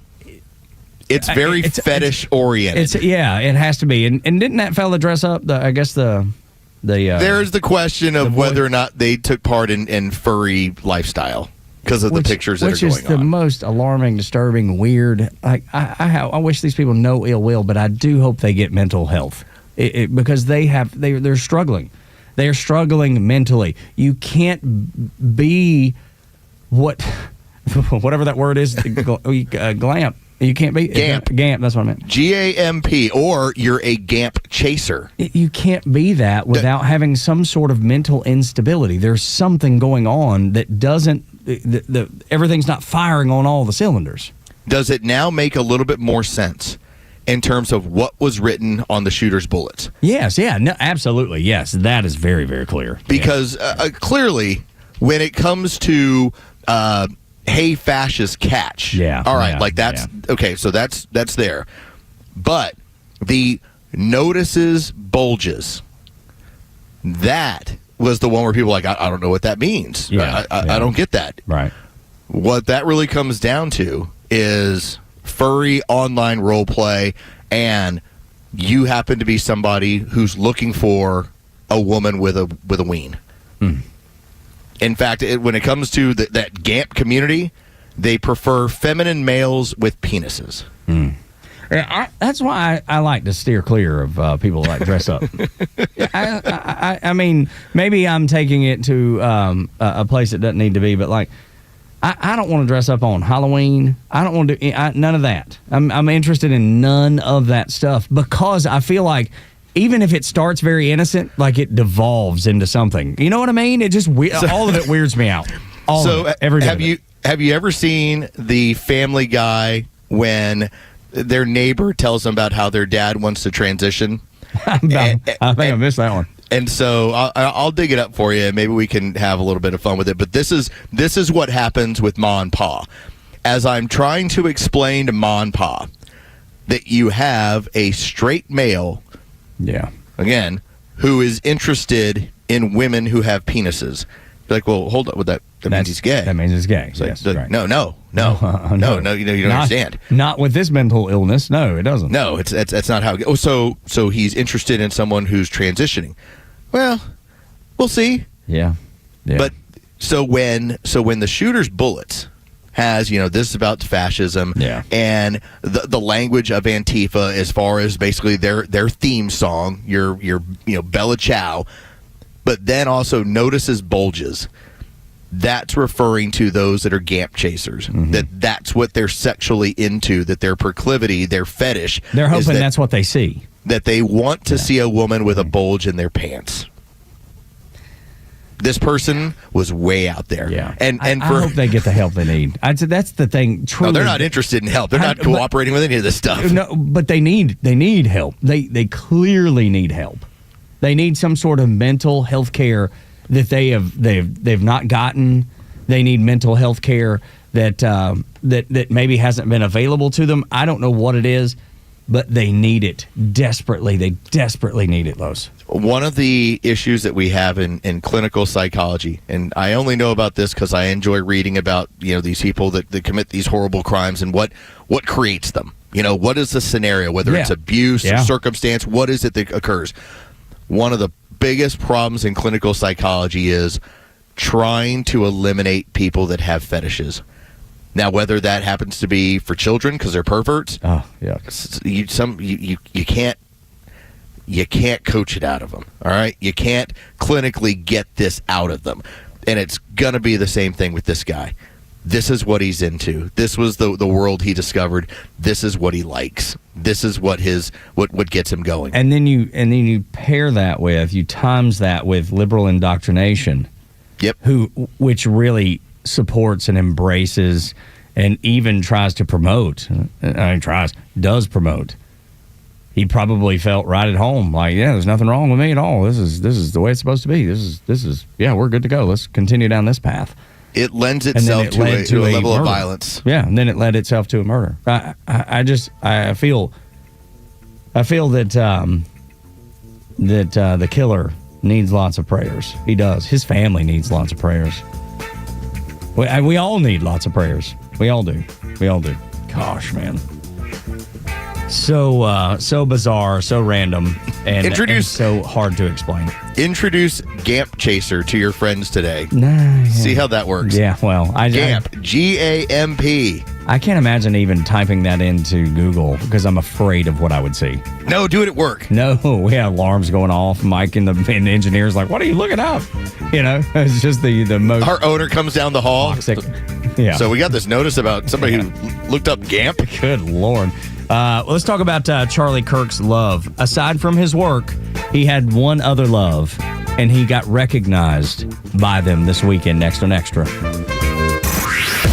Speaker 10: very fetish oriented.
Speaker 9: It has to be. And didn't that fella dress up? There's
Speaker 10: the question of whether or not they took part in furry lifestyle. Because of the pictures that are going on.
Speaker 9: Which is the most alarming, disturbing, weird. Like, I wish these people no ill will, but I do hope they get mental health. Because they're struggling. They're struggling mentally. You can't be whatever that word is, glamp. You can't be
Speaker 10: GAMP.
Speaker 9: GAMP, that's what I meant.
Speaker 10: GAMP, or you're a GAMP chaser.
Speaker 9: You can't be that without having some sort of mental instability. There's something going on that doesn't. Everything's not firing on all the cylinders.
Speaker 10: Does it now make a little bit more sense in terms of what was written on the shooter's bullets?
Speaker 9: Yes, no, absolutely, yes. That is very, very clear.
Speaker 10: Because clearly, when it comes to hey, fascist, catch.
Speaker 9: Yeah.
Speaker 10: All right, that's okay. So that's there, but the notices bulges. That was the one where people were like, I don't know what that means. I don't get that.
Speaker 9: Right.
Speaker 10: What that really comes down to is furry online role play, and you happen to be somebody who's looking for a woman with a ween. In fact, when it comes to that GAMP community, they prefer feminine males with penises.
Speaker 9: That's why I like to steer clear of people that dress up. I mean, maybe I'm taking it to a place it doesn't need to be, but like, I don't want to dress up on Halloween. I don't want to do none of that. I'm interested in none of that stuff, because I feel like even if it starts very innocent, like, it devolves into something. You know what I mean? It just all of it weirds me out.
Speaker 10: Have you ever seen the Family Guy when their neighbor tells them about how their dad wants to transition?
Speaker 9: I think I missed that one.
Speaker 10: And so I'll dig it up for you, and maybe we can have a little bit of fun with it. But this is what happens with Ma and Pa. As I'm trying to explain to Ma and Pa that you have a straight male, again, who is interested in women who have penises. You're like, well, hold up with that. That means he's gay.
Speaker 9: That means he's gay.
Speaker 10: Like,
Speaker 9: yes, right.
Speaker 10: No. You don't understand.
Speaker 9: Not with this mental illness. No, it doesn't.
Speaker 10: No, that's not how. So he's interested in someone who's transitioning. Well, we'll see.
Speaker 9: Yeah.
Speaker 10: But so when the shooter's bullets has, this is about fascism, and the language of Antifa as far as basically their theme song, your Bella Ciao, but then also notices bulges. That's referring to those that are GAMP chasers. That's what they're sexually into, that their proclivity, their fetish.
Speaker 9: They're hoping that's what they see.
Speaker 10: That they want to see a woman with a bulge in their pants. This person was way out there.
Speaker 9: Yeah. And I hope they get the help they need. I'd say that's the thing. Truly,
Speaker 10: no, they're not interested in help. They're not cooperating with any of this stuff.
Speaker 9: No, but they need help. They clearly need help. They need some sort of mental health care that they've not gotten. They need mental health care that maybe hasn't been available to them. I don't know what it is, but they need it desperately. They desperately need it, Los.
Speaker 10: One of the issues that we have in clinical psychology, and I only know about this because I enjoy reading about these people that commit these horrible crimes and what creates them. What is the scenario, whether it's abuse or circumstance, what is it that occurs? One of the biggest problems in clinical psychology is trying to eliminate people that have fetishes. Now, whether that happens to be for children because they're perverts, you can't coach it out of them. All right, you can't clinically get this out of them, and it's gonna be the same thing with this guy. This is what he's into. This was the world he discovered. This is what he likes. This is what gets him going.
Speaker 9: And then you pair that with, you times that with liberal indoctrination.
Speaker 10: Yep.
Speaker 9: Which really supports and embraces and even tries to promote. Does promote. He probably felt right at home, like, yeah, there's nothing wrong with me at all. This is the way it's supposed to be. This is we're good to go. Let's continue down this path.
Speaker 10: It lends itself to a level of violence.
Speaker 9: Yeah, and then it led itself to a murder. I feel that the killer needs lots of prayers. He does. His family needs lots of prayers. We all need lots of prayers. We all do. Gosh, man. So bizarre, so random, and so hard to explain.
Speaker 10: Introduce Gamp Chaser to your friends today. See how that works.
Speaker 9: Yeah, well,
Speaker 10: Gamp, G-A-M-P.
Speaker 9: I can't imagine even typing that into Google because I'm afraid of what I would see.
Speaker 10: No, do it at work.
Speaker 9: No, we have alarms going off. Mike and the engineer's like, "What are you looking up?" It's just the most.
Speaker 10: Our owner comes down the hall.
Speaker 9: Toxic. Yeah.
Speaker 10: So we got this notice about somebody who looked up Gamp.
Speaker 9: Good Lord. Let's talk about Charlie Kirk's love. Aside from his work, he had one other love, and he got recognized by them this weekend. Next on Extra.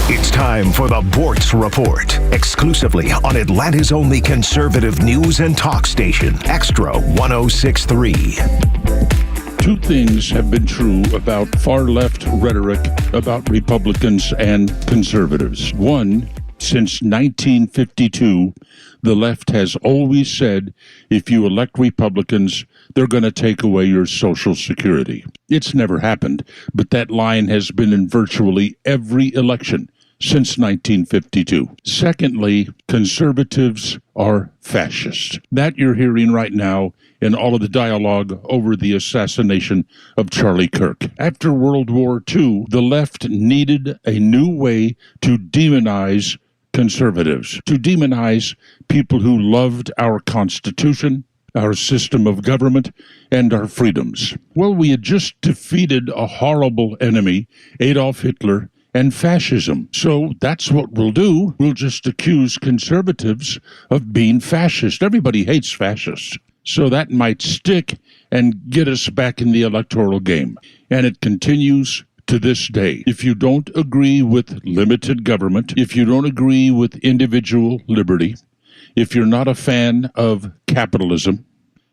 Speaker 8: It's time for the Bortz Report, exclusively on Atlanta's only conservative news and talk station, Extra 106.3.
Speaker 18: Two things have been true about far-left rhetoric about Republicans and conservatives. One, since 1952, the left has always said if you elect Republicans, they're going to take away your Social Security. It's never happened, but that line has been in virtually every election since 1952. Secondly, conservatives are fascist. That you're hearing right now in all of the dialogue over the assassination of Charlie Kirk. After World War II, the left needed a new way to demonize conservatives, to demonize people who loved our Constitution, our system of government, and our freedoms. Well, we had just defeated a horrible enemy, Adolf Hitler, and fascism. So that's what we'll do. We'll just accuse conservatives of being fascist. Everybody hates fascists. So that might stick and get us back in the electoral game. And it continues to this day. If you don't agree with limited government, if you don't agree with individual liberty, if you're not a fan of capitalism,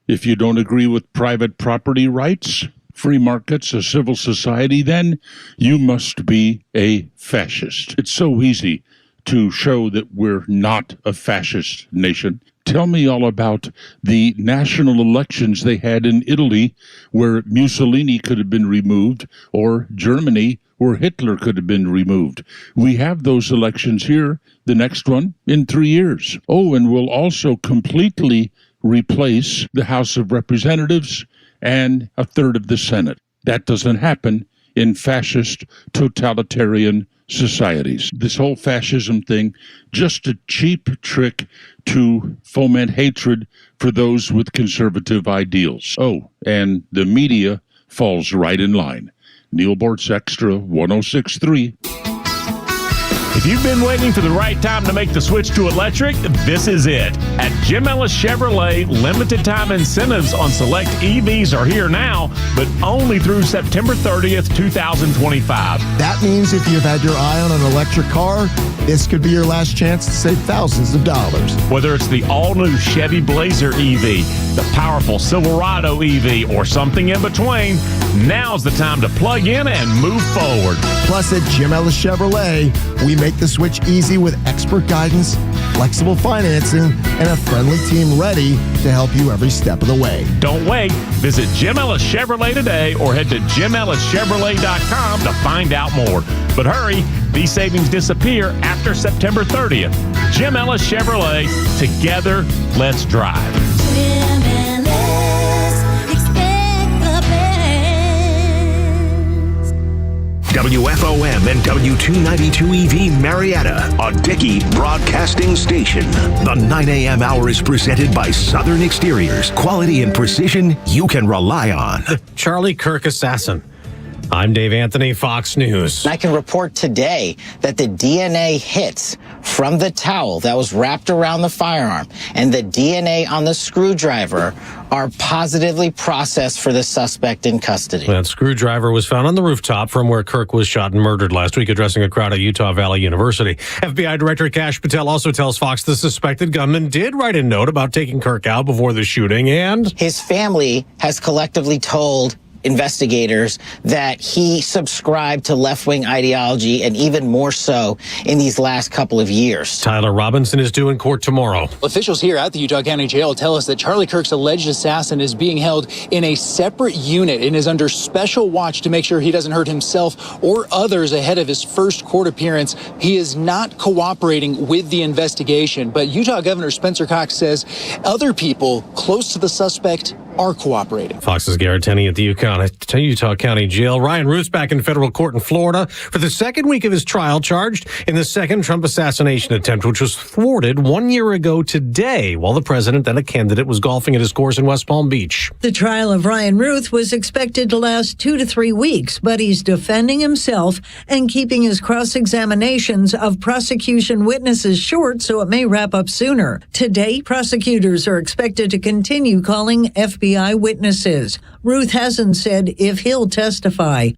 Speaker 18: if you don't agree with private property rights, free markets, a civil society, then you must be a fascist. It's so easy to show that we're not a fascist nation. Tell me all about the national elections they had in Italy where Mussolini could have been removed, or Germany where Hitler could have been removed. We have those elections here, the next one, in 3 years. Oh, and we'll also completely replace the House of Representatives and a third of the Senate. That doesn't happen in fascist, totalitarian societies. This whole fascism thing, just a cheap trick to foment hatred for those with conservative ideals. Oh, and the media falls right in line. Neil Bortz, Extra 106.3.
Speaker 11: If you've been waiting for the right time to make the switch to electric, this is it. At Jim Ellis Chevrolet, limited time incentives on select EVs are here now, but only through September 30th, 2025.
Speaker 15: That means if you've had your eye on an electric car, this could be your last chance to save thousands of dollars.
Speaker 11: Whether it's the all-new Chevy Blazer EV, the powerful Silverado EV, or something in between, now's the time to plug in and move forward.
Speaker 15: Plus, at Jim Ellis Chevrolet, we make the switch easy with expert guidance, flexible financing, and a friendly team ready to help you every step of the way.
Speaker 11: Don't wait. Visit Jim Ellis Chevrolet today or head to JimEllisChevrolet.com to find out more. But hurry, these savings disappear after September 30th. Jim Ellis Chevrolet, together, let's drive.
Speaker 23: Jim Ellis, expect the best.
Speaker 8: WFOM and W292EV Marietta, a Dickey broadcasting station. The 9 a.m. hour is presented by Southern Exteriors. Quality and precision you can rely on.
Speaker 4: Charlie Kirk assassin. I'm Dave Anthony, Fox News.
Speaker 16: I can report today that the DNA hits from the towel that was wrapped around the firearm and the DNA on the screwdriver are positively processed for the suspect in custody.
Speaker 4: That screwdriver was found on the rooftop from where Kirk was shot and murdered last week, addressing a crowd at Utah Valley University. FBI Director Kash Patel also tells Fox the suspected gunman did write a note about taking Kirk out before the shooting, and
Speaker 16: his family has collectively told investigators that he subscribed to left-wing ideology, and even more so in these last couple of years.
Speaker 4: Tyler Robinson is due in court tomorrow.
Speaker 23: Officials here at the Utah County Jail tell us that Charlie Kirk's alleged assassin is being held in a separate unit and is under special watch to make sure he doesn't hurt himself or others ahead of his first court appearance. He is not cooperating with the investigation, but Utah Governor Spencer Cox says other people close to the suspect are cooperating.
Speaker 4: Fox's Garrett Tenney at the Utah County Jail. Ryan Ruth's back in federal court in Florida for the second week of his trial, charged in the second Trump assassination attempt, which was thwarted 1 year ago today while the president, then a candidate, was golfing at his course in West Palm Beach.
Speaker 24: The trial of Ryan Ruth was expected to last 2 to 3 weeks, but he's defending himself and keeping his cross-examinations of prosecution witnesses short so it may wrap up sooner. Today, prosecutors are expected to continue calling FBI witnesses. Ruth hasn't said if he'll testify.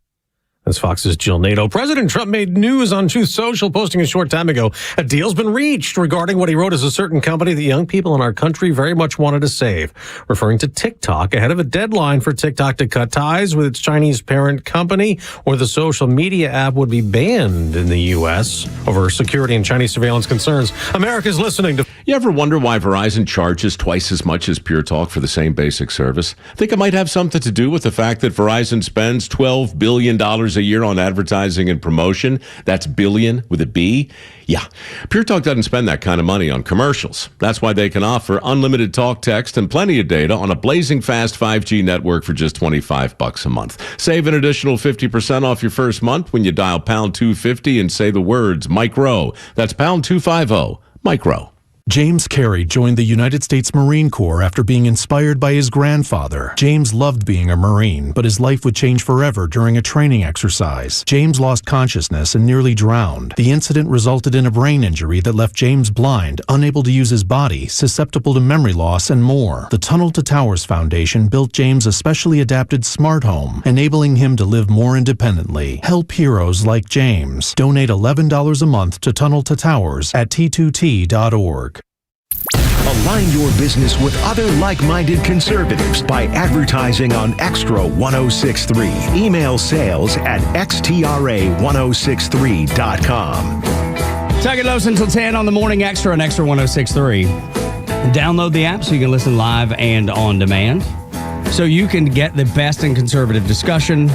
Speaker 4: That's Fox's Jill Nato. President Trump made news on Truth Social, posting a short time ago. A deal's been reached regarding what he wrote as a certain company that young people in our country very much wanted to save, referring to TikTok ahead of a deadline for TikTok to cut ties with its Chinese parent company, or the social media app would be banned in the U.S. over security and Chinese surveillance concerns. America's listening to...
Speaker 25: You ever wonder why Verizon charges twice as much as Pure Talk for the same basic service? Think it might have something to do with the fact that Verizon spends $12 billion a year on advertising and promotion. That's billion with a B. Yeah, Pure Talk doesn't spend that kind of money on commercials. That's why they can offer unlimited talk, text, and plenty of data on a blazing fast 5G network for just $25 a month. Save an additional 50% off your first month when you dial pound 250 and say the words micro. That's pound 250, micro.
Speaker 5: James Carey joined the United States Marine Corps after being inspired by his grandfather. James loved being a Marine, but his life would change forever during a training exercise. James lost consciousness and nearly drowned. The incident resulted in a brain injury that left James blind, unable to use his body, susceptible to memory loss, and more. The Tunnel to Towers Foundation built James a specially adapted smart home, enabling him to live more independently. Help heroes like James. Donate $11 a month to Tunnel to Towers at T2T.org.
Speaker 8: Align your business with other like-minded conservatives by advertising on Xtra 1063. Email sales at xtra1063.com.
Speaker 9: Tug and Los until 10 on the Morning Xtra and Xtra 1063. Download the app so you can listen live and on demand, so you can get the best in conservative discussion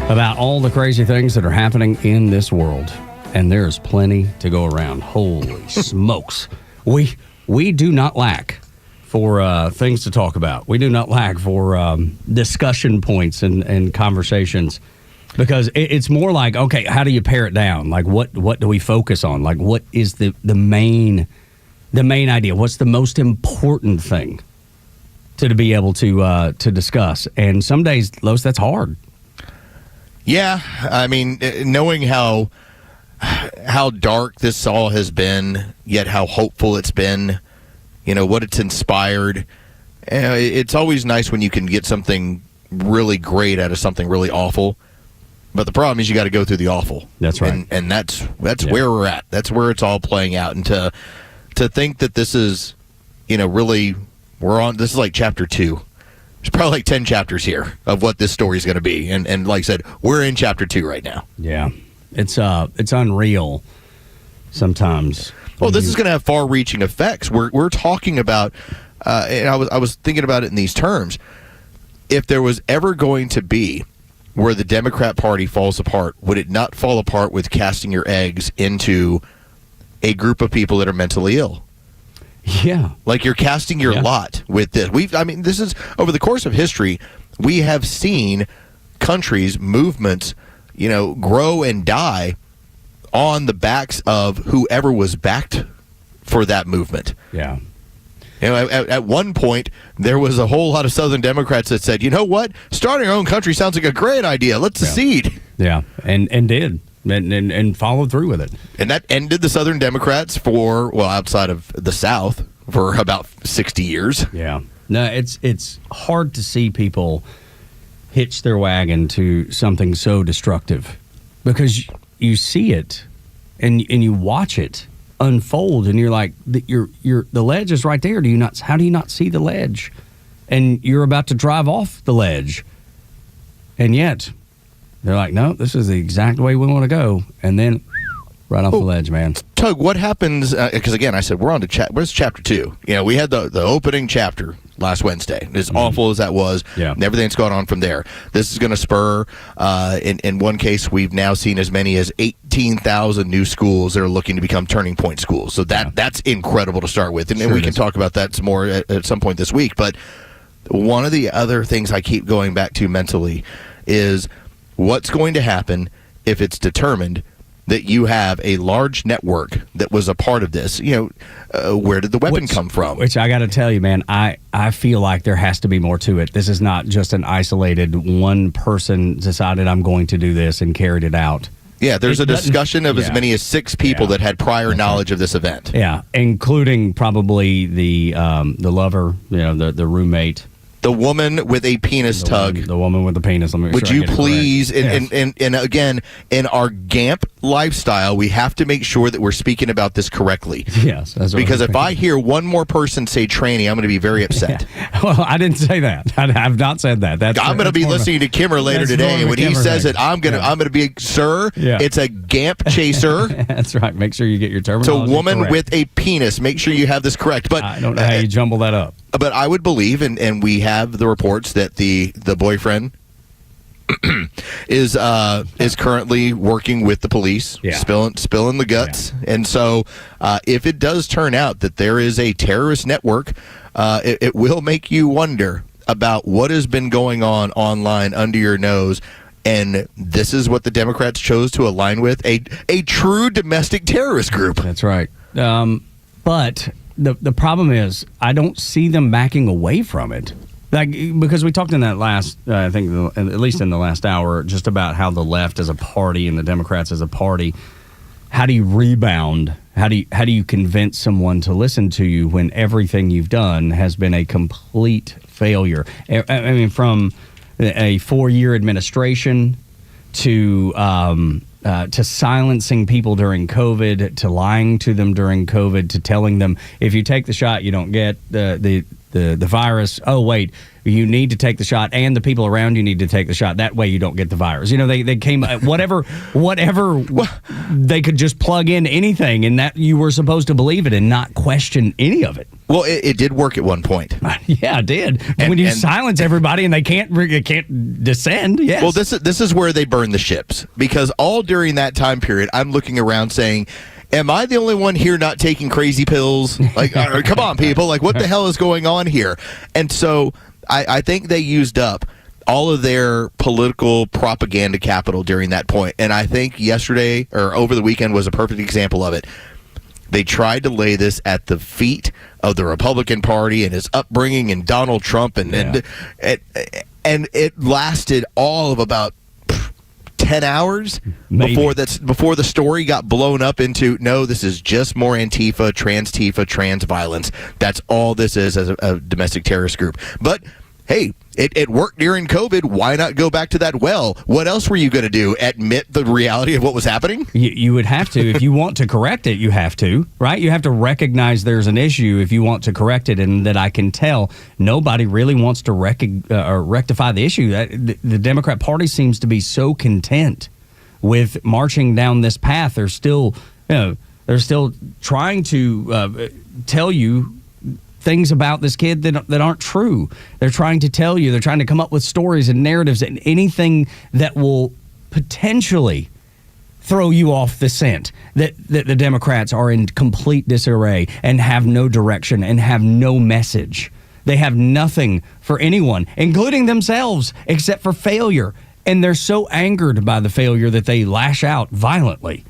Speaker 9: about all the crazy things that are happening in this world. And there's plenty to go around. Holy smokes. We do not lack for things to talk about. We do not lack for discussion points and conversations, because it's more like, okay, how do you pare it down? Like, what do we focus on? Like, what is the main idea? What's the most important thing to be able to discuss? And some days, Los, that's hard.
Speaker 10: Yeah, I mean, knowing how dark this all has been, yet how hopeful it's been, what it's inspired. It's always nice when you can get something really great out of something really awful. But the problem is you got to go through the awful.
Speaker 9: That's right.
Speaker 10: And that's where we're at. That's where it's all playing out. And to think that this is, really, this is like chapter 2. There's probably like 10 chapters here of what this story is going to be. And like I said, we're in chapter 2 right now.
Speaker 9: Yeah. It's unreal sometimes.
Speaker 10: Well, this is going to have far-reaching effects. We're talking about, and I was thinking about it in these terms. If there was ever going to be where the Democrat Party falls apart, would it not fall apart with casting your eggs into a group of people that are mentally ill?
Speaker 9: Yeah.
Speaker 10: Like you're casting your lot with this. This is over the course of history, we have seen countries, movements, grow and die on the backs of whoever was backed for that movement.
Speaker 9: Yeah.
Speaker 10: At one point, there was a whole lot of Southern Democrats that said, you know what? Starting our own country sounds like a great idea. Let's secede.
Speaker 9: Yeah, and did. And followed through with it.
Speaker 10: And that ended the Southern Democrats outside of the South, for about 60 years.
Speaker 9: Yeah. No, it's hard to see people hitch their wagon to something so destructive, because you see it and you watch it unfold, and you're like, the ledge is right there. How do you not see the ledge? And you're about to drive off the ledge, and yet they're like, no, this is the exact way we want to go, and then right off the ledge, man.
Speaker 10: Tug, what happens? Because again, I said we're on to where's chapter 2? We had the opening chapter last Wednesday. As awful as that was, and everything's gone on from there. This is going to spur. In one case, we've now seen as many as 18,000 new schools that are looking to become turning point schools. So that's incredible to start with, and we can talk about that some more at some point this week. But one of the other things I keep going back to mentally is what's going to happen if it's determined that you have a large network that was a part of this. Where did the weapon come from?
Speaker 9: Which I got to tell you, man, I feel like there has to be more to it. This is not just an isolated one person decided I'm going to do this and carried it out.
Speaker 10: Yeah, there's a discussion of as many as 6 people that had prior knowledge of this event.
Speaker 9: Yeah, including probably the lover, the roommate.
Speaker 10: The woman with a penis, Tug.
Speaker 9: The woman with the penis.
Speaker 10: Would you please, and again, in our GAMP lifestyle, we have to make sure that we're speaking about this correctly.
Speaker 9: Yes.
Speaker 10: Because if I hear one more person say tranny, I'm going to be very upset.
Speaker 9: Well, I didn't say that. I have not said that. I'm
Speaker 10: going to be listening to Kimmer later today. When he says it, I'm going to be, sir, it's a GAMP chaser.
Speaker 9: That's right. Make sure you get your terminology
Speaker 10: It's a woman
Speaker 9: correct.
Speaker 10: with a penis. Make sure you have this correct. But
Speaker 9: I don't know how you jumble that up.
Speaker 10: But I would believe, and we have the reports that the boyfriend is currently working with the police, spilling the guts. And so if it does turn out that there is a terrorist network, it will make you wonder about what has been going on online under your nose. And this is what the Democrats chose to align with, a true domestic terrorist group.
Speaker 9: That's right. But the problem is, I don't see them backing away from it. Because we talked in that last, I think, at least in the last hour, just about how the left as a party and the Democrats as a party, how do you rebound? How do you convince someone to listen to you when everything you've done has been a complete failure? I mean, from a 4-year administration to silencing people during COVID, to lying to them during COVID, to telling them if you take the shot you don't get the virus. Oh wait, you need to take the shot, and the people around you need to take the shot. That way you don't get the virus. They came whatever they could just plug in anything, and that you were supposed to believe it and not question any of it.
Speaker 10: Well, it did work at one point.
Speaker 9: Yeah, it did. When you silence everybody and they can't descend. Yes.
Speaker 10: Well, this is where they burn the ships, because all during that time period, I'm looking around saying, am I the only one here not taking crazy pills? Like, come on, people. Like, what the hell is going on here? And so I think they used up all of their political propaganda capital during that point. And I think yesterday or over the weekend was a perfect example of it. They tried to lay this at the feet of the Republican Party and his upbringing and Donald Trump. And it lasted all of about 10 hours before the story got blown up into, no, this is just more Antifa, trans violence. That's all this is as a domestic terrorist group. But hey, it worked during COVID. Why not go back to that well? What else were you going to do? Admit the reality of what was happening?
Speaker 9: You would have to. If you want to correct it, you have to, right? You have to recognize there's an issue if you want to correct it, and that I can tell nobody really wants to rectify the issue. The Democrat Party seems to be so content with marching down this path. They're still trying to tell you things about this kid that aren't true. They're trying to come up with stories and narratives and anything that will potentially throw you off the scent, that the Democrats are in complete disarray and have no direction and have no message. They have nothing for anyone, including themselves, except for failure. And they're so angered by the failure that they lash out violently.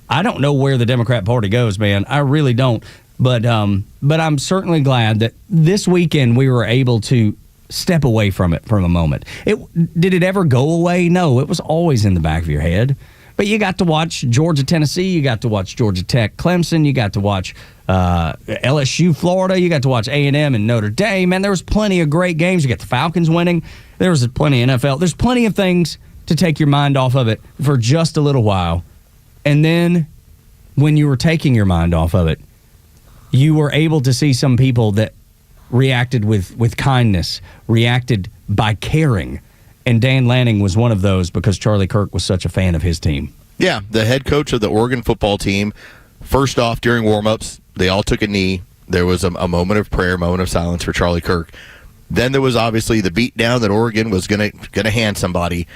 Speaker 9: I don't know where the Democrat Party goes, man. I really don't. But I'm certainly glad that this weekend we were able to step away from it for a moment. Did it ever go away? No, it was always in the back of your head. But you got to watch Georgia, Tennessee. You got to watch Georgia Tech, Clemson. You got to watch LSU, Florida. You got to watch A&M and Notre Dame. Man, there was plenty of great games. You got the Falcons winning. There was plenty of NFL. There's plenty of things to take your mind off of it for just a little while. And then when you were taking your mind off of it, you were able to see some people that reacted with kindness, reacted by caring. And Dan Lanning was one of those because Charlie Kirk was such a fan of his team.
Speaker 10: Yeah, the head coach of the Oregon football team, first off, during warm-ups, they all took a knee. There was a moment of prayer, moment of silence for Charlie Kirk. Then there was obviously the beatdown that Oregon was gonna hand somebody.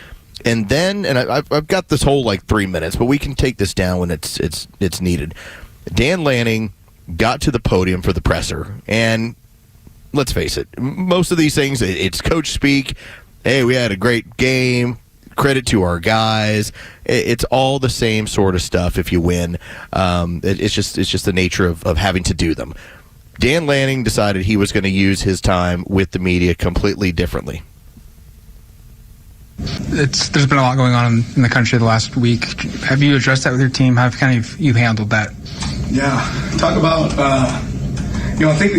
Speaker 10: And then, and I've got this whole 3 minutes, but we can take this down when it's needed. Dan Lanning got to the podium for the presser, and let's face it, most of these things, it's coach speak. Hey, we had a great game. Credit to our guys. It's all the same sort of stuff if you win. It's just the nature of having to do them. Dan Lanning decided he was going to use his time with the media completely differently.
Speaker 3: There's been a lot going on in the country the last week. Have you addressed that with your team? How have you handled that?
Speaker 6: Yeah, talk about, I think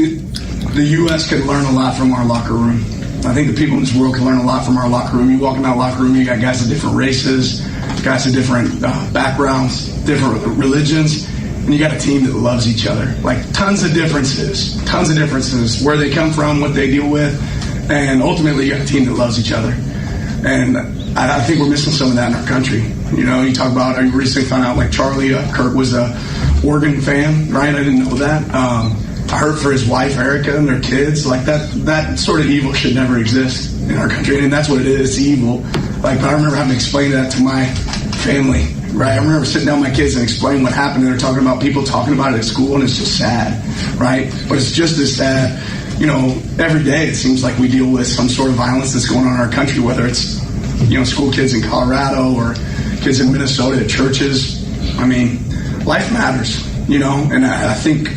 Speaker 6: the U.S. could learn a lot from our locker room. I think the people in this world can learn a lot from our locker room. You walk in that locker room, you got guys of different races, guys of different backgrounds, different religions, and you got a team that loves each other. Tons of differences, where they come from, what they deal with, and ultimately you got a team that loves each other. And I think we're missing some of that in our country. You talk about, I recently found out Charlie Kirk was a Oregon fan, right? I didn't know that. I heard for his wife, Erica, and their kids. That sort of evil should never exist in our country. And that's what it is, it's evil. But I remember having to explain that to my family, right? I remember sitting down with my kids and explaining what happened. And they're talking about people talking about it at school, and it's just sad, right? But it's just as sad. Every day it seems like we deal with some sort of violence that's going on in our country, whether it's, school kids in Colorado or kids in Minnesota at churches. I mean, life matters, and I think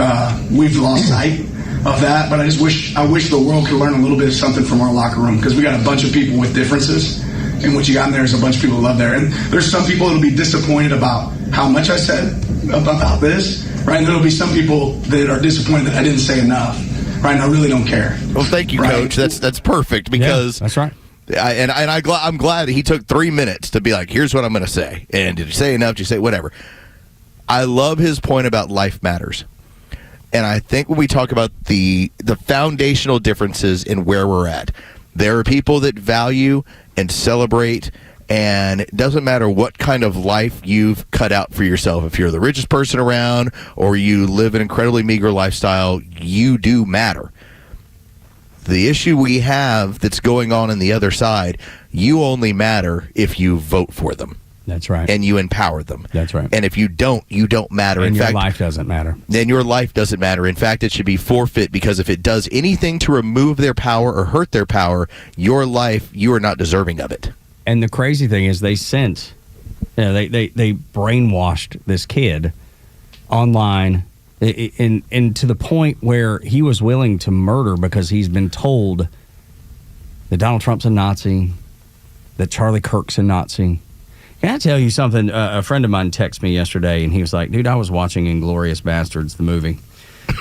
Speaker 6: we've lost sight of that. But I wish the world could learn a little bit of something from our locker room, because we got a bunch of people with differences, and what you got in there is a bunch of people who love there. And there's some people that'll be disappointed about how much I said about this, right? And there'll be some people that are disappointed that I didn't say enough. Right, and I really don't care.
Speaker 10: Well, thank you, Coach. That's perfect, because
Speaker 9: that's right.
Speaker 10: I'm glad that he took 3 minutes to be like, here's what I'm going to say. And did you say enough? Did you say whatever? I love his point about life matters. And I think when we talk about the foundational differences in where we're at, there are people that value and celebrate, and it doesn't matter what kind of life you've cut out for yourself. If you're the richest person around or you live an incredibly meager lifestyle, you do matter. The issue we have that's going on the other side, you only matter if you vote for them.
Speaker 9: That's right.
Speaker 10: And you empower them.
Speaker 9: That's right.
Speaker 10: And if you don't matter.
Speaker 9: And
Speaker 10: in
Speaker 9: your
Speaker 10: fact,
Speaker 9: life doesn't matter.
Speaker 10: Then your life doesn't matter. In fact, it should be forfeit, because if it does anything to remove their power or hurt their power, your life, you are not deserving of it.
Speaker 9: And the crazy thing is they brainwashed this kid online and to the point where he was willing to murder because he's been told that Donald Trump's a Nazi, that Charlie Kirk's a Nazi. Can I tell you something? A friend of mine texted me yesterday, and he was like, dude, I was watching Inglourious Bastards, the movie.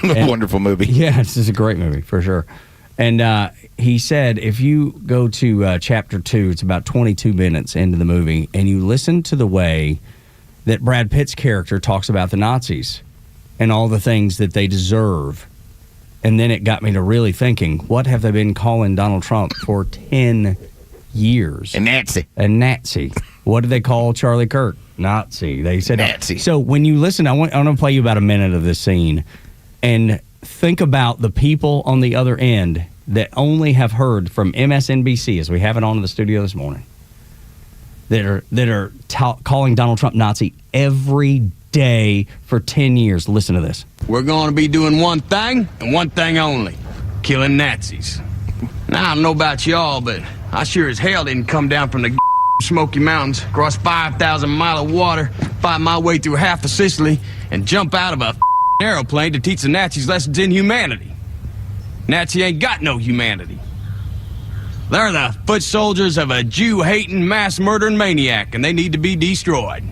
Speaker 10: Wonderful movie.
Speaker 9: Yeah, this is a great movie, for sure. And he said, if you go to chapter 2, it's about 22 minutes into the movie, and you listen to the way that Brad Pitt's character talks about the Nazis and all the things that they deserve. And then it got me to really thinking, what have they been calling Donald Trump for 10 years?
Speaker 10: A Nazi.
Speaker 9: A Nazi. What did they call Charlie Kirk? Nazi. They said
Speaker 10: Nazi.
Speaker 9: So when you listen, I want to play you about a minute of this scene and think about the people on the other end that only have heard from MSNBC, as we have it on in the studio this morning, that are calling Donald Trump Nazi every day for 10 years. Listen to this.
Speaker 7: We're going to be doing one thing and one thing only: killing Nazis. Now, I don't know about y'all, but I sure as hell didn't come down from the Smoky Mountains, cross 5,000 mile of water, fight my way through half of Sicily, and jump out of a aeroplane to teach the Nazis lessons in humanity. Nazi ain't got no humanity. They're the foot soldiers of a Jew-hating, mass-murdering maniac, and they need to be destroyed.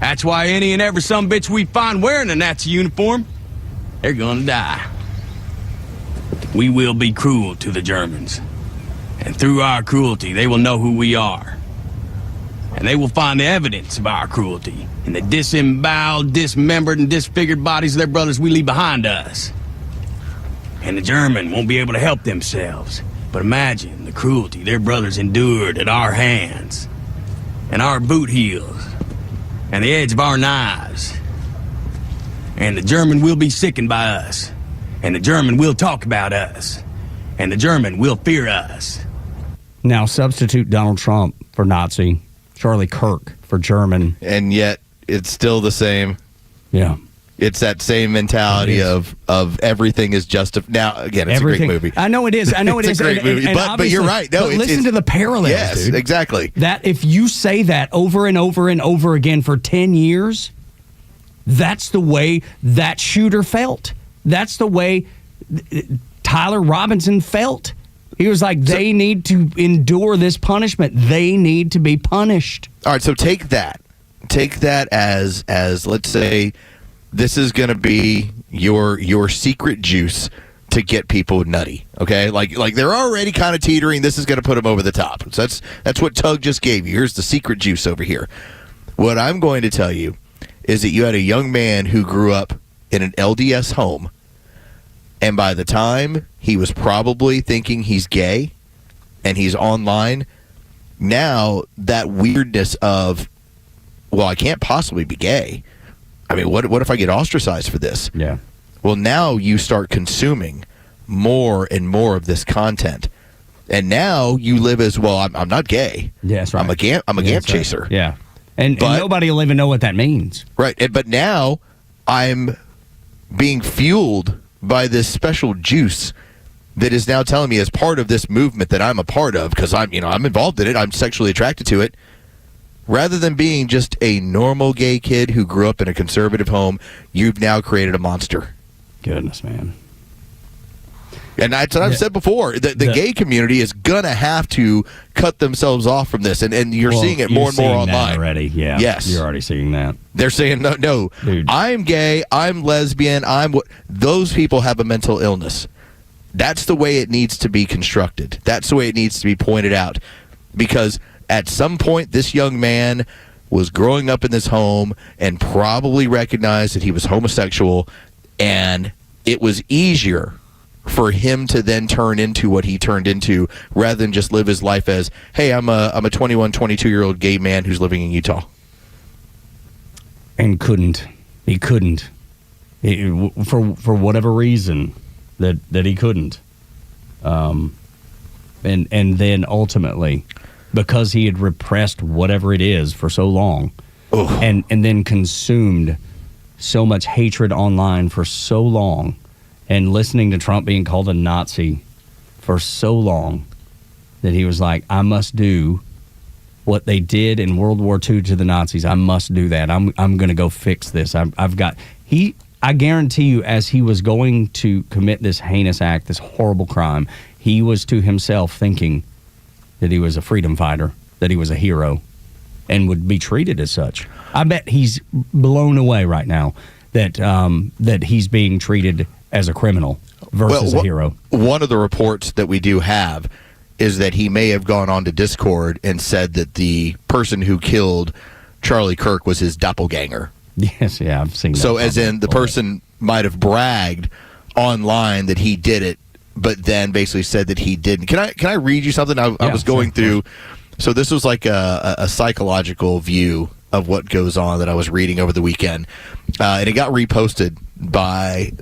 Speaker 7: That's why any and every sumbitch we find wearing a Nazi uniform, they're gonna die. We will be cruel to the Germans. And through our cruelty, they will know who we are. And they will find the evidence of our cruelty in the disemboweled, dismembered, and disfigured bodies of their brothers we leave behind us. And the German won't be able to help themselves. But imagine the cruelty their brothers endured at our hands, and our boot heels, and the edge of our knives. And the German will be sickened by us. And the German will talk about us. And the German will fear us.
Speaker 9: Now substitute Donald Trump for Nazi, Charlie Kirk for German.
Speaker 10: And yet it's still the same.
Speaker 9: Yeah.
Speaker 10: It's that same mentality of everything is justified. Now, again, it's
Speaker 9: Everything.
Speaker 10: a great movie.
Speaker 9: I know it is. I know it
Speaker 10: it's
Speaker 9: is.
Speaker 10: a great movie.
Speaker 9: And
Speaker 10: But you're right. No,
Speaker 9: but listen to the parallels,
Speaker 10: yes,
Speaker 9: dude.
Speaker 10: exactly.
Speaker 9: That if you say that over and over and over again for 10 years, that's the way that shooter felt. That's the way Tyler Robinson felt. He was like, they need to endure this punishment. They need to be punished.
Speaker 10: All right, so take that. Take that as let's say this is going to be your secret juice to get people nutty. Okay, like they're already kind of teetering. This is going to put them over the top. So that's what Tug just gave you. Here's the secret juice over here. What I'm going to tell you is that you had a young man who grew up in an LDS home, and by the time he was probably thinking he's gay and he's online, now that weirdness of, well, I can't possibly be gay. I mean, what if I get ostracized for this?
Speaker 9: Yeah.
Speaker 10: Well, now you start consuming more and more of this content. And now you live as, well, I'm not gay.
Speaker 9: Yeah, that's right.
Speaker 10: I'm a gamp chaser.
Speaker 9: Right. Yeah. And nobody will even know what that means.
Speaker 10: Right. But now I'm being fueled by this special juice that is now telling me, as part of this movement that I'm a part of, because I'm involved in it, I'm sexually attracted to it, rather than being just a normal gay kid who grew up in a conservative home, you've now created a monster.
Speaker 9: Goodness, man.
Speaker 10: And that's what I've said before. The gay community is going to have to cut themselves off from this. And you're seeing it more and more online.
Speaker 9: Already, yeah.
Speaker 10: Yes.
Speaker 9: You're already seeing that.
Speaker 10: They're saying, no,
Speaker 9: Dude.
Speaker 10: I'm gay, I'm lesbian, those people have a mental illness. That's the way it needs to be constructed. That's the way it needs to be pointed out. Because at some point, this young man was growing up in this home and probably recognized that he was homosexual, and it was easier for him to then turn into what he turned into rather than just live his life as, hey, I'm a 21, 22-year-old gay man who's living in Utah.
Speaker 9: And he couldn't. For whatever reason that he couldn't. And then ultimately, because he had repressed whatever it is for so long, and then consumed so much hatred online for so long, and listening to Trump being called a Nazi for so long, that he was like, I must do what they did in World War II to the Nazis. I must do that. I'm going to go fix this. I guarantee you, as he was going to commit this heinous act, this horrible crime, he was to himself thinking that he was a freedom fighter, that he was a hero, and would be treated as such. I bet he's blown away right now that he's being treated as a criminal versus a hero.
Speaker 10: One of the reports that we do have is that he may have gone on to Discord and said that the person who killed Charlie Kirk was his doppelganger.
Speaker 9: Yes, yeah, I've seen that.
Speaker 10: So as in the person might have bragged online that he did it, but then basically said that he didn't. Can I read you something? I was going through. So this was like a psychological view of what goes on that I was reading over the weekend. And it got reposted by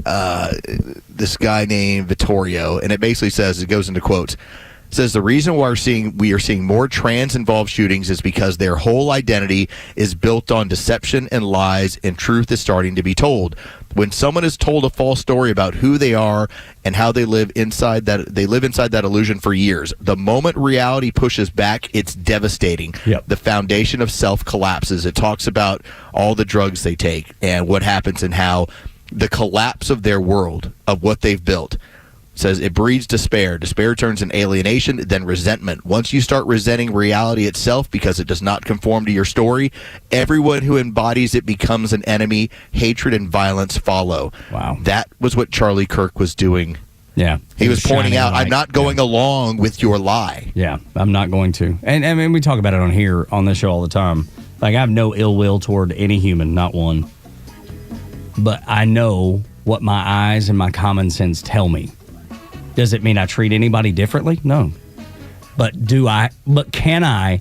Speaker 10: this guy named Vittorio. And it basically says, it goes into quotes, it says, the reason why we are seeing more trans-involved shootings is because their whole identity is built on deception and lies, and truth is starting to be told. When someone is told a false story about who they are and how they live inside that illusion for years, the moment reality pushes back, it's devastating.
Speaker 17: Yep.
Speaker 10: The foundation of self collapses. It talks about all the drugs they take and what happens and how the collapse of their world, of what they've built, says it breeds despair. Despair turns in alienation, then resentment. Once you start resenting reality itself because it does not conform to your story, everyone who embodies it becomes an enemy. Hatred and violence follow.
Speaker 9: Wow.
Speaker 10: That was what Charlie Kirk was doing.
Speaker 9: Yeah.
Speaker 10: He was pointing out,
Speaker 9: shining
Speaker 10: I'm not going along with your lie.
Speaker 9: Yeah, I'm not going to. And I mean, we talk about it on this show all the time. Like, I have no ill will toward any human, not one. But I know what my eyes and my common sense tell me. Does it mean I treat anybody differently? No. But can I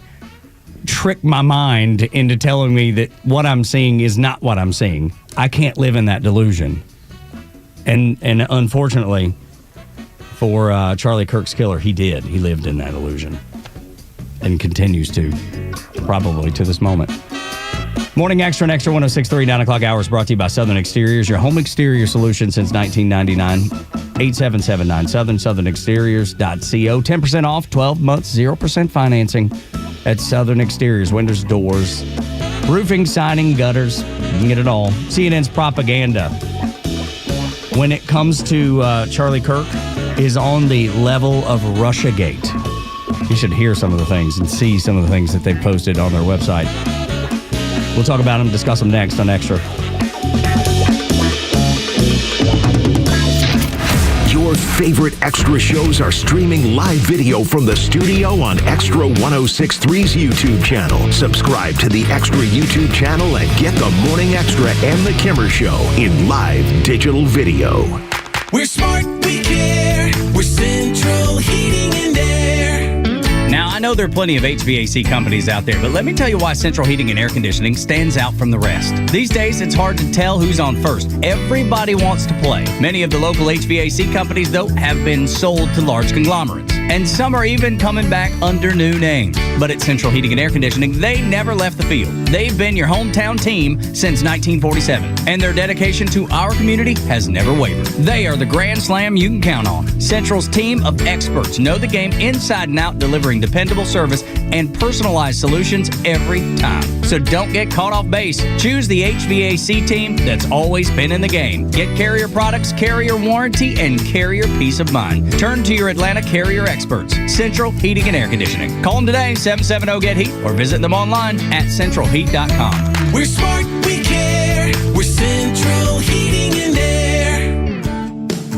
Speaker 9: trick my mind into telling me that what I'm seeing is not what I'm seeing? I can't live in that delusion. And unfortunately, for Charlie Kirk's killer, he did. He lived in that illusion. And continues to, probably to this moment. Morning Extra and Extra 106.3, 9 o'clock hours brought to you by Southern Exteriors, your home exterior solution since 1999. 8779 southernexteriors.co. 10% off, 12 months, 0% financing at Southern Exteriors. Windows, doors, roofing, siding, gutters. You can get it all. CNN's propaganda, when it comes to Charlie Kirk, is on the level of Russiagate. You should hear some of the things and see some of the things that they've posted on their website. We'll talk about them, discuss them next on Extra.
Speaker 8: Your favorite Extra shows are streaming live video from the studio on Extra 106.3's YouTube channel. Subscribe to the Extra YouTube channel and get the Morning Extra and the Kimmer Show in live digital video.
Speaker 1: We're smart, we care. We're Central Heating and Air.
Speaker 9: Now, I know there are plenty of HVAC companies out there, but let me tell you why Central Heating and Air Conditioning stands out from the rest. These days, it's hard to tell who's on first. Everybody wants to play. Many of the local HVAC companies, though, have been sold to large conglomerates. And some are even coming back under new names. But at Central Heating and Air Conditioning, they never left the field. They've been your hometown team since 1947. And their dedication to our community has never wavered. They are the grand slam you can count on. Central's team of experts know the game inside and out, delivering dependable service and personalized solutions every time. So don't get caught off base. Choose the HVAC team that's always been in the game. Get Carrier products, Carrier warranty, and Carrier peace of mind. Turn to your Atlanta Carrier experts. Central Heating and Air Conditioning. Call them today, 770-GET-HEAT, or visit them online at centralheat.com.
Speaker 1: We're smart, we care. We're Central Heating and Air.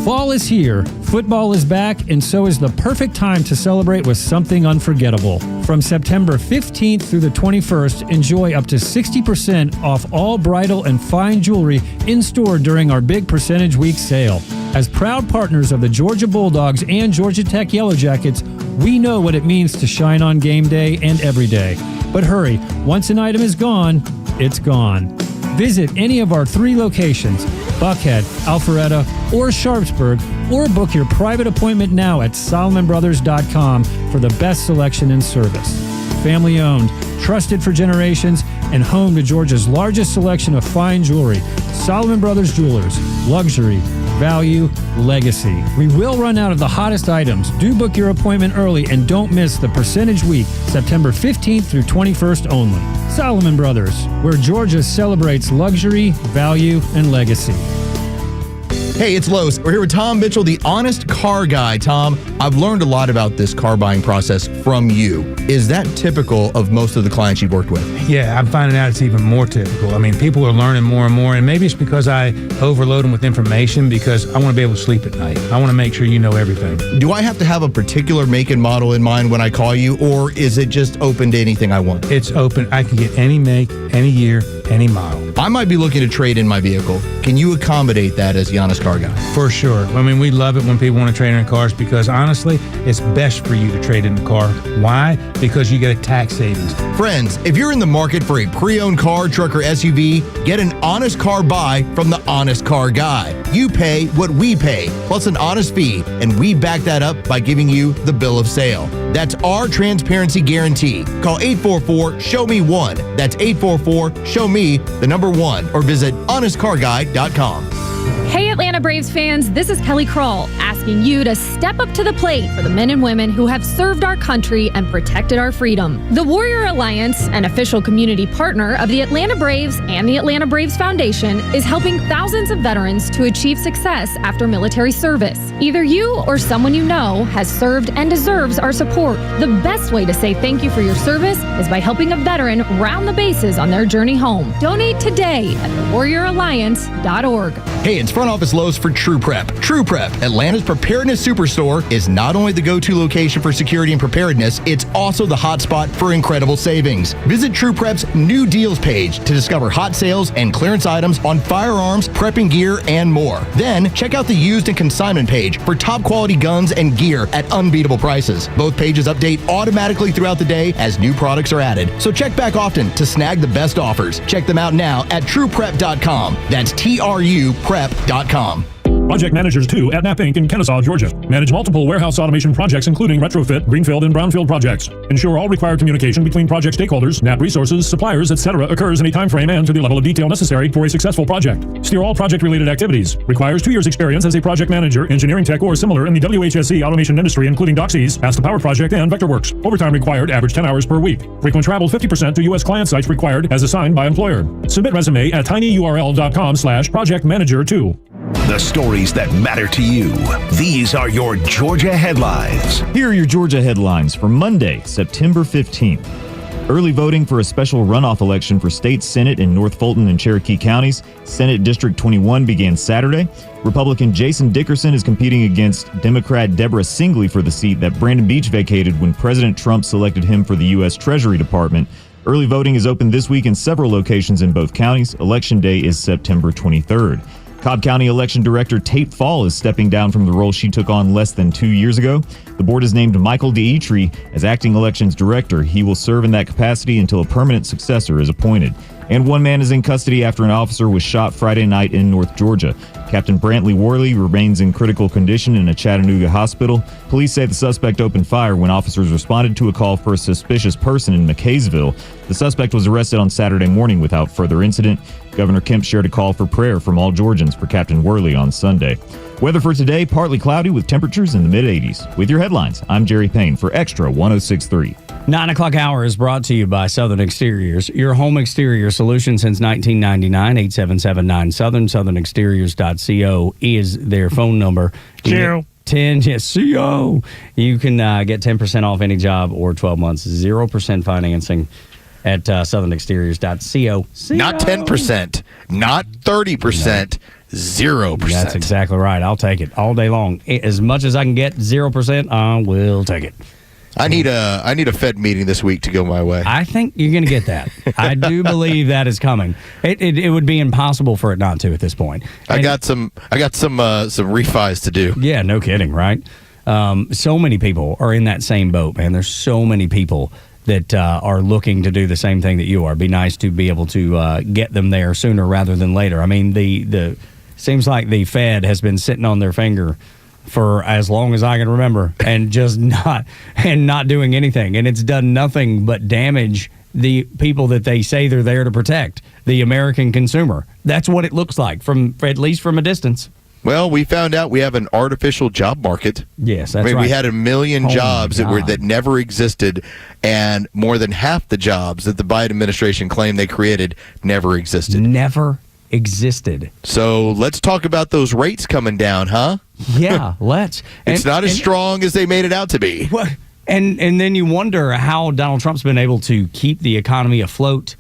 Speaker 2: Fall is here, football is back, and so is the perfect time to celebrate with something unforgettable. From September 15th through the 21st, enjoy up to 60% off all bridal and fine jewelry in store during our big Percentage Week sale. As proud partners of the Georgia Bulldogs and Georgia Tech Yellow Jackets, we know what it means to shine on game day and every day. But hurry, once an item is gone, it's gone. Visit any of our 3 locations, Buckhead, Alpharetta, or Sharpsburg, or book your private appointment now at SolomonBrothers.com for the best selection and service. Family owned, trusted for generations, and home to Georgia's largest selection of fine jewelry. Solomon Brothers Jewelers. Luxury, value, legacy. We will run out of the hottest items. Do book your appointment early and don't miss the Percentage Week, September 15th through 21st only. Solomon Brothers, where Georgia celebrates luxury, value, and legacy.
Speaker 19: Hey, it's Los. We're here with Tom Mitchell, the honest car guy. Tom, I've learned a lot about this car buying process from you. Is that typical of most of the clients you've worked with?
Speaker 17: Yeah, I'm finding out it's even more typical. I mean, people are learning more and more, and maybe it's because I overload them with information because I want to be able to sleep at night. I want to make sure you know everything.
Speaker 19: Do I have to have a particular make and model in mind when I call you, or is it just open to anything I want?
Speaker 17: It's open. I can get any make, any year, any model.
Speaker 19: I might be looking to trade in my vehicle. Can you accommodate that as the honest car guy?
Speaker 17: For sure. I mean, we love it when people want to trade in cars because honestly, it's best for you to trade in a car. Why? Because you get a tax savings.
Speaker 19: Friends, if you're in the market for a pre-owned car, truck, or SUV, get an honest car buy from the honest car guy. You pay what we pay, plus an honest fee, and we back that up by giving you the bill of sale. That's our transparency guarantee. Call 844-SHOW-ME-1. That's 844-SHOW-ME1, or visit honestcarguy.com.
Speaker 12: Hey, Atlanta Braves fans, this is Kelly Kroll asking you to step up to the plate for the men and women who have served our country and protected our freedom. The Warrior Alliance, an official community partner of the Atlanta Braves and the Atlanta Braves Foundation, is helping thousands of veterans to achieve success after military service. Either you or someone you know has served and deserves our support. The best way to say thank you for your service is by helping a veteran round the bases on their journey home. Donate today at thewarrioralliance.org.
Speaker 19: Hey, it's Front Office Lowe's for True Prep. True Prep, Atlanta's preparedness superstore, is not only the go-to location for security and preparedness, it's also the hotspot for incredible savings. Visit True Prep's new deals page to discover hot sales and clearance items on firearms, prepping gear, and more. Then, check out the used and consignment page for top quality guns and gear at unbeatable prices. Both pages update automatically throughout the day as new products are added. So check back often to snag the best offers. Check them out now at trueprep.com. That's TRUprep.com.
Speaker 13: Project Managers 2 at Knapp Inc. in Kennesaw, Georgia. Manage multiple warehouse automation projects, including retrofit, greenfield, and brownfield projects. Ensure all required communication between project stakeholders, Knapp resources, suppliers, etc. occurs in a time frame and to the level of detail necessary for a successful project. Steer all project-related activities. Requires 2 years experience as a project manager, engineering tech, or similar in the WHSC automation industry, including DOCSIS, Ask the Power Project, and Vectorworks. Overtime required, average 10 hours per week. Frequent travel 50% to U.S. client sites required as assigned by employer. Submit resume at tinyurl.com/projectmanager2.
Speaker 8: The stories that matter to you. These are your Georgia headlines.
Speaker 14: Here are your Georgia headlines for Monday, September 15th. Early voting for a special runoff election for state Senate in North Fulton and Cherokee counties. Senate District 21 began Saturday. Republican Jason Dickerson is competing against Democrat Deborah Singley for the seat that Brandon Beach vacated when President Trump selected him for the U.S. Treasury Department. Early voting is open this week in several locations in both counties. Election Day is September 23rd. Cobb County Election Director Tate Fall is stepping down from the role she took on less than 2 years ago. The board has named Michael Dietry as acting elections director. He will serve in that capacity until a permanent successor is appointed. And one man is in custody after an officer was shot Friday night in North Georgia. Captain Brantley Worley remains in critical condition in a Chattanooga hospital. Police say the suspect opened fire when officers responded to a call for a suspicious person in McKaysville. The suspect was arrested on Saturday morning without further incident. Governor Kemp shared a call for prayer from all Georgians for Captain Worley on Sunday. Weather for today, partly cloudy with temperatures in the mid-80s. With your headlines, I'm Jerry Payne for Extra 106.3.
Speaker 9: 9 o'clock hour is brought to you by Southern Exteriors, your home exterior solution since 1999. 8779 Southern. SouthernExteriors.co is their phone number.
Speaker 11: CO.
Speaker 9: 10, yes, CO. You can get 10% off any job or 12 months, 0% financing at SouthernExteriors.co.
Speaker 10: Not 10%, not 30%. 0%.
Speaker 9: That's exactly right. I'll take it all day long. As much as I can get 0%, I will take it.
Speaker 10: I need a Fed meeting this week to go my way.
Speaker 9: I think you're going to get that. I do believe that is coming. It would be impossible for it not to at this point. And
Speaker 10: I got some refis to do.
Speaker 9: Yeah, no kidding, right? So many people are in that same boat, man. There's so many people that are looking to do the same thing that you are. Be nice to be able to get them there sooner rather than later. I mean, the seems like the Fed has been sitting on their finger for as long as I can remember and just not doing anything. And it's done nothing but damage the people that they say they're there to protect, the American consumer. That's what it looks like, at least from a distance.
Speaker 10: Well, we found out we have an artificial job market.
Speaker 9: Yes, that's right.
Speaker 10: We had 1 million jobs that never existed, and more than half the jobs that the Biden administration claimed they created never existed.
Speaker 9: Never existed.
Speaker 10: So let's talk about those rates coming down, huh?
Speaker 9: Yeah, let's.
Speaker 10: It's not as strong as they made it out to be.
Speaker 9: And then you wonder how Donald Trump's been able to keep the economy afloat,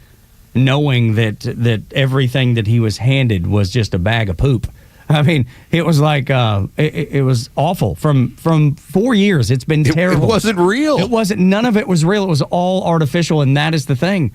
Speaker 9: knowing that everything that he was handed was just a bag of poop. I mean, it was like it was awful. From 4 years, it's been terrible.
Speaker 10: It wasn't real.
Speaker 9: It wasn't. None of it was real. It was all artificial, and that is the thing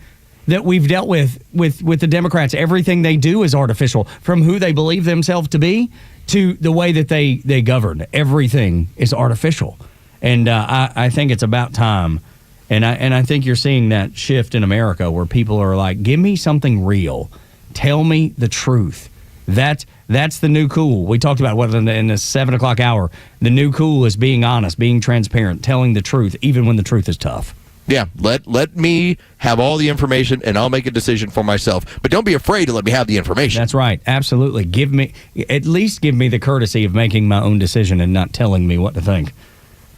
Speaker 9: that we've dealt with the Democrats. Everything they do is artificial, from who they believe themselves to be to the way that they govern. Everything is artificial, and I think it's about time. And I think you're seeing that shift in America where people are like, give me something real. Tell me the truth. That's the new cool. We talked about what in the 7 o'clock hour. The new cool is being honest, being transparent, telling the truth, even when the truth is tough.
Speaker 10: Yeah, let me have all the information, and I'll make a decision for myself. But don't be afraid to let me have the information.
Speaker 9: That's right. Absolutely. At least give me the courtesy of making my own decision and not telling me what to think.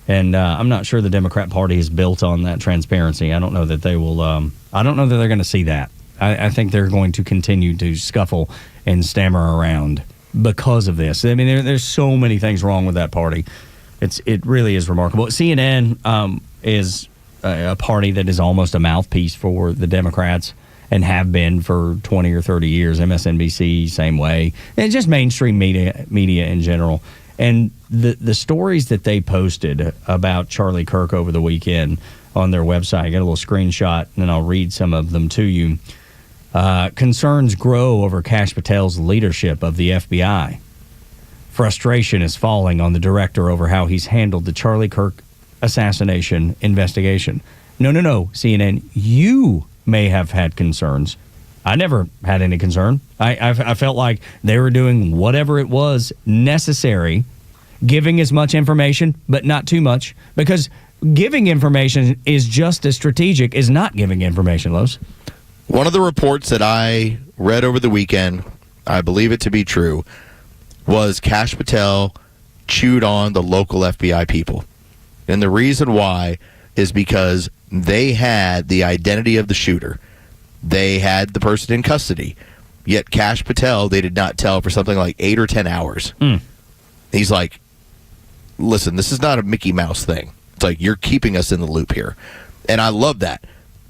Speaker 9: And I'm not sure the Democrat Party is built on that transparency. I don't know that they will. I don't know that they're going to see that. I think they're going to continue to scuffle and stammer around because of this. I mean, there's so many things wrong with that party. It really is remarkable. CNN is a party that is almost a mouthpiece for the Democrats and have been for 20 or 30 years. MSNBC, same way. And just mainstream media in general. And the stories that they posted about Charlie Kirk over the weekend on their website, I got a little screenshot, and I'll read some of them to you. Concerns grow over Kash Patel's leadership of the FBI. Frustration is falling on the director over how he's handled the Charlie Kirk assassination investigation. No, CNN, you may have had concerns. I never had any concern. I felt like they were doing whatever it was necessary, giving as much information, but not too much, because giving information is just as strategic as not giving information, Los.
Speaker 10: One of the reports that I read over the weekend, I believe it to be true, was Kash Patel chewed on the local FBI people. And the reason why is because they had the identity of the shooter. They had the person in custody. Yet Kash Patel, they did not tell for something like 8 or 10 hours. He's like, listen, this is not a Mickey Mouse thing. It's like, you're keeping us in the loop here. And I love that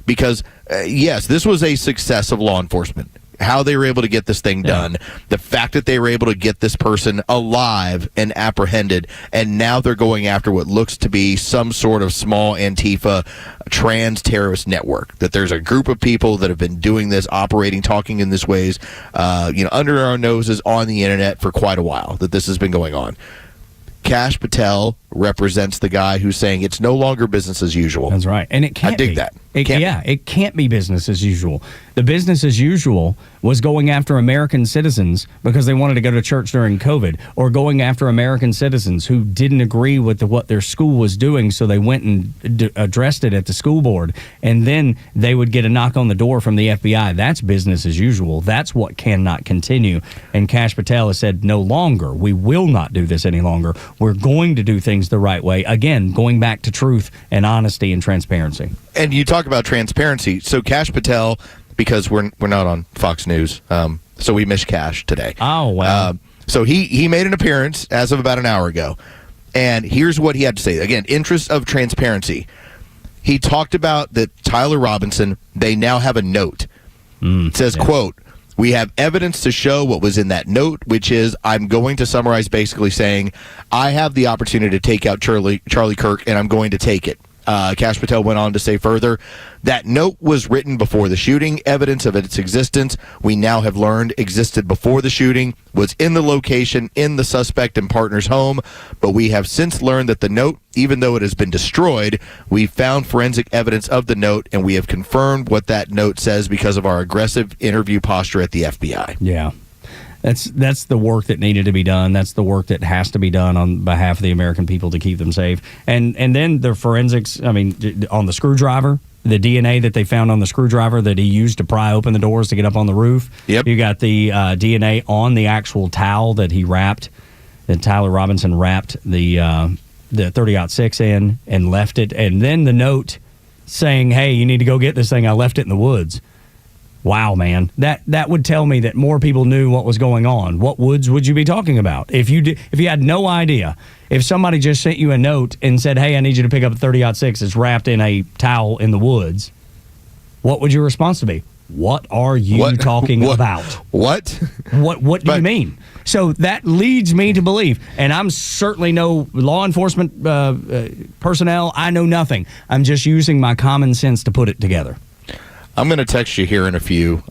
Speaker 10: because, yes, this was a success of law enforcement. How they were able to get this thing done, the fact that they were able to get this person alive and apprehended, and now they're going after what looks to be some sort of small Antifa trans terrorist network. That there's a group of people that have been doing this, operating, talking in this ways, under our noses on the internet for quite a while. That this has been going on. Kash Patel represents the guy who's saying it's no longer business as usual.
Speaker 9: That's right. And it can't be.
Speaker 10: I dig that.
Speaker 9: It can't be business as usual. The business as usual was going after American citizens because they wanted to go to church during COVID, or going after American citizens who didn't agree with what their school was doing, so they went and addressed it at the school board, and then they would get a knock on the door from the FBI. That's business as usual. That's what cannot continue. And Kash Patel has said, no longer. We will not do this any longer. We're going to do things the right way. Again, going back to truth and honesty and transparency.
Speaker 10: And you talk about transparency. So Kash Patel, because we're not on Fox News, so we missed Kash today.
Speaker 9: Oh, wow.
Speaker 10: So he made an appearance as of about an hour ago. And here's what he had to say. Again, interest of transparency. He talked about that Tyler Robinson, they now have a note. It says, quote, "We have evidence to show what was in that note," which is, I'm going to summarize basically saying, I have the opportunity to take out Charlie Kirk, and I'm going to take it. Kash Patel went on to say further, that note was written before the shooting. Evidence of its existence, we now have learned, existed before the shooting, was in the location, in the suspect and partner's home. But we have since learned that the note, even though it has been destroyed, we found forensic evidence of the note, and we have confirmed what that note says because of our aggressive interview posture at the FBI.
Speaker 9: Yeah. That's the work that needed to be done. That's the work that has to be done on behalf of the American people to keep them safe. And then the forensics, on the screwdriver, the DNA that they found on the screwdriver that he used to pry open the doors to get up on the roof.
Speaker 10: Yep.
Speaker 9: You got the DNA on the actual towel that he wrapped, that Tyler Robinson wrapped the 30-06 in and left it. And then the note saying, hey, you need to go get this thing. I left it in the woods. Wow, man, that would tell me that more people knew what was going on. What woods would you be talking about? If you had no idea, if somebody just sent you a note and said, hey, I need you to pick up a 30-06 that's wrapped in a towel in the woods, what would your response be? What are you talking about?
Speaker 10: What
Speaker 9: do you mean? So that leads me to believe, and I'm certainly no law enforcement personnel. I know nothing. I'm just using my common sense to put it together.
Speaker 10: I'm going to text you here in a few.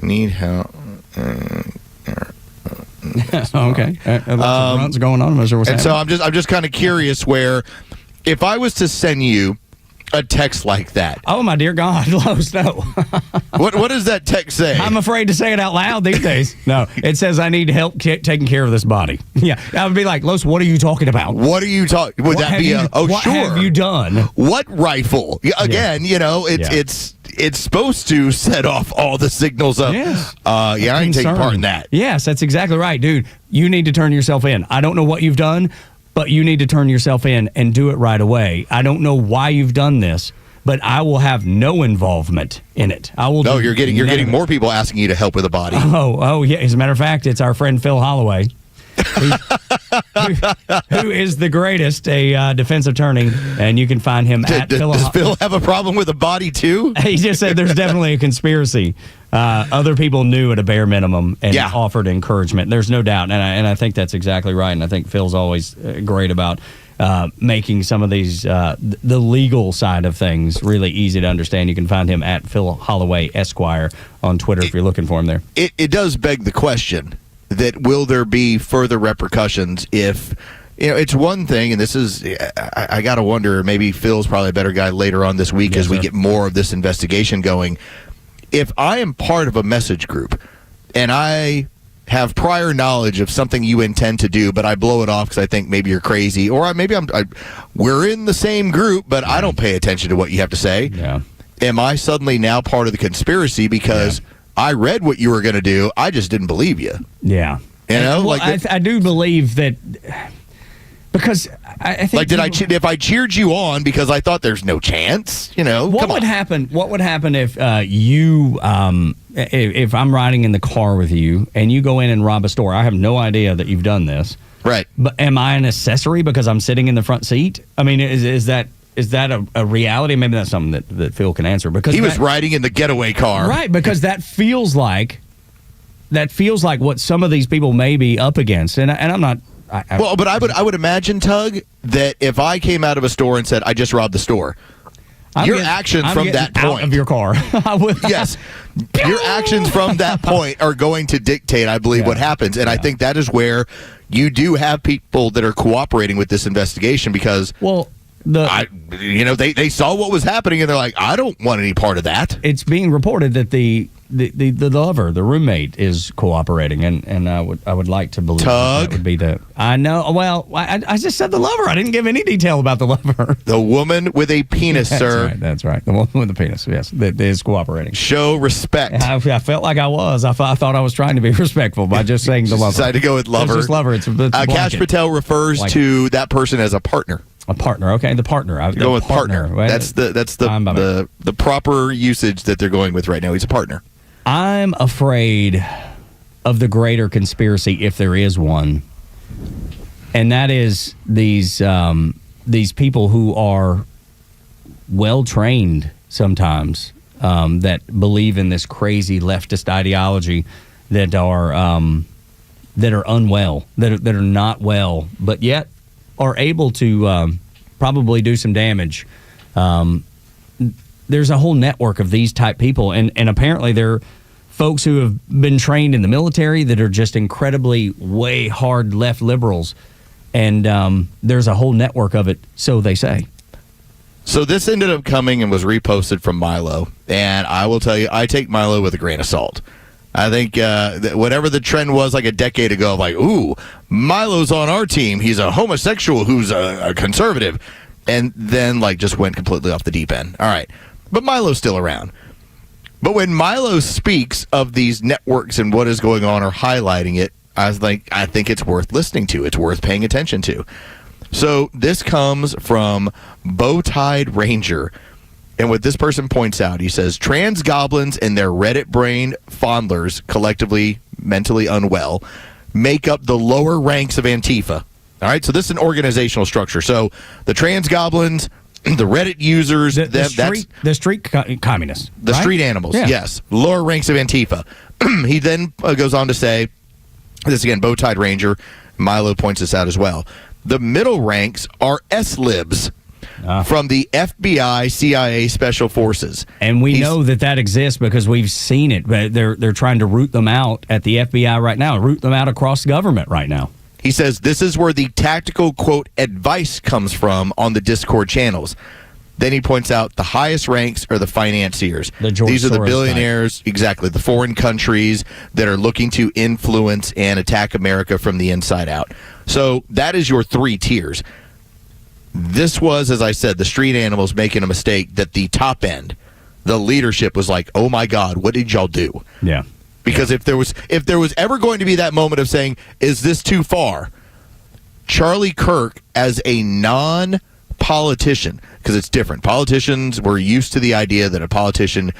Speaker 10: Need help.
Speaker 9: Okay. What's going on?
Speaker 10: And so I'm just kind of curious where, if I was to send you a text like that?
Speaker 9: Oh, my dear God, Los, no.
Speaker 10: What does that text say?
Speaker 9: I'm afraid to say it out loud these days. No, it says I need help taking care of this body. Yeah, I would be like, Los, what are you talking about?
Speaker 10: What are you talking? Would that be
Speaker 9: what
Speaker 10: sure.
Speaker 9: have you done?
Speaker 10: What rifle? Again, it's supposed to set off all the signals of, I ain't taking part in that.
Speaker 9: Yes, that's exactly right, dude. You need to turn yourself in. I don't know what you've done, but you need to turn yourself in and do it right away. I don't know why you've done this, but I will have no involvement in it. I will.
Speaker 10: No, you're getting more people asking you to help with the body.
Speaker 9: Oh, yeah. As a matter of fact, it's our friend Phil Holloway. Who is the greatest, a defense attorney, and you can find him at Phil.
Speaker 10: Does Phil have a problem with a body too?
Speaker 9: He just said there's definitely a conspiracy. Other people knew at a bare minimum and offered encouragement. There's no doubt, and I think that's exactly right. And I think Phil's always great about making some of these the legal side of things really easy to understand. You can find him at Phil Holloway Esquire on Twitter if you're looking for him there.
Speaker 10: It does beg the question that will there be further repercussions if, it's one thing, and this is, I got to wonder, maybe Phil's probably a better guy later on this week as we get more of this investigation going. If I am part of a message group and I have prior knowledge of something you intend to do, but I blow it off because I think maybe you're crazy, or maybe we're in the same group, but I don't pay attention to what you have to say.
Speaker 9: Yeah.
Speaker 10: Am I suddenly now part of the conspiracy because I read what you were going to do, I just didn't believe you?
Speaker 9: Yeah. I do believe that, because I think
Speaker 10: if I cheered you on because I thought there's no chance,
Speaker 9: what would happen? What would happen if if I'm riding in the car with you and you go in and rob a store? I have no idea that you've done this,
Speaker 10: right?
Speaker 9: But am I an accessory because I'm sitting in the front seat? I mean, is that a reality? Maybe that's something that Phil can answer, because
Speaker 10: he was riding in the getaway car,
Speaker 9: right? Because that feels like what some of these people may be up against, and I'm not.
Speaker 10: But I would imagine, Tug, that if I came out of a store and said I just robbed the store, your actions from that point
Speaker 9: out of your car,
Speaker 10: yes, your actions from that point are going to dictate, I believe, what happens, and I think that is where you do have people that are cooperating with this investigation because they saw what was happening and they're like, I don't want any part of that.
Speaker 9: It's being reported that the lover, the roommate, is cooperating, and I would like to believe that would be the. I know. Well, I just said the lover. I didn't give any detail about the lover.
Speaker 10: The woman with a penis, sir.
Speaker 9: That's right. The woman with the penis. Yes, that is cooperating.
Speaker 10: Show respect.
Speaker 9: I felt like I was. I thought I was trying to be respectful by just saying the lover.
Speaker 10: Decided to go with lover.
Speaker 9: It's just lover. It's
Speaker 10: Cash Patel refers to that person as a partner.
Speaker 9: A partner, okay, the partner. I
Speaker 10: go with partner. That's the proper usage that they're going with right now. He's a partner.
Speaker 9: I'm afraid of the greater conspiracy, if there is one, and that is these people who are well trained sometimes that believe in this crazy leftist ideology that are unwell, that are not well, but yet are able to probably do some damage. There's a whole network of these type people, and apparently they're folks who have been trained in the military that are just incredibly way hard left liberals, and there's a whole network of it, so they say.
Speaker 10: So this ended up coming and was reposted from Milo, and I will tell you, I take Milo with a grain of salt. I think whatever the trend was like a decade ago, like, ooh, Milo's on our team. He's a homosexual who's a conservative. And then, just went completely off the deep end. All right. But Milo's still around. But when Milo speaks of these networks and what is going on or highlighting it, I think it's worth listening to. It's worth paying attention to. So this comes from Bowtied Ranger. And what this person points out, he says, trans goblins and their Reddit brain fondlers, collectively mentally unwell, make up the lower ranks of Antifa. All right, so this is an organizational structure. So the trans goblins, the Reddit users,
Speaker 9: the street communists.
Speaker 10: The
Speaker 9: right?
Speaker 10: street animals, yes. Lower ranks of Antifa. He then goes on to say, this again, Bowtied Ranger, Milo points this out as well. The middle ranks are S-libs. From the FBI, CIA Special Forces.
Speaker 9: And we know that exists because we've seen it. But they're trying to root them out at the FBI right now, root them out across government right now.
Speaker 10: He says this is where the tactical, quote, advice comes from on the Discord channels. Then he points out the highest ranks are the financiers.
Speaker 9: These
Speaker 10: are the
Speaker 9: Soros
Speaker 10: billionaires, exactly, the foreign countries that are looking to influence and attack America from the inside out. So that is your 3 tiers. This was, as I said, the street animals making a mistake that the top end, the leadership was like, oh my God, what did y'all do?
Speaker 9: Yeah.
Speaker 10: Because if there was ever going to be that moment of saying, is this too far? Charlie Kirk, as a non-politician, because it's different. Politicians, we're used to the idea that a politician,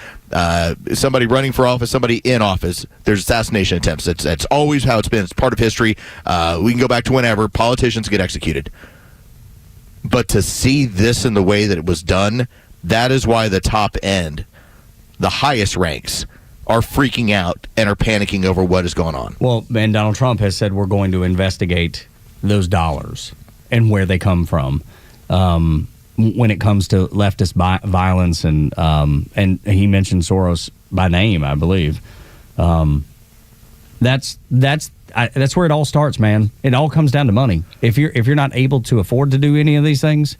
Speaker 10: somebody running for office, somebody in office, there's assassination attempts. That's always how it's been. It's part of history. We can go back to whenever. Politicians get executed. But to see this in the way that it was done, that is why the top end, the highest ranks, are freaking out and are panicking over what is going on.
Speaker 9: Well, and Donald Trump has said we're going to investigate those dollars and where they come from when it comes to leftist violence, and he mentioned Soros by name, I believe. That's where it all starts, man. It all comes down to money. If you're not able to afford to do any of these things,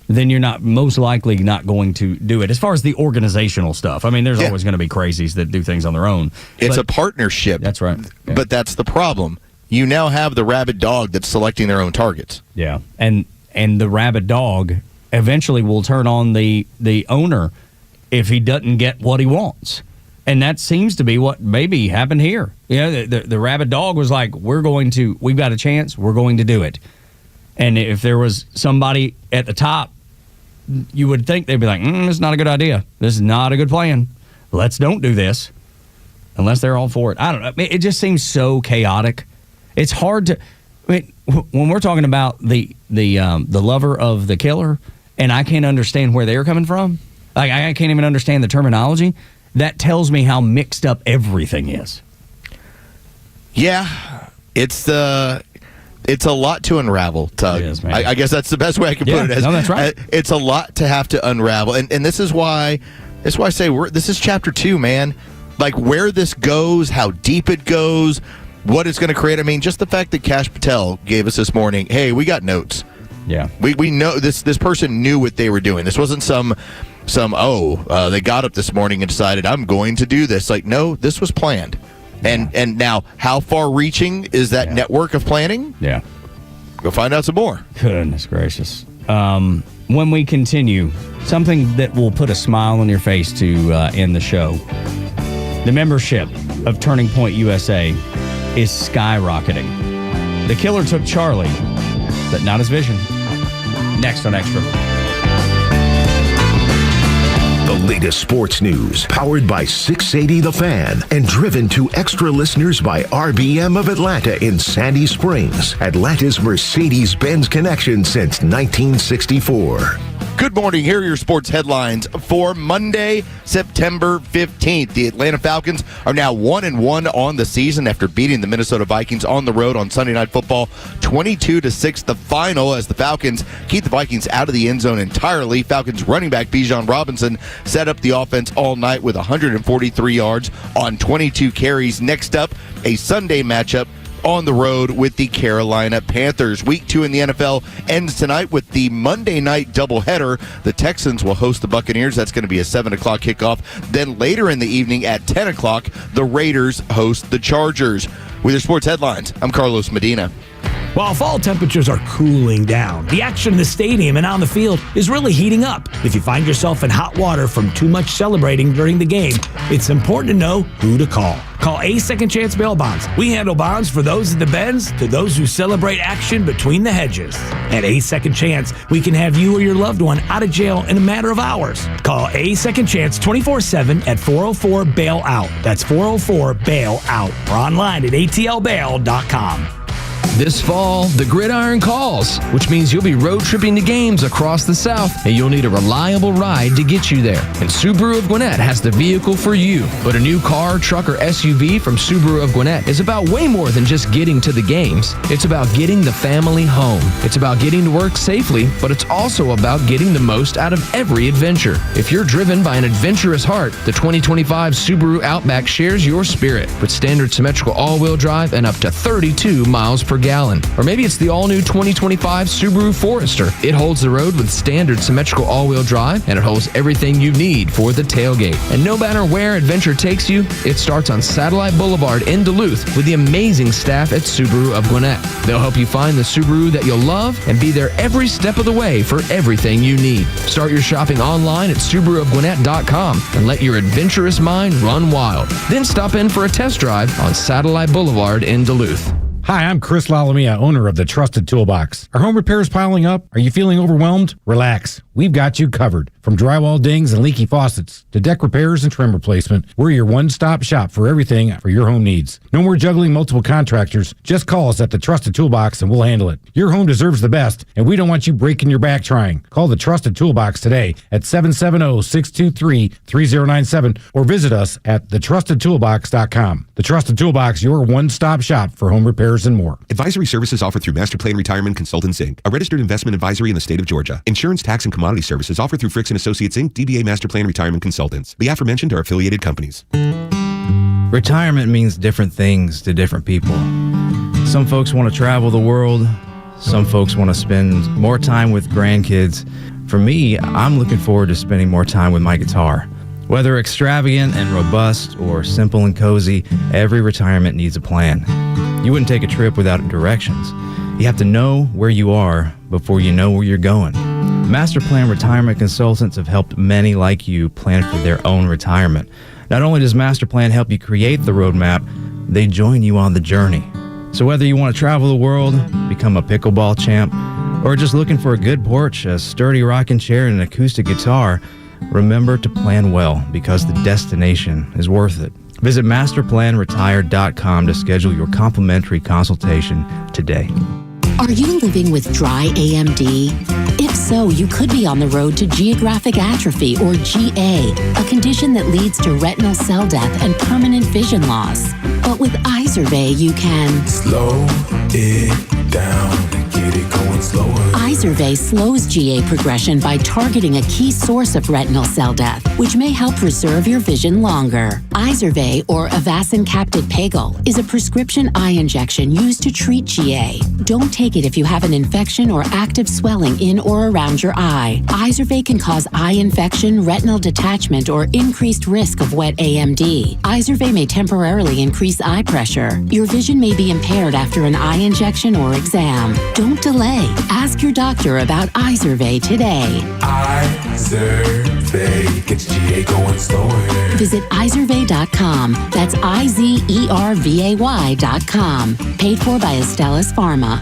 Speaker 9: then you're not most likely not going to do it. As far as the organizational stuff, I mean, there's always going to be crazies that do things on their own.
Speaker 10: It's a partnership.
Speaker 9: That's right. Yeah.
Speaker 10: But that's the problem. You now have the rabid dog that's selecting their own targets.
Speaker 9: Yeah, and the rabid dog eventually will turn on the owner if he doesn't get what he wants. And that seems to be what maybe happened here. Yeah, the rabid dog was like, we've got a chance, we're going to do it. And if there was somebody at the top, you would think they'd be like, this is not a good idea. This is not a good plan. Let's don't do this unless they're all for it. I don't know. It just seems so chaotic. It's hard to, when we're talking about the lover of the killer, and I can't understand where they're coming from, like I can't even understand the terminology, that tells me how mixed up everything is.
Speaker 10: Yeah, it's a lot to unravel, Tug.
Speaker 9: It is, man.
Speaker 10: I guess that's the best way I can put it.
Speaker 9: No, that's right.
Speaker 10: It's a lot to have to unravel, and this is why I say this is chapter 2, man. Like where this goes, how deep it goes, what it's going to create. I mean, just the fact that Kash Patel gave us this morning, hey, we got notes.
Speaker 9: Yeah,
Speaker 10: we know this person knew what they were doing. This wasn't they got up this morning and decided I'm going to do this. Like, no, this was planned. And now, how far-reaching is that network of planning?
Speaker 9: Yeah.
Speaker 10: Go find out some more.
Speaker 9: Goodness gracious. When we continue, something that will put a smile on your face to end the show. The membership of Turning Point USA is skyrocketing. The killer took Charlie, but not his vision. Next on Extra.
Speaker 8: The latest sports news, powered by 680 The Fan, and driven to Extra listeners by RBM of Atlanta in Sandy Springs, Atlanta's Mercedes-Benz connection since 1964.
Speaker 10: Good morning. Here are your sports headlines for Monday, September 15th. The Atlanta Falcons are now 1-1 on the season after beating the Minnesota Vikings on the road on Sunday Night Football 22-6, the final, as the Falcons keep the Vikings out of the end zone entirely. Falcons running back Bijan Robinson set up the offense all night with 143 yards on 22 carries. Next up, a Sunday matchup on the road with the Carolina Panthers. Week 2 in the NFL ends tonight with the Monday night doubleheader. The Texans will host the Buccaneers. That's going to be a 7 o'clock kickoff. Then later in the evening at 10 o'clock, the Raiders host the Chargers. With your sports headlines, I'm Carlos Medina.
Speaker 15: While fall temperatures are cooling down, the action in the stadium and on the field is really heating up. If you find yourself in hot water from too much celebrating during the game, it's important to know who to call. Call A Second Chance Bail Bonds. We handle bonds for those at the bends to those who celebrate action between the hedges. At A Second Chance, we can have you or your loved one out of jail in a matter of hours. Call A Second Chance 24/7 at 404-BAIL-OUT. That's 404-BAIL-OUT. Or online at atlbail.com.
Speaker 18: This fall, the gridiron calls, which means you'll be road tripping to games across the South, and you'll need a reliable ride to get you there. And Subaru of Gwinnett has the vehicle for you. But a new car, truck, or SUV from Subaru of Gwinnett is about way more than just getting to the games. It's about getting the family home. It's about getting to work safely, but it's also about getting the most out of every adventure. If you're driven by an adventurous heart, the 2025 Subaru Outback shares your spirit with standard symmetrical all-wheel drive and up to 32 miles per gallon. gallon. Or maybe it's the all-new 2025 Subaru Forester. It holds the road with standard symmetrical all-wheel drive, and it holds everything you need for the tailgate. And no matter where adventure takes you, it starts on Satellite Boulevard in Duluth with the amazing staff at Subaru of Gwinnett. They'll help you find the Subaru that you'll love and be there every step of the way for everything you need. Start your shopping online at SubaruofGwinnett.com and let your adventurous mind run wild. Then stop in for a test drive on Satellite Boulevard in Duluth.
Speaker 17: Hi, I'm Chris Lalamia, owner of the Trusted Toolbox. Are home repairs piling up? Are you feeling overwhelmed? Relax. We've got you covered. From drywall dings and leaky faucets to deck repairs and trim replacement, we're your one-stop shop for everything for your home needs. No more juggling multiple contractors. Just call us at the Trusted Toolbox and we'll handle it. Your home deserves the best, and we don't want you breaking your back trying. Call the Trusted Toolbox today at 770-623-3097 or visit us at thetrustedtoolbox.com. The Trusted Toolbox, your one-stop shop for home repairs and more.
Speaker 16: Advisory services offered through Master Plan Retirement Consultants, Inc., a registered investment advisory in the state of Georgia. Insurance, tax, and commodity services offered through Fricks & Associates, Inc., DBA Master Plan Retirement Consultants. The aforementioned are affiliated companies.
Speaker 20: Retirement means different things to different people. Some folks want to travel the world. Some folks want to spend more time with grandkids. For me, I'm looking forward to spending more time with my guitar. Whether extravagant and robust or simple and cozy, every retirement needs a plan. You wouldn't take a trip without directions. You have to know where you are before you know where you're going. Master Plan Retirement Consultants have helped many like you plan for their own retirement. Not only does Master Plan help you create the roadmap, they join you on the journey. So whether you want to travel the world, become a pickleball champ, or just looking for a good porch, a sturdy rocking chair, and an acoustic guitar, remember to plan well because the destination is worth it. Visit masterplanretired.com to schedule your complimentary consultation today.
Speaker 21: Are you living with dry AMD? If so, you could be on the road to geographic atrophy, or GA, a condition that leads to retinal cell death and permanent vision loss. But with Izervay, you can
Speaker 1: slow it down and get it going slower.
Speaker 21: Izervay slows GA progression by targeting a key source of retinal cell death, which may help preserve your vision longer. Izervay, or Avastin Capted Pagel, is a prescription eye injection used to treat GA. Don't take it if you have an infection or active swelling in or around your eye. Izervay can cause eye infection, retinal detachment, or increased risk of wet AMD. Izervay may temporarily increase eye pressure. Your vision may be impaired after an eye injection or exam. Don't delay. Ask your doctor about Izervay today.
Speaker 1: Izervay gets GA going slower.
Speaker 21: Visit Izervay.com. That's IZERVAY.com. Paid for by Astellas Pharma.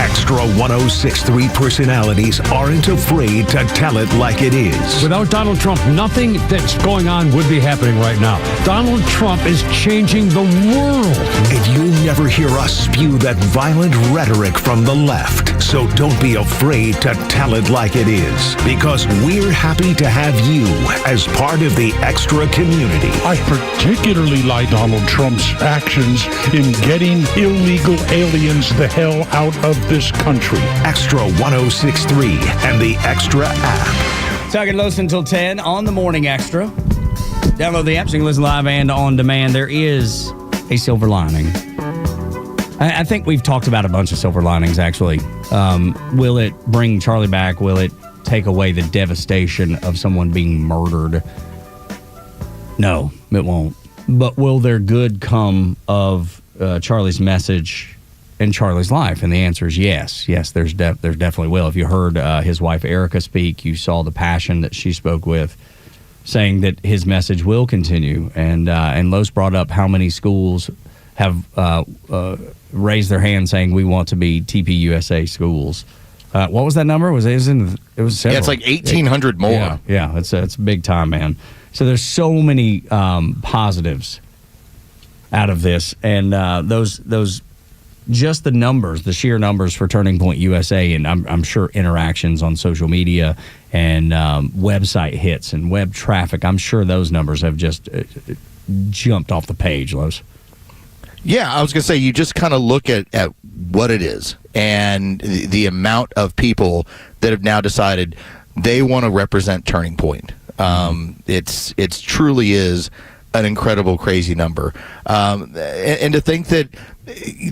Speaker 8: Extra 1063 personalities aren't afraid to tell it like it is.
Speaker 22: Without Donald Trump, nothing that's going on would be happening right now. Donald Trump is changing the world.
Speaker 8: And you'll never hear us spew that violent rhetoric from the left. So don't be afraid to tell it like it is. Because we're happy to have you as part of the Extra community.
Speaker 23: I particularly like Donald Trump's actions in getting illegal aliens the hell out of this country.
Speaker 8: Extra 1063 and the Extra app.
Speaker 9: Tug and Los until 10 on the Morning Extra. Download the app so you can listen live and on demand. There is a silver lining. I think we've talked about a bunch of silver linings, actually. Will it bring Charlie back? Will it take away the devastation of someone being murdered? No, it won't. But will there good come of Charlie's message in Charlie's life? And the answer is yes. Yes, there's definitely will. If you heard his wife Erica speak, you saw the passion that she spoke with, saying that his message will continue. And Los brought up how many schools have raised their hand saying we want to be TPUSA schools. What was that number? It was several.
Speaker 10: Yeah, it's like 1,800 more.
Speaker 9: Yeah, it's big time, man. So there's so many positives out of this, and those. Just the numbers, the sheer numbers for Turning Point USA, and I'm sure interactions on social media and website hits and web traffic, I'm sure those numbers have just jumped off the page, Los.
Speaker 10: Yeah, I was going to say, you just kind of look at what it is and the amount of people that have now decided they want to represent Turning Point. It's truly is an incredible, crazy number. And to think that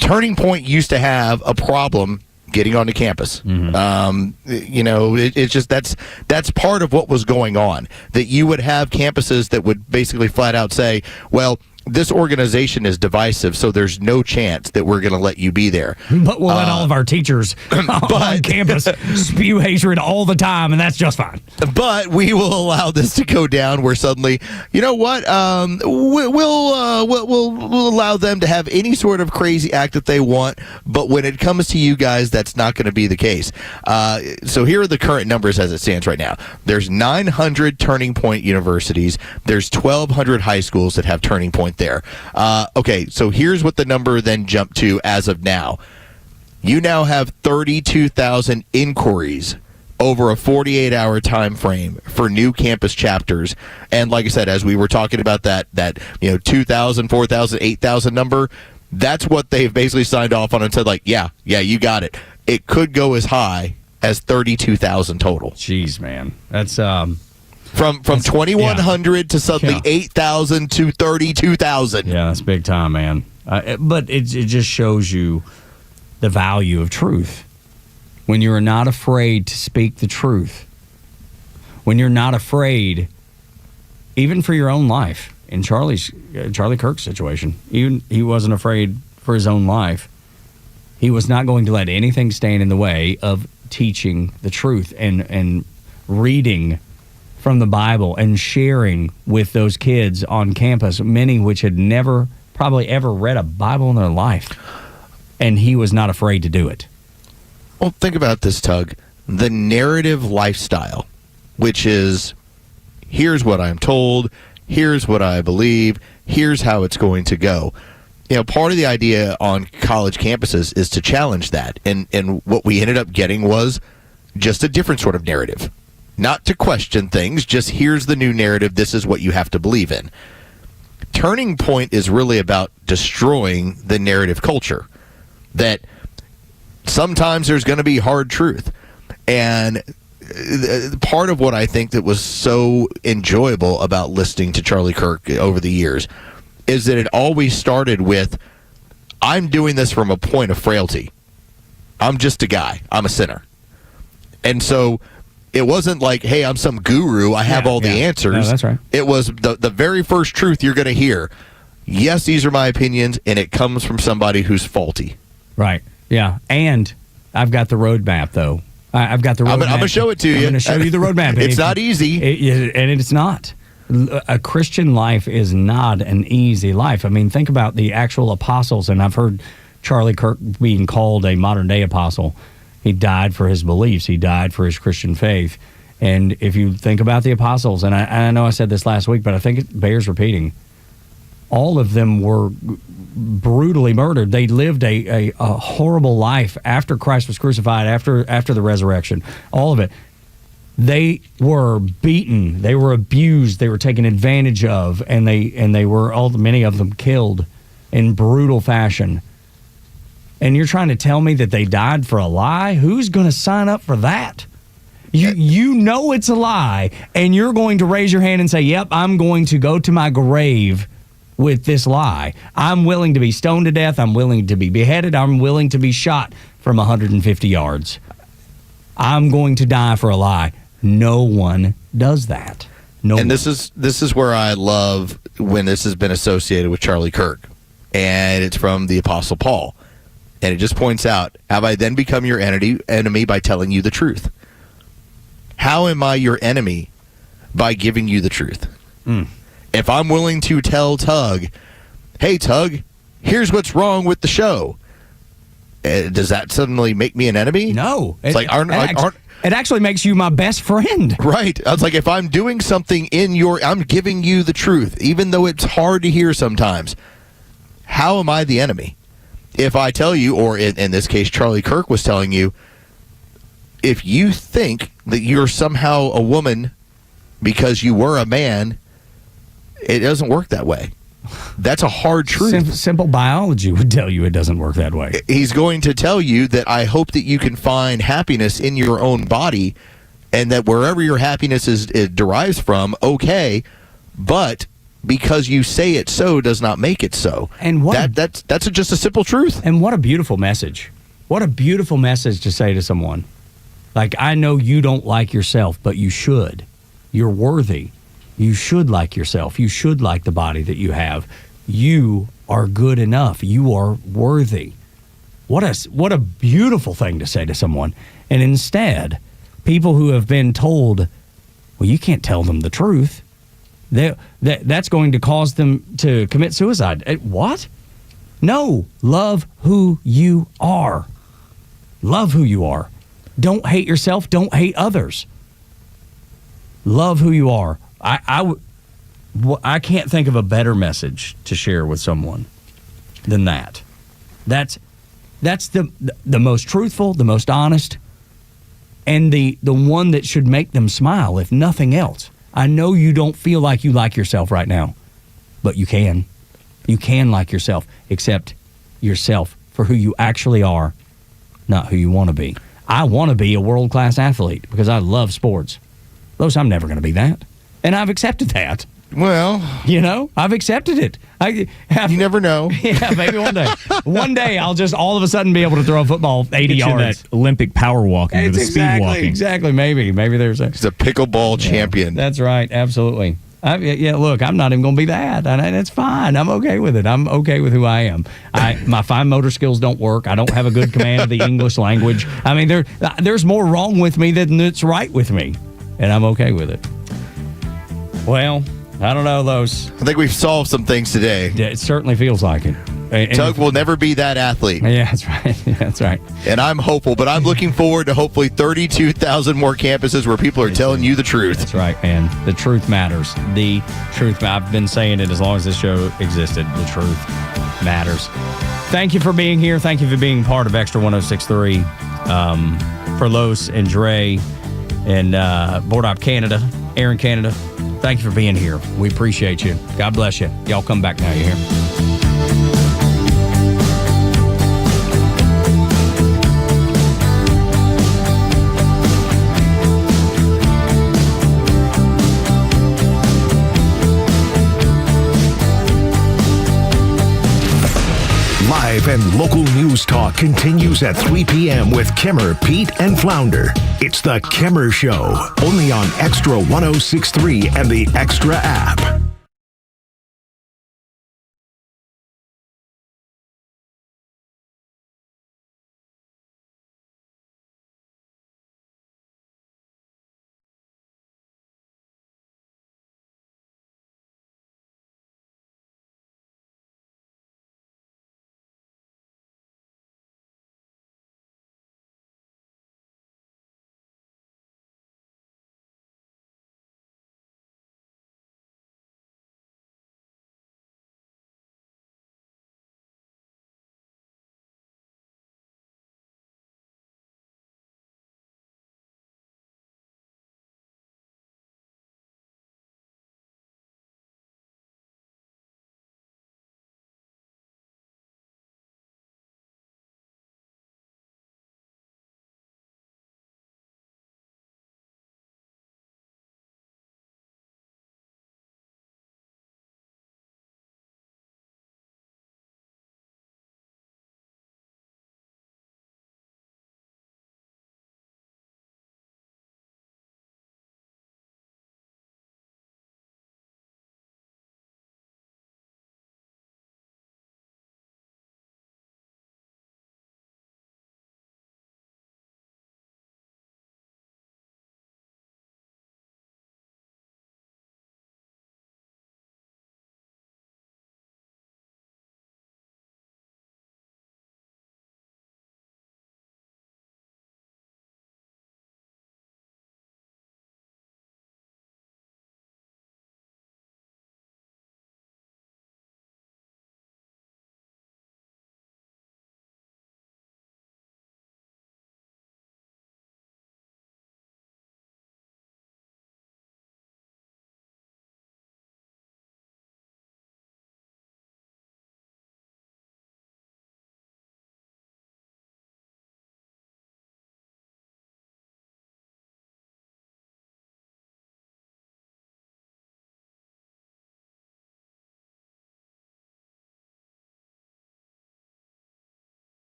Speaker 10: Turning Point used to have a problem getting onto campus. It's just that's part of what was going on. That you would have campuses that would basically flat out say, well, this organization is divisive, so there's no chance that we're going to let you be there.
Speaker 9: But we'll let all of our teachers on campus spew hatred all the time, and that's just fine.
Speaker 10: But we will allow this to go down where suddenly, you know what? We'll allow them to have any sort of crazy act that they want, but when it comes to you guys, that's not going to be the case. So here are the current numbers as it stands right now. There's 900 Turning Point universities. There's 1,200 high schools that have Turning Point there. Okay, so here's what the number then jumped to as of now. You now have 32,000 inquiries over a 48-hour time frame for new campus chapters. And like I said, as we were talking about that 2,000, 4,000, 8,000 number, that's what they've basically signed off on and said, like, yeah, you got it. It could go as high as 32,000 total.
Speaker 9: Jeez, man. That's
Speaker 10: From 2,100 to suddenly 8,000 to 32,000.
Speaker 9: Yeah, that's big time, man. But it just shows you the value of truth. When you're not afraid to speak the truth. When you're not afraid, even for your own life. In Charlie Kirk's situation, even he wasn't afraid for his own life. He was not going to let anything stand in the way of teaching the truth and reading from the Bible and sharing with those kids on campus, many which had never probably ever read a Bible in their life. And he was not afraid to do it.
Speaker 10: Well, think about this, Tug. The narrative lifestyle, which is, here's what I'm told, here's what I believe, here's how it's going to go. Part of the idea on college campuses is to challenge that. And what we ended up getting was just a different sort of narrative. Not to question things, just here's the new narrative, this is what you have to believe in. Turning Point is really about destroying the narrative culture. That sometimes there's going to be hard truth. And part of what I think that was so enjoyable about listening to Charlie Kirk over the years is that it always started with, I'm doing this from a point of frailty. I'm just a guy. I'm a sinner. And so it wasn't like, hey, I'm some guru. I have all the answers.
Speaker 9: No, that's right.
Speaker 10: It was the very first truth you're going to hear. Yes, these are my opinions, and it comes from somebody who's faulty.
Speaker 9: Right. Yeah. And I've got the roadmap, though. I've got the roadmap.
Speaker 10: I'm going to show it to you.
Speaker 9: I'm going to show you the roadmap.
Speaker 10: It's not easy.
Speaker 9: And it's not. A Christian life is not an easy life. I mean, think about the actual apostles, and I've heard Charlie Kirk being called a modern-day apostle. He died for his beliefs. He died for his Christian faith. And if you think about the apostles, and I know I said this last week, but I think it bears repeating, all of them were brutally murdered. They lived a horrible life after Christ was crucified, after the resurrection, all of it. They were beaten, they were abused, they were taken advantage of, and they were many of them killed in brutal fashion. And you're trying to tell me that they died for a lie? Who's going to sign up for that? You know it's a lie, and you're going to raise your hand and say, yep, I'm going to go to my grave with this lie. I'm willing to be stoned to death. I'm willing to be beheaded. I'm willing to be shot from 150 yards. I'm going to die for a lie. No one does that. No one.
Speaker 10: And this is where I love when this has been associated with Charlie Kirk. And it's from the Apostle Paul. And it just points out, have I then become your enemy by telling you the truth? How am I your enemy? By giving you the truth. If I'm willing to tell Tug, hey, Tug, here's what's wrong with the show, does that suddenly make me an enemy?
Speaker 9: No.
Speaker 10: It's like,
Speaker 9: it actually makes you my best friend.
Speaker 10: Right. I was like, if I'm doing something I'm giving you the truth, even though it's hard to hear sometimes, how am I the enemy? If I tell you, or in this case, Charlie Kirk was telling you, if you think that you're somehow a woman because you were a man, it doesn't work that way. That's a hard truth.
Speaker 9: Simple biology would tell you it doesn't work that way.
Speaker 10: He's going to tell you that I hope that you can find happiness in your own body, and that wherever your happiness derives from, okay, but because you say it so does not make it so.
Speaker 9: And
Speaker 10: that's just a simple truth.
Speaker 9: And what a beautiful message. What a beautiful message to say to someone. Like, I know you don't like yourself, but you should. You're worthy. You should like yourself. You should like the body that you have. You are good enough. You are worthy. What a beautiful thing to say to someone. And instead, people who have been told, well, you can't tell them the truth, that's going to cause them to commit suicide. What? No. Love who you are. Love who you are. Don't hate yourself. Don't hate others. Love who you are. I can't think of a better message to share with someone than that. That's the most truthful, the most honest, and the one that should make them smile, if nothing else. I know you don't feel like you like yourself right now, but you can. You can like yourself, accept yourself for who you actually are, not who you want to be. I want to be a world-class athlete because I love sports. Los, I'm never going to be that. And I've accepted that.
Speaker 10: Well,
Speaker 9: I've accepted it.
Speaker 10: You never know.
Speaker 9: Yeah, maybe one day. One day I'll just all of a sudden be able to throw a football 80 yards.
Speaker 14: That Olympic power walking or the speed walking.
Speaker 9: Exactly. Maybe there's
Speaker 10: He's a pickleball champion.
Speaker 9: That's right. Absolutely. Look, I'm not even going to be that. And it's fine. I'm okay with it. I'm okay with who I am. My fine motor skills don't work. I don't have a good command of the English language. I mean, there's more wrong with me than that's right with me. And I'm okay with it. Well, I don't know, Los.
Speaker 10: I think we've solved some things today.
Speaker 9: It certainly feels like it. And
Speaker 10: Tug will never be that athlete.
Speaker 9: Yeah, that's right. That's right.
Speaker 10: And I'm hopeful, but I'm looking forward to hopefully 32,000 more campuses where people are telling you the truth.
Speaker 9: That's right, man. The truth matters. The truth. I've been saying it as long as this show existed. The truth matters. Thank you for being here. Thank you for being part of Extra 106.3. For Los and Dre and Board Op Canada, Aaron Canada, thank you for being here. We appreciate you. God bless you. Y'all come back now. You hear?
Speaker 8: Live and local news talk continues at 3 p.m. with Kimmer, Pete, and Flounder. It's the Kimmer Show, only on Extra 106.3 and the Extra app.